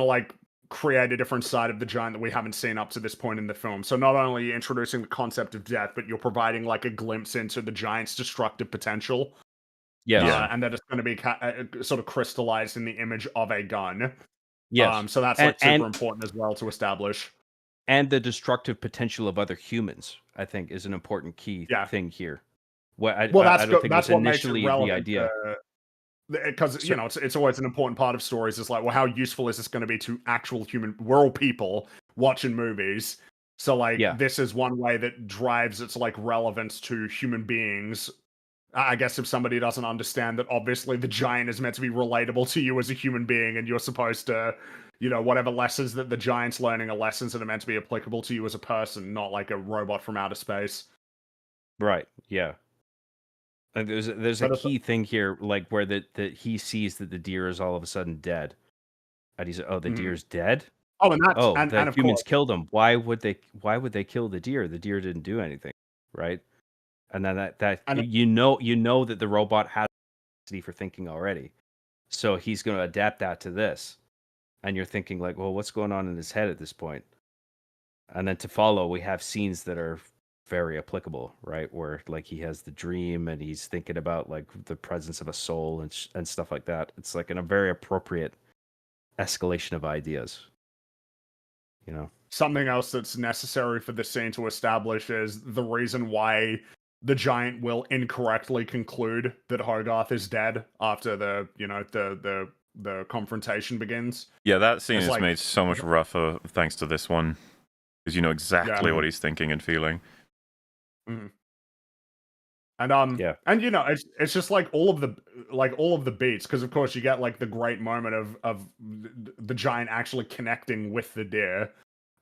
S3: like create a different side of the giant that we haven't seen up to this point in the film. So not only are you introducing the concept of death, but you're providing like a glimpse into the giant's destructive potential.
S4: Yes.
S3: And that it's going to be sort of crystallized in the image of a gun.
S4: Yes.
S3: So that's like super important as well to establish.
S4: And the destructive potential of other humans, I think, is an important key thing here. I don't think it was
S3: that's what makes it
S4: initially the
S3: relevant.
S4: idea.
S3: because you know it's always an important part of stories. It's like, well, how useful is this going to be to actual human? We're all people watching movies, so like this is one way that drives its like relevance to human beings. I guess if somebody doesn't understand that, obviously the giant is meant to be relatable to you as a human being, and you're supposed to, you know, whatever lessons that the giant's learning are lessons that are meant to be applicable to you as a person, not like a robot from outer space.
S4: Right. Yeah. And there's a key thing here, like where that he sees that the deer is all of a sudden dead, and he's the deer's dead.
S3: Oh, and that's
S4: the
S3: and of
S4: humans
S3: course,
S4: killed him. Why would they kill the deer? The deer didn't do anything, right? And then you know that the robot has capacity for thinking already, so he's going to adapt that to this, and you're thinking like, well, what's going on in his head at this point? And then to follow, we have scenes that are very applicable, right? Where like he has the dream and he's thinking about like the presence of a soul and stuff like that. It's like a very appropriate escalation of ideas, you know.
S3: Something else that's necessary for the scene to establish is the reason why the giant will incorrectly conclude that Hogarth is dead after the confrontation begins.
S1: Yeah, that scene
S3: It's
S1: is
S3: like,
S1: made so much rougher thanks to this one, because you know exactly what he's thinking and feeling.
S3: Mm-hmm. And you know, it's just like all of the beats, because of course you get like the great moment of the giant actually connecting with the deer,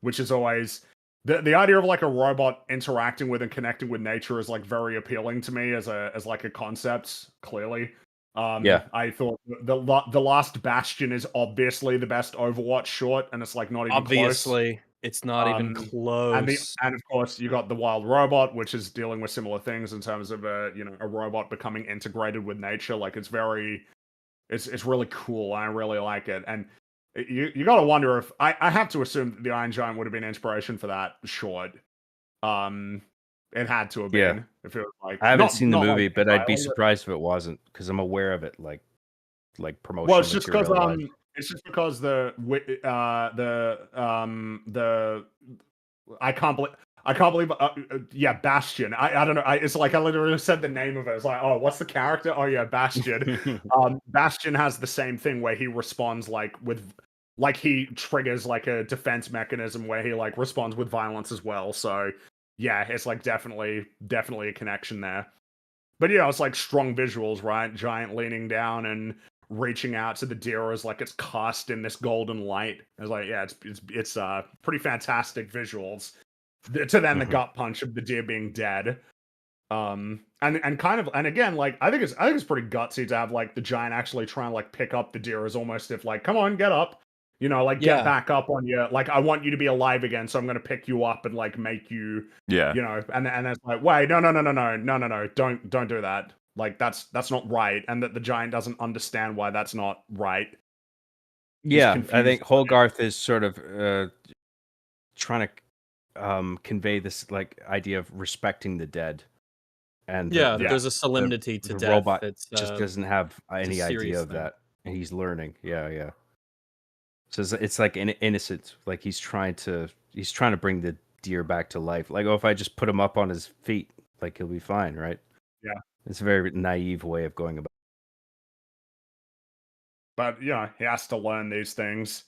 S3: which is always the idea of like a robot interacting with and connecting with nature is like very appealing to me as like a concept. Clearly, I thought the Last Bastion is obviously the best Overwatch short, and it's like not even
S2: obviously
S3: close.
S2: it's not even close.
S3: And of course you got the Wild Robot, which is dealing with similar things in terms of a robot becoming integrated with nature. Like it's really cool. I really like it, and you got to wonder if I have to assume that the Iron Giant would have been inspiration for that short. It had to have been. If it was like,
S4: I haven't seen the movie,
S3: like,
S4: but I'd be surprised if it wasn't, because I'm aware of it, like promotional.
S3: Well, it's just because the I can't believe Bastion. I don't know. It's like I literally said the name of it. It's like, oh, what's the character? Oh yeah, Bastion. Bastion has the same thing where he responds like he triggers like a defense mechanism where he like responds with violence as well. So yeah, it's like definitely a connection there. But yeah, it's like strong visuals, right? Giant leaning down and reaching out to the deer as like it's cast in this golden light. It's like, yeah, it's pretty fantastic visuals. To then the gut punch of the deer being dead. And kind of, and again, like I think it's pretty gutsy to have like the giant actually try and like pick up the deer as almost if like, come on, get up. You know, like get back up on you. Like I want you to be alive again, so I'm gonna pick you up and like make you.
S1: Yeah.
S3: You know, and it's like, wait, no, don't do that. Like that's not right, and that the giant doesn't understand why that's not right.
S4: Yeah, I think Hogarth is sort of trying to convey this like idea of respecting the dead, and
S2: there's a solemnity to
S4: the
S2: death.
S4: Robot
S2: it's,
S4: just doesn't have any idea of
S2: thing.
S4: that, and he's learning. Yeah. So it's like innocent, like he's trying to bring the deer back to life. Like, oh, if I just put him up on his feet, like he'll be fine, right?
S3: Yeah.
S4: It's a very naive way of going about it.
S3: But you know, he has to learn these things.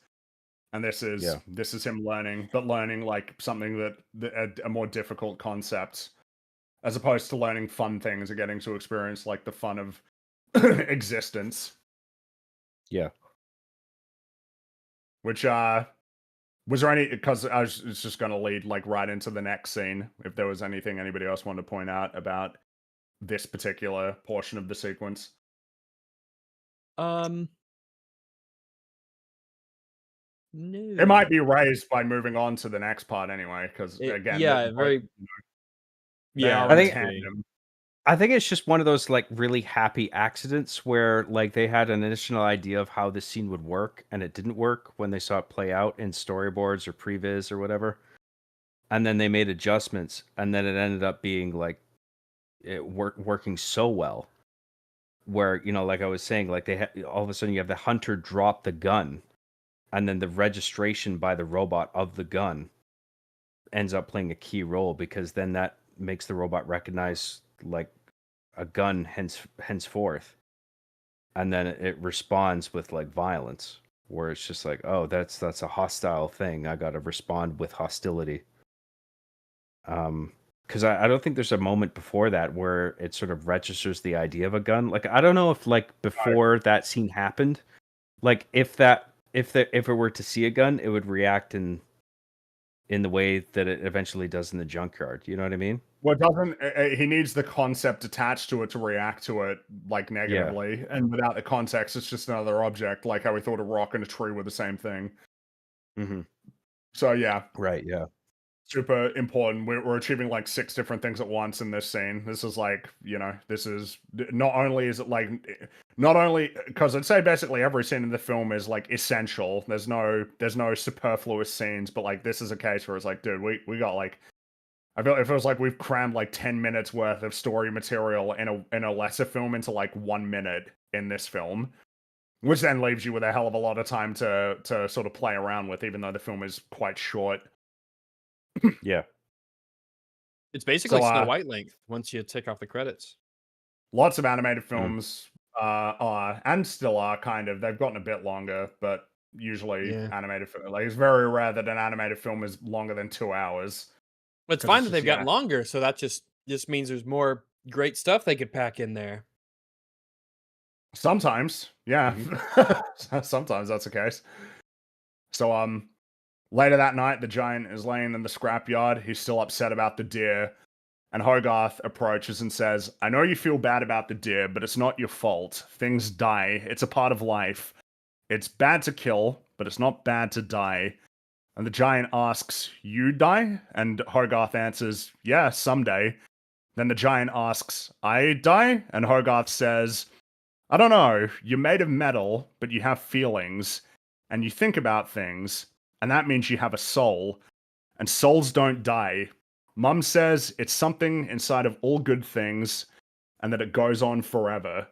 S3: And this is him learning, but learning like something that a more difficult concept, as opposed to learning fun things and getting to experience like the fun of existence.
S4: Yeah.
S3: Which was there any, because I was just going to lead like right into the next scene, if there was anything anybody else wanted to point out about this particular portion of the sequence.
S2: No.
S3: It might be raised by moving on to the next part anyway, because again,
S4: I think it's just one of those like really happy accidents where like they had an initial idea of how this scene would work and it didn't work when they saw it play out in storyboards or previs or whatever, and then they made adjustments, and then it ended up being like it working so well, where, you know, like I was saying, like they all of a sudden you have the hunter drop the gun, and then the registration by the robot of the gun ends up playing a key role, because then that makes the robot recognize like a gun henceforth. and then it responds with like violence, where it's just like, oh, that's a hostile thing. I got to respond with hostility. Because I don't think there's a moment before that where it sort of registers the idea of a gun. Like, I don't know if like before that scene happened, like if it were to see a gun, it would react in the way that it eventually does in the junkyard. You know what I mean?
S3: Well, it doesn't. He needs the concept attached to it to react to it like negatively, and without the context, it's just another object. Like how we thought a rock and a tree were the same thing.
S4: Mm-hmm.
S3: So yeah,
S4: Right. Yeah.
S3: super important. We're achieving like 6 different things at once in this scene. This is like, this is not only because I'd say basically every scene in the film is like essential. There's no superfluous scenes, but like this is a case where it's like, dude, we got like, I feel it feels like we've crammed like 10 minutes worth of story material in a lesser film into like 1 minute in this film, which then leaves you with a hell of a lot of time to sort of play around with, even though the film is quite short.
S4: Yeah.
S2: It's basically
S3: So,
S2: Snow White length once you take off the credits.
S3: Lots of animated films are and still are kind of. They've gotten a bit longer, but usually animated film. Like it's very rare that an animated film is longer than 2 hours.
S2: But it's
S3: 'Cause
S2: fine
S3: it's
S2: that they've
S3: just-
S2: gotten longer, so that just means there's more great stuff they could pack in there.
S3: Sometimes, yeah. Sometimes that's the case. So, later that night, the giant is laying in the scrapyard. He's still upset about the deer. And Hogarth approaches and says, I know you feel bad about the deer, but it's not your fault. Things die. It's a part of life. It's bad to kill, but it's not bad to die. And the giant asks, you die? And Hogarth answers, yeah, someday. Then the giant asks, I die? And Hogarth says, I don't know. You're made of metal, but you have feelings. And you think about things. And that means you have a soul. And souls don't die. Mum says it's something inside of all good things, and that it goes on forever.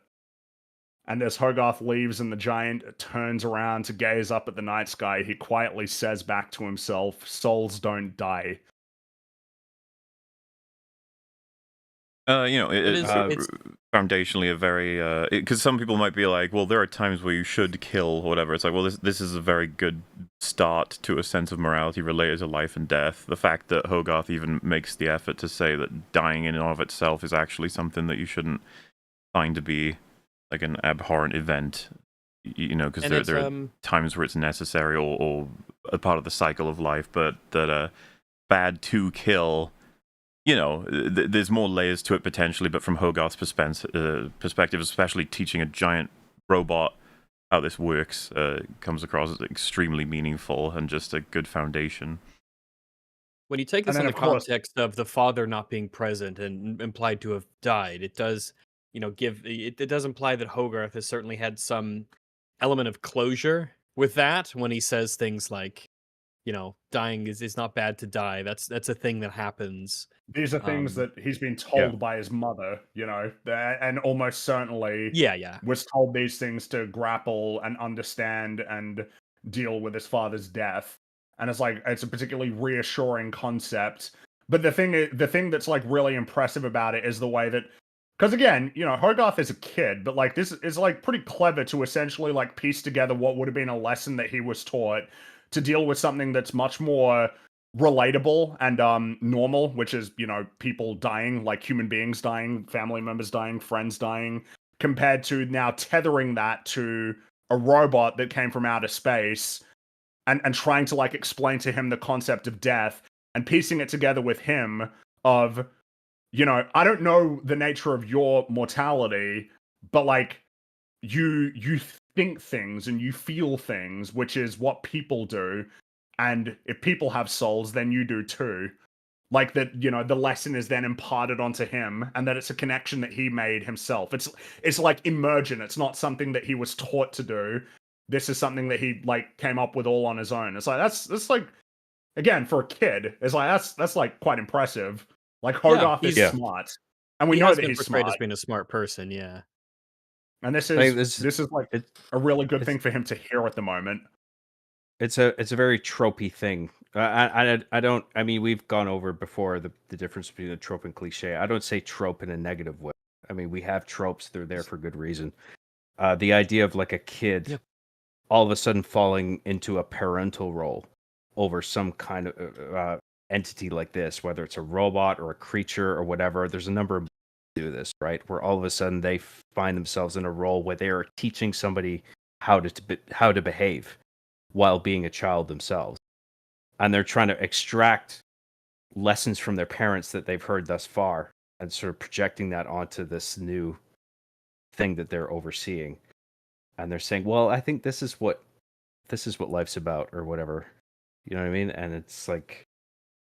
S3: And as Hogarth leaves and the giant turns around to gaze up at the night sky, he quietly says back to himself, souls don't die.
S1: It's foundationally a very because some people might be like, well, there are times where you should kill or whatever. It's like, well, this is a very good start to a sense of morality related to life and death. The fact that Hogarth even makes the effort to say that dying in and of itself is actually something that you shouldn't find to be like an abhorrent event, because there are times where it's necessary or a part of the cycle of life, but that bad to kill. There's more layers to it potentially, but from Hogarth's perspective, especially teaching a giant robot how this works, comes across as extremely meaningful and just a good foundation.
S2: When you take this in the context of the father not being present and implied to have died, it does, it does imply that Hogarth has certainly had some element of closure with that when he says things like, dying is not bad to die. That's a thing that happens.
S3: These are things that he's been told by his mother, and almost certainly was told these things to grapple and understand and deal with his father's death. And it's like, it's a particularly reassuring concept. But the thing that's like really impressive about it is the way that, because again, Hogarth is a kid, but like this is like pretty clever to essentially like piece together what would have been a lesson that he was taught to deal with something that's much more relatable and normal, which is, people dying, like human beings dying, family members dying, friends dying, compared to now tethering that to a robot that came from outer space and trying to like explain to him the concept of death and piecing it together with him of, I don't know the nature of your mortality, but like you think things and you feel things, which is what people do. And if people have souls, then you do too. Like that, the lesson is then imparted onto him, and that it's a connection that he made himself. It's like emergent. It's not something that he was taught to do. This is something that he like came up with all on his own. It's like that's like, again, for a kid, it's like that's like quite impressive. Like Hogarth is smart, and we know that he's smart.
S2: As being a smart person, yeah.
S3: And this is like a really good thing for him to hear at the moment.
S4: It's a very tropey thing. I mean, we've gone over before the difference between a trope and cliche. I don't say trope in a negative way. I mean, we have tropes; they're there for good reason. the idea of like a kid
S2: Yep.
S4: all of a sudden falling into a parental role over some kind of entity like this, whether it's a robot or a creature or whatever. There's a number of ways to do this, right? Where all of a sudden they find themselves in a role where they are teaching somebody how to behave while being a child themselves, and they're trying to extract lessons from their parents that they've heard thus far and sort of projecting that onto this new thing that they're overseeing. And they're saying, well, I think this is what life's about, or whatever. You know what I mean? And it's like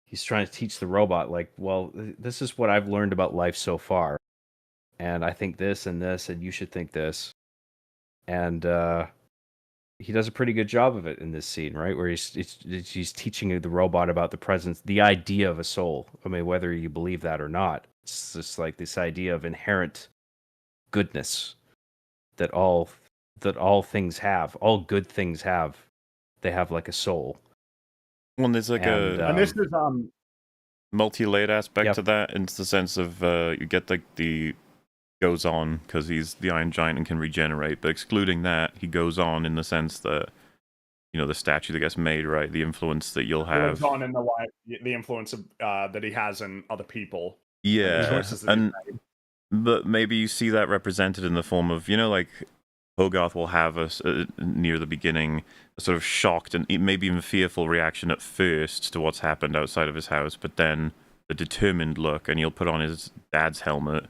S4: he's trying to teach the robot, like, well, this is what I've learned about life so far, and I think this, and you should think this. And he does a pretty good job of it in this scene, right? Where he's teaching the robot about the idea of a soul. I mean, whether you believe that or not, it's just like this idea of inherent goodness that all things have, all good things have. They have like a soul.
S1: Well, there's like
S3: and this is
S1: multi-layered aspect
S4: Yep.
S1: to that, in the sense of you get like the goes on because he's the Iron Giant and can regenerate, but excluding that, he goes on in the sense that, you know, the statue that gets made, right? The influence that you'll have.
S3: goes on in the life, the influence of that he has in other people. The
S1: Yeah,
S3: choices that
S1: and
S3: he's made.
S1: but maybe you see that represented in the form of, you know, like Hogarth will have us near the beginning, a sort of shocked and maybe even fearful reaction at first to what's happened outside of his house, but then the determined look, and he'll put on his dad's helmet.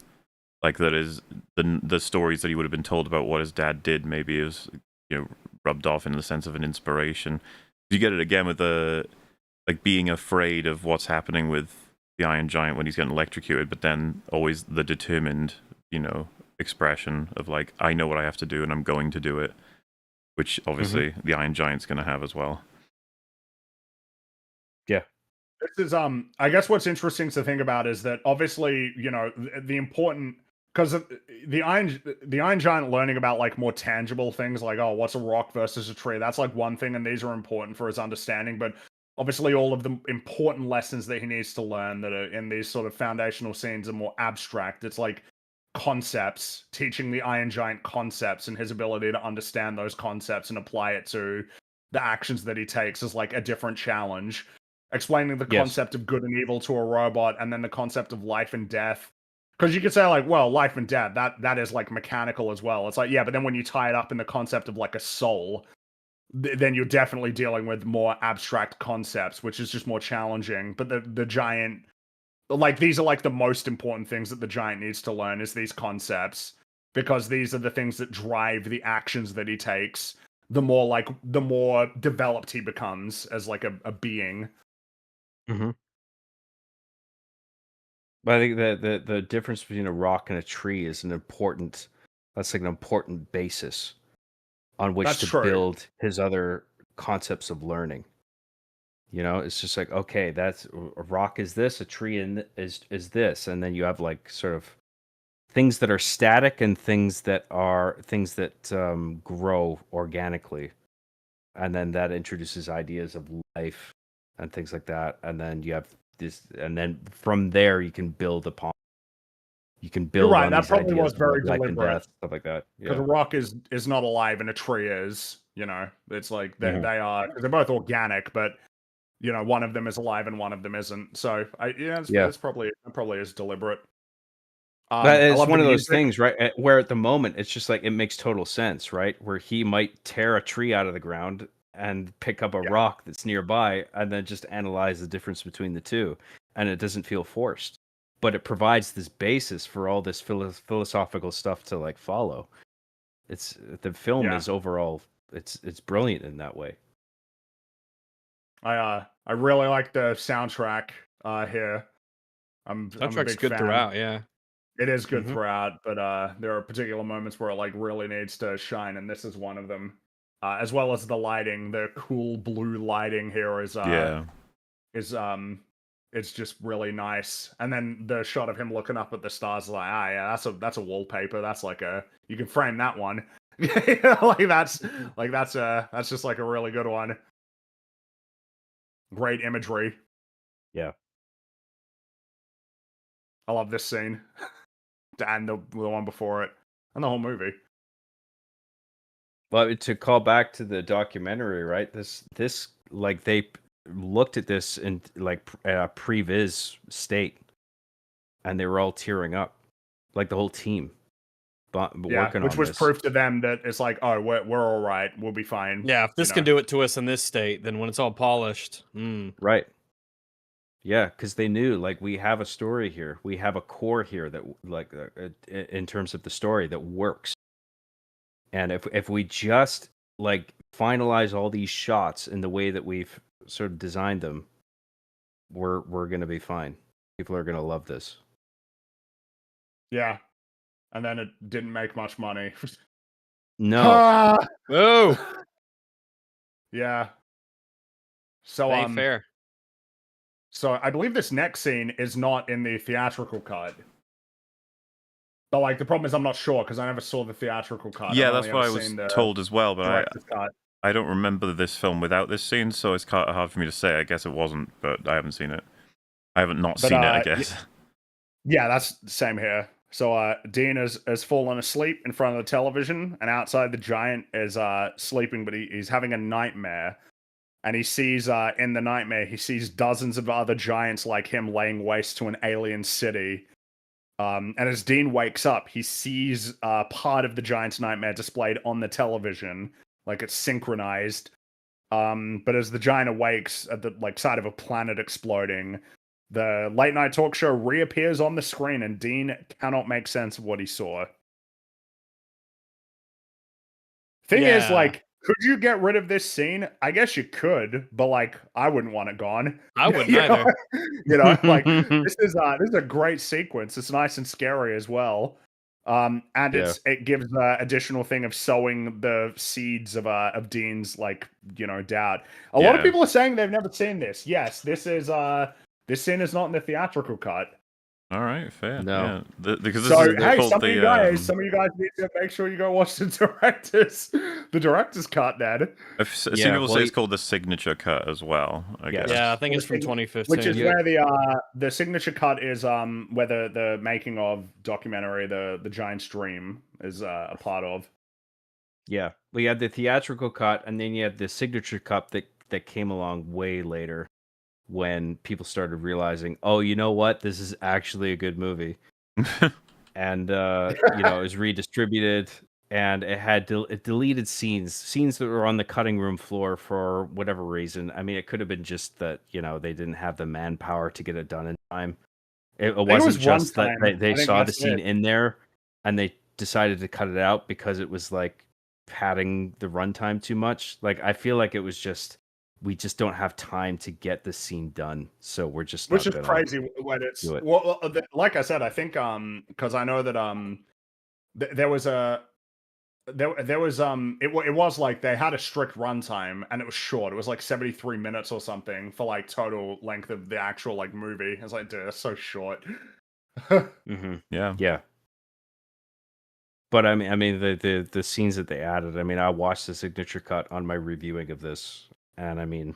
S1: Like, that is the stories that he would have been told about what his dad did, maybe is, you know, rubbed off in the sense of an inspiration. You get it again with the, like, being afraid of what's happening with the Iron Giant when he's getting electrocuted, but then always the determined, you know, expression of like, I know what I have to do and I'm going to do it, which obviously the Iron Giant's going to have as well.
S4: Yeah.
S3: This is I guess what's interesting to think about is that obviously, you know, the important, because the Iron Giant learning about like more tangible things like, oh, what's a rock versus a tree, that's like one thing, and these are important for his understanding, but obviously all of the important lessons that he needs to learn that are in these sort of foundational scenes are more abstract. It's like concepts, teaching the Iron Giant concepts and his ability to understand those concepts and apply it to the actions that he takes is like a different challenge. Explaining the
S4: Yes.
S3: concept of good and evil to a robot, and then the concept of life and death. Because you could say like, well, life and death, that is like mechanical as well. It's like, yeah, but then when you tie it up in the concept of like a soul, then you're definitely dealing with more abstract concepts, which is just more challenging. But the giant, like, these are like the most important things that the giant needs to learn is these concepts, because these are the things that drive the actions that he takes. The more developed he becomes as like a being.
S4: Mm-hmm. But I think that the difference between a rock and a tree is that's like an important basis on which
S3: That's
S4: to
S3: true.
S4: build his other concepts of learning. You know, it's just like, okay, that's a rock is this, a tree is this, and then you have like sort of things that are static and things that grow organically, and then that introduces ideas of life and things like that, and then you have this, and then from there you can build upon. You can build
S3: right,
S4: on
S3: that
S4: these
S3: probably
S4: ideas
S3: was
S4: of
S3: very
S4: like life and
S3: deliberate.
S4: death, stuff like that.
S3: Because
S4: Yeah.
S3: a rock is not alive and a tree is, you know, it's like
S4: Mhm.
S3: they are, because they're both organic, but you know, one of them is alive and one of them isn't. So
S4: Yeah.
S3: it's probably is deliberate.
S4: But
S3: I
S4: it's
S3: love the
S4: one of those
S3: music.
S4: things, right? Where at the moment it's just like it makes total sense, right? Where he might tear a tree out of the ground and pick up a
S3: Yeah.
S4: rock that's nearby and then just analyze the difference between the two, and it doesn't feel forced. But it provides this basis for all this philosophical stuff to like follow. It's the film
S3: Yeah.
S4: is overall it's brilliant in that way.
S3: I really like the soundtrack here. I'm a
S2: Soundtrack's
S3: big
S2: good
S3: fan.
S2: throughout, yeah.
S3: It is good
S4: Mhm.
S3: throughout, but there are particular moments where it like really needs to shine, and this is one of them. As well as the lighting, the cool blue lighting here is it's just really nice. And then the shot of him looking up at the stars is like, yeah, that's a wallpaper. That's like you can frame that one. that's just like a really good one. Great imagery.
S4: Yeah.
S3: I love this scene. And the one before it. And the whole movie.
S4: But to call back to the documentary, right? This like they looked at this in like a previs state, and they were all tearing up, like the whole team, but working
S3: which
S4: on
S3: was
S4: this.
S3: proof to them that it's like, oh, we're all right, we'll be fine.
S2: Yeah, if this can do it to us in this state, then when it's all polished,
S4: right? Yeah, because they knew, like, we have a story here, we have a core here that, like, in terms of the story that works, and if we just like finalize all these shots in the way that we've sort of designed them, we're gonna be fine. People are gonna love this.
S3: Yeah, and then it didn't make much money.
S4: No.
S2: oh,
S3: Yeah. So
S2: ain't fair.
S3: So I believe this next scene is not in the theatrical cut. But like the problem is I'm not sure because I never saw the theatrical cut.
S1: Yeah, that's what I was told as well, but I don't remember this film without this scene, so it's kind of hard for me to say. I guess it wasn't, but I haven't seen it. I haven't not seen it, I guess.
S3: Yeah, that's the same here. So Dean has fallen asleep in front of the television, and outside the giant is sleeping, but he's having a nightmare. And he sees, in the nightmare, he sees dozens of other giants like him laying waste to an alien city. And as Dean wakes up, he sees part of the giant's nightmare displayed on the television, like it's synchronized. But as the giant awakes at the side of a planet exploding, the late night talk show reappears on the screen, and Dean cannot make sense of what he saw. Thing is, could you get rid of this scene? I guess you could, but I wouldn't want it gone.
S2: I wouldn't either.
S3: This is a great sequence. It's nice and scary as well. And it gives additional thing of sowing the seeds of Dean's doubt. A lot of people are saying they've never seen this. Yes, this scene is not in the theatrical cut.
S1: All right, fair.
S4: No,
S1: yeah. Because this
S3: So
S1: is
S3: hey,
S1: called
S3: some of you guys need to make sure you go watch the director's cut, Dad.
S1: I've seen people say it's called the signature cut as well. I guess.
S2: Yeah, I think it's from 2015.
S3: Which is where the signature cut is where the making of documentary the Giant's Dream is a part of.
S4: Yeah, we had the theatrical cut, and then you had the signature cut that came along way later, when people started realizing, oh, you know what, this is actually a good movie. And it was redistributed, and it had it deleted scenes that were on the cutting room floor for whatever reason. I mean, it could have been just that they didn't have the manpower to get it done in time. It wasn't just that they saw the scene in there and they decided to cut it out because it was padding the runtime too much. I feel like it was just, we just don't have time to get the scene done, so we're just
S3: which is crazy when it's well, like I said, I think because I know that there was it was like they had a strict runtime and it was short. It was 73 minutes or something for total length of the actual movie. It's dude, that's so short.
S4: Mm-hmm.
S1: Yeah.
S4: But I mean the scenes that they added. I mean, I watched the signature cut on my reviewing of this. And I mean,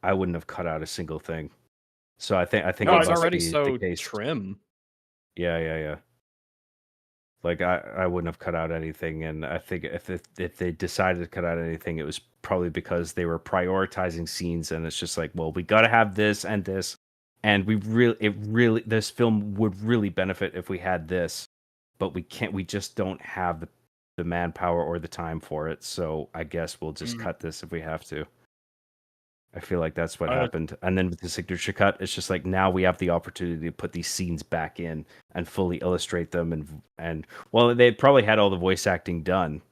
S4: I wouldn't have cut out a single thing. So I think
S2: it's already so trim.
S4: Yeah. I wouldn't have cut out anything, and I think if they decided to cut out anything, it was probably because they were prioritizing scenes, and it's just well, we got to have this and this, and this film would really benefit if we had this, but we can't. We just don't have the manpower or the time for it. So I guess we'll just cut this if we have to. I feel like that's what happened. And then with the signature cut, it's just now we have the opportunity to put these scenes back in and fully illustrate them. And well, they probably had all the voice acting done.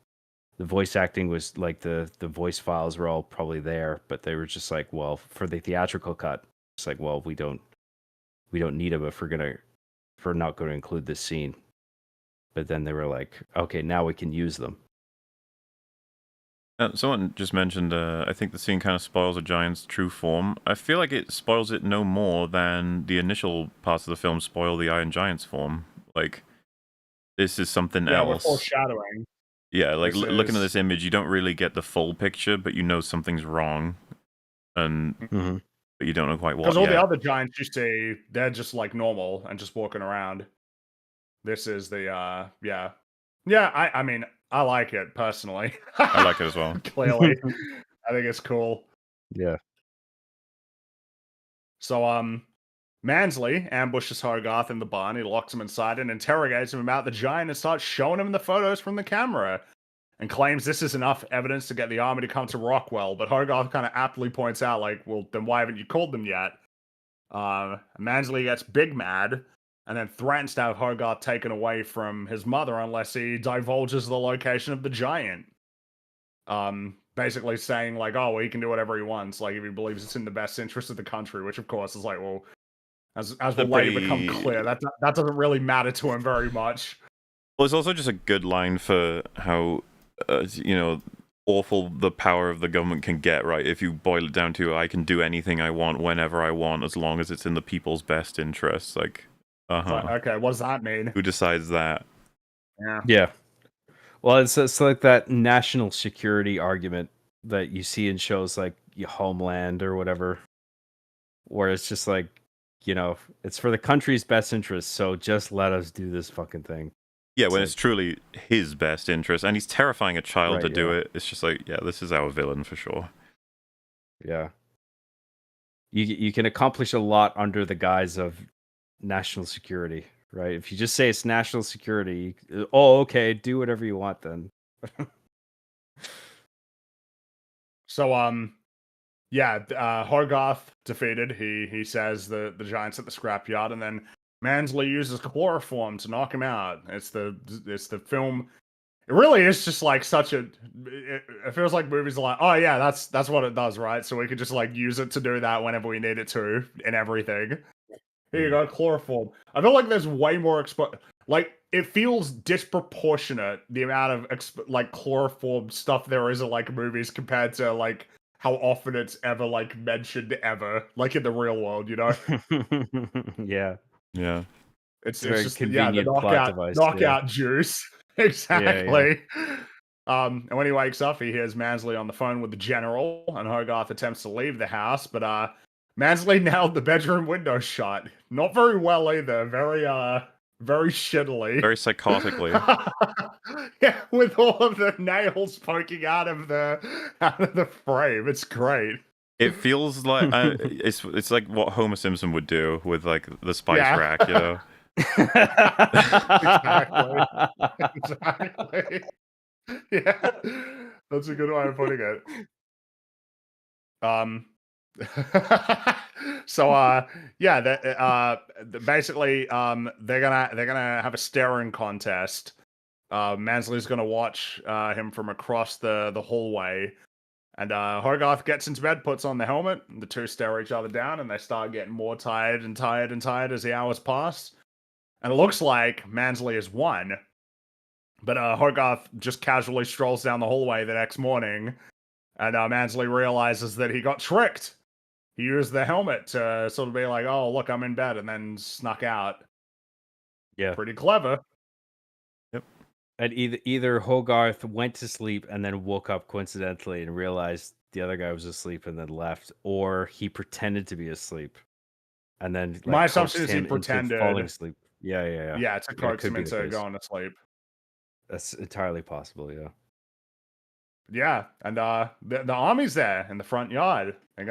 S4: The voice acting was the voice files were all probably there, but they were just well, for the theatrical cut, it's well, we don't need them if we're not going to include this scene. But then they were okay, now we can use them.
S1: Someone just mentioned, I think the scene kind of spoils a giant's true form. I feel like it spoils it no more than the initial parts of the film spoil the Iron Giant's form. This is something else.
S3: We're foreshadowing.
S1: Yeah, looking at this image, you don't really get the full picture, but you know something's wrong. And but you don't know quite what.
S3: Because all the other giants you see, they're just normal and just walking around. This is the, Yeah, I mean, I like it personally.
S1: I like it as well.
S3: Clearly, I think it's cool.
S4: Yeah.
S3: So, Mansley ambushes Hogarth in the barn. He locks him inside and interrogates him about the giant and starts showing him the photos from the camera and claims this is enough evidence to get the army to come to Rockwell. But Hogarth kind of aptly points out, like, well, then why haven't you called them yet? Mansley gets big mad and then threatens to have Hogarth taken away from his mother unless he divulges the location of the giant. Basically saying like, oh, well, he can do whatever he wants, like if he believes it's in the best interest of the country, which of course is like, well, as will later become clear, that doesn't really matter to him very much.
S1: Well, it's also just a good line for how, awful the power of the government can get, right? If you boil it down to, I can do anything I want, whenever I want, as long as it's in the people's best interests. Like,
S3: okay, what does that mean?
S1: Who decides that?
S4: Yeah. Well, it's like that national security argument that you see in shows like Homeland or whatever, where it's just like, it's for the country's best interest, so just let us do this fucking thing.
S1: Yeah, when it's truly his best interest, and he's terrifying a child to do it. It's just like, yeah, this is our villain for sure.
S4: Yeah. You can accomplish a lot under the guise of national security. Right, if you just say it's national security, okay, do whatever you want then.
S3: So, Hogarth defeated. He says the giant's at the scrapyard, and then Mansley uses chloroform to knock him out. It's the film. It really is just like such a. It feels like movies are like, oh yeah, that's what it does, right? So we could just like use it to do that whenever we need it to in everything. Here you go, chloroform. I feel like there's way more like it feels disproportionate the amount of chloroform stuff there is in like movies compared to like how often it's ever like mentioned ever, like in the real world,
S4: Yeah.
S3: It's
S4: very
S3: just
S4: convenient
S3: the
S4: plot device.
S3: Knockout juice. Exactly. And when he wakes up, he hears Mansley on the phone with the general, and Hogarth attempts to leave the house, but Mansley nailed the bedroom window shut. Not very well either. Very shittily.
S1: Very psychotically.
S3: Yeah, with all of the nails poking out of the frame. It's great.
S1: It feels like it's like what Homer Simpson would do with like the spice rack,
S3: Exactly. Yeah, that's a good way of putting it. So basically they're gonna have a staring contest. Mansley's gonna watch him from across the hallway, and Hogarth gets into bed, puts on the helmet, and the two stare each other down, and they start getting more tired and tired and tired as the hours pass. And it looks like Mansley has won, but Hogarth just casually strolls down the hallway the next morning, and Mansley realizes that he got tricked. He used the helmet to sort of be like, oh, look, I'm in bed, and then snuck out.
S4: Yeah.
S3: Pretty clever.
S1: Yep.
S4: And either Hogarth went to sleep and then woke up coincidentally and realized the other guy was asleep and then left, or he pretended to be asleep. And then like,
S3: my assumption is he pretended
S4: falling asleep. Yeah.
S3: Yeah, to coax him into going to sleep.
S4: That's entirely possible, yeah.
S3: Yeah, and the army's there in the front yard. They're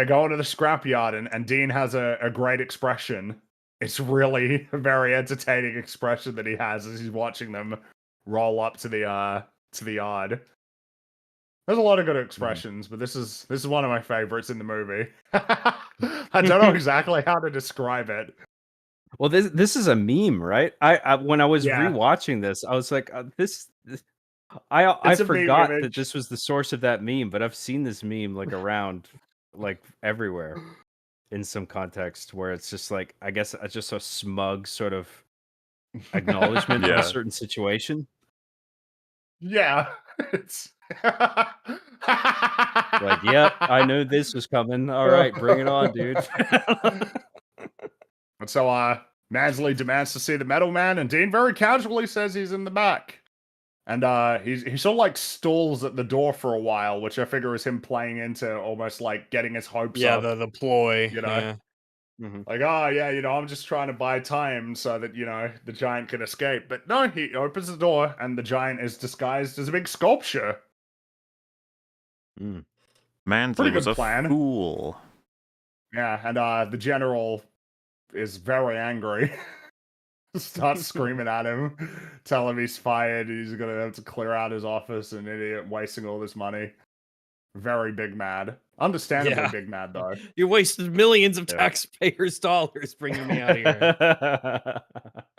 S3: going to the scrapyard, and Dean has a great expression. It's really a very entertaining expression that he has as he's watching them roll up to the yard. There's a lot of good expressions, but this is one of my favorites in the movie. I don't know exactly how to describe it.
S4: Well, this is a meme, right? I when I was rewatching this, I was like, I forgot that this was the source of that meme, but I've seen this meme like around, like everywhere, in some context where it's just like, I guess it's just a smug sort of acknowledgement of a certain situation.
S3: Yeah, it's
S4: like, yep, I knew this was coming. All right, bring it on, dude.
S3: And so Mansley demands to see the metal man, and Dean very casually says he's in the back. And he sort of like stalls at the door for a while, which I figure is him playing into almost like getting his hopes up.
S2: Yeah, the ploy.
S3: Like, oh yeah, I'm just trying to buy time so that the giant can escape. But no, he opens the door, and the giant is disguised as a big sculpture.
S1: Mansley
S3: Pretty
S1: was
S3: good
S1: a
S3: plan.
S1: fool.
S3: Yeah, and the general is very angry. Starts screaming at him, tell him he's fired. He's gonna have to clear out his office. An idiot, wasting all this money. Very big mad. Understandably big mad though.
S2: You wasted millions of taxpayers' dollars bringing me out here.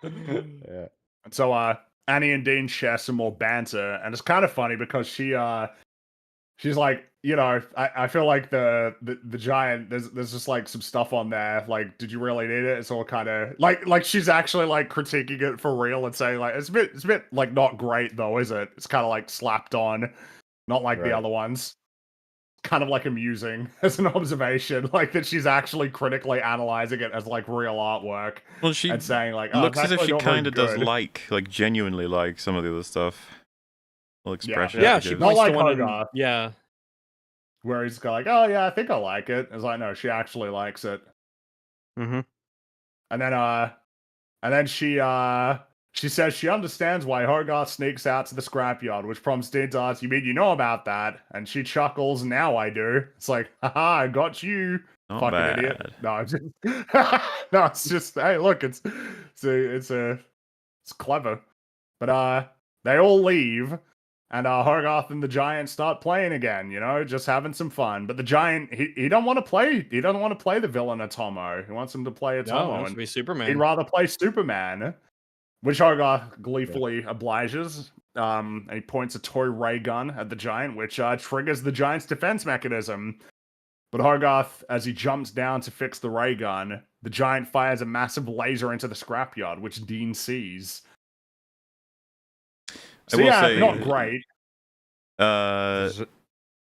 S3: Yeah. And so Annie and Dean share some more banter, and it's kind of funny because she's like, I feel like the giant, there's just like some stuff on there. Like, did you really need it? It's all kind of like she's actually like critiquing it for real and saying like it's a bit like not great though, is it? It's kind of like slapped on, not like the other ones. Kind of like amusing as an observation, like that she's actually critically analyzing it as like real artwork.
S1: Well, she
S3: and saying like,
S1: looks as if she kind of does
S3: good.
S1: like genuinely like some of the other stuff. Well, expression.
S2: Yeah, she
S3: not
S2: points
S3: like
S2: to one
S3: Hogarth,
S2: yeah.
S3: where he's like, oh yeah, I think I like it. It's like, no, she actually likes it. And then she says she understands why Hogarth sneaks out to the scrapyard, which prompts Dean to ask, you mean you know about that? And she chuckles, now I do. It's like, haha, I got you,
S1: Not
S3: fucking
S1: bad.
S3: idiot. No, no, it's just, hey, look, it's clever. But they all leave, and Hogarth and the giant start playing again, just having some fun. But the giant, he don't want to play. He doesn't want to play the villain Atomo. He wants him to play Atomo.
S2: No, he wants to be Superman.
S3: He'd rather play Superman, which Hogarth gleefully obliges. And he points a toy ray gun at the giant, which triggers the giant's defense mechanism. But Hogarth, as he jumps down to fix the ray gun, the giant fires a massive laser into the scrapyard, which Dean sees. So yeah, not great.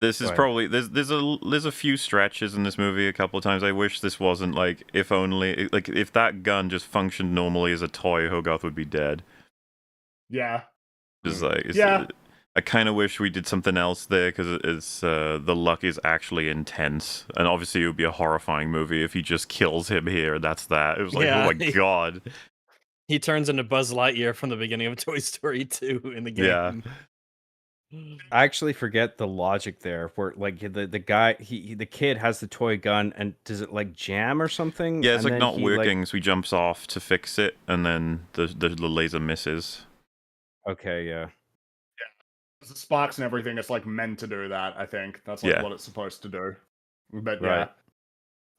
S1: This is probably there's a few stretches in this movie a couple of times. I wish this wasn't like if that gun just functioned normally as a toy, Hogarth would be dead.
S3: Yeah.
S1: Just like I kind of wish we did something else there because it's the luck is actually intense, and obviously it would be a horrifying movie if he just kills him here. That's that. It was like, oh my god.
S2: He turns into Buzz Lightyear from the beginning of Toy Story 2 in the game.
S1: Yeah.
S4: I actually forget the logic there, where like the guy, the kid has the toy gun, and does it like jam or something?
S1: Yeah, it's like not working, so he jumps off to fix it, and then the laser misses.
S4: Okay, yeah.
S3: The sparks and everything, it's like meant to do that. I think that's like what it's supposed to do. But yeah.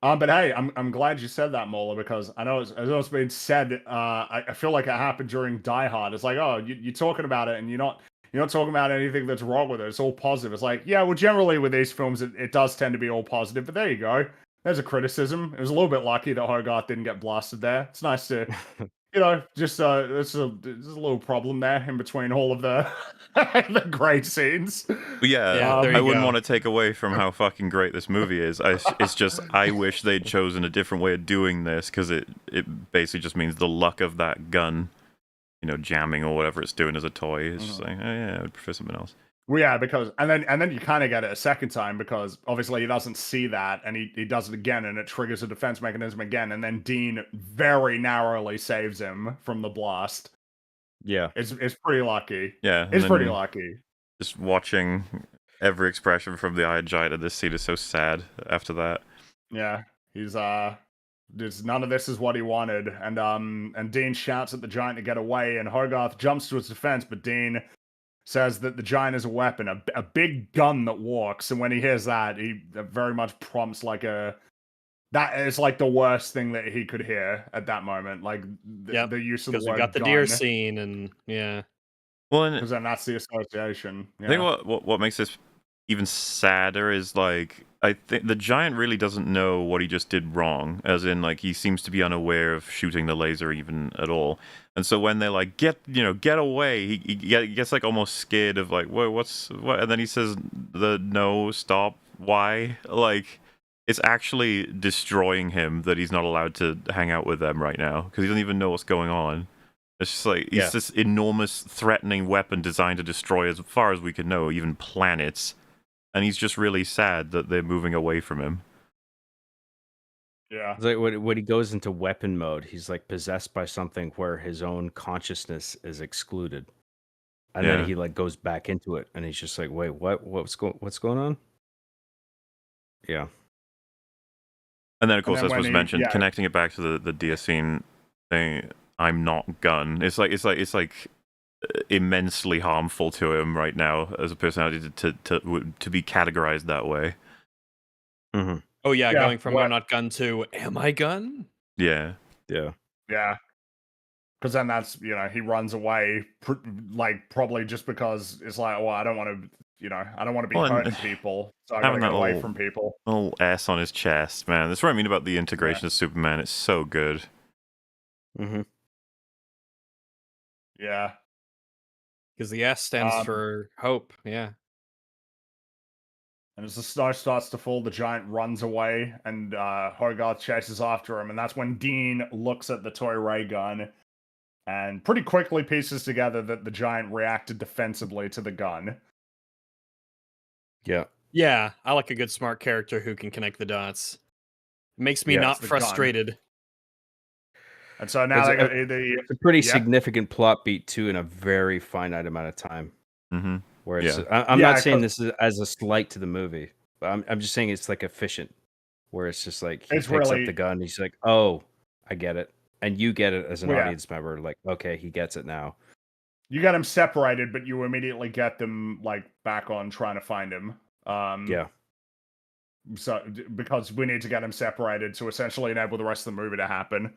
S3: But hey, I'm glad you said that, Mola, because I know it's been said. I feel like it happened during Die Hard. It's like, oh, you're talking about it, and you're not talking about anything that's wrong with it. It's all positive. It's like, yeah, well, generally with these films, it does tend to be all positive. But there you go. There's a criticism. It was a little bit lucky that Hogarth didn't get blasted there. It's nice to, just there's a little problem there in between all of the the great scenes.
S1: Yeah, I wouldn't want to take away from how fucking great this movie is. It's just I wish they'd chosen a different way of doing this, because it basically just means the luck of that gun, jamming or whatever it's doing as a toy. It's just like, oh yeah, I would prefer something else.
S3: Well, yeah, because and then you kind of get it a second time, because obviously he doesn't see that, and he does it again, and it triggers a defense mechanism again, and then Dean very narrowly saves him from the blast.
S4: Yeah,
S3: it's pretty lucky.
S1: Yeah,
S3: it's pretty lucky.
S1: Just watching every expression from the Iron Giant in this scene is so sad. After that,
S3: yeah, he's none of this is what he wanted, and Dean shouts at the giant to get away, and Hogarth jumps to his defense, but Dean says that the giant is a weapon, a big gun that walks, and when he hears that, he very much prompts like that is like the worst thing that he could hear at that moment, like the use of the word
S2: because we got the
S3: gun.
S2: deer scene, and yeah.
S1: Well,
S3: because then that's the association. Yeah.
S1: I think what makes this even sadder is like I think the giant really doesn't know what he just did wrong, as in like he seems to be unaware of shooting the laser even at all. And so when they're like get away, he gets like almost scared of like what, and then he says no, stop, why? Like it's actually destroying him that he's not allowed to hang out with them right now, because he doesn't even know what's going on. It's just like he's this enormous threatening weapon designed to destroy, as far as we can know, even planets. And he's just really sad that they're moving away from him.
S3: Yeah.
S4: It's like when he goes into weapon mode, he's like possessed by something where his own consciousness is excluded, and then
S1: Yeah.
S4: he like goes back into it, and he's just like, "Wait, what? What's going on?" Yeah.
S1: And then, of
S3: And
S1: course,
S3: then
S1: as
S3: when
S1: was
S3: he,
S1: mentioned,
S3: yeah,
S1: connecting it back to the Diacene thing, I'm not gun. It's like immensely harmful to him right now as a personality to be categorized that way.
S4: Mm-hmm.
S2: Oh yeah,
S3: yeah,
S2: going from I'm not gun to am I gun?
S1: Yeah.
S4: Yeah.
S3: yeah. Because then that's, he runs away, like, probably just because it's like, well, I don't want to, I don't want to be
S1: Well, and
S3: hurting people, so I gotta
S1: having
S3: get
S1: that
S3: away from people.
S1: little S on his chest, man. That's what I mean about the integration of Superman. It's so good.
S4: Mm-hmm.
S3: Yeah.
S2: Because the S stands for hope. Yeah.
S3: And as the snow starts to fall, the giant runs away, and Hogarth chases after him, and that's when Dean looks at the toy ray gun and pretty quickly pieces together that the giant reacted defensively to the gun.
S4: Yeah.
S2: Yeah, I like a good smart character who can connect the dots. It makes me
S3: Yeah,
S2: not
S3: it's the gun.
S2: frustrated.
S3: And so now
S4: It's
S3: they got
S4: It's a pretty significant plot beat too in a very finite amount of time.
S1: Mm-hmm.
S4: Where it's,
S1: Yeah.
S4: I'm
S3: Yeah,
S4: not saying this is as a slight to the movie, but I'm just saying it's like efficient, where it's just like he
S3: It's
S4: picks up
S3: really-
S4: the gun, he's like, "Oh, I get it," and you get it as an
S3: Well, yeah.
S4: audience member, like, "Okay, he gets it now."
S3: You get them separated, but you immediately get them like back on trying to find him.
S4: Yeah.
S3: So because we need to get them separated to essentially enable the rest of the movie to happen.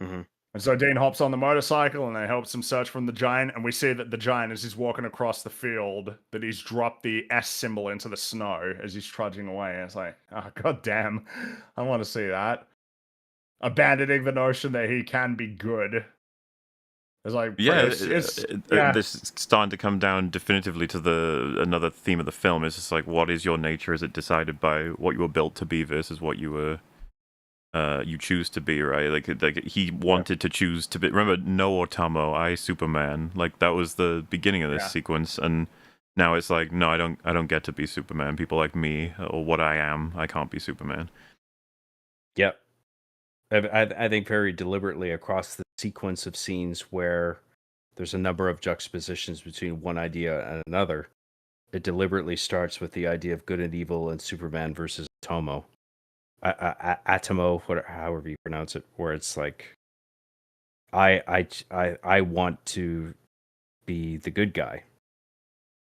S4: Mm-hmm.
S3: And so Dean hops on the motorcycle and they helps him search from the giant, and we see that the giant, as he's walking across the field, that he's dropped the S symbol into the snow as he's trudging away. And it's like, oh god damn, I want to see that. Abandoning the notion that he can be good. It's like,
S1: Yeah,
S3: it's
S1: this is starting to come down definitively to another theme of the film. It's just like, what is your nature? Is it decided by what you were built to be versus what you were you choose to be, right? Like he wanted to choose to be. Remember, no Otamo, I Superman. Like that was the beginning of this sequence, and now it's like, no, I don't get to be Superman. People like me or what I am, I can't be Superman.
S4: Yep. I think very deliberately across the sequence of scenes where there's a number of juxtapositions between one idea and another, it deliberately starts with the idea of good and evil and Superman versus Atomo. Atomo, however you pronounce it, where it's like, I want to be the good guy,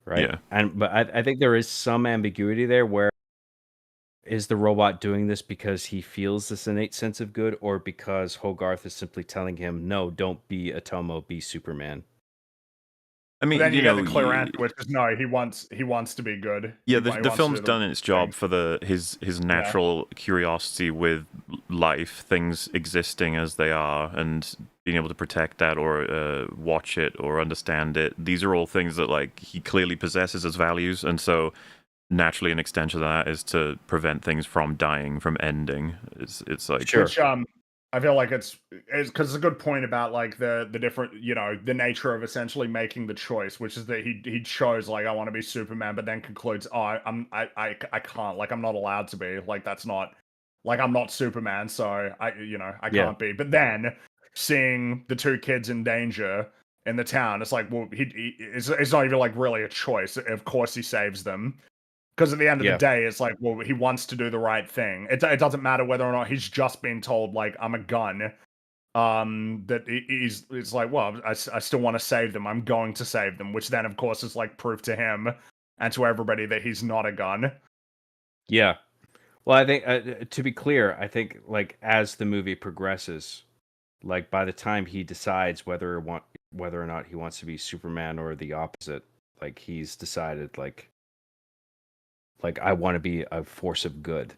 S4: right?
S1: Yeah.
S4: But I think there is some ambiguity there where is the robot doing this because he feels this innate sense of good, or because Hogarth is simply telling him, no, don't be Atomo, be Superman?
S1: I mean,
S3: but then you get the clear answer, which is no, he wants to be good.
S1: Yeah, the film's done its job for his natural curiosity with life, things existing as they are, and being able to protect that or watch it or understand it. These are all things that like he clearly possesses as values, and so naturally an extension of that is to prevent things from dying, from ending. It's like
S4: Sure.
S3: Which I feel like it's because it's a good point about like the different, the nature of essentially making the choice, which is that he chose like I want to be Superman, but then concludes, oh, I can't, like I'm not allowed to be, like that's not, like I'm not Superman, so I can't be. But then seeing the two kids in danger in the town, it's like, well, it's not even like really a choice. Of course he saves them. Because at the end of the day, it's like, well, he wants to do the right thing. It doesn't matter whether or not he's just been told, like, I'm a gun. That it's like, well, I still want to save them. I'm going to save them. Which then, of course, is like proof to him and to everybody that he's not a gun.
S4: Yeah. Well, I think, to be clear, I think, like, as the movie progresses, like, by the time he decides whether or not he wants to be Superman or the opposite, like, he's decided, like I want to be a force of good.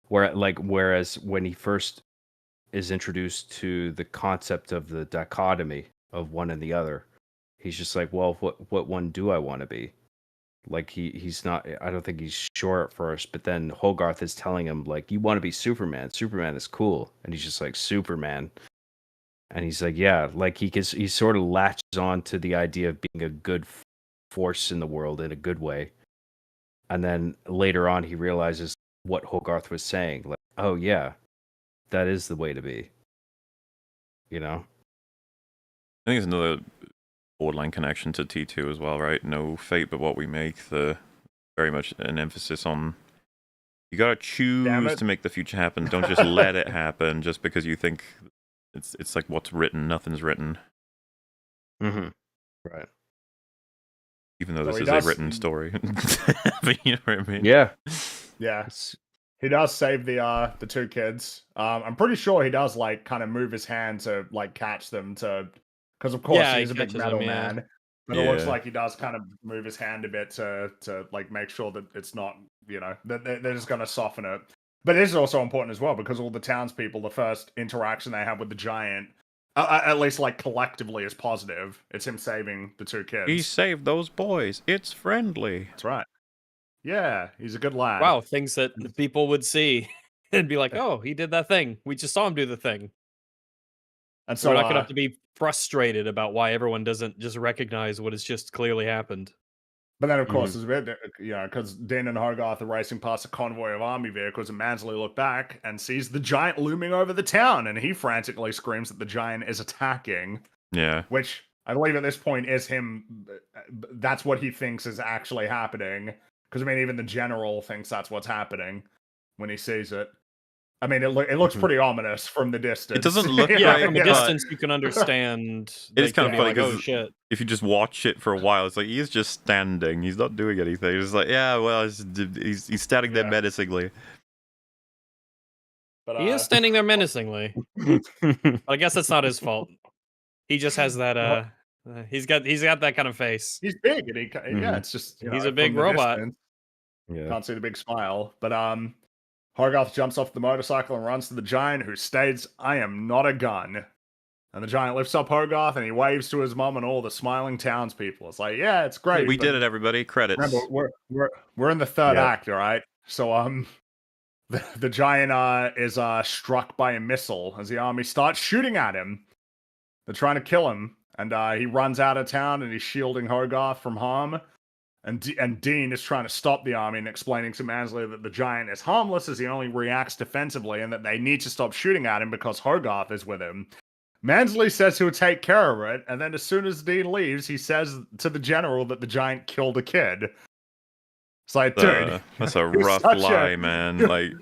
S4: Whereas when he first is introduced to the concept of the dichotomy of one and the other, he's just like, well, what one do I want to be? Like he's not, I don't think he's sure at first, but then Hogarth is telling him, like, you want to be Superman. Superman is cool. And he's just like, Superman. And he's like, yeah, like he sort of latches on to the idea of being a good force in the world in a good way. And then later on, he realizes what Hogarth was saying. Like, oh, yeah, that is the way to be. You know?
S1: I think it's another borderline connection to T2 as well, right? No fate but what we make. The very much an emphasis on you gotta choose to make the future happen. Don't just let it happen just because you think it's like what's written. Nothing's written.
S4: Mm-hmm. Right.
S1: Even though this is a written story. But you know what I mean?
S4: Yeah.
S3: Yeah. He does save the two kids. I'm pretty sure he does like kind of move his hand to like catch them to, because of course he's a big metal man. But it looks like he does kind of move his hand a bit to like make sure that it's not, you know, that they're just going to soften it. But it is also important as well because all the townspeople, the first interaction they have with the giant, at least like collectively, is positive. It's him saving the two kids.
S1: He saved those boys. It's friendly.
S3: That's right. Yeah, he's a good lad.
S2: Wow, things that people would see and be like, "Oh, he did that thing. We just saw him do the thing."
S3: And so
S2: we're not going to have to be frustrated about why everyone doesn't just recognize what has just clearly happened.
S3: But then, of course, there's a bit, you know, because Dean and Hogarth are racing past a convoy of army vehicles, and Mansley look back and sees the giant looming over the town, and he frantically screams that the giant is attacking.
S1: Yeah.
S3: Which I believe at this point is him. That's what he thinks is actually happening. Because, I mean, even the general thinks that's what's happening when he sees it. I mean, it looks pretty ominous from the distance.
S1: It doesn't look
S2: right. From the distance, you can understand.
S1: It is kind of funny
S2: because
S1: oh, shit. If you just watch it for a while, it's like he's just standing. He's not doing anything. It's like, yeah, well, he's standing there menacingly.
S2: But, he is standing there menacingly. I guess that's not his fault. He just has that. He's got that kind of face.
S3: He's big, and yeah, it's just
S2: he's a big robot.
S3: Yeah, can't see the big smile, but Hogarth jumps off the motorcycle and runs to the giant, who states, "I am not a gun." And the giant lifts up Hogarth and he waves to his mom and all the smiling townspeople. It's like, yeah, it's great.
S1: We did it, everybody. Credits.
S3: Remember, we're in the third act, all right? So the giant is struck by a missile as the army starts shooting at him. They're trying to kill him, and he runs out of town and he's shielding Hogarth from harm. And Dean is trying to stop the army and explaining to Mansley that the giant is harmless as he only reacts defensively and that they need to stop shooting at him because Hogarth is with him. Mansley says he'll take care of it, and then as soon as Dean leaves, he says to the general that the giant killed a kid. It's like, dude,
S1: that's a rough lie, man. Like,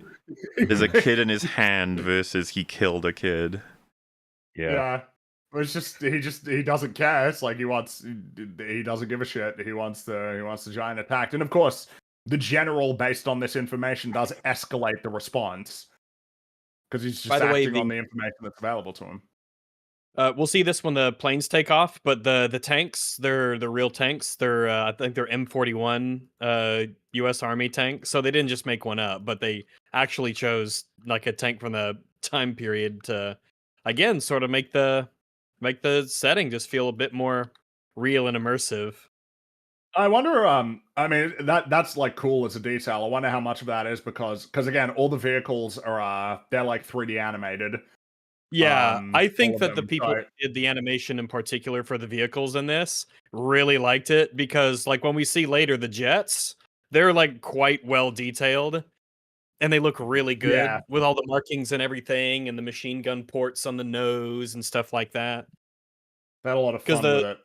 S1: there's a kid in his hand versus he killed a kid.
S3: Yeah. It's just he doesn't care. It's like he doesn't give a shit. He wants the giant attacked, and of course, the general, based on this information, does escalate the response because he's just acting on the information that's available to him.
S2: We'll see this when the planes take off, but the tanks, they're the real tanks. They're I think they're M41 U.S. Army tanks. So they didn't just make one up, but they actually chose like a tank from the time period to, again, sort of make the setting just feel a bit more real and immersive.
S3: I wonder, I mean, that's like cool as a detail. I wonder how much of that is because again, all the vehicles are they're like 3D animated.
S2: Yeah, I think that the people who did the animation in particular for the vehicles in this really liked it because, like, when we see later the jets, they're like quite well detailed and they look really good with all the markings and everything and the machine gun ports on the nose and stuff like that.
S3: They had a lot of fun with it.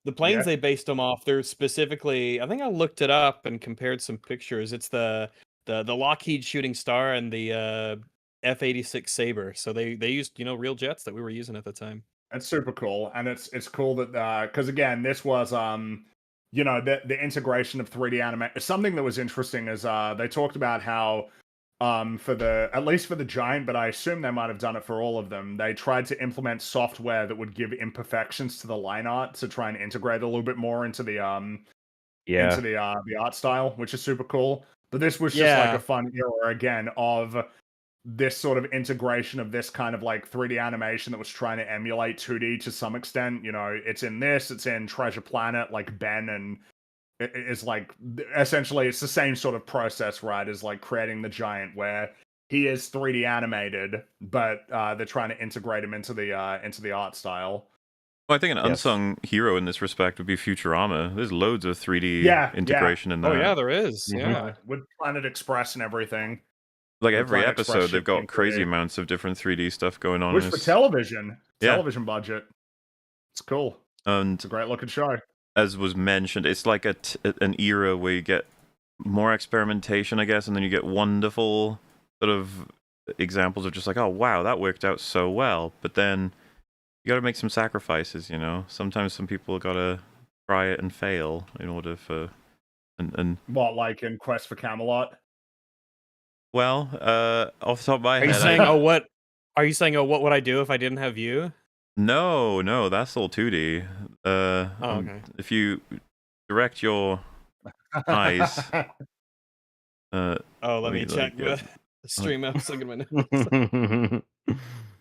S2: The planes they based them off, they're specifically, I think I looked it up and compared some pictures. It's the Lockheed Shooting Star and the F-86 Sabre. So they used, real jets that we were using at the time.
S3: It's super cool. And it's cool that, because again, this was, the integration of 3D animation. Something that was interesting is they talked about how, at least for the giant, but I assume they might have done it for all of them, they tried to implement software that would give imperfections to the line art to try and integrate a little bit more into the art style, which is super cool. But this was just like a fun era again of this sort of integration of this kind of like 3D animation that was trying to emulate 2D to some extent. It's in Treasure Planet, like Ben, and it's like essentially it's the same sort of process, right? As like creating the giant where he is 3D animated, but they're trying to integrate him into the art style.
S1: Well, I think an unsung hero in this respect would be Futurama. There's loads of 3D integration in that.
S2: Oh yeah, there is. Yeah,
S3: with Planet Express and everything.
S1: Like
S3: The
S1: every
S3: Planet Express
S1: episode, they've
S3: ship being
S1: got crazy
S3: created.
S1: amounts of different 3D stuff going on.
S3: Which
S1: and
S3: for
S1: it's-
S3: television
S1: Yeah.
S3: budget, it's cool.
S1: And
S3: It's a great looking show.
S1: as was mentioned, it's like an era where you get more experimentation, I guess, and then you get wonderful sort of examples of just like, oh wow, that worked out so well. But then you got to make some sacrifices, you know. Sometimes some people got to try it and fail in order for, and
S3: What, like in Quest for Camelot?
S1: well, off the top of my
S2: Are
S1: head,
S2: you saying, what would I do if I didn't have you?
S1: no, that's all 2D.
S2: Okay.
S1: If you direct your eyes.
S2: Let me check
S1: like,
S2: the stream up. So minute.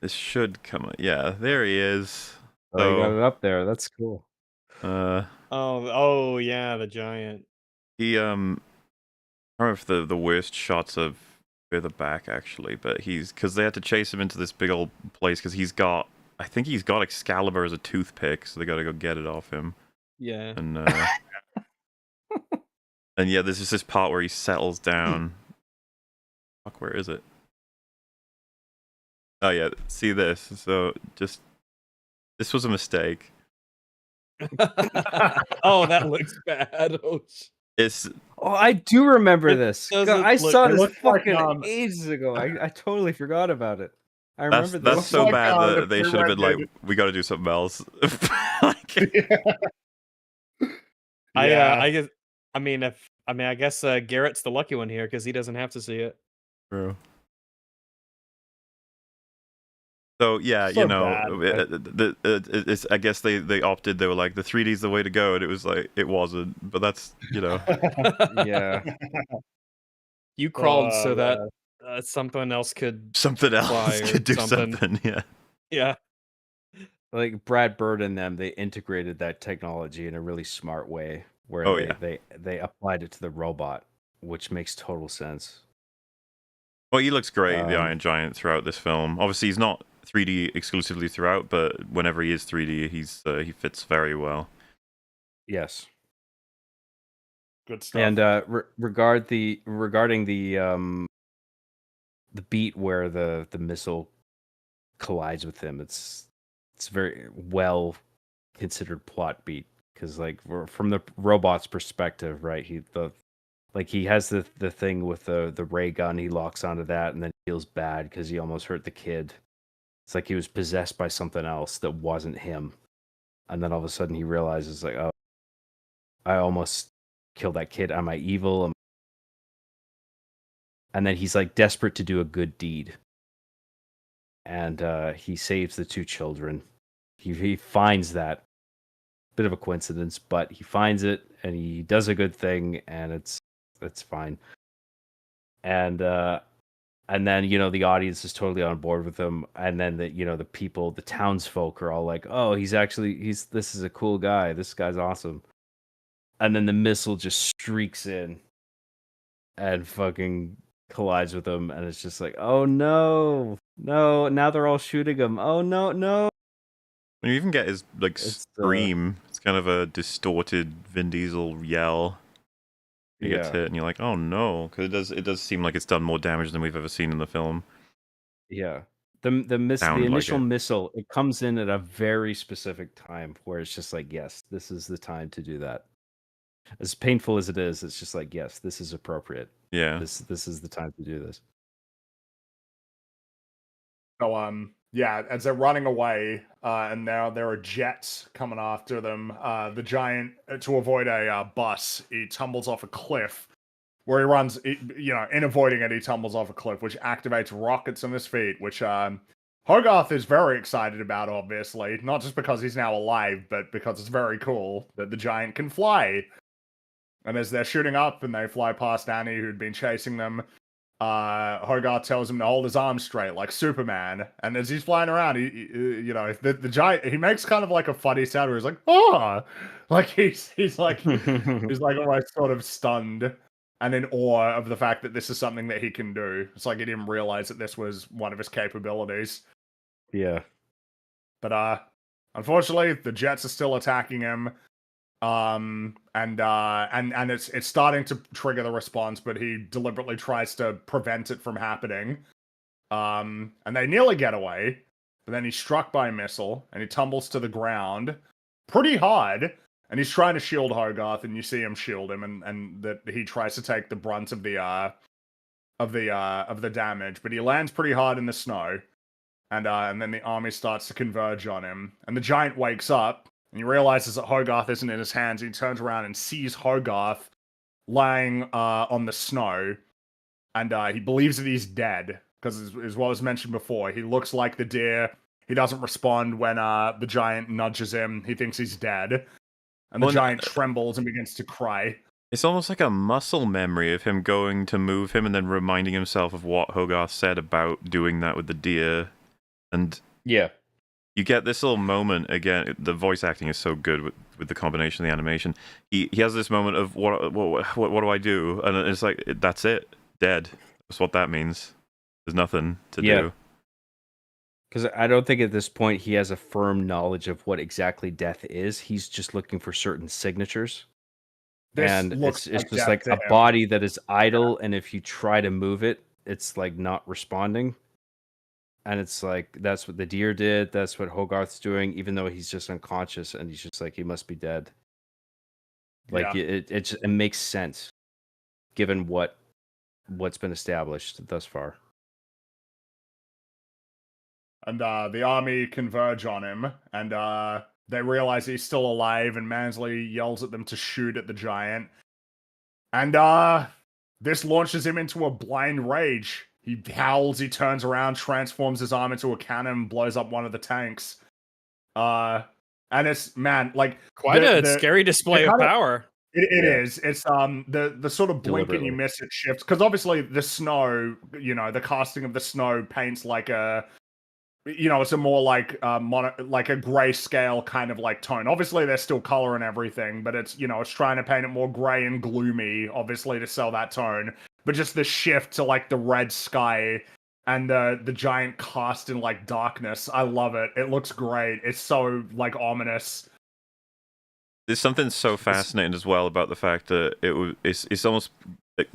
S1: This should come. Yeah, there he is.
S4: Oh, you got it up there. That's cool.
S2: Oh yeah, the giant.
S1: He I don't know if the worst shots of further back actually, but because they had to chase him into this big old place because I think he's got Excalibur as a toothpick, so they got to go get it off him.
S2: Yeah.
S1: And and yeah, there's just this part where he settles down. Fuck, where is it? Oh yeah, see this. So this was a mistake.
S2: Oh, that looks bad.
S1: It's
S4: I do remember this. God,
S2: doesn't
S4: I
S2: look-
S4: saw
S3: it
S4: this
S3: looks like,
S4: fucking ages ago. I totally forgot about it. I remember
S1: that's
S4: this.
S1: so
S3: like,
S1: bad
S3: the
S1: that they should have been like,
S3: pre-rendered-
S1: we got to do something else. Like,
S2: I guess. I guess Garrett's the lucky one here because he doesn't have to see it.
S1: True. So yeah,
S3: So
S1: you know,
S3: bad,
S1: it's I guess they opted. They were like, the 3D's the way to go, and it was like it wasn't. But that's, you know,
S4: Yeah.
S2: You crawled
S3: Oh,
S2: so that something else could.
S1: something else
S2: Fly or
S1: could do
S2: something.
S1: something. Yeah.
S2: Yeah.
S4: Like Brad Bird and them, they integrated that technology in a really smart way where
S1: Oh,
S4: they applied it to the robot, which makes total sense.
S1: Well, he looks great, the
S4: Um,
S1: Iron Giant, throughout this film. Obviously, he's not 3D exclusively throughout, but whenever he is 3D, he fits very well.
S4: Yes.
S3: Good stuff.
S4: And regarding the beat where the missile collides with him, it's very well considered plot beat because from the robot's perspective, right? He has the thing with the ray gun. He locks onto that and then feels bad because he almost hurt the kid. It's like he was possessed by something else that wasn't him, and then all of a sudden he realizes like, oh, I almost killed that kid. Am I evil? And then he's like desperate to do a good deed. And he saves the two children. He finds that. Bit of a coincidence, but he finds it and he does a good thing, and it's fine. And then, you know, the audience is totally on board with him, and then the people, the townsfolk are all like, oh, this is a cool guy. This guy's awesome. And then the missile just streaks in and fucking collides with him, and it's just like, oh no, now they're all shooting him. Oh no.
S1: When you even get his scream, it's kind of a distorted Vin Diesel yell. He gets hit, and you're like, oh no, because it does seem like it's done more damage than we've ever seen in the film.
S4: Yeah. The initial missile, it comes in at a very specific time where it's just like, yes, this is the time to do that. As painful as it is, it's just like, yes, this is appropriate.
S1: Yeah.
S4: This is the time to do this.
S3: So as they're running away, and now there are jets coming after them. The giant, to avoid a bus, he tumbles off a cliff. Where he runs, in avoiding it, he tumbles off a cliff, which activates rockets on his feet, which Hogarth is very excited about, obviously. Not just because he's now alive, but because it's very cool that the giant can fly. And as they're shooting up and they fly past Annie, who'd been chasing them, Hogarth tells him to hold his arms straight, like Superman. And as he's flying around, the giant, he makes kind of like a funny sound where he's like, oh! Like he's like, he's like almost sort of stunned and in awe of the fact that this is something that he can do. It's like he didn't realize that this was one of his capabilities.
S4: Yeah.
S3: But unfortunately, the jets are still attacking him. and it's starting to trigger the response, but he deliberately tries to prevent it from happening. And they nearly get away, but then he's struck by a missile and he tumbles to the ground pretty hard. And he's trying to shield Hogarth, and you see him shield him, and that he tries to take the brunt of the damage, but he lands pretty hard in the snow, and then the army starts to converge on him, and the giant wakes up, and he realizes that Hogarth isn't in his hands. He turns around and sees Hogarth lying on the snow, and he believes that he's dead because, as what was mentioned before, he looks like the deer. He doesn't respond when the giant nudges him. He thinks he's dead. And the giant trembles and begins to cry.
S1: It's almost like a muscle memory of him going to move him and then reminding himself of what Hogarth said about doing that with the deer. And
S4: yeah,
S1: you get this little moment again. The voice acting is so good with the combination of the animation. He has this moment of what do I do? And it's like, that's it, dead. That's what that means. There's nothing to do.
S4: Because I don't think at this point he has a firm knowledge of what exactly death is. He's just looking for certain signatures. It's just like a body that is idle, and if you try to move it, it's like not responding. And it's like, that's what the deer did, that's what Hogarth's doing, even though he's just unconscious, and he's just like, he must be dead. Like, it makes sense, given what's been established thus far.
S3: And the army converge on him, and they realize he's still alive, and Mansley yells at them to shoot at the giant. And this launches him into a blind rage. He howls, he turns around, transforms his arm into a cannon, blows up one of the tanks. And it's, man, like...
S2: Quite a scary display of power.
S3: It is. It's the sort of blink and you miss it shifts. Because obviously the snow, the casting of the snow paints like a... it's a more like like a grayscale kind of like tone. Obviously, there's still color and everything, but it's it's trying to paint it more gray and gloomy, obviously, to sell that tone. But just the shift to like the red sky and the giant cast in like darkness, I love it. It looks great. It's so like ominous.
S1: There's something so fascinating as well about the fact that it's almost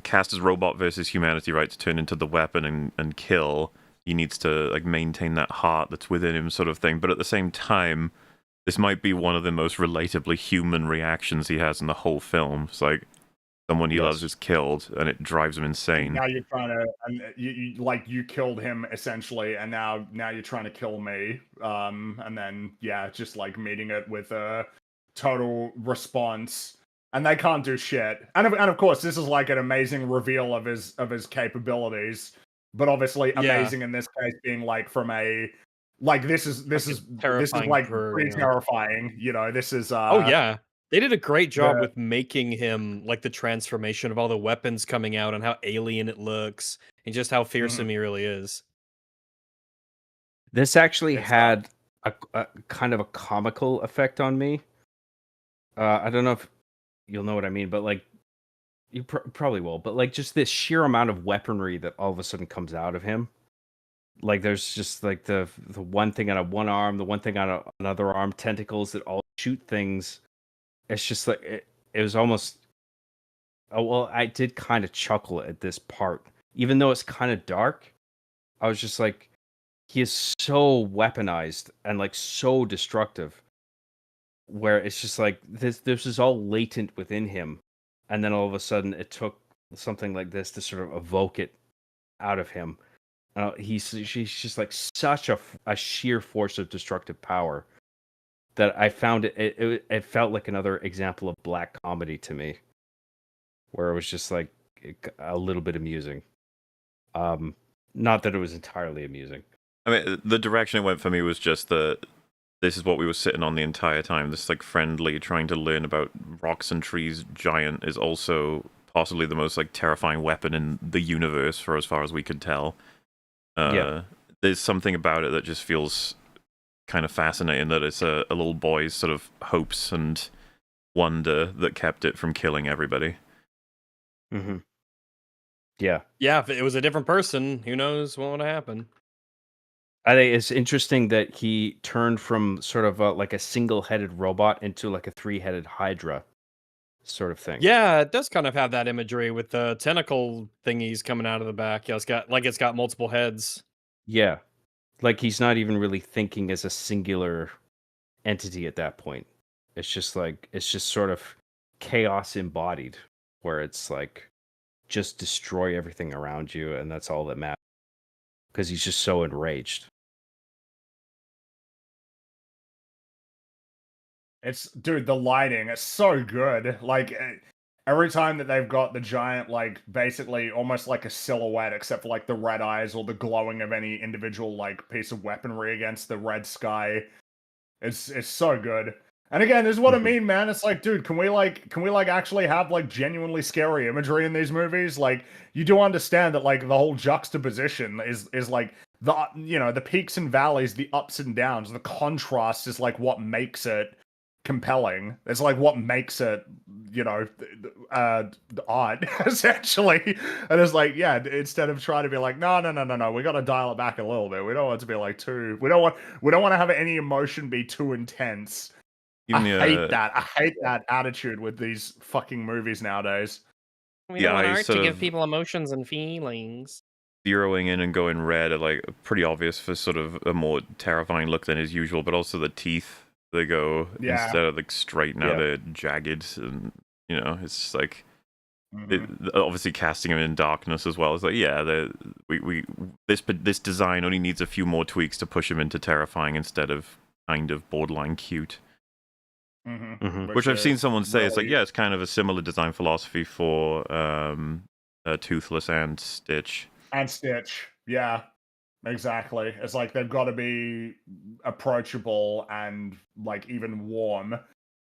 S1: cast as robot versus humanity, right? To turn into the weapon and kill. He needs to like maintain that heart that's within him, sort of thing. But at the same time, this might be one of the most relatably human reactions he has in the whole film. It's like someone he loves is killed, and it drives him insane.
S3: Now you're trying to, and you killed him essentially, and now you're trying to kill me. And then just like meeting it with a total response, and they can't do shit. And of course, this is like an amazing reveal of his capabilities. But obviously, amazing in this case being like from a like this is like pretty terrifying. This is.
S2: Oh yeah, they did a great job with making him like the transformation of all the weapons coming out and how alien it looks and just how fearsome he really is.
S4: This actually had a kind of a comical effect on me. I don't know if you'll know what I mean, but like. You probably will, but like just this sheer amount of weaponry that all of a sudden comes out of him. Like there's just like the one thing on one arm, the one thing on another arm, tentacles that all shoot things. It's just like it was almost. Oh well, I did kind of chuckle at this part, even though it's kind of dark. I was just like, he is so weaponized and like so destructive. Where it's just like this is all latent within him. And then all of a sudden, it took something like this to sort of evoke it out of him. She's just like such a sheer force of destructive power that I found it felt like another example of black comedy to me, where it was just like a little bit amusing. Not that it was entirely amusing.
S1: I mean, the direction it went for me was just this is what we were sitting on the entire time. This like friendly, trying to learn about rocks and trees giant is also possibly the most like terrifying weapon in the universe for as far as we could tell. There's something about it that just feels kind of fascinating, that it's a little boy's sort of hopes and wonder that kept it from killing everybody.
S4: Mm-hmm. Yeah.
S2: Yeah, if it was a different person, who knows what would happen.
S4: I think it's interesting that he turned from sort of like a single-headed robot into like a three-headed Hydra sort of thing.
S2: Yeah, it does kind of have that imagery with the tentacle thingies coming out of the back. Yeah, it's got multiple heads.
S4: Yeah. Like he's not even really thinking as a singular entity at that point. It's just sort of chaos embodied, where it's like just destroy everything around you, and that's all that matters. Because he's just so enraged.
S3: Dude, the lighting is so good. Like every time that they've got the giant, like basically almost like a silhouette, except for like the red eyes or the glowing of any individual like piece of weaponry against the red sky, it's so good. And again, this is what I mean, man. It's like, dude, can we actually have like genuinely scary imagery in these movies? Like, you do understand that like the whole juxtaposition is like the peaks and valleys, the ups and downs, the contrast is like what makes it compelling. It's like what makes it, art essentially. And it's like, yeah, instead of trying to be like, no, we got to dial it back a little bit. We don't want it to be like we don't want to have any emotion be too intense. I hate that attitude with these fucking movies nowadays.
S2: We don't want art to give people emotions and feelings.
S1: Zeroing in and going red are like pretty obvious for sort of a more terrifying look than is usual, but also the teeth, they go instead of like straight, now they're jagged, and it's just like obviously casting them in darkness as well. It's like, this design only needs a few more tweaks to push him into terrifying instead of kind of borderline cute. Which I've seen someone say, it's like, it's kind of a similar design philosophy for Toothless and Stitch.
S3: Yeah, exactly. It's like they've got to be approachable and like even warm,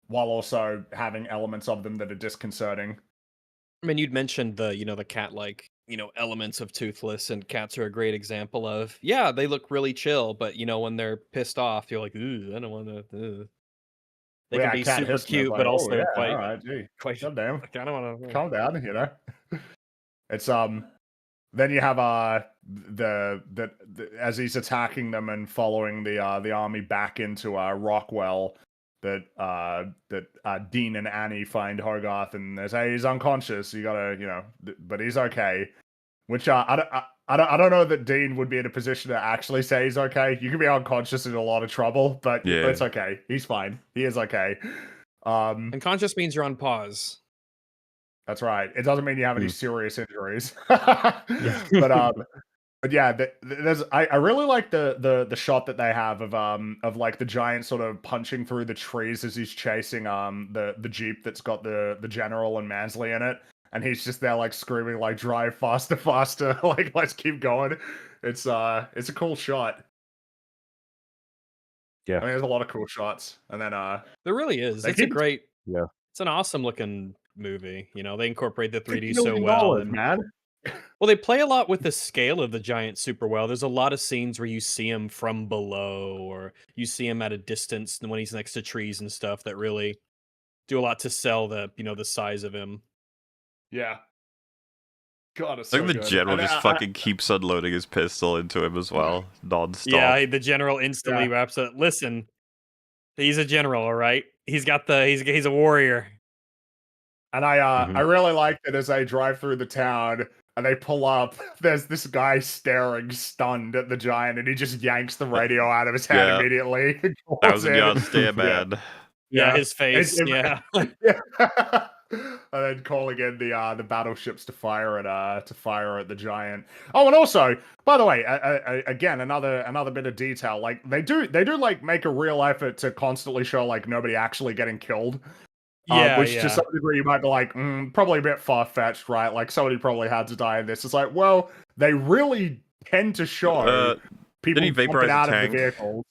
S3: while also having elements of them that are disconcerting.
S2: I mean, you'd mentioned the cat-like, elements of Toothless, and cats are a great example of, they look really chill, but when they're pissed off, you're like, ooh, I don't want to. They can be super cute, but also quite.
S3: All right, gee,
S2: quite.
S3: Goddamn,
S2: I don't want to
S3: calm down. It's Then you have the as he's attacking them and following the army back into Rockwell, that Dean and Annie find Hogarth and they say he's unconscious. You gotta but he's okay. Which I don't know that Dean would be in a position to actually say he's okay. You could be unconscious in a lot of trouble, but it's okay. He's fine. He is okay.
S2: Unconscious means you're on pause.
S3: That's right. It doesn't mean you have any serious injuries. But yeah, there's I really like the shot that they have of like the giant sort of punching through the trees as he's chasing the Jeep that's got the general and Mansley in it, and he's just there like screaming like, drive faster, faster, like let's keep going. It's a cool shot.
S4: Yeah,
S3: I mean, there's a lot of cool shots, and then
S2: there really is. It's an awesome looking movie. They incorporate the 3D so well, and
S3: man.
S2: Well, they play a lot with the scale of the giant super well. There's a lot of scenes where you see him from below, or you see him at a distance when he's next to trees and stuff that really do a lot to sell the size of him.
S3: Yeah. God, it's
S1: I think
S3: so
S1: the
S3: good.
S1: general just fucking keeps unloading his pistol into him as well, non-stop.
S2: Yeah, the general instantly wraps up. Listen, he's a general, all right? He's a warrior.
S3: And I really like that as they drive through the town and they pull up, there's this guy staring stunned at the giant, and he just yanks the radio out of his hand immediately.
S1: 1,000-yard stare, man.
S2: Yeah, his face.
S3: Yeah. And then calling in the battleships to fire at the giant. Oh, and also, by the way, again, another bit of detail. Like they do like make a real effort to constantly show like nobody actually getting killed. Which to some degree you might be like, probably a bit far-fetched, right? Like somebody probably had to die in this. It's like, well, they really tend to show people jumping out of the vehicles.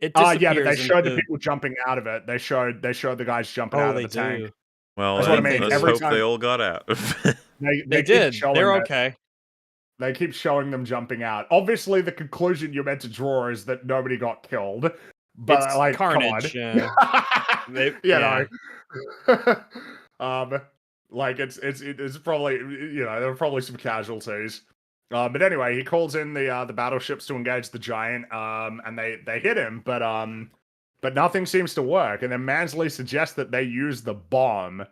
S3: But they showed the people jumping out of it. They showed the guys jumping out of the tank.
S1: Well, that's what I mean. Let's hope they all got out.
S2: they did. They're okay.
S3: They keep showing them jumping out. Obviously, the conclusion you're meant to draw is that nobody got killed. But
S2: it's
S3: like
S2: carnage.
S3: Like it's probably there were probably some casualties. But anyway, he calls in the battleships to engage the giant, and they hit him, but nothing seems to work. And then Mansley suggests that they use the bomb,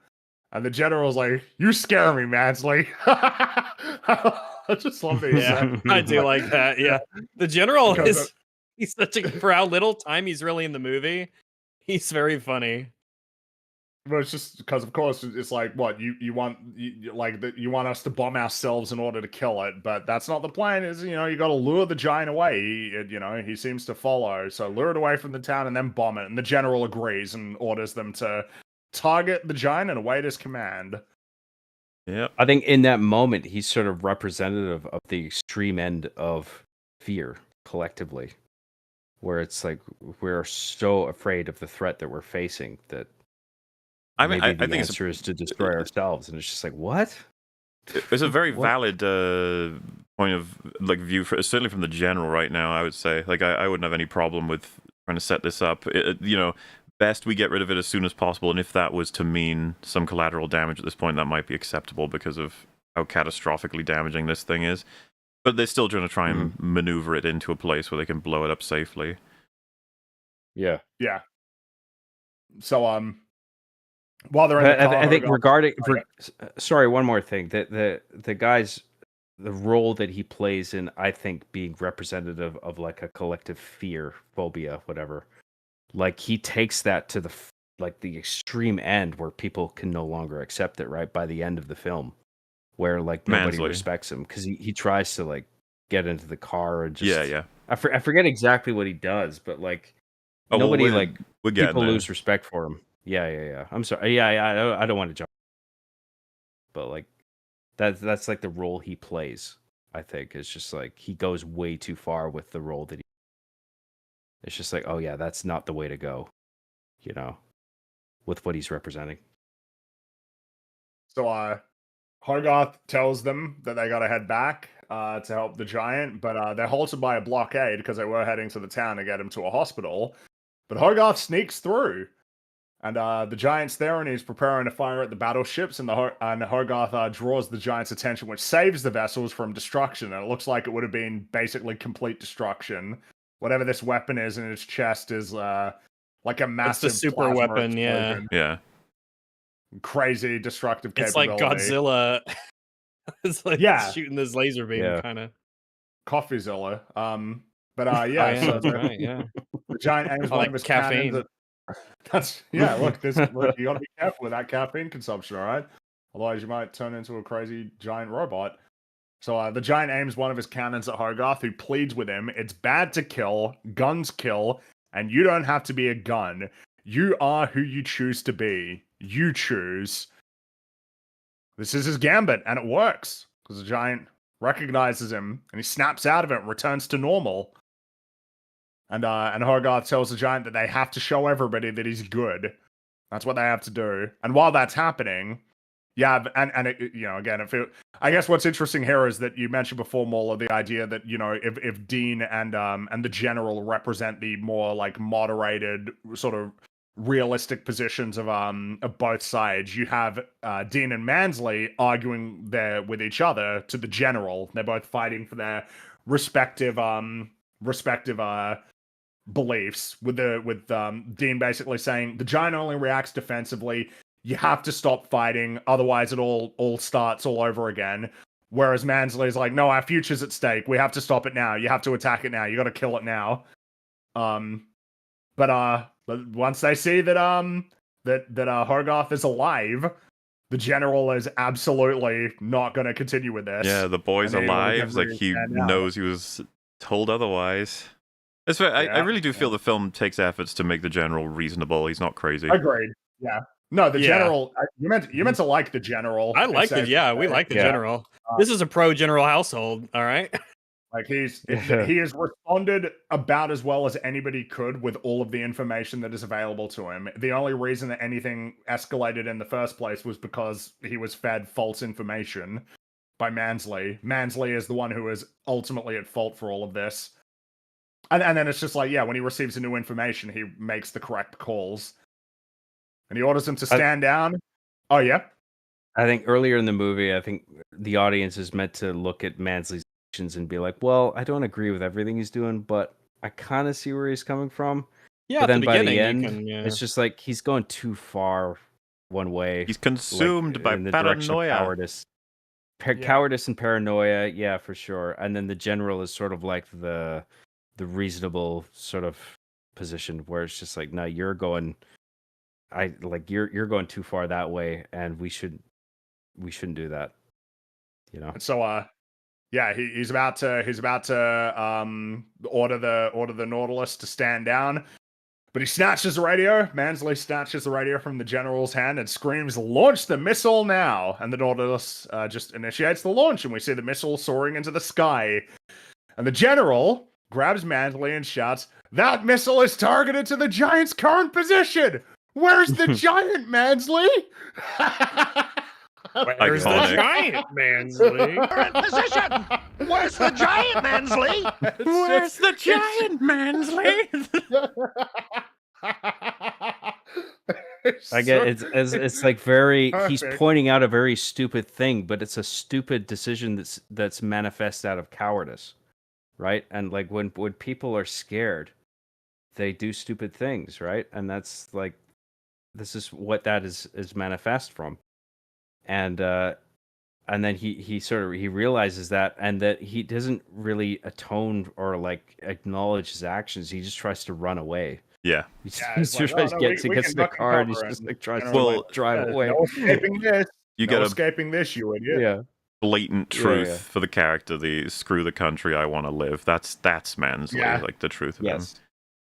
S3: and the general's like, "You scare me, Mansley." I just love these.
S2: Yeah, I do like that. Yeah, the general
S3: Because
S2: he's such a for how little time he's really in the movie. He's very funny.
S3: But it's just because, of course, it's like, what you want, you want us to bomb ourselves in order to kill it, but that's not the plan. Is you got to lure the giant away. He seems to follow, so lure it away from the town and then bomb it. And the general agrees and orders them to target the giant and await his command.
S1: Yeah,
S4: I think in that moment he's sort of representative of the extreme end of fear collectively, where it's like we're so afraid of the threat that we're facing that.
S1: I mean,
S4: maybe
S1: I
S4: the
S1: think
S4: answer is to destroy ourselves, and it's just like, what?
S1: it's a very
S4: What?
S1: valid point of view, certainly from the general right now. I would say, I wouldn't have any problem with trying to set this up. Best we get rid of it as soon as possible, and if that was to mean some collateral damage at this point, that might be acceptable because of how catastrophically damaging this thing is. But they're still trying to try and maneuver it into a place where they can blow it up safely.
S4: Yeah.
S3: So while they're in the car,
S4: I think regarding sorry, one more thing. The guy's the role that he plays in, I think, being representative of like a collective fear, phobia, whatever. Like he takes that to the extreme end where people can no longer accept it. Right by the end of the film, where like nobody
S1: Mansley.
S4: respects him because he tries to like get into the car and just
S1: Yeah.
S4: I forget exactly what he does, but like nobody people lose respect for him. Yeah. I'm sorry. Yeah. I don't want to jump, but like that's like the role he plays. I think it's just like he goes way too far with the role that he. It's just like, oh yeah, that's not the way to go, with what he's representing.
S3: So Hogarth tells them that they got to head back to help the giant, but they're halted by a blockade because they were heading to the town to get him to a hospital. But Hogarth sneaks through. And the giant's there, and he's preparing to fire at the battleships, and Hogarth draws the giant's attention, which saves the vessels from destruction. And it looks like it would have been basically complete destruction. Whatever this weapon is in his chest is like a massive
S2: it's the super
S3: plasma
S2: weapon,
S3: explosion.
S1: Yeah.
S3: Crazy destructive
S2: It's
S3: capability.
S2: like Godzilla. It's like shooting this laser beam, kind of.
S3: Coffeezilla. But
S2: Oh, yeah,
S3: so
S2: that's right, yeah.
S3: the giant aims one of his
S2: caffeine.
S3: cannons at look, you gotta be careful with that caffeine consumption, all right? Otherwise you might turn into a crazy giant robot. So the giant aims one of his cannons at Hogarth, who pleads with him, "It's bad to kill, guns kill, and you don't have to be a gun. You are who you choose to be. You choose." This is his gambit, and it works, because the giant recognizes him, and he snaps out of it and returns to normal. And Hogarth tells the giant that they have to show everybody that he's good. That's what they have to do. And while that's happening, and it, again, I guess what's interesting here is that you mentioned before, Mauler, the idea that if Dean and the general represent the more like moderated sort of realistic positions of both sides, you have Dean and Mansley arguing there with each other to the general. They're both fighting for their respective beliefs, with Dean basically saying the giant only reacts defensively. You have to stop fighting, otherwise it all starts all over again. Whereas Mansley's like, no, our future's at stake. We have to stop it now. You have to attack it now. You got to kill it now. But once they see that Hogarth is alive, the general is absolutely not going to continue with this.
S1: Yeah, the boy's alive. Like he knows he was told otherwise. That's right. I really do feel the film takes efforts to make the general reasonable. He's not crazy.
S3: Agreed. Yeah. No, the general. You meant to like the general.
S2: I like it. Yeah, we like the general. This is a pro-general household. All right.
S3: Like he has responded about as well as anybody could with all of the information that is available to him. The only reason that anything escalated in the first place was because he was fed false information by Mansley. Mansley is the one who is ultimately at fault for all of this. And then it's just like, when he receives the new information, he makes the correct calls. And he orders him to stand down. Oh, yeah?
S4: I think earlier in the movie, I think the audience is meant to look at Mansley's actions and be like, well, I don't agree with everything he's doing, but I kind of see where he's coming from.
S2: Yeah,
S4: but
S2: at
S4: then
S2: the
S4: by the
S2: beginning,
S4: end,
S2: you can,
S4: it's just like he's going too far one way.
S1: He's consumed by
S4: in the direction of
S1: paranoia.
S4: cowardice.
S6: Yeah.
S4: Cowardice and paranoia, yeah, for sure. And then the general is sort of like the reasonable sort of position where it's just like, no, you're going you're going too far that way, and we shouldn't do that. You know.
S3: And so yeah, he's about to order the Nautilus to stand down. But he snatches the radio. Mansley snatches the radio from the general's hand and screams, "Launch the missile now!" And the Nautilus just initiates the launch, and we see the missile soaring into the sky. And the general grabs Mansley and shouts, "That missile is targeted to the giant's current position! Where's the giant, Mansley?"
S6: Where's the
S1: Iconic.
S6: giant, Mansley?
S5: We're in position! Where's the giant, Mansley?
S1: Where's the giant, Mansley?
S4: I get it's like very he's
S3: Perfect.
S4: pointing out a very stupid thing, but it's a stupid decision that's manifest out of cowardice, right? And like when people are scared, they do stupid things, right? And that's like this is what that is manifest from. And then he realizes that, and that he doesn't really atone or like acknowledge his actions. He just tries to run away.
S1: Yeah.
S4: He
S3: Yeah,
S4: just
S3: it's like,
S4: tries
S3: "Oh,
S4: to
S3: no,
S4: get
S3: we
S4: gets
S3: can
S4: in the car and he's
S3: cover
S4: just
S3: it."
S4: like tries
S3: And
S4: to
S1: well,
S4: like drive
S3: "There's
S4: away.
S3: no escaping this.
S1: You
S3: No
S1: get a
S3: escaping this, you idiot.
S4: Yeah.
S1: blatant
S4: Yeah,
S1: truth
S4: yeah.
S1: for the character. The screw the country, I want to live. That's Mansley.
S3: Yeah.
S1: Like the truth of him.
S4: Yes.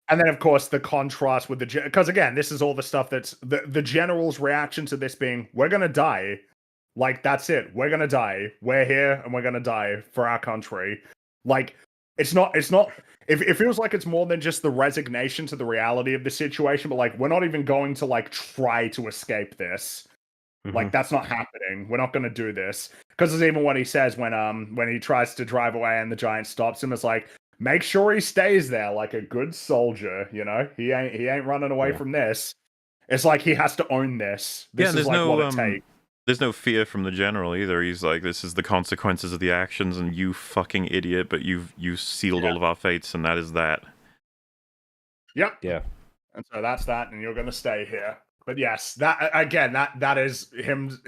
S3: And then, of course, the contrast with because again, this is all the stuff that's the general's reaction to this being, "We're gonna die, like that's it. We're gonna die. We're here, and we're gonna die for our country." Like it's not. It feels like it's more than just the resignation to the reality of the situation, but like we're not even going to like try to escape this. Like that's not happening. We're not going to do this, because there's even what he says when he tries to drive away and the giant stops him. It's like, make sure he stays there like a good soldier. You know, he ain't running away
S4: Yeah.
S3: from this. It's like he has to own this. This is
S1: there's
S3: like
S1: no
S3: what it takes.
S1: there's no fear from the general either. He's like, this is the consequences of the actions, and you fucking idiot, but you sealed all of our fates, and that is that.
S3: Yep.
S4: Yeah.
S3: And so that's that, and you're going to stay here. But yes, that again, that is him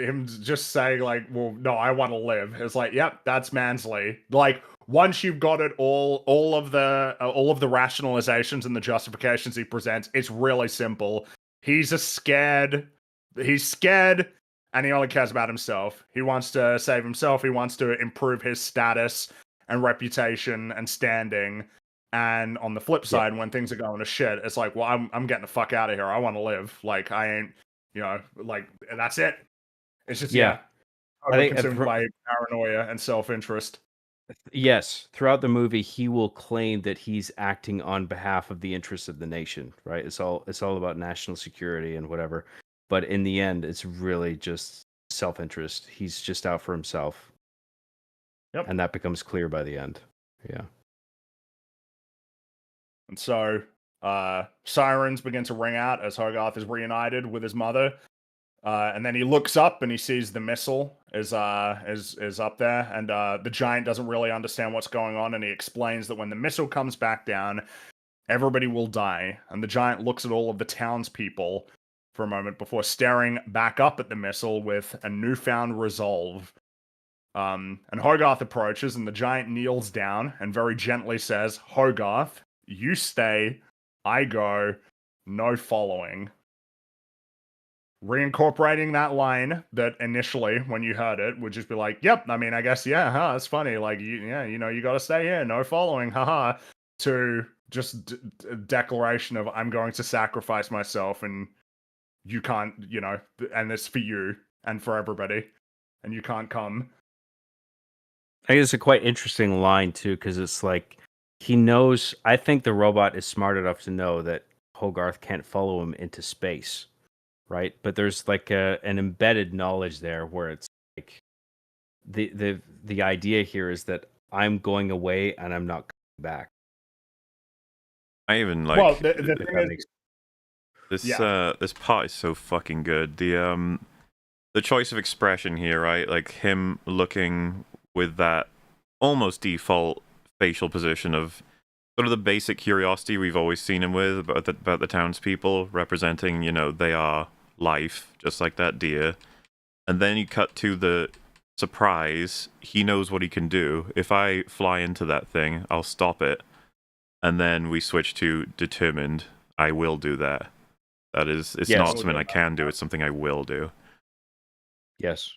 S3: just saying like, well, no, I want to live. It's like, yep, that's Mansley. Like once you've got it all of the rationalizations and the justifications he presents, it's really simple. He's scared, and he only cares about himself. He wants to save himself. He wants to improve his status and reputation and standing. And on the flip side, when things are going to shit, it's like, well, I'm getting the fuck out of here. I want to live. Like I ain't, like that's it. It's just
S4: Yeah. I think
S3: consumed by paranoia and self-interest.
S4: Yes, throughout the movie, he will claim that he's acting on behalf of the interests of the nation. Right? It's all about national security and whatever. But in the end, it's really just self-interest. He's just out for himself.
S3: Yep.
S4: And that becomes clear by the end. Yeah.
S3: And so sirens begin to ring out as Hogarth is reunited with his mother. And then he looks up and he sees the missile is up there, and the giant doesn't really understand what's going on, and he explains that when the missile comes back down, everybody will die. And the giant looks at all of the townspeople for a moment before staring back up at the missile with a newfound resolve. And Hogarth approaches, and the giant kneels down and very gently says, "Hogarth, you stay, I go, no following." Reincorporating that line that initially, when you heard it, would just be like, "Yep, I mean, I guess, yeah, huh, it's funny. Like, you gotta stay here, no following, haha." To just a declaration of, "I'm going to sacrifice myself, and you can't, and it's for you and for everybody, and you can't come."
S4: I think it's a quite interesting line too, because it's like he knows. I think the robot is smart enough to know that Hogarth can't follow him into space, right? But there's like an embedded knowledge there where it's like the idea here is that I'm going away and I'm not coming back.
S1: I even like.
S3: Well, the thing is,
S1: this part is so fucking good. The choice of expression here, right? Like him looking with that almost default facial position of sort of the basic curiosity we've always seen him with about the townspeople, representing, they are life, just like that deer. And then you cut to the surprise. He knows what he can do. If I fly into that thing, I'll stop it. And then we switch to determined. I will do that. That is, it's not something I can do. It's something I will do.
S4: Yes.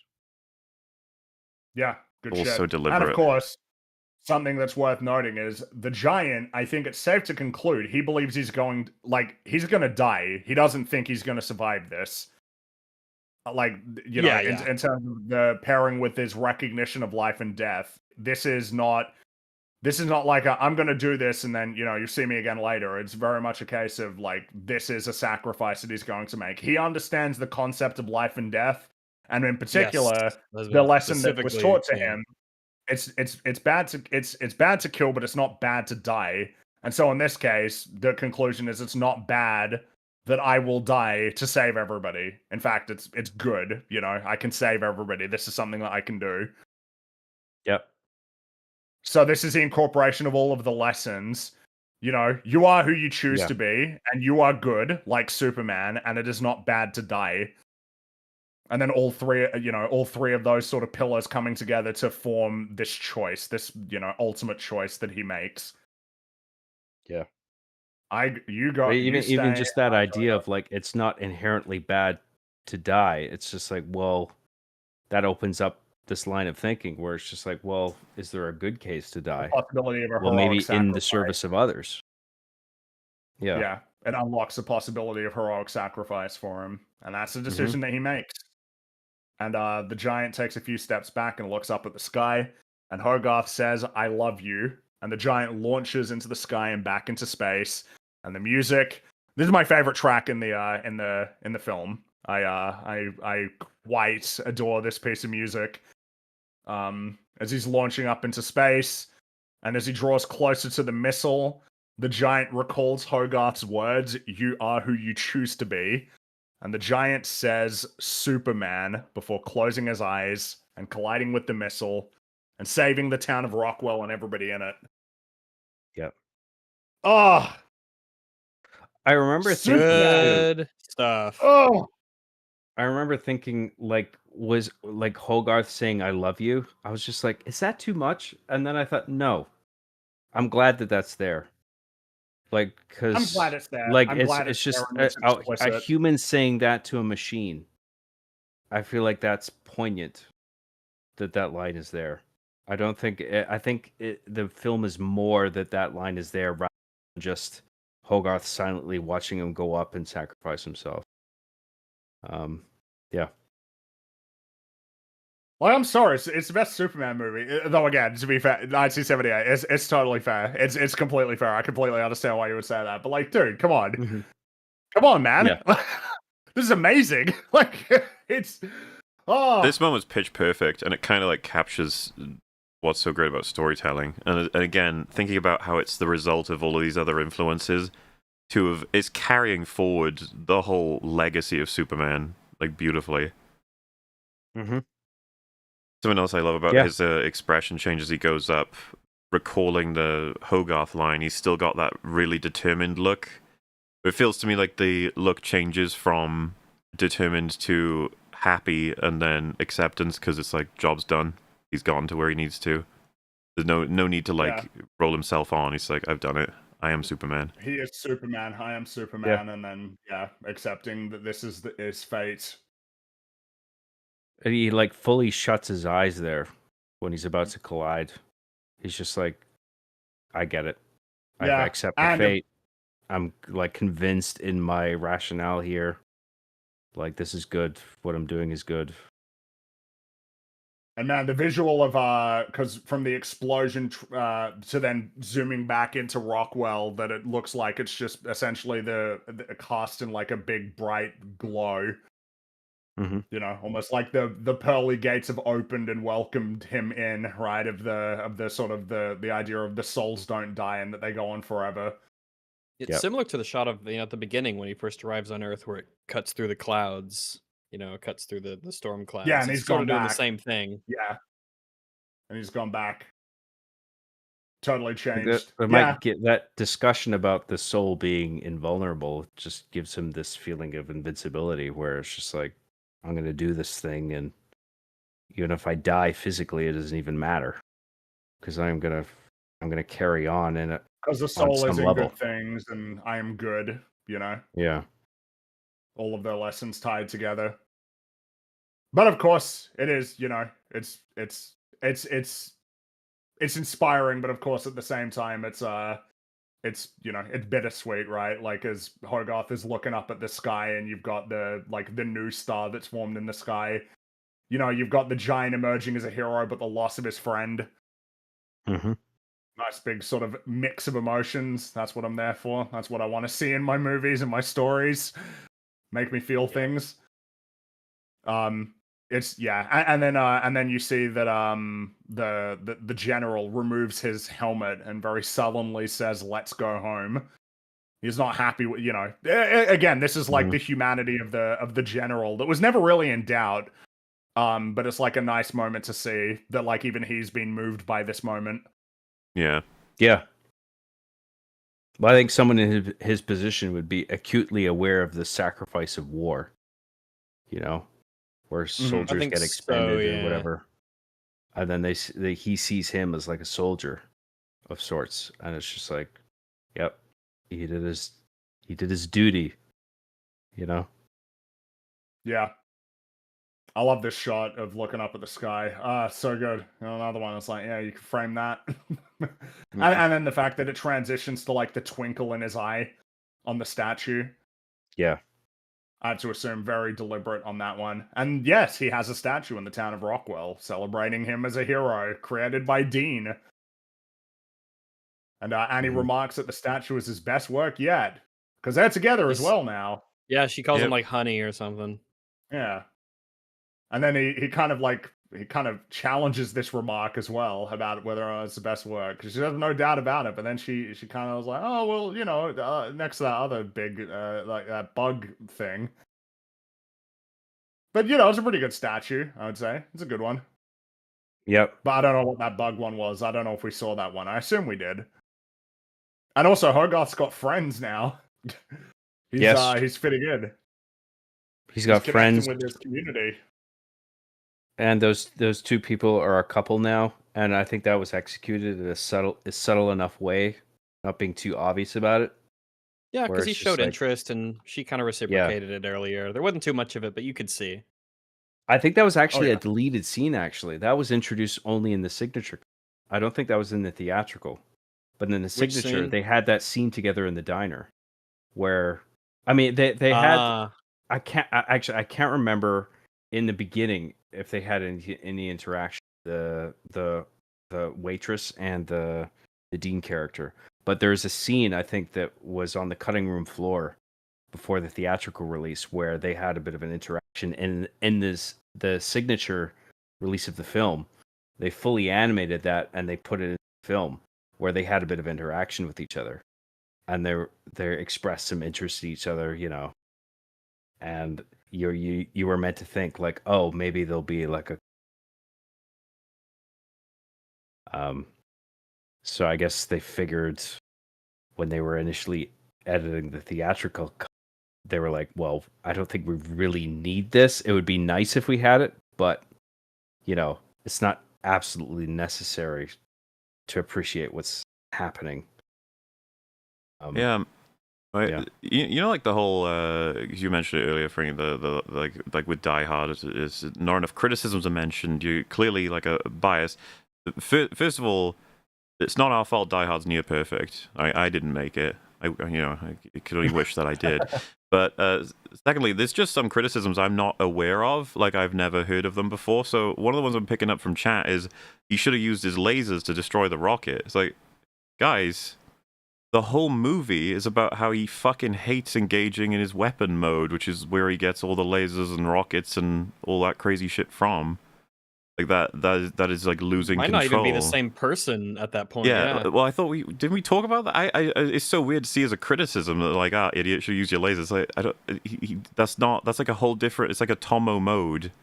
S3: Yeah, good
S1: Also
S3: shit.
S1: deliberate.
S3: And of course, something that's worth noting is the giant, I think it's safe to conclude, he believes he's going to die. He doesn't think he's going to survive this. Like, in terms of the pairing with his recognition of life and death, this is not like I'm going to do this and then, you see me again later. It's very much a case of like, this is a sacrifice that he's going to make. He understands the concept of life and death. And in particular, the lesson that was taught to him, it's bad to kill, but it's not bad to die. And so in this case, the conclusion is it's not bad that I will die to save everybody. In fact, it's good. I can save everybody. This is something that I can do.
S4: Yep.
S3: So this is the incorporation of all of the lessons. You are who you choose to be, and you are good, like Superman, and it is not bad to die. And then all three of those sort of pillars coming together to form this choice, this, ultimate choice that he makes.
S4: Yeah.
S3: Even
S4: just that idea of like, it's not inherently bad to die. It's just like, well, that opens up this line of thinking where it's just like, well, is there a good case to die?
S3: The possibility of
S4: well, maybe in the service of others. Yeah.
S3: Yeah. It unlocks the possibility of heroic sacrifice for him. And that's the decision that he makes. And the giant takes a few steps back and looks up at the sky. And Hogarth says, "I love you." And the giant launches into the sky and back into space. And the music. This is my favorite track in the film. I quite adore this piece of music. As he's launching up into space, and as he draws closer to the missile, the giant recalls Hogarth's words, "You are who you choose to be." And the giant says Superman before closing his eyes and colliding with the missile and saving the town of Rockwell and everybody in it.
S4: Yep.
S3: Oh,
S4: I remember
S2: good stuff.
S3: Oh,
S4: I remember thinking, like, was like Hogarth saying "I love you"? I was just like, is that too much? And then I thought, no, I'm glad that that's there. Like, because
S3: I'm glad it's there.
S4: Like,
S3: I'm glad
S4: it's
S3: there
S4: just
S3: and it's
S4: a
S3: explicit.
S4: human saying that to a machine. I feel like that's poignant. That line is there. I don't think. I think the film is more that line is there rather than just Hogarth silently watching him go up and sacrifice himself. Yeah.
S3: Well, I'm sorry. It's the best Superman movie. Though, again, to be fair, 1978, it's totally fair. It's completely fair. I completely understand why you would say that. But, like, dude, come on. Come on, man.
S4: Yeah.
S3: This is amazing. Like, it's... Oh.
S1: This moment's pitch perfect, and it kind of, like, captures what's so great about storytelling. And again, thinking about how it's the result of all of these other influences, it's carrying forward the whole legacy of Superman, like, beautifully.
S4: Mm-hmm.
S1: Something else I love about his expression change as he goes up, recalling the Hogarth line, he's still got that really determined look. It feels to me like the look changes from determined to happy and then acceptance, because it's like, job's done. He's gone to where he needs to. There's no need to roll himself on. He's like, I've done it. I am Superman.
S3: He is Superman. I am Superman. And then, accepting that this is his fate.
S4: And he like fully shuts his eyes there when he's about to collide. He's just like, I get it. I accept the fate. I'm like convinced in my rationale here. Like, this is good. What I'm doing is good.
S3: And man, the visual of because from the explosion to then zooming back into Rockwell, that it looks like it's just essentially the cast in like a big bright glow.
S4: Mm-hmm.
S3: Almost like the pearly gates have opened and welcomed him in, right? Of the sort of the idea of the souls don't die and that they go on forever.
S2: It's similar to the shot of at the beginning when he first arrives on Earth, where it cuts through the clouds. It cuts through the storm clouds.
S3: Yeah, and he's
S2: sort
S3: gone
S2: of doing
S3: back.
S2: the same thing.
S3: Yeah, and he's gone back. totally changed.
S4: That
S3: Yeah,
S4: might get that discussion about the soul being invulnerable just gives him this feeling of invincibility where it's just like, I'm gonna do this thing, and even if I die physically, it doesn't even matter because I'm gonna carry on in it
S3: because the
S4: on
S3: soul is
S4: some
S3: in
S4: level.
S3: good things, and I am good.
S4: Yeah.
S3: All of their lessons tied together. But of course, it is. It's inspiring, but of course, at the same time, it's it's bittersweet, right? Like as Hogarth is looking up at the sky, and you've got the new star that's formed in the sky. You've got the giant emerging as a hero, but the loss of his friend.
S4: Mm-hmm.
S3: Nice big sort of mix of emotions. That's what I'm there for. That's what I want to see in my movies and my stories. Make me feel things. It's and then you see that the general removes his helmet and very sullenly says, "Let's go home." He's not happy with, again, this is like the humanity of the general that was never really in doubt. But it's like a nice moment to see that like even he's been moved by this moment.
S1: Yeah.
S4: Yeah. Well, I think someone in his position would be acutely aware of the sacrifice of war. Where soldiers
S2: think
S4: get
S2: so,
S4: expended
S2: yeah.
S4: and whatever, and then he sees him as like a soldier of sorts, and it's just like, yep, he did his duty.
S3: Yeah. I love this shot of looking up at the sky. So good. And another one, it's like, yeah, you can frame that. and then the fact that it transitions to like the twinkle in his eye on the statue.
S4: Yeah.
S3: I had to assume very deliberate on that one. And yes, he has a statue in the town of Rockwell celebrating him as a hero created by Dean. And he remarks that the statue is his best work yet. Because they're together as well now.
S2: Yeah, she calls him
S1: Yep.
S2: like honey or something.
S3: Yeah. And then he kind of challenges this remark as well about whether or not it's the best work, because she has no doubt about it. But then she kind of was like, oh well, next to that other big like that bug thing. But it's a pretty good statue, I would say. It's a good one.
S4: Yep.
S3: But I don't know what that bug one was. I don't know if we saw that one. I assume we did. And also, Hogarth's got friends now. He's fitting in.
S4: He's got friends
S3: with his community.
S4: And those two people are a couple now, and I think that was executed in a subtle enough way, not being too obvious about it.
S2: Yeah, because he showed interest, and she kind of reciprocated it earlier. There wasn't too much of it, but you could see.
S4: I think that was actually a deleted scene. Actually, that was introduced only in the signature. I don't think that was in the theatrical, but in the signature, they had that scene together in the diner, where I mean they had. I can't remember in the beginning if they had any interaction, the waitress and the Dean character. But there's a scene I think that was on the cutting room floor before the theatrical release where they had a bit of an interaction. And in the signature release of the film, they fully animated that and they put it in the film where they had a bit of interaction with each other, and they expressed some interest in each other, and you were meant to think like, oh, maybe there'll be like a so I guess they figured when they were initially editing the theatrical cut, they were like, well, I don't think we really need this. It would be nice if we had it, but it's not absolutely necessary to appreciate what's happening.
S1: Yeah. Like the whole you mentioned it earlier, Frank, the like with Die Hard is not enough criticisms are mentioned. You clearly like a bias. First of all, it's not our fault Die Hard's near perfect. I didn't make it. I could only wish that I did. But secondly, there's just some criticisms I'm not aware of, like I've never heard of them before. So one of the ones I'm picking up from chat is he should have used his lasers to destroy the rocket. It's like, guys, the whole movie is about how he fucking hates engaging in his weapon mode, which is where he gets all the lasers and rockets and all that crazy shit from. Like that is like losing
S2: Might
S1: control.
S2: not even be the same person at that point.
S1: Yeah. Well, I thought didn't we talk about that? I it's so weird to see as a criticism that like, idiot should use your lasers. Like, I don't. That's like a whole different. It's like a Tomo mode.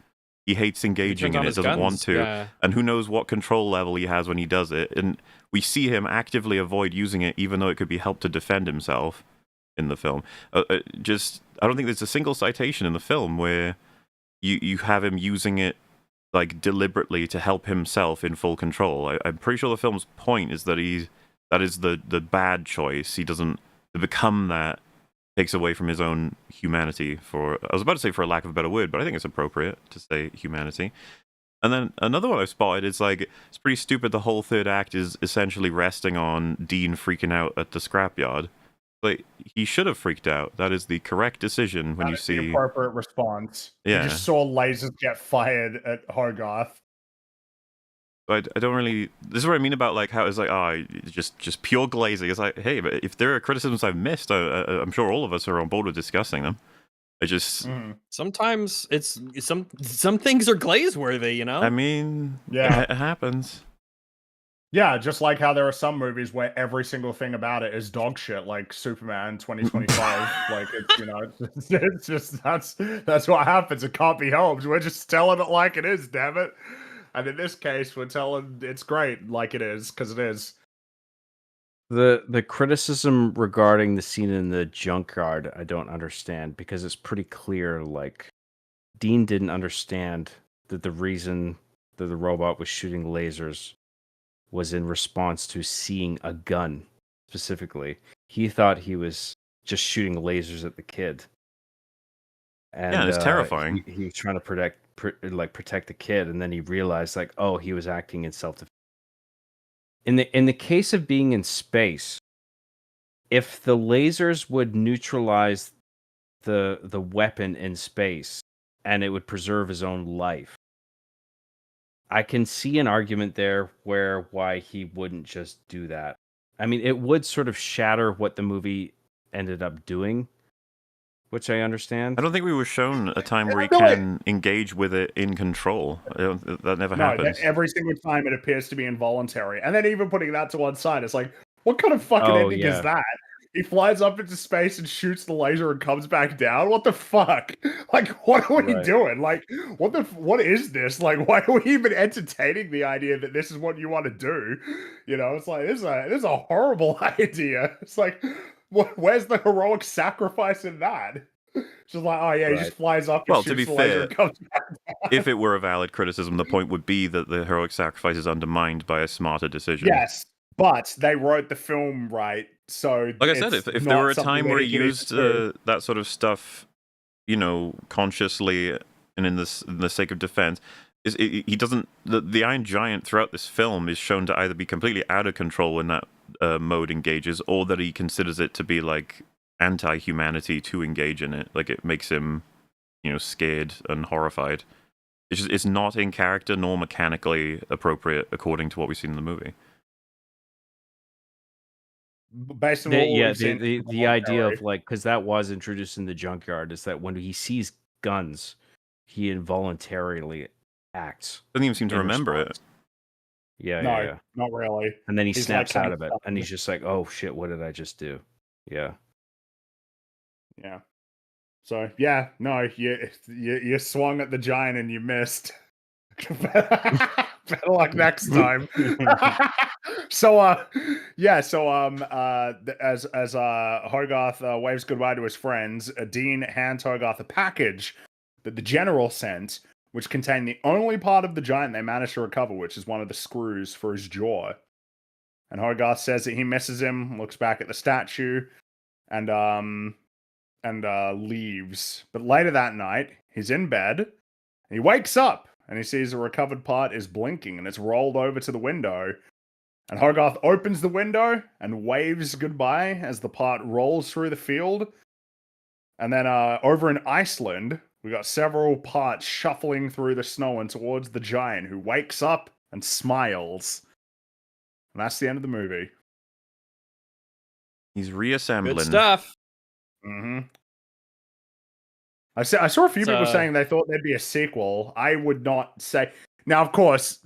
S1: He hates engaging in it, doesn't want to, and who knows what control level he has when he does it. And we see him actively avoid using it, even though it could be helped to defend himself in the film. I don't think there's a single citation in the film where you have him using it like deliberately to help himself in full control. I'm pretty sure the film's point is that that is the bad choice. He doesn't become that. Takes away from his own humanity I was about to say for a lack of a better word, but I think it's appropriate to say humanity. And then another one I've spotted is like, it's pretty stupid. The whole third act is essentially resting on Dean freaking out at the scrapyard. Like, he should have freaked out. That is the correct decision when you see
S3: the appropriate response.
S1: Yeah.
S3: You just saw lasers get fired at Hogarth.
S1: I don't really. This is what I mean about like how it's like, just pure glazing. It's like, hey, but if there are criticisms I've missed, I'm sure all of us are on board with discussing them. I just
S2: sometimes it's some things are glaze worthy, you know.
S1: I mean,
S3: yeah,
S1: it happens.
S3: Yeah, just like how there are some movies where every single thing about it is dog shit, like Superman 2025. Like it's just that's what happens. It can't be helped. We're just telling it like it is, damn it. And in this case, we're telling it's great like it is, because it is.
S4: The criticism regarding the scene in the junkyard, I don't understand, because it's pretty clear, like, Dean didn't understand that the reason that the robot was shooting lasers was in response to seeing a gun, specifically. He thought he was just shooting lasers at the kid. And,
S1: yeah, it's terrifying.
S4: He was trying to protect the kid, and then he realized, like, oh, he was acting in self-defense. In the case of being in space, if the lasers would neutralize the weapon in space and it would preserve his own life, I can see an argument there why he wouldn't just do that. I mean, it would sort of shatter what the movie ended up doing, which I understand.
S1: I don't think we were shown a time where he can engage with it in control. That never happens.
S3: Every single time it appears to be involuntary. And then even putting that to one side, it's like, what kind of fucking ending is that? He flies up into space and shoots the laser and comes back down. What the fuck? Like, what are we doing? Like, what is this? Like, why are we even entertaining the idea that this is what you want to do? You know, it's like, this is a horrible idea. It's like, where's the heroic sacrifice in that? Just like, oh yeah, he just flies up and shoots the laser and comes back down.
S1: If it were a valid criticism, the point would be that the heroic sacrifice is undermined by a smarter decision.
S3: Yes, but they wrote the film right, so
S1: like I said, if there were a time where he used that sort of stuff, consciously and in the sake of defense, he doesn't. The Iron Giant throughout this film is shown to either be completely out of control when that mode engages, or that he considers it to be like anti-humanity to engage in it. Like, it makes him, scared and horrified. It's not in character nor mechanically appropriate according to what we've seen in the movie.
S3: Based on
S4: the idea of, like, because that was introduced in the junkyard, is that when he sees guns, he involuntarily acts.
S1: Doesn't even seem to remember it.
S4: Yeah,
S3: not really.
S4: And then he snaps out of it, and he's just like, "Oh shit, what did I just do?" Yeah.
S3: So you swung at the giant and you missed. Better luck next time. As Hogarth waves goodbye to his friends, Dean hands Hogarth a package that the general sent, which contained the only part of the giant they managed to recover, which is one of the screws for his jaw. And Hogarth says that he misses him, looks back at the statue, and leaves. But later that night, he's in bed, and he wakes up, and he sees the recovered part is blinking, and it's rolled over to the window. And Hogarth opens the window and waves goodbye as the part rolls through the field. And then over in Iceland, we got several parts shuffling through the snow and towards the giant, who wakes up and smiles. And that's the end of the movie.
S1: He's reassembling.
S2: Good stuff.
S3: Mm-hmm. I saw a few people saying they thought there'd be a sequel. I would not say. Now, of course,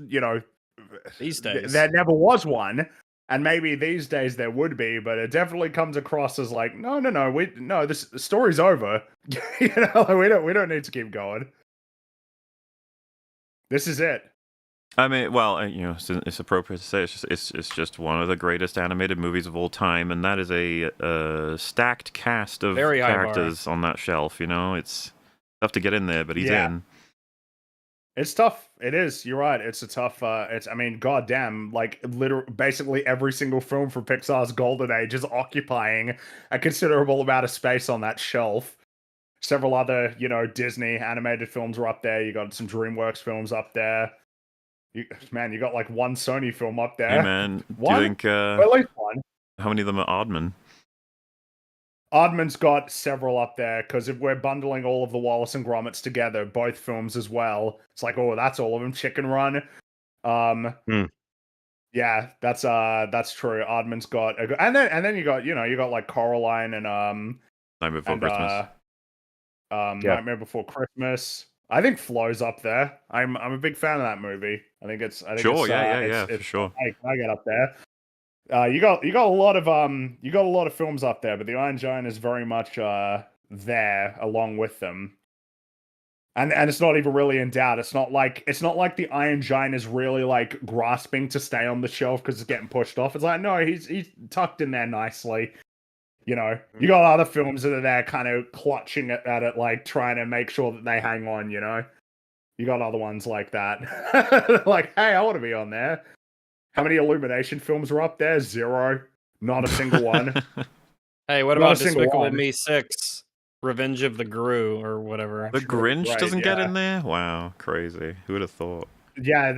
S2: these days
S3: there never was one, and maybe these days there would be, but it definitely comes across as like, no, the story's over. We don't need to keep going. This is it.
S1: I mean, well, it's appropriate to say it's just one of the greatest animated movies of all time, and that is a stacked cast of
S2: Very high bar.
S1: characters on that shelf. It's tough to get in there, but he's
S3: Yeah.
S1: in.
S3: It's tough. It is. You're right. It's a tough. I mean, goddamn. Like, basically every single film from Pixar's golden age is occupying a considerable amount of space on that shelf. Several other, Disney animated films are up there. You got some DreamWorks films up there. You got like one Sony film up there.
S1: Hey man,
S3: One?
S1: do you think
S3: Well, at least one.
S1: how many of them are Oddman?
S3: Oddman's got several up there because if we're bundling all of the Wallace and Gromit's together, both films as well, it's like, oh, that's all of them. Chicken Run. Yeah, that's true. Oddman's got and then you got like Coraline and
S1: Nightmare Before Christmas.
S3: Nightmare Before Christmas. I think Flo's up there. I'm a big fan of that movie. I think it's
S1: For sure.
S3: I get up there. You got a lot of films up there, but the Iron Giant is very much there along with them. And it's not even really in doubt. It's not like the Iron Giant is really like grasping to stay on the shelf because it's getting pushed off. It's like, no, he's tucked in there nicely. You got other films that are there kind of clutching at it, like trying to make sure that they hang on, You got other ones like that. Like, hey, I want to be on there. How many Illumination films are up there? 0. Not a single one.
S2: Hey, what about Despicable Me 6? Revenge of the Gru or whatever.
S1: The Grinch doesn't get in there? Wow, crazy. Who would have thought?
S3: Yeah,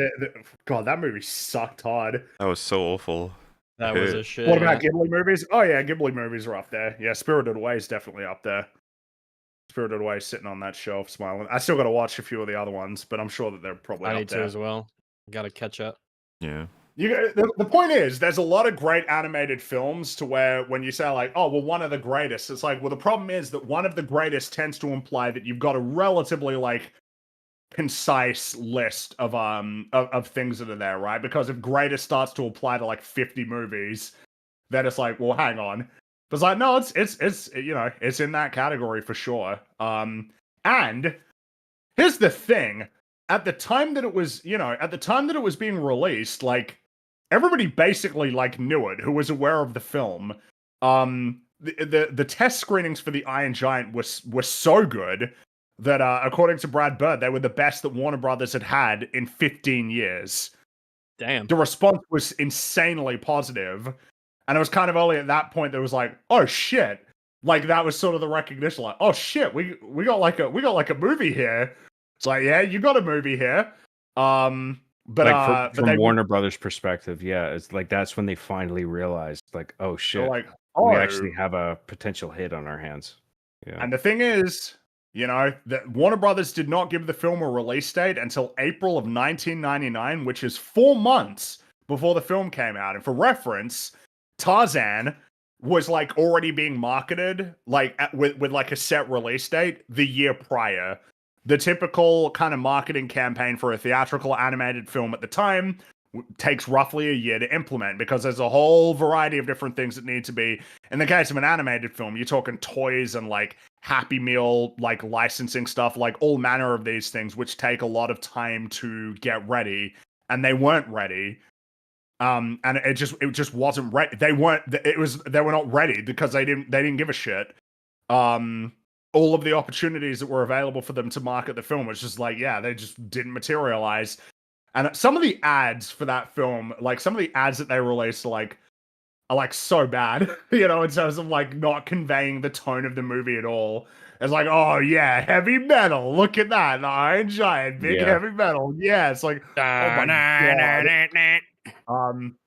S3: God, that movie sucked hard.
S1: That was so awful.
S2: That was a shit.
S3: What about Ghibli movies? Oh yeah, Ghibli movies are up there. Yeah, Spirited Away is definitely up there. Spirited Away sitting on that shelf, smiling. I still got to watch a few of the other ones, but I'm sure that they're probably up there.
S2: I need to as well. Got to catch up.
S1: Yeah.
S3: The point is, there's a lot of great animated films to where when you say like, oh, well, one of the greatest, it's like, well, the problem is that one of the greatest tends to imply that you've got a relatively like concise list of things that are there, right? Because if greatest starts to apply to like 50 movies, then it's like, well, hang on. But it's like, no, it's it's in that category for sure. And here's the thing. At the time that it was being released, like everybody basically like knew it, who was aware of the film. The test screenings for the Iron Giant were so good that according to Brad Bird, they were the best that Warner Brothers had in 15 years.
S2: Damn.
S3: The response was insanely positive, and it was kind of only at that point that it was like, oh shit, like that was sort of the recognition, like, oh shit, we got like a movie here. It's like, yeah, you got a movie here. But
S4: like from Warner Brothers' perspective, yeah, it's like that's when they finally realized, like, oh shit,
S3: like,
S4: we actually have a potential hit on our hands. Yeah.
S3: And the thing is, that Warner Brothers did not give the film a release date until April of 1999, which is 4 months before the film came out. And for reference, Tarzan was like already being marketed like with like a set release date the year prior. The typical kind of marketing campaign for a theatrical animated film at the time takes roughly a year to implement because there's a whole variety of different things that need to be. In the case of an animated film, you're talking toys and like Happy Meal, like licensing stuff, like all manner of these things, which take a lot of time to get ready, and they weren't ready. And it just wasn't ready. They were not ready because they didn't give a shit. All of the opportunities that were available for them to market the film was just like, yeah, they just didn't materialize. And some of the ads for that film, like some of the ads that they released are like so bad, in terms of like not conveying the tone of the movie at all. It's like, oh yeah, heavy metal. Look at that, the Iron Giant, big heavy metal. Yeah, it's like, oh my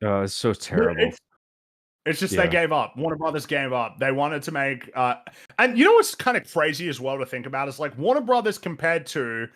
S3: god.
S4: It's so terrible.
S3: It's just they gave up. Warner Brothers gave up. They wanted to make, and you know what's kind of crazy as well to think about is like Warner Brothers compared to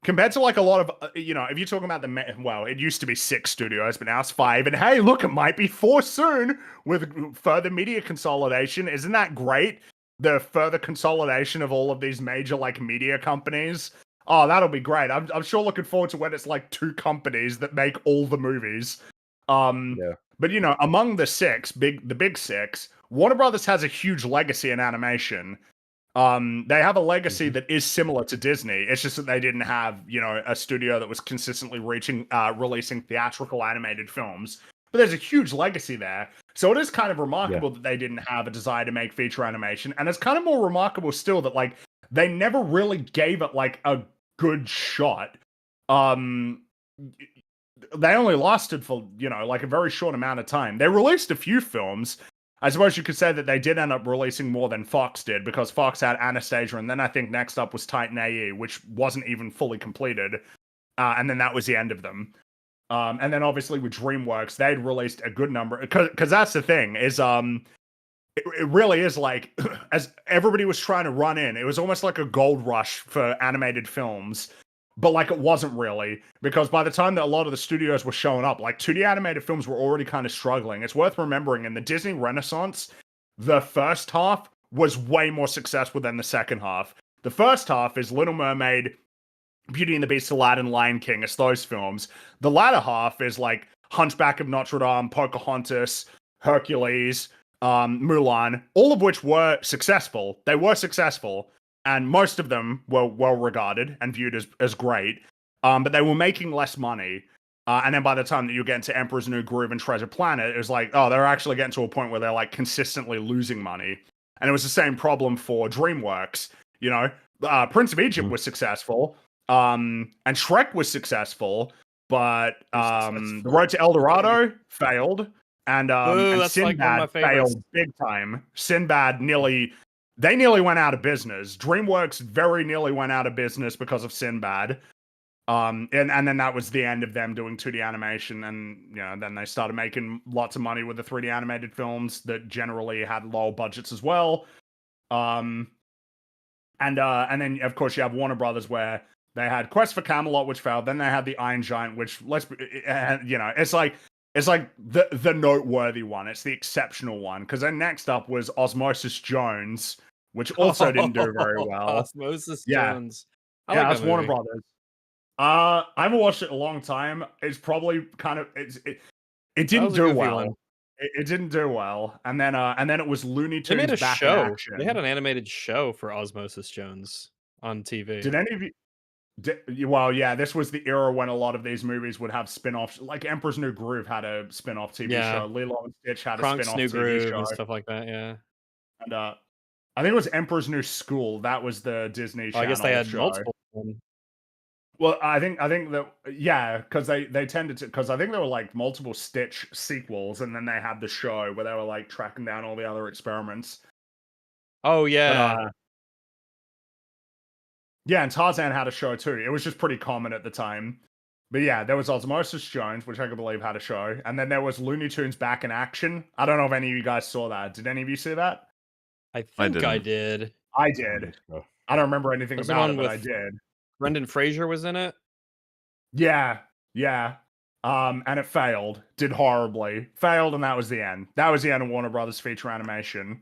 S3: like a lot of, if you're talking about it used to be 6 studios, but now it's 5. And hey, look, it might be 4 soon with further media consolidation. Isn't that great? The further consolidation of all of these major like media companies. Oh, that'll be great. I'm sure looking forward to when it's like 2 companies that make all the movies. But among the big 6, Warner Brothers has a huge legacy in animation. They have a legacy that is similar to Disney. It's just that they didn't have, a studio that was consistently releasing theatrical animated films. But there's a huge legacy there. So it is kind of remarkable that they didn't have a desire to make feature animation. And it's kind of more remarkable still that, like, they never really gave it, like, a good shot. They only lasted for, like, a very short amount of time. They released a few films. I suppose you could say that they did end up releasing more than Fox did, because Fox had Anastasia, and then I think next up was Titan AE, which wasn't even fully completed. And then that was the end of them. And then obviously with DreamWorks, they'd released a good number, because that's the thing, is it really is like, as everybody was trying to run in, it was almost like a gold rush for animated films. But, like, it wasn't really, because by the time that a lot of the studios were showing up, like, 2D animated films were already kind of struggling. It's worth remembering, in the Disney Renaissance, the first half was way more successful than the second half. The first half is Little Mermaid, Beauty and the Beast, Aladdin, Lion King. It's those films. The latter half is, like, Hunchback of Notre Dame, Pocahontas, Hercules, Mulan, all of which were successful. They were successful. And most of them were well regarded and viewed as great, but they were making less money. And then by the time that you get into Emperor's New Groove and Treasure Planet, it was like, oh, they're actually getting to a point where they're, like, consistently losing money. And it was the same problem for DreamWorks. Prince of Egypt was successful, and Shrek was successful, but The Road to El Dorado failed, and Sinbad failed big time. Sinbad nearly went out of business. DreamWorks very nearly went out of business because of Sinbad. And then that was the end of them doing 2D animation, and then they started making lots of money with the 3D animated films that generally had low budgets as well. And then of course you have Warner Brothers, where they had Quest for Camelot, which failed. Then they had The Iron Giant, which it's like the noteworthy one. It's the exceptional one, because then next up was Osmosis Jones, which also didn't do very well.
S2: Osmosis Jones.
S3: That's Warner Brothers. I haven't watched it in a long time. It's probably kind of it didn't do well. It didn't do well. And then it was Looney Tunes.
S2: They made a
S3: back
S2: show.
S3: in action.
S2: They had an animated show for Osmosis Jones on TV.
S3: Did any of you? Well, yeah, this was the era when a lot of these movies would have spin-offs. Like Emperor's New Groove had a spin-off TV show. Lilo and Stitch had a spin-off
S2: New
S3: TV
S2: Groove
S3: show
S2: and stuff like that. Yeah,
S3: and I think it was Emperor's New School. That was the Disney Channel.
S2: I guess they had
S3: show.
S2: multiple.
S3: Well, I think that because they tended to, because I think there were like multiple Stitch sequels, and then they had the show where they were like tracking down all the other experiments.
S2: Oh yeah.
S3: But, yeah, and Tarzan had a show too. It was just pretty common at the time. But yeah, there was Osmosis Jones, which I can believe had a show. And then there was Looney Tunes Back in Action. I don't know if any of you guys saw that. Did any of you see that?
S2: I think I did.
S3: I did. I don't remember anything about it, but I did.
S2: Brendan Fraser was in it?
S3: Yeah. And it failed. Did horribly. Failed, and that was the end. That was the end of Warner Brothers feature animation.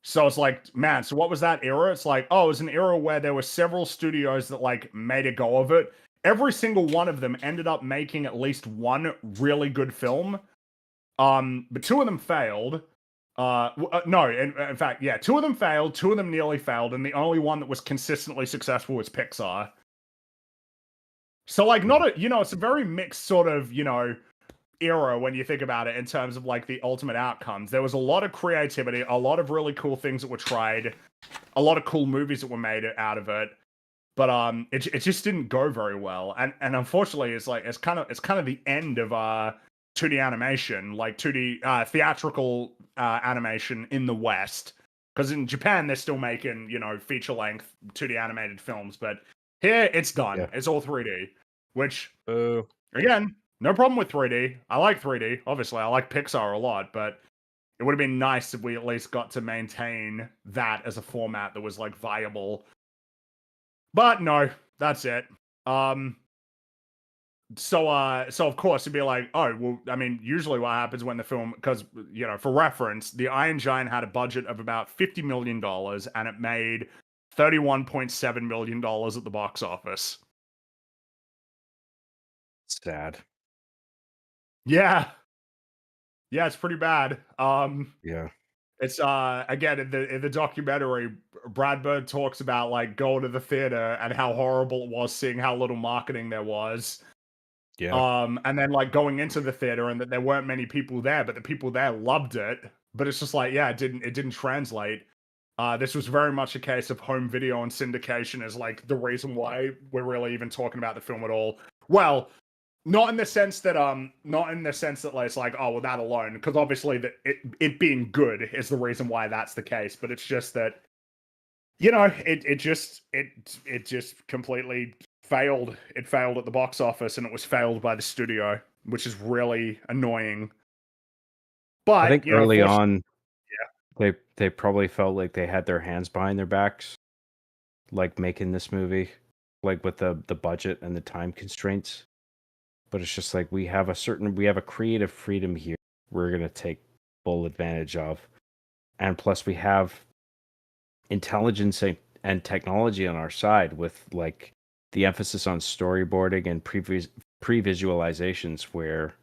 S3: So it's like, man, so what was that era? It's like, oh, it was an era where there were several studios that like made a go of it. Every single one of them ended up making at least one really good film. But two of them failed. No, in fact, yeah, two of them failed, two of them nearly failed, and the only one that was consistently successful was Pixar. So like, it's a very mixed sort of, era when you think about it in terms of like the ultimate outcomes. There was a lot of creativity, a lot of really cool things that were tried, a lot of cool movies that were made out of it, but it just didn't go very well. And unfortunately, it's kind of the end of 2D animation, like 2D theatrical animation in the West, because in Japan they're still making feature length 2D animated films, but here it's done. Yeah. It's all 3D, which again, no problem with 3D. I like 3D. Obviously, I like Pixar a lot, but it would have been nice if we at least got to maintain that as a format that was like viable. But no, that's it. So of course it'd be like, oh, well, I mean, usually what happens when the film, because, for reference, The Iron Giant had a budget of about $50 million and it made $31.7 million at the box office.
S4: Sad.
S3: Yeah, it's pretty bad.
S4: Yeah.
S3: It's again in the documentary, Brad Bird talks about like going to the theater and how horrible it was seeing how little marketing there was.
S4: Yeah.
S3: And then like going into the theater and that there weren't many people there, but the people there loved it. But it's just like, yeah, it didn't translate. This was very much a case of home video and syndication is like the reason why we're really even talking about the film at all. Well, not in the sense that like it's like, oh well, that alone, because obviously that it being good is the reason why that's the case. But it's just that, you know, it just completely failed. It failed at the box office, and it was failed by the studio, which is really annoying. But
S4: I think
S3: you know,
S4: early on, they probably felt like they had their hands behind their backs, like making this movie, like with the budget and the time constraints. But it's just like we have a creative freedom here we're gonna take full advantage of, and plus we have intelligence and technology on our side with like the emphasis on storyboarding and pre-visualizations where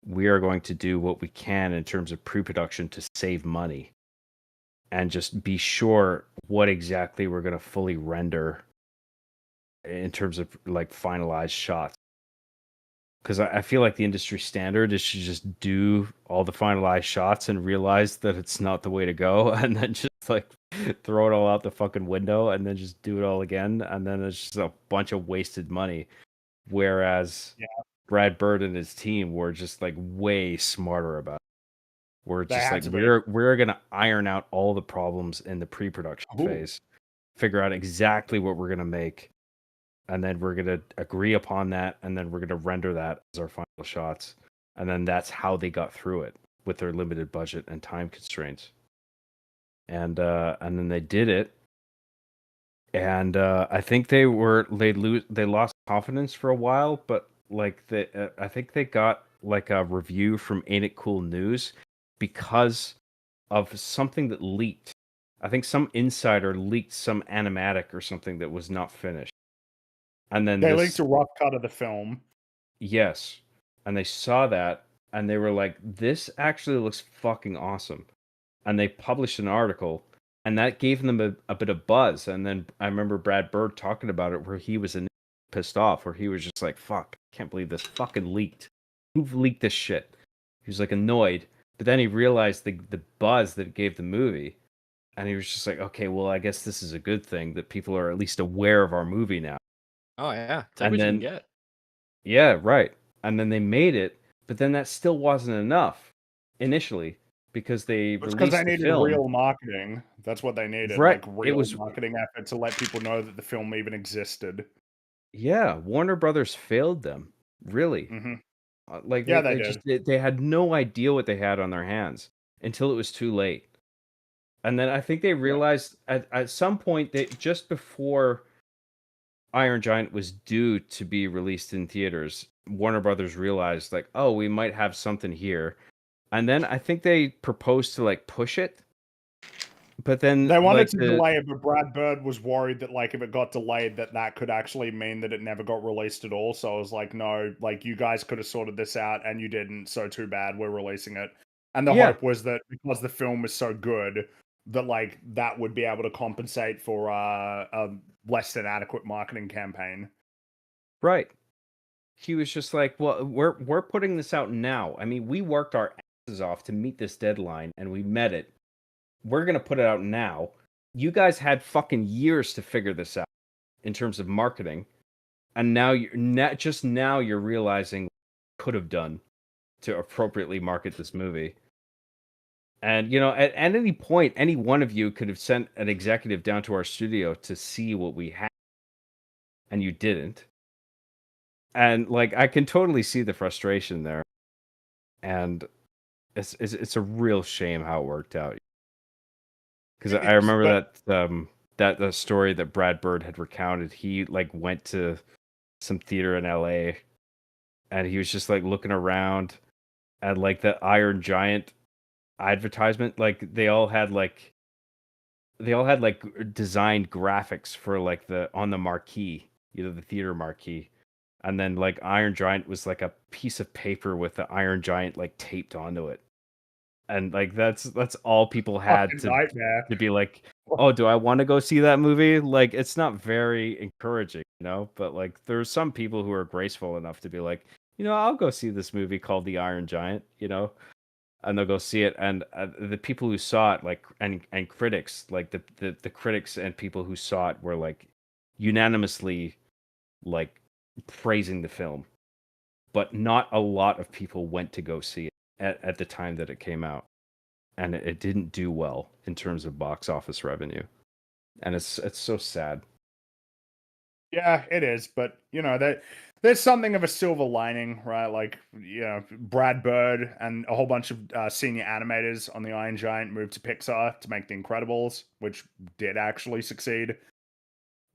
S4: we are going to do what we can in terms of pre-production to save money and just be sure what exactly we're going to fully render in terms of like finalized shots. Because I feel like the industry standard is to just do all the finalized shots and realize that it's not the way to go, and then just like throw it all out the fucking window and then just do it all again, and then it's just a bunch of wasted money. Whereas Brad Bird and his team were just like way smarter about it. We're just like we're gonna iron out all the problems in the pre-production phase, figure out exactly what we're gonna make, and then we're gonna agree upon that, and then we're gonna render that as our final shots, and then that's how they got through it with their limited budget and time constraints. And then they did it, and I think they lost confidence for a while, but like I think they got like a review from Ain't It Cool News because of something that leaked. I think some insider leaked some animatic or something that was not finished. And then
S3: they leaked a rough cut of the film.
S4: Yes. And they saw that and they were like, this actually looks fucking awesome. And they published an article and that gave them a bit of buzz. And then I remember Brad Bird talking about it where he was pissed off, where he was just like, fuck, I can't believe this fucking leaked. Who leaked this shit? He was like annoyed. But then he realized the buzz that it gave the movie. And he was just like, okay, well, I guess this is a good thing that people are at least aware of our movie now.
S2: Oh yeah, take what you can get.
S4: Yeah, right. And then they made it, but then that still wasn't enough initially because they
S3: needed real marketing. That's what they needed,
S4: right.
S3: Like real marketing effort to let people know that the film even existed.
S4: Yeah, Warner Brothers failed them, really.
S3: Mm-hmm.
S4: Like they had no idea what they had on their hands until it was too late. And then I think they realized at some point that just before Iron Giant was due to be released in theaters, Warner Brothers realized like, oh, we might have something here. And then I think they proposed to like push it. But then
S3: they wanted to delay it, but Brad Bird was worried that like if it got delayed that could actually mean that it never got released at all. So I was like, no, like you guys could have sorted this out and you didn't, so too bad, we're releasing it. And the hope was that because the film was so good that like that would be able to compensate for a less than adequate marketing campaign.
S4: Right. He was just like, well, we're putting this out now. I mean, we worked our asses off to meet this deadline and we met it. We're going to put it out now. You guys had fucking years to figure this out in terms of marketing. And now you're realizing what you could have done to appropriately market this movie. And, you know, at any point, any one of you could have sent an executive down to our studio to see what we had. And you didn't. And, like, I can totally see the frustration there. And it's a real shame how it worked out. Because I remember that the story that Brad Bird had recounted. He, like, went to some theater in LA. And he was just, like, looking around. And, like, the Iron Giant advertisement, like they all had designed graphics for like on the marquee, you know, the theater marquee, and then like Iron Giant was like a piece of paper with the Iron Giant like taped onto it. and like that's all people had
S3: Fucking nightmare.
S4: to be like, oh, do I want to go see that movie? Like, it's not very encouraging, you know. But like, there's some people who are graceful enough to be like, you know, I'll go see this movie called The Iron Giant, you know, and they'll go see it. And the people who saw it, like, and critics, like the critics and people who saw it were like unanimously like praising the film, but not a lot of people went to go see it at the time that it came out, and it didn't do well in terms of box office revenue, and it's so sad.
S3: Yeah, it is, but you know that there's something of a silver lining, right? Like, you know, Brad Bird and a whole bunch of senior animators on the Iron Giant moved to Pixar to make The Incredibles, which did actually succeed.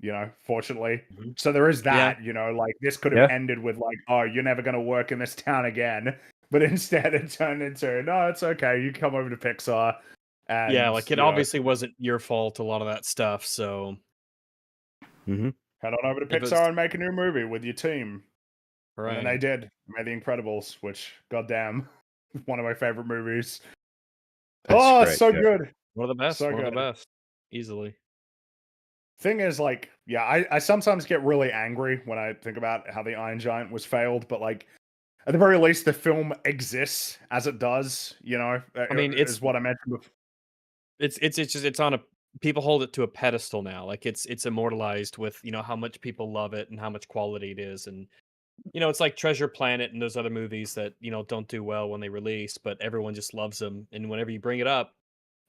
S3: You know, fortunately.
S2: Mhm.
S3: So there is
S2: Yeah.
S3: that. You know, like this could have ended with like, oh, you're never going to work in this town again. But instead, it turned into, no, it's okay. You come over to Pixar. And,
S2: Yeah, like it
S3: you know,
S2: obviously wasn't your fault, a lot of that stuff. So
S4: Mm-hmm.
S3: head on over to
S2: It
S3: Pixar
S2: was-
S3: and make a new movie with your team. And then they
S2: right.
S3: did. Made The Incredibles, which, goddamn, one of my favorite movies.
S4: That's
S3: Oh,
S4: great,
S3: so
S4: yeah.
S3: good.
S2: One of the best.
S3: So
S2: One of the
S3: good.
S2: best. Easily.
S3: Thing is, like, yeah, I sometimes get really angry when I think about how the Iron Giant was failed, but like, at the very least, the film exists as it does. You know,
S2: I mean,
S3: is what I mentioned before.
S2: It's just it's on a people hold it to a pedestal now. Like it's immortalized with, you know, how much people love it and how much quality it is. And you know, it's like Treasure Planet and those other movies that, you know, don't do well when they release, but everyone just loves them. And whenever you bring it up,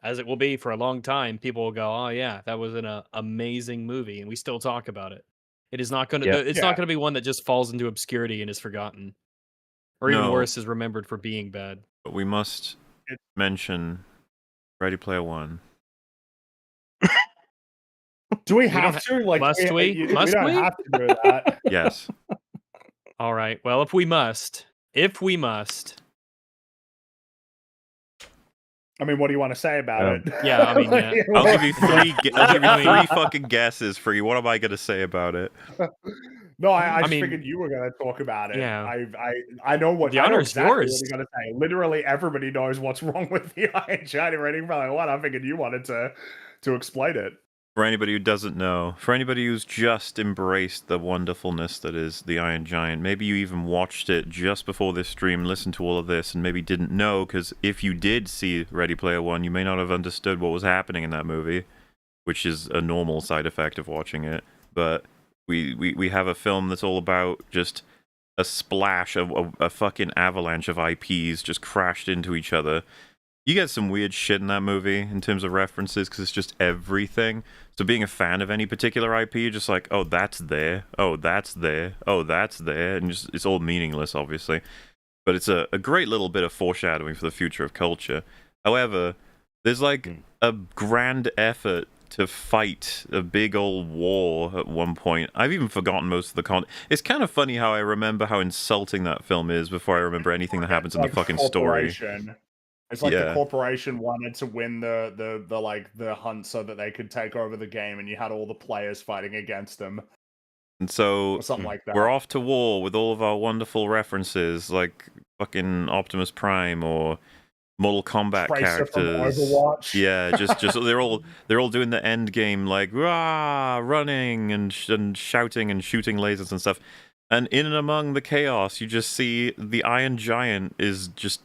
S2: as it will be for a long time, people will go, "Oh yeah, that was an amazing movie," and we still talk about it. It is not going
S4: Yeah.
S2: to. It's
S3: Yeah.
S2: not going to be one that just falls into obscurity and is forgotten, or even
S1: No.
S2: worse, is remembered for being bad.
S1: But we must mention Ready Player One.
S3: Do we
S2: don't
S3: have to? Like,
S2: must we?
S3: We
S2: Must
S3: don't
S2: we?
S3: have to do that.
S1: Yes.
S2: All right. Well, if we must,
S3: I mean, what do you want to say about it?
S2: Yeah, I mean, yeah.
S1: I'll give you three. I'll give
S2: I
S1: you
S2: mean-
S1: three fucking guesses for you. What am I gonna say about it?
S3: No, I
S2: I
S3: just
S2: mean-
S3: figured you were going to talk about it.
S2: Yeah.
S3: I know what
S2: The
S3: I know
S2: honor's
S3: exactly
S2: yours.
S3: what you're going to say. Literally, everybody knows what's wrong with the Iron Giant Ready Player One. I figured you wanted to explain it.
S1: For anybody who doesn't know, for anybody who's just embraced the wonderfulness that is the Iron Giant, maybe you even watched it just before this stream, listened to all of this, and maybe didn't know, because if you did see Ready Player One, you may not have understood what was happening in that movie, which is a normal side effect of watching it. But we have a film that's all about just a splash of a fucking avalanche of IPs just crashed into each other. You get some weird shit in that movie in terms of references because it's just everything. So being a fan of any particular IP, you're just like, oh, that's there. Oh, that's there. Oh, that's there. And just, it's all meaningless, obviously. But it's a great little bit of foreshadowing for the future of culture. However, there's like a grand effort to fight a big old war at one point. I've even forgotten most of the content. It's kind of funny how I remember how insulting that film is before I remember anything that happens in the fucking story.
S3: It's like the corporation wanted to win the hunt so that they could take over the game, and you had all the players fighting against them.
S1: And so
S3: Or something like that.
S1: we're off to war with all of our wonderful references, like fucking Optimus Prime or Mortal Kombat
S3: Tracer from
S1: characters.
S3: Overwatch.
S1: Yeah, just they're all doing the end game like rah, running and shouting and shooting lasers and stuff. And in and among the chaos, you just see the Iron Giant is just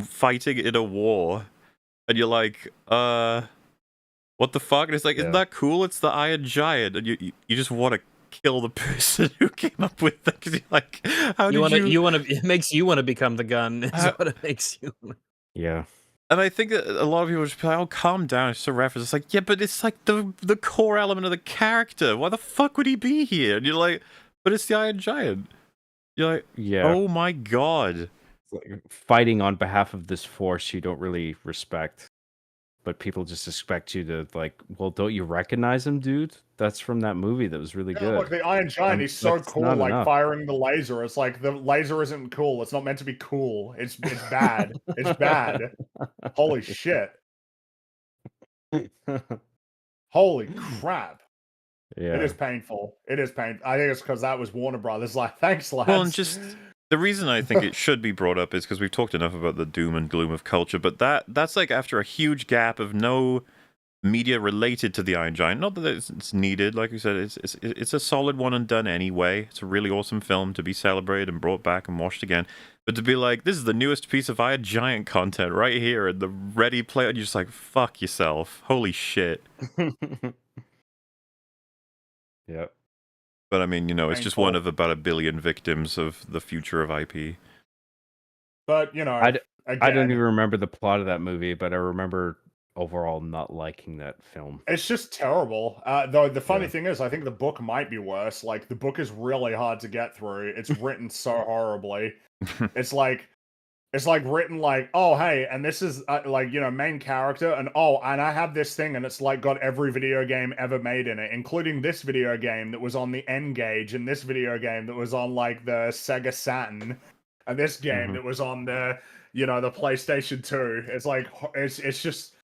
S1: fighting in a war, and you're like, what the fuck? And it's like, isn't that cool? It's the Iron Giant, and you just want to kill the person who came up with that because you're like, how
S2: You
S1: did
S2: want to? It makes you want to become the gun. Is what it makes you.
S4: Yeah.
S1: And I think that a lot of people just be like, oh, calm down, it's just a reference. It's like, yeah, but it's like the core element of the character. Why the fuck would he be here? And you're like, but it's the Iron Giant. You're like,
S4: Yeah.
S1: oh my god.
S4: Fighting on behalf of this force you don't really respect, but people just expect you to like, well, don't you recognize him, dude? That's from that movie that was really good.
S3: Look, the Iron Giant, he's so
S4: That's
S3: cool,
S4: not
S3: like
S4: enough.
S3: firing the laser. It's like the laser isn't cool. It's not meant to be cool. It's bad. It's bad. Holy shit. Holy crap.
S4: Yeah.
S3: It is painful. It is painful. I think it's because that was Warner Brothers. Like, thanks, lads.
S1: Well, and just The reason I think it should be brought up is because we've talked enough about the doom and gloom of culture, but that's like after a huge gap of no media related to the Iron Giant. Not that it's needed, like we said, it's a solid one and done anyway. It's a really awesome film to be celebrated and brought back and watched again. But to be like, this is the newest piece of Iron Giant content right here, and the Ready Player, and you're just like, fuck yourself. Holy shit.
S4: Yep.
S1: But I mean, it's just
S3: Painful.
S1: one of about 1 billion victims of the future of IP.
S3: But
S4: I don't
S3: again,
S4: even remember the plot of that movie, but I remember overall not liking that film.
S3: it's just terrible. Though the funny
S4: Yeah.
S3: thing is, I think the book might be worse. Like the book is really hard to get through. It's written so horribly. It's like written like, oh hey, and this is like main character, and I have this thing, and it's like got every video game ever made in it, including this video game that was on the N-Gage, and this video game that was on like the Sega Saturn, and this game that was on the the PlayStation 2. It's like it's just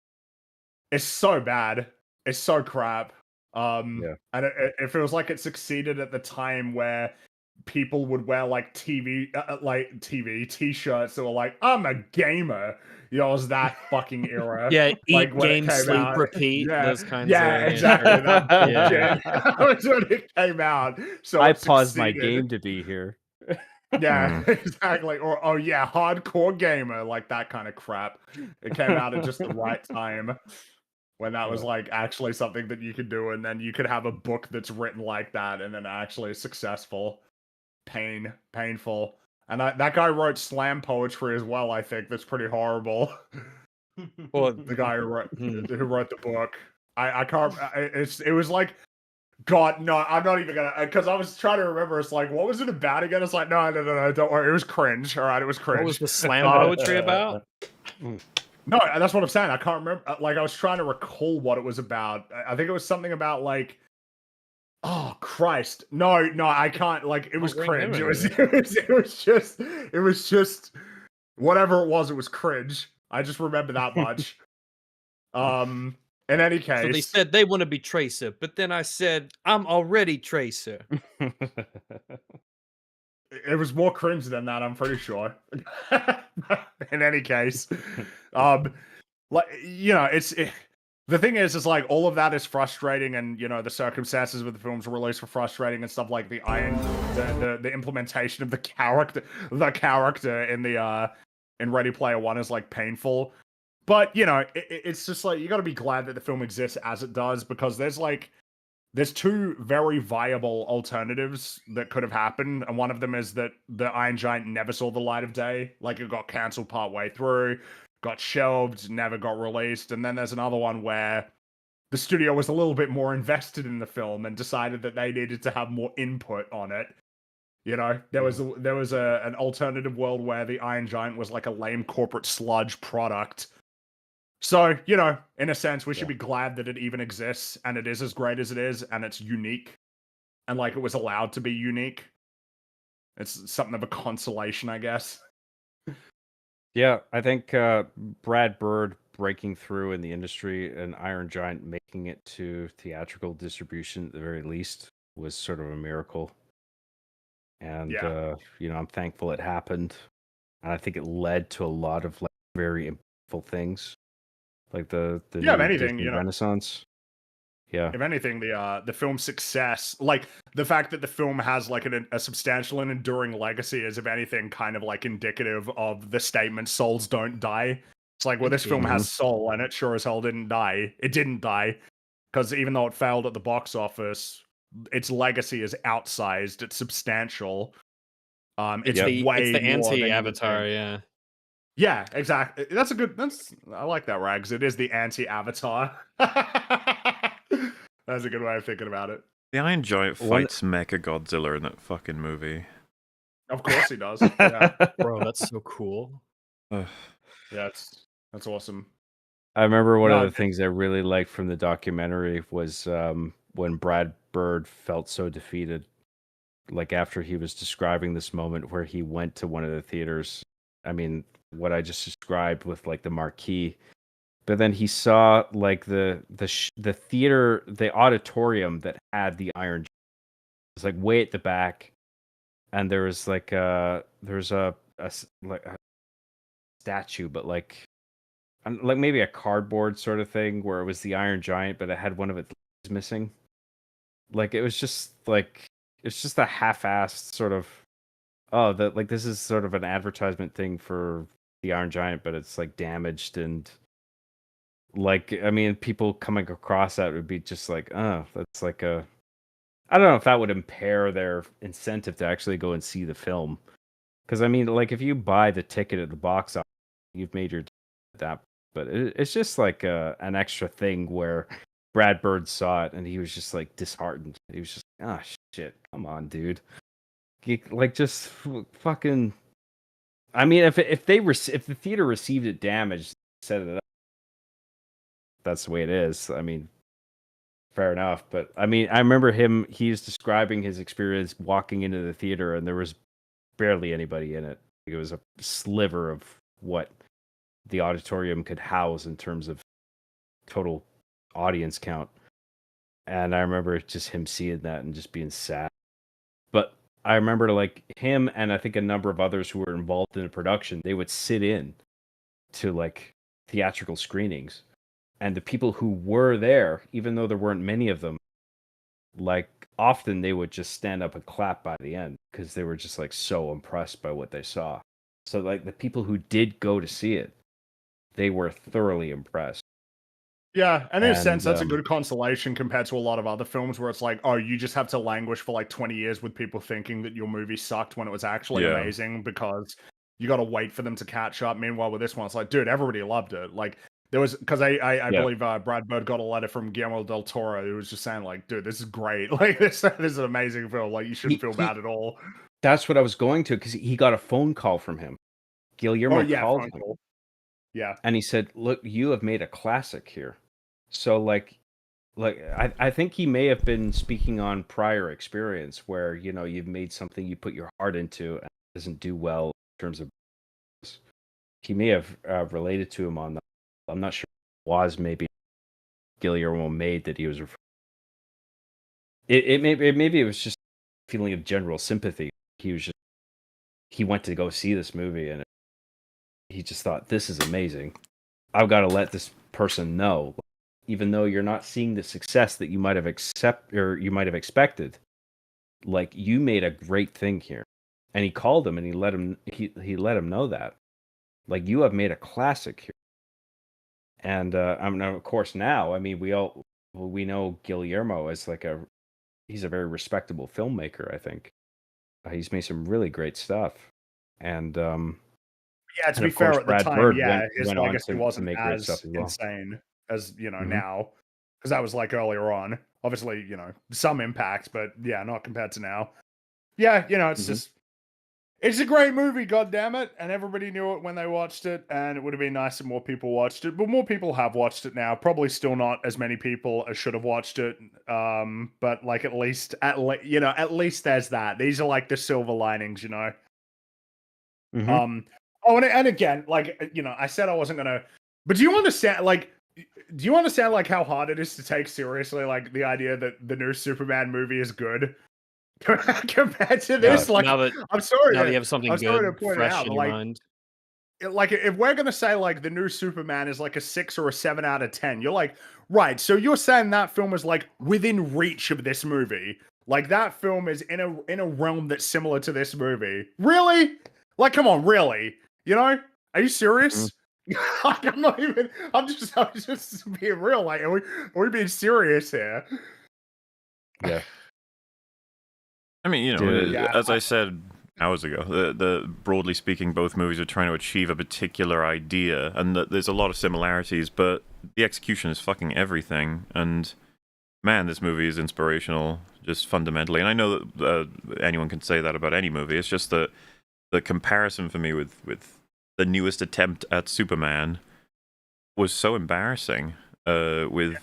S3: it's so bad. It's so crap.
S4: Yeah.
S3: And it feels like it succeeded at the time where people would wear like TV t-shirts that were like, I'm a gamer. It was that fucking era.
S2: Yeah,
S3: Like,
S2: eat,
S3: when it
S2: game,
S3: came
S2: sleep,
S3: out.
S2: repeat.
S3: Yeah,
S2: Those kinds
S3: yeah,
S2: of
S3: exactly. That
S2: Yeah.
S3: bullshit. That was when it came out. So
S4: I
S3: it
S4: paused my
S3: succeeded.
S4: game to be here.
S3: Yeah, exactly. Or hardcore gamer, like that kind of crap. It came out at just the right time when that was like actually something that you could do, and then you could have a book that's written like that and then actually successful. Painful. And that guy wrote slam poetry as well, I think. That's pretty horrible.
S2: Well,
S3: The guy who wrote the book. I can't it was like, God, no, I'm not even gonna, because I was trying to remember. It's like, what was it about again? It's like, no, don't worry. It was cringe. All right, it was cringe.
S2: what was the slam poetry about?
S3: No, that's what I'm saying. I can't remember. Like, I was trying to recall what it was about. I think it was something about like, oh Christ, no, I can't. Like, it was cringe. It was just whatever it was. It was cringe. I just remember that much. In any case,
S2: So they said they want to be Tracer, but then I said I'm already Tracer.
S3: it was more cringe than that, I'm pretty sure. In any case, like the thing is like all of that is frustrating, and the circumstances with the film's release were frustrating and stuff. Like the implementation of the character in the in Ready Player One is like painful. But it's just like you got to be glad that the film exists as it does, because there's two very viable alternatives that could have happened, and one of them is that the Iron Giant never saw the light of day. Like, it got cancelled partway through, got shelved, never got released. And then there's another one where the studio was a little bit more invested in the film and decided that they needed to have more input on it. There was an alternative world where the Iron Giant was like a lame corporate sludge product. So, in a sense, we should be glad that it even exists, and it is as great as it is, and it's unique, and like it was allowed to be unique. It's something of a consolation, I guess.
S4: Yeah, I think Brad Bird breaking through in the industry and Iron Giant making it to theatrical distribution at the very least was sort of a miracle. And I'm thankful it happened. And I think it led to a lot of like very impactful things. Like the
S3: if anything,
S4: Disney Renaissance. Yeah.
S3: If anything, the film's success, like the fact that the film has like a substantial and enduring legacy, is, if anything, kind of like indicative of the statement "souls don't die." It's like, well, this film has soul, and it sure as hell didn't die. It didn't die, because even though it failed at the box office, its legacy is outsized. It's substantial. It's way
S2: the
S3: more than
S2: anti-Avatar, yeah.
S3: Yeah, exactly. I like that, Rags. It is the anti-Avatar. That's a good way of thinking about it.
S1: The Iron Giant fights Mecha Godzilla in that fucking movie.
S3: Of course he does. Yeah.
S2: Bro, that's so cool.
S3: Yeah, that's awesome.
S4: I remember one of the things I really liked from the documentary was when Brad Bird felt so defeated. Like, after he was describing this moment where he went to one of the theaters. I mean, what I just described with like the marquee, but then he saw like the theater, the auditorium that had the Iron Giant. It was like way at the back, and there's like like a statue, but like maybe a cardboard sort of thing where it was the Iron Giant, but it had one of its legs missing. Like it was just like it's just a half-assed sort of that like this is sort of an advertisement thing for the Iron Giant, but it's like damaged and like I mean people coming across that would be just like that's like a I don't know if that would impair their incentive to actually go and see the film. Because I mean, like if you buy the ticket at the box office, you've made your that. But it's just like an extra thing where Brad Bird saw it and he was just like disheartened. He was just shit, come on, dude. Like just fucking. I mean, if the theater received it damaged, set it up. That's the way it is. I mean, fair enough. But I mean, I remember he's describing his experience walking into the theater and there was barely anybody in it. It was a sliver of what the auditorium could house in terms of total audience count. And I remember just him seeing that and just being sad. But I remember like him and I think a number of others who were involved in the production, they would sit in to like theatrical screenings. And the people who were there, even though there weren't many of them, like often they would just stand up and clap by the end because they were just like so impressed by what they saw. So like the people who did go to see it, they were thoroughly impressed.
S3: Yeah, and in a sense, that's a good consolation compared to a lot of other films where it's like, oh, you just have to languish for like 20 years with people thinking that your movie sucked when it was actually amazing because you got to wait for them to catch up. Meanwhile, with this one, it's like, dude, everybody loved it. Like, there was, because I believe Brad Bird got a letter from Guillermo del Toro who was just saying, like, dude, this is great. Like, this is an amazing film. Like, you shouldn't feel bad at all.
S4: That's what I was going to, because he got a phone call from him. Guillermo called him.
S3: Yeah.
S4: And he said, look, you have made a classic here. So like I think he may have been speaking on prior experience where, you know, you've made something you put your heart into and it doesn't do well in terms of he may have related to him on that. I'm not sure it was maybe Guillermo made that he was maybe it was just a feeling of general sympathy. He went to go see this movie and he just thought, this is amazing. I've got to let this person know. Even though you're not seeing the success that you might have expected, like you made a great thing here. And he called him and he let him know that, like, you have made a classic here. And I mean, of course, now I mean we know Guillermo as like he's a very respectable filmmaker. I think he's made some really great stuff. And
S3: yeah, to be fair, at the time, his legacy wasn't as insane as, you know, now, because that was like earlier on. Obviously, you know, some impact, but yeah, not compared to now. Yeah, you know, it's just, it's a great movie, goddammit, and everybody knew it when they watched it, and it would have been nice if more people watched it, but more people have watched it now. Probably still not as many people as should have watched it, but like at least there's that. These are like the silver linings, you know. Oh, and again, like, you know, I said I wasn't gonna, but do you understand like how hard it is to take seriously like the idea that the new Superman movie is good compared to this? Like, I'm sorry,
S2: now that you have something good fresh in your mind.
S3: Like, if we're gonna say like the new Superman is like a 6 or a 7 out of 10, you're like, right? So you're saying that film is like within reach of this movie? Like that film is in a realm that's similar to this movie? Really? Like, come on, really? You know? Are you serious? I'm just being real. Like, are we being serious here?
S4: Yeah.
S1: I mean, you know, as I said hours ago, the broadly speaking, both movies are trying to achieve a particular idea, and that there's a lot of similarities, but the execution is fucking everything. And man, this movie is inspirational, just fundamentally. And I know that anyone can say that about any movie. It's just that the comparison for me with the newest attempt at Superman was so embarrassing with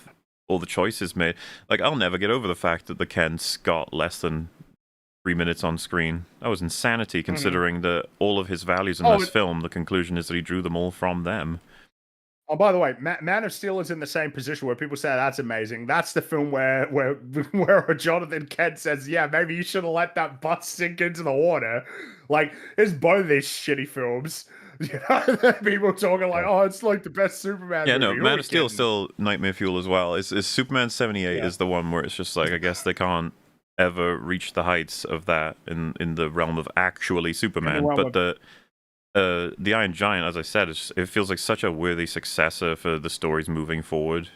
S1: all the choices made. Like, I'll never get over the fact that the Kents got less than 3 minutes on screen. That was insanity, considering that all of his values in this film, the conclusion is that he drew them all from them.
S3: Oh, by the way, Man of Steel is in the same position where people say that's amazing. That's the film where where Jonathan Kent says, "Yeah, maybe you should have let that bus sink into the water." Like, it's both of these shitty films. You know, people talking like, "Oh, it's like the best Superman
S1: Yeah,
S3: movie."
S1: no,
S3: Who are
S1: Man
S3: we
S1: of Steel is
S3: kidding?
S1: still nightmare fuel as well. Is Superman 78
S3: Yeah.
S1: is the one where it's just like, I guess they can't ever reach the heights of that in the realm of actually Superman.
S3: realm
S1: But the Iron Giant, as I said, it feels like such a worthy successor for the stories moving forward.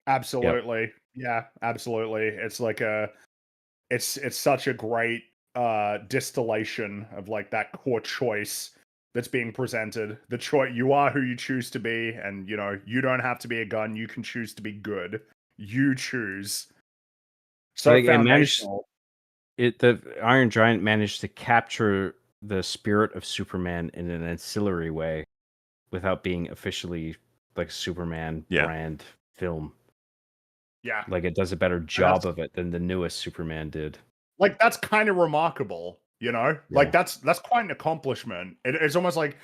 S3: Absolutely. Yeah, absolutely. It's like it's such a great distillation of like that core choice that's being presented. The choice, you are who you choose to be, and you know, you don't have to be a gun, you can choose to be good. You choose. So
S4: Like it managed
S3: foundational.
S4: the Iron Giant managed to capture the spirit of Superman in an ancillary way without being officially like a Superman
S1: Yeah.
S4: brand film.
S3: Yeah.
S4: Like it does a better job of it than the newest Superman did.
S3: Like that's kind of remarkable, you know? Like
S4: Yeah.
S3: that's quite an accomplishment. It's almost like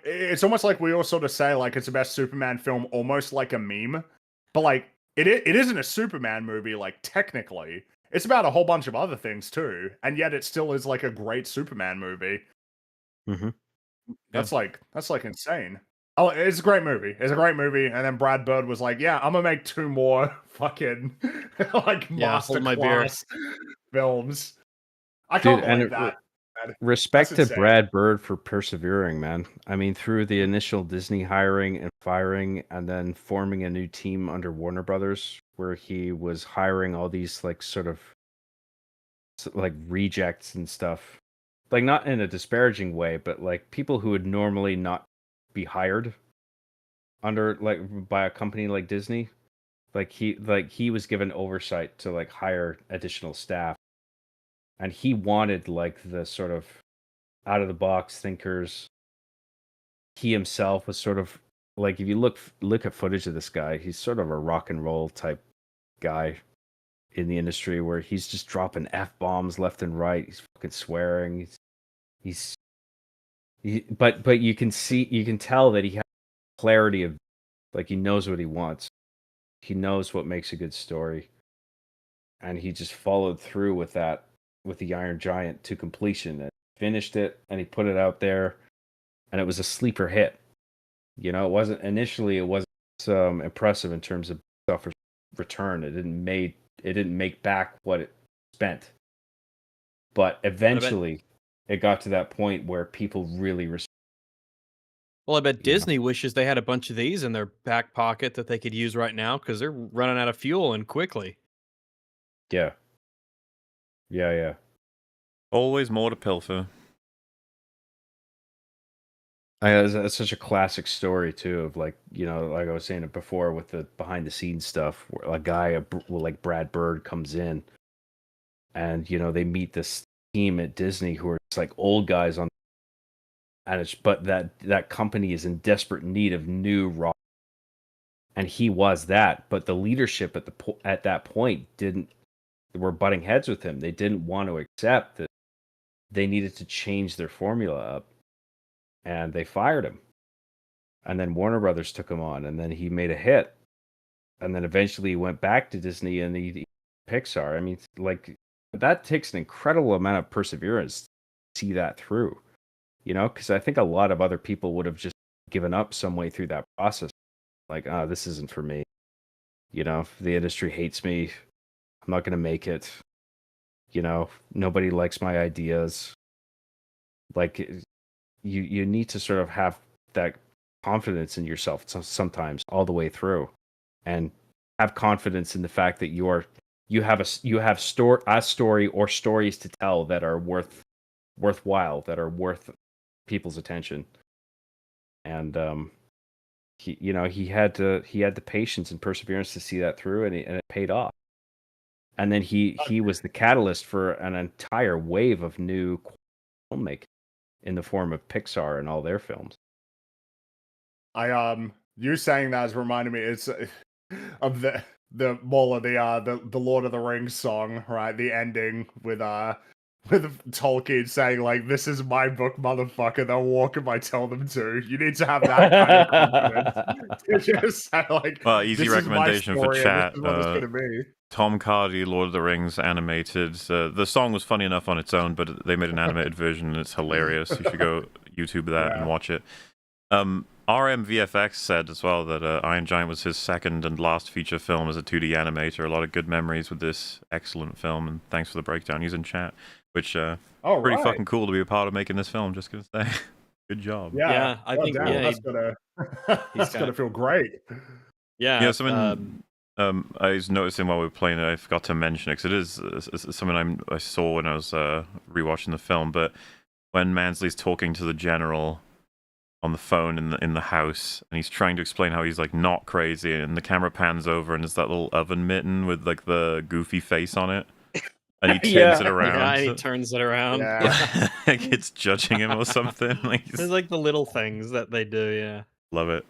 S3: it's almost like we all sort of say like it's the best Superman film, almost like a meme. But like it isn't a Superman movie, like technically. It's about a whole bunch of other things too, and yet it still is like a great Superman movie.
S4: Mm-hmm.
S3: That's like insane. Oh, it's a great movie. It's a great movie. And then Brad Bird was like, "Yeah, I'm gonna make 2 more fucking like
S2: Yeah, hold my beer.
S3: masterclass films." I
S4: Dude,
S3: can't
S4: and
S3: believe that. Man.
S4: respect
S3: That's
S4: to
S3: insane.
S4: Brad Bird for persevering, man. I mean, through the initial Disney hiring and firing, and then forming a new team under Warner Brothers, where he was hiring all these like sort of like rejects and stuff, like not in a disparaging way, but like people who would normally not be hired under like by a company like Disney. Like he was given oversight to like hire additional staff, and he wanted like the sort of out of the box thinkers. He himself was sort of like, if you look at footage of this guy, he's sort of a rock and roll type guy in the industry where he's just dropping F bombs left and right. He's fucking swearing. But you can tell that he has clarity of, like, he knows what he wants. He knows what makes a good story. And he just followed through with that, with the Iron Giant to completion, and finished it, and he put it out there, and it was a sleeper hit. You know, it wasn't impressive in terms of box office return. It didn't make back what it spent. But eventually, it got to that point where people really
S2: Well, I bet
S4: You know.
S2: Disney wishes they had a bunch of these in their back pocket that they could use right now because they're running out of fuel and quickly.
S4: Yeah. Yeah.
S1: Always more to pilfer.
S4: It's such a classic story too, of like, you know, like I was saying it before with the behind the scenes stuff, where a guy like Brad Bird comes in, and you know they meet this team at Disney who are just like old guys on, and but that company is in desperate need of new rock, and he was that, but the leadership at that point were butting heads with him. They didn't want to accept that they needed to change their formula up, and they fired him. And then Warner Brothers took him on, and then he made a hit, and then eventually he went back to Disney and Pixar. I mean, like, that takes an incredible amount of perseverance to see that through, you know, because I think a lot of other people would have just given up some way through that process, like, this isn't for me, you know, the industry hates me, I'm not going to make it, you know, nobody likes my ideas. Like, you need to sort of have that confidence in yourself sometimes all the way through, and have confidence in the fact that you have a story or stories to tell that are worthwhile, that are worth people's attention. And he had the patience and perseverance to see that through, and it paid off. And then he was the catalyst for an entire wave of new filmmaking in the form of Pixar and all their films.
S3: You saying that has reminded me it's of the Lord of the Rings song, right? The ending with with Tolkien saying like, "This is my book, motherfucker. They'll walk if I tell them to." You need to have that kind of confidence to just say like,
S1: Well, easy
S3: "This is my
S1: recommendation for
S3: story, and this
S1: chat.
S3: is what it's gonna be."
S1: Tom Hardy, Lord of the Rings animated. The song was funny enough on its own, but they made an animated version, and it's hilarious. You should go YouTube that and watch it. RMVFX said as well that Iron Giant was his second and last feature film as a 2D animator. A lot of good memories with this excellent film, and thanks for the breakdown. He's in chat, which pretty fucking cool to be a part of making this film. Just gonna say, good job.
S2: Yeah, I think
S3: that's gonna feel great.
S2: Yeah,
S1: I was noticing while we were playing it, I forgot to mention it because it is something I saw when I was rewatching the film. But when Mansley's talking to the general on the phone in the house, and he's trying to explain how he's like not crazy, and the camera pans over, and it's that little oven mitten with like the goofy face on it, and he turns it around.
S2: Yeah, and he turns it around.
S3: Yeah.
S1: Like it's judging him or something. Like
S2: There's like the little things that they do. Yeah,
S1: love it.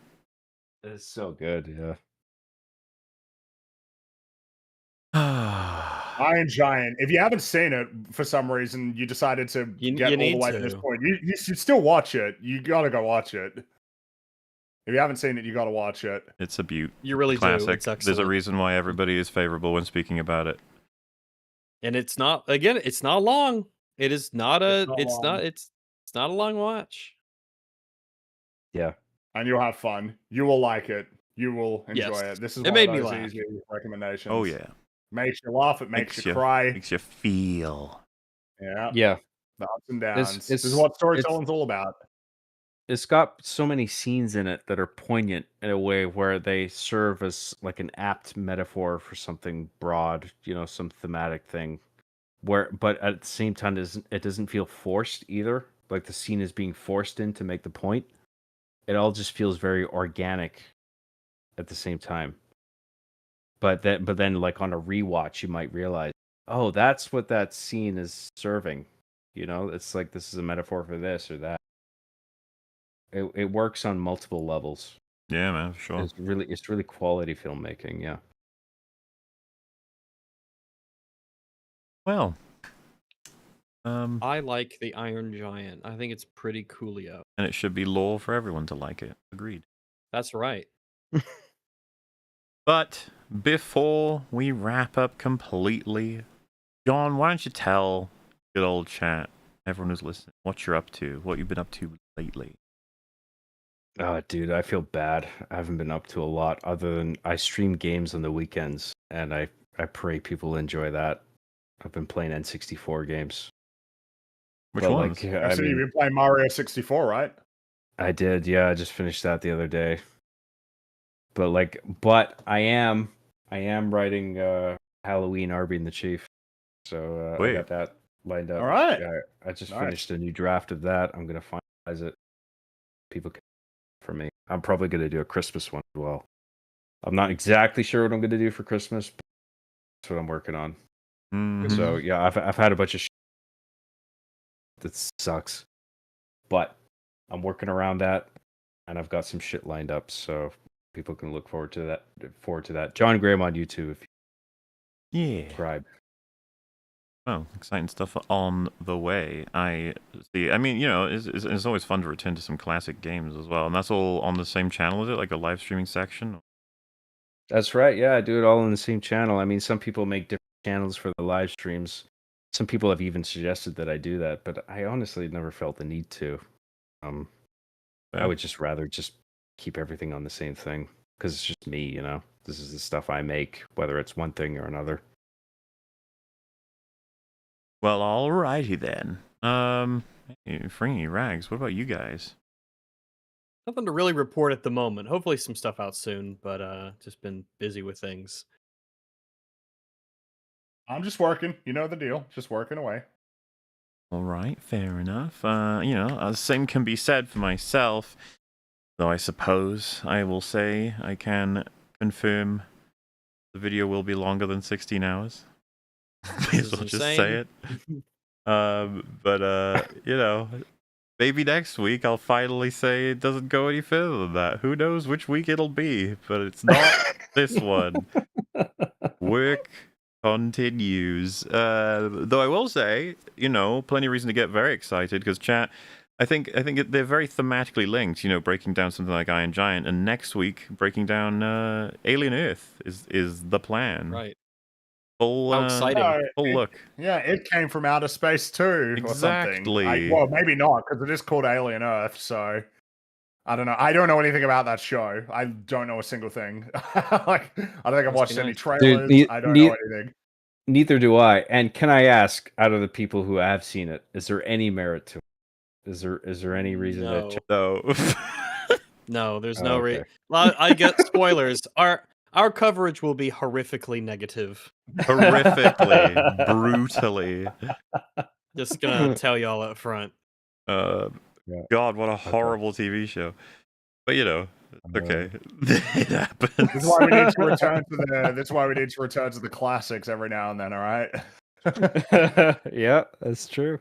S4: It's so good. Yeah.
S3: Iron Giant. If you haven't seen it for some reason, you decided to get all the way to this point. You should still watch it. You gotta go watch it. If you haven't seen it, you gotta watch it.
S1: It's a beaut.
S2: you really
S1: Classic.
S2: do. It's excellent.
S1: There's a reason why everybody is favorable when speaking about it.
S2: And it's not it's not long. It is not a. It's not a long watch.
S4: Yeah.
S3: And you'll have fun. You will like it. You will enjoy
S2: Yes.
S3: it. This is
S2: It
S3: one
S2: made
S3: of
S2: me
S3: those
S2: laugh.
S3: easy recommendations.
S1: Oh yeah.
S3: Makes you laugh. It makes you cry.
S1: Makes you feel.
S3: Yeah.
S4: Yeah.
S3: The ups and downs. This
S4: it's-
S3: is what storytelling's all about.
S4: It's got so many scenes in it that are poignant in a way where they serve as like an apt metaphor for something broad, some thematic thing. But at the same time, it doesn't feel forced either. Like the scene is being forced in to make the point. It all just feels very organic at the same time. But then like on a rewatch, you might realize, oh, that's what that scene is serving. It's like this is a metaphor for this or that. It works on multiple levels.
S1: Yeah, man, for sure.
S4: It's really quality filmmaking. Yeah.
S1: Well,
S2: I like the Iron Giant. I think it's pretty coolio.
S1: and it should be law for everyone to like it. Agreed.
S2: That's right.
S1: But before we wrap up completely, John, why don't you tell good old chat, everyone who's listening, what you're up to, what you've been up to lately?
S4: Oh, dude, I feel bad. I haven't been up to a lot other than I stream games on the weekends, and I pray people enjoy that. I've been playing N64 games.
S1: Which
S4: But,
S1: ones?
S4: like,
S3: I see you've been playing Mario 64, right?
S4: I did, yeah. I just finished that the other day. But I am writing Halloween Arby and the Chief, so I got that lined up.
S3: All right.
S4: Yeah, I just
S3: Nice.
S4: finished a new draft of that. I'm gonna finalize it. People can for me. I'm probably gonna do a Christmas one as well. I'm not exactly sure what I'm gonna do for Christmas, but that's what I'm working on.
S1: Mhm.
S4: So yeah, I've had a bunch of that sucks, but I'm working around that, and I've got some shit lined up, so people can look forward to that. John Graham on YouTube, if you subscribe.
S1: Oh, exciting stuff on the way. I see. I mean, it's always fun to return to some classic games as well, and that's all on the same channel. Is it like a live streaming section?
S4: That's right. Yeah, I do it all in the same channel. I mean, some people make different channels for the live streams. Some people have even suggested that I do that, but I honestly never felt the need to. I would just rather just keep everything on the same thing because it's just me. This is the stuff I make, whether it's one thing or another.
S1: Well, alrighty then. Hey, Fringy, Rags, what about you guys?
S2: Nothing to really report at the moment. Hopefully some stuff out soon, but just been busy with things.
S3: I'm just working. You know the deal. Just working away.
S1: All right, fair enough. Same can be said for myself, though I suppose I will say I can confirm the video will be longer than 16 hours. May as well just say it. Maybe next week I'll finally say it doesn't go any further than that. Who knows which week it'll be, but it's not this one. Work continues. Though I will say, plenty of reason to get very excited because chat. I think they're very thematically linked. Breaking down something like Iron Giant, and next week breaking down Alien Earth is the plan.
S2: Right.
S1: Full,
S2: How exciting!
S1: Full look.
S3: Yeah, it came from outer space too, or something.
S1: Exactly.
S3: Well, maybe not because it is called Alien Earth. So I don't know. I don't know anything about that show. I don't know a single thing. Like I don't think I've watched any trailers.
S4: Dude,
S3: I don't know anything.
S4: Neither do I. And can I ask, out of the people who have seen it, is there any merit to it? Is there any reason to
S1: No.
S2: No, there's no reason. Well, I get spoilers. Our coverage will be horrifically negative.
S1: Horrifically, brutally.
S2: Just gonna tell y'all up front.
S1: God, what a horrible TV show. But okay, it happens.
S3: That's why we need to return to the. That's why we need to return to the classics every now and then. All right.
S4: Yeah, that's true.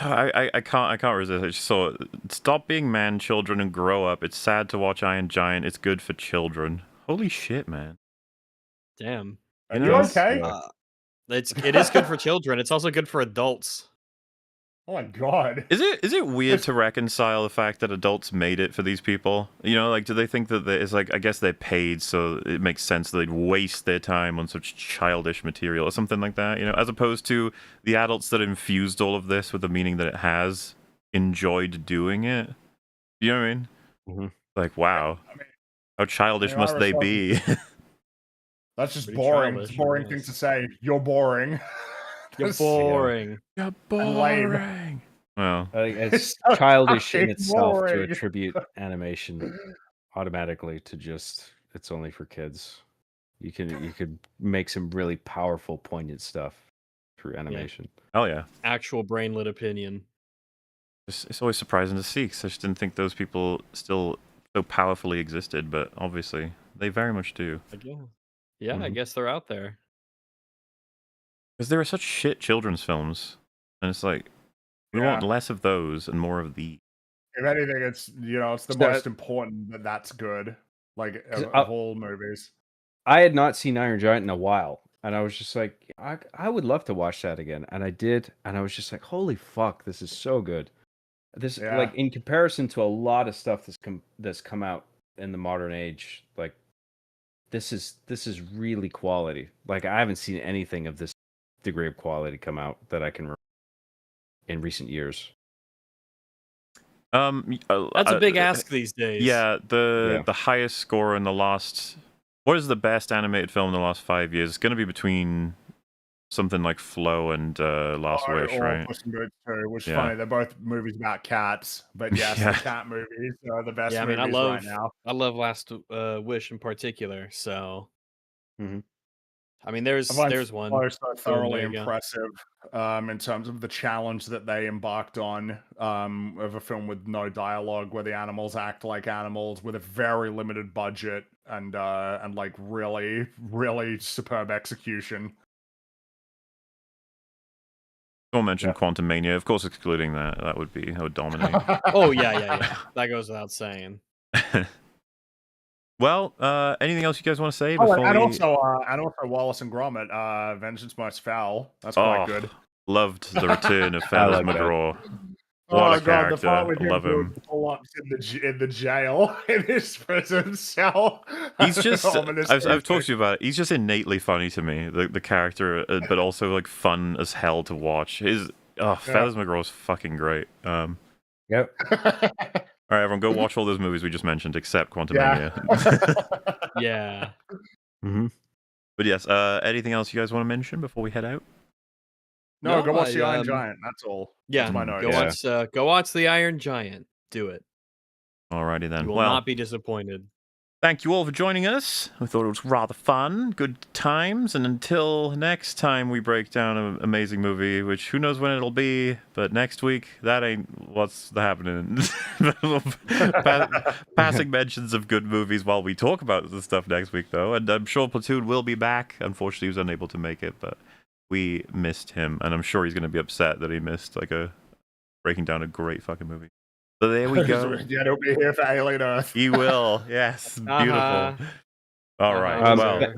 S1: I can't resist. I just saw stop being man children and grow up. It's sad to watch Iron Giant. It's good for children. Holy shit, man.
S2: Damn.
S3: Are you okay?
S2: It is good for children. It's also good for adults.
S3: Oh my god.
S1: Is it weird to reconcile the fact that adults made it for these people? Do they think that it's like, I guess they're paid, so it makes sense that they'd waste their time on such childish material or something like that, as opposed to the adults that infused all of this with the meaning that it has enjoyed doing it. You know what I mean?
S4: Mm-hmm.
S1: Like, wow. How childish must they be?
S3: That's just
S2: Pretty
S3: boring.
S2: childish,
S3: It's a boring thing to say. You're boring.
S2: You're boring.
S1: You're boring. Well,
S4: I think it's childish in itself to attribute animation automatically to just it's only for kids. You could make some really powerful, poignant stuff through animation.
S1: Hell yeah.
S2: Actual brainlet opinion.
S1: It's always surprising to see, because I just didn't think those people still so powerfully existed, but obviously they very much do.
S2: Yeah, I guess they're out there.
S1: Because there are such shit children's films, and it's like, we want less of those and more of these.
S3: If anything, it's it's the most important that's good. Like of all movies.
S4: I had not seen Iron Giant in a while, and I was just like, I would love to watch that again, and I did, and I was just like, holy fuck, this is so good. This like in comparison to a lot of stuff that's come out in the modern age, like this is really quality. Like I haven't seen anything of this degree of quality come out that I can remember in recent years.
S2: That's a big ask these days.
S1: Yeah, the highest score in the last. What is the best animated film in the last 5 years? It's going to be between something like Flow and Last Wish, right?
S3: Puss in Boots 2, which is funny. They're both movies about cats, but yes, the cat movies are the best movies right now.
S2: I love Last Wish in particular. So, I mean, there's one.
S3: Flow so thoroughly impressive in terms of the challenge that they embarked on of a film with no dialogue, where the animals act like animals with a very limited budget and like really, really superb execution.
S1: Someone mentioned Quantum Mania, of course, excluding that. That would dominate.
S2: Oh yeah. That goes without saying.
S1: Well, anything else you guys want to say?
S3: Also Wallace and Gromit, Vengeance Most Foul. That's quite good.
S1: Loved the return of Feathers McGraw. What a character! I love him.
S3: Pull-ups in the jail in his prison cell.
S1: He's just. I've talked to you about it. He's just innately funny to me. The character, but also like fun as hell to watch. Feathers McGraw's fucking great.
S4: Yep.
S1: All right, everyone, go watch all those movies we just mentioned, except Quantum Mania.
S2: Yeah.
S1: But yes, anything else you guys want to mention before we head out?
S3: No, go watch the Iron Giant. That's all.
S2: Yeah,
S3: that's my note.
S2: Go watch the Iron Giant. Do it.
S1: Alrighty then.
S2: You will not be disappointed.
S1: Thank you all for joining us. I thought it was rather fun, good times, and until next time we break down an amazing movie, which who knows when it'll be, but next week, that ain't what's happening. Passing mentions of good movies while we talk about the stuff next week, though, and I'm sure Platoon will be back. Unfortunately, he was unable to make it, but we missed him, and I'm sure he's going to be upset that he missed breaking down a great fucking movie. So there we go.
S3: Yeah, he'll be here for Alien Earth.
S1: He will. Yes. Beautiful. All right.
S2: Well,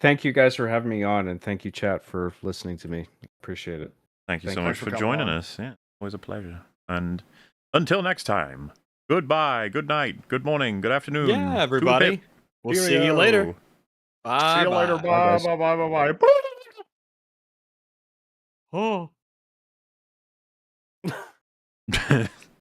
S4: thank you guys for having me on, and thank you, chat, for listening to me. Appreciate it.
S1: Thank you so
S3: Thanks
S1: much
S3: for
S1: for
S3: coming
S1: joining
S3: on.
S1: us. Yeah, always a pleasure. And until next time, goodbye, good night, good morning, good afternoon.
S2: yeah, everybody. We'll see you later. Bye.
S3: See you later.
S2: bye.
S3: Bye,
S4: guys.
S3: bye, bye, bye, bye.
S2: Oh.
S1: Toodaloo.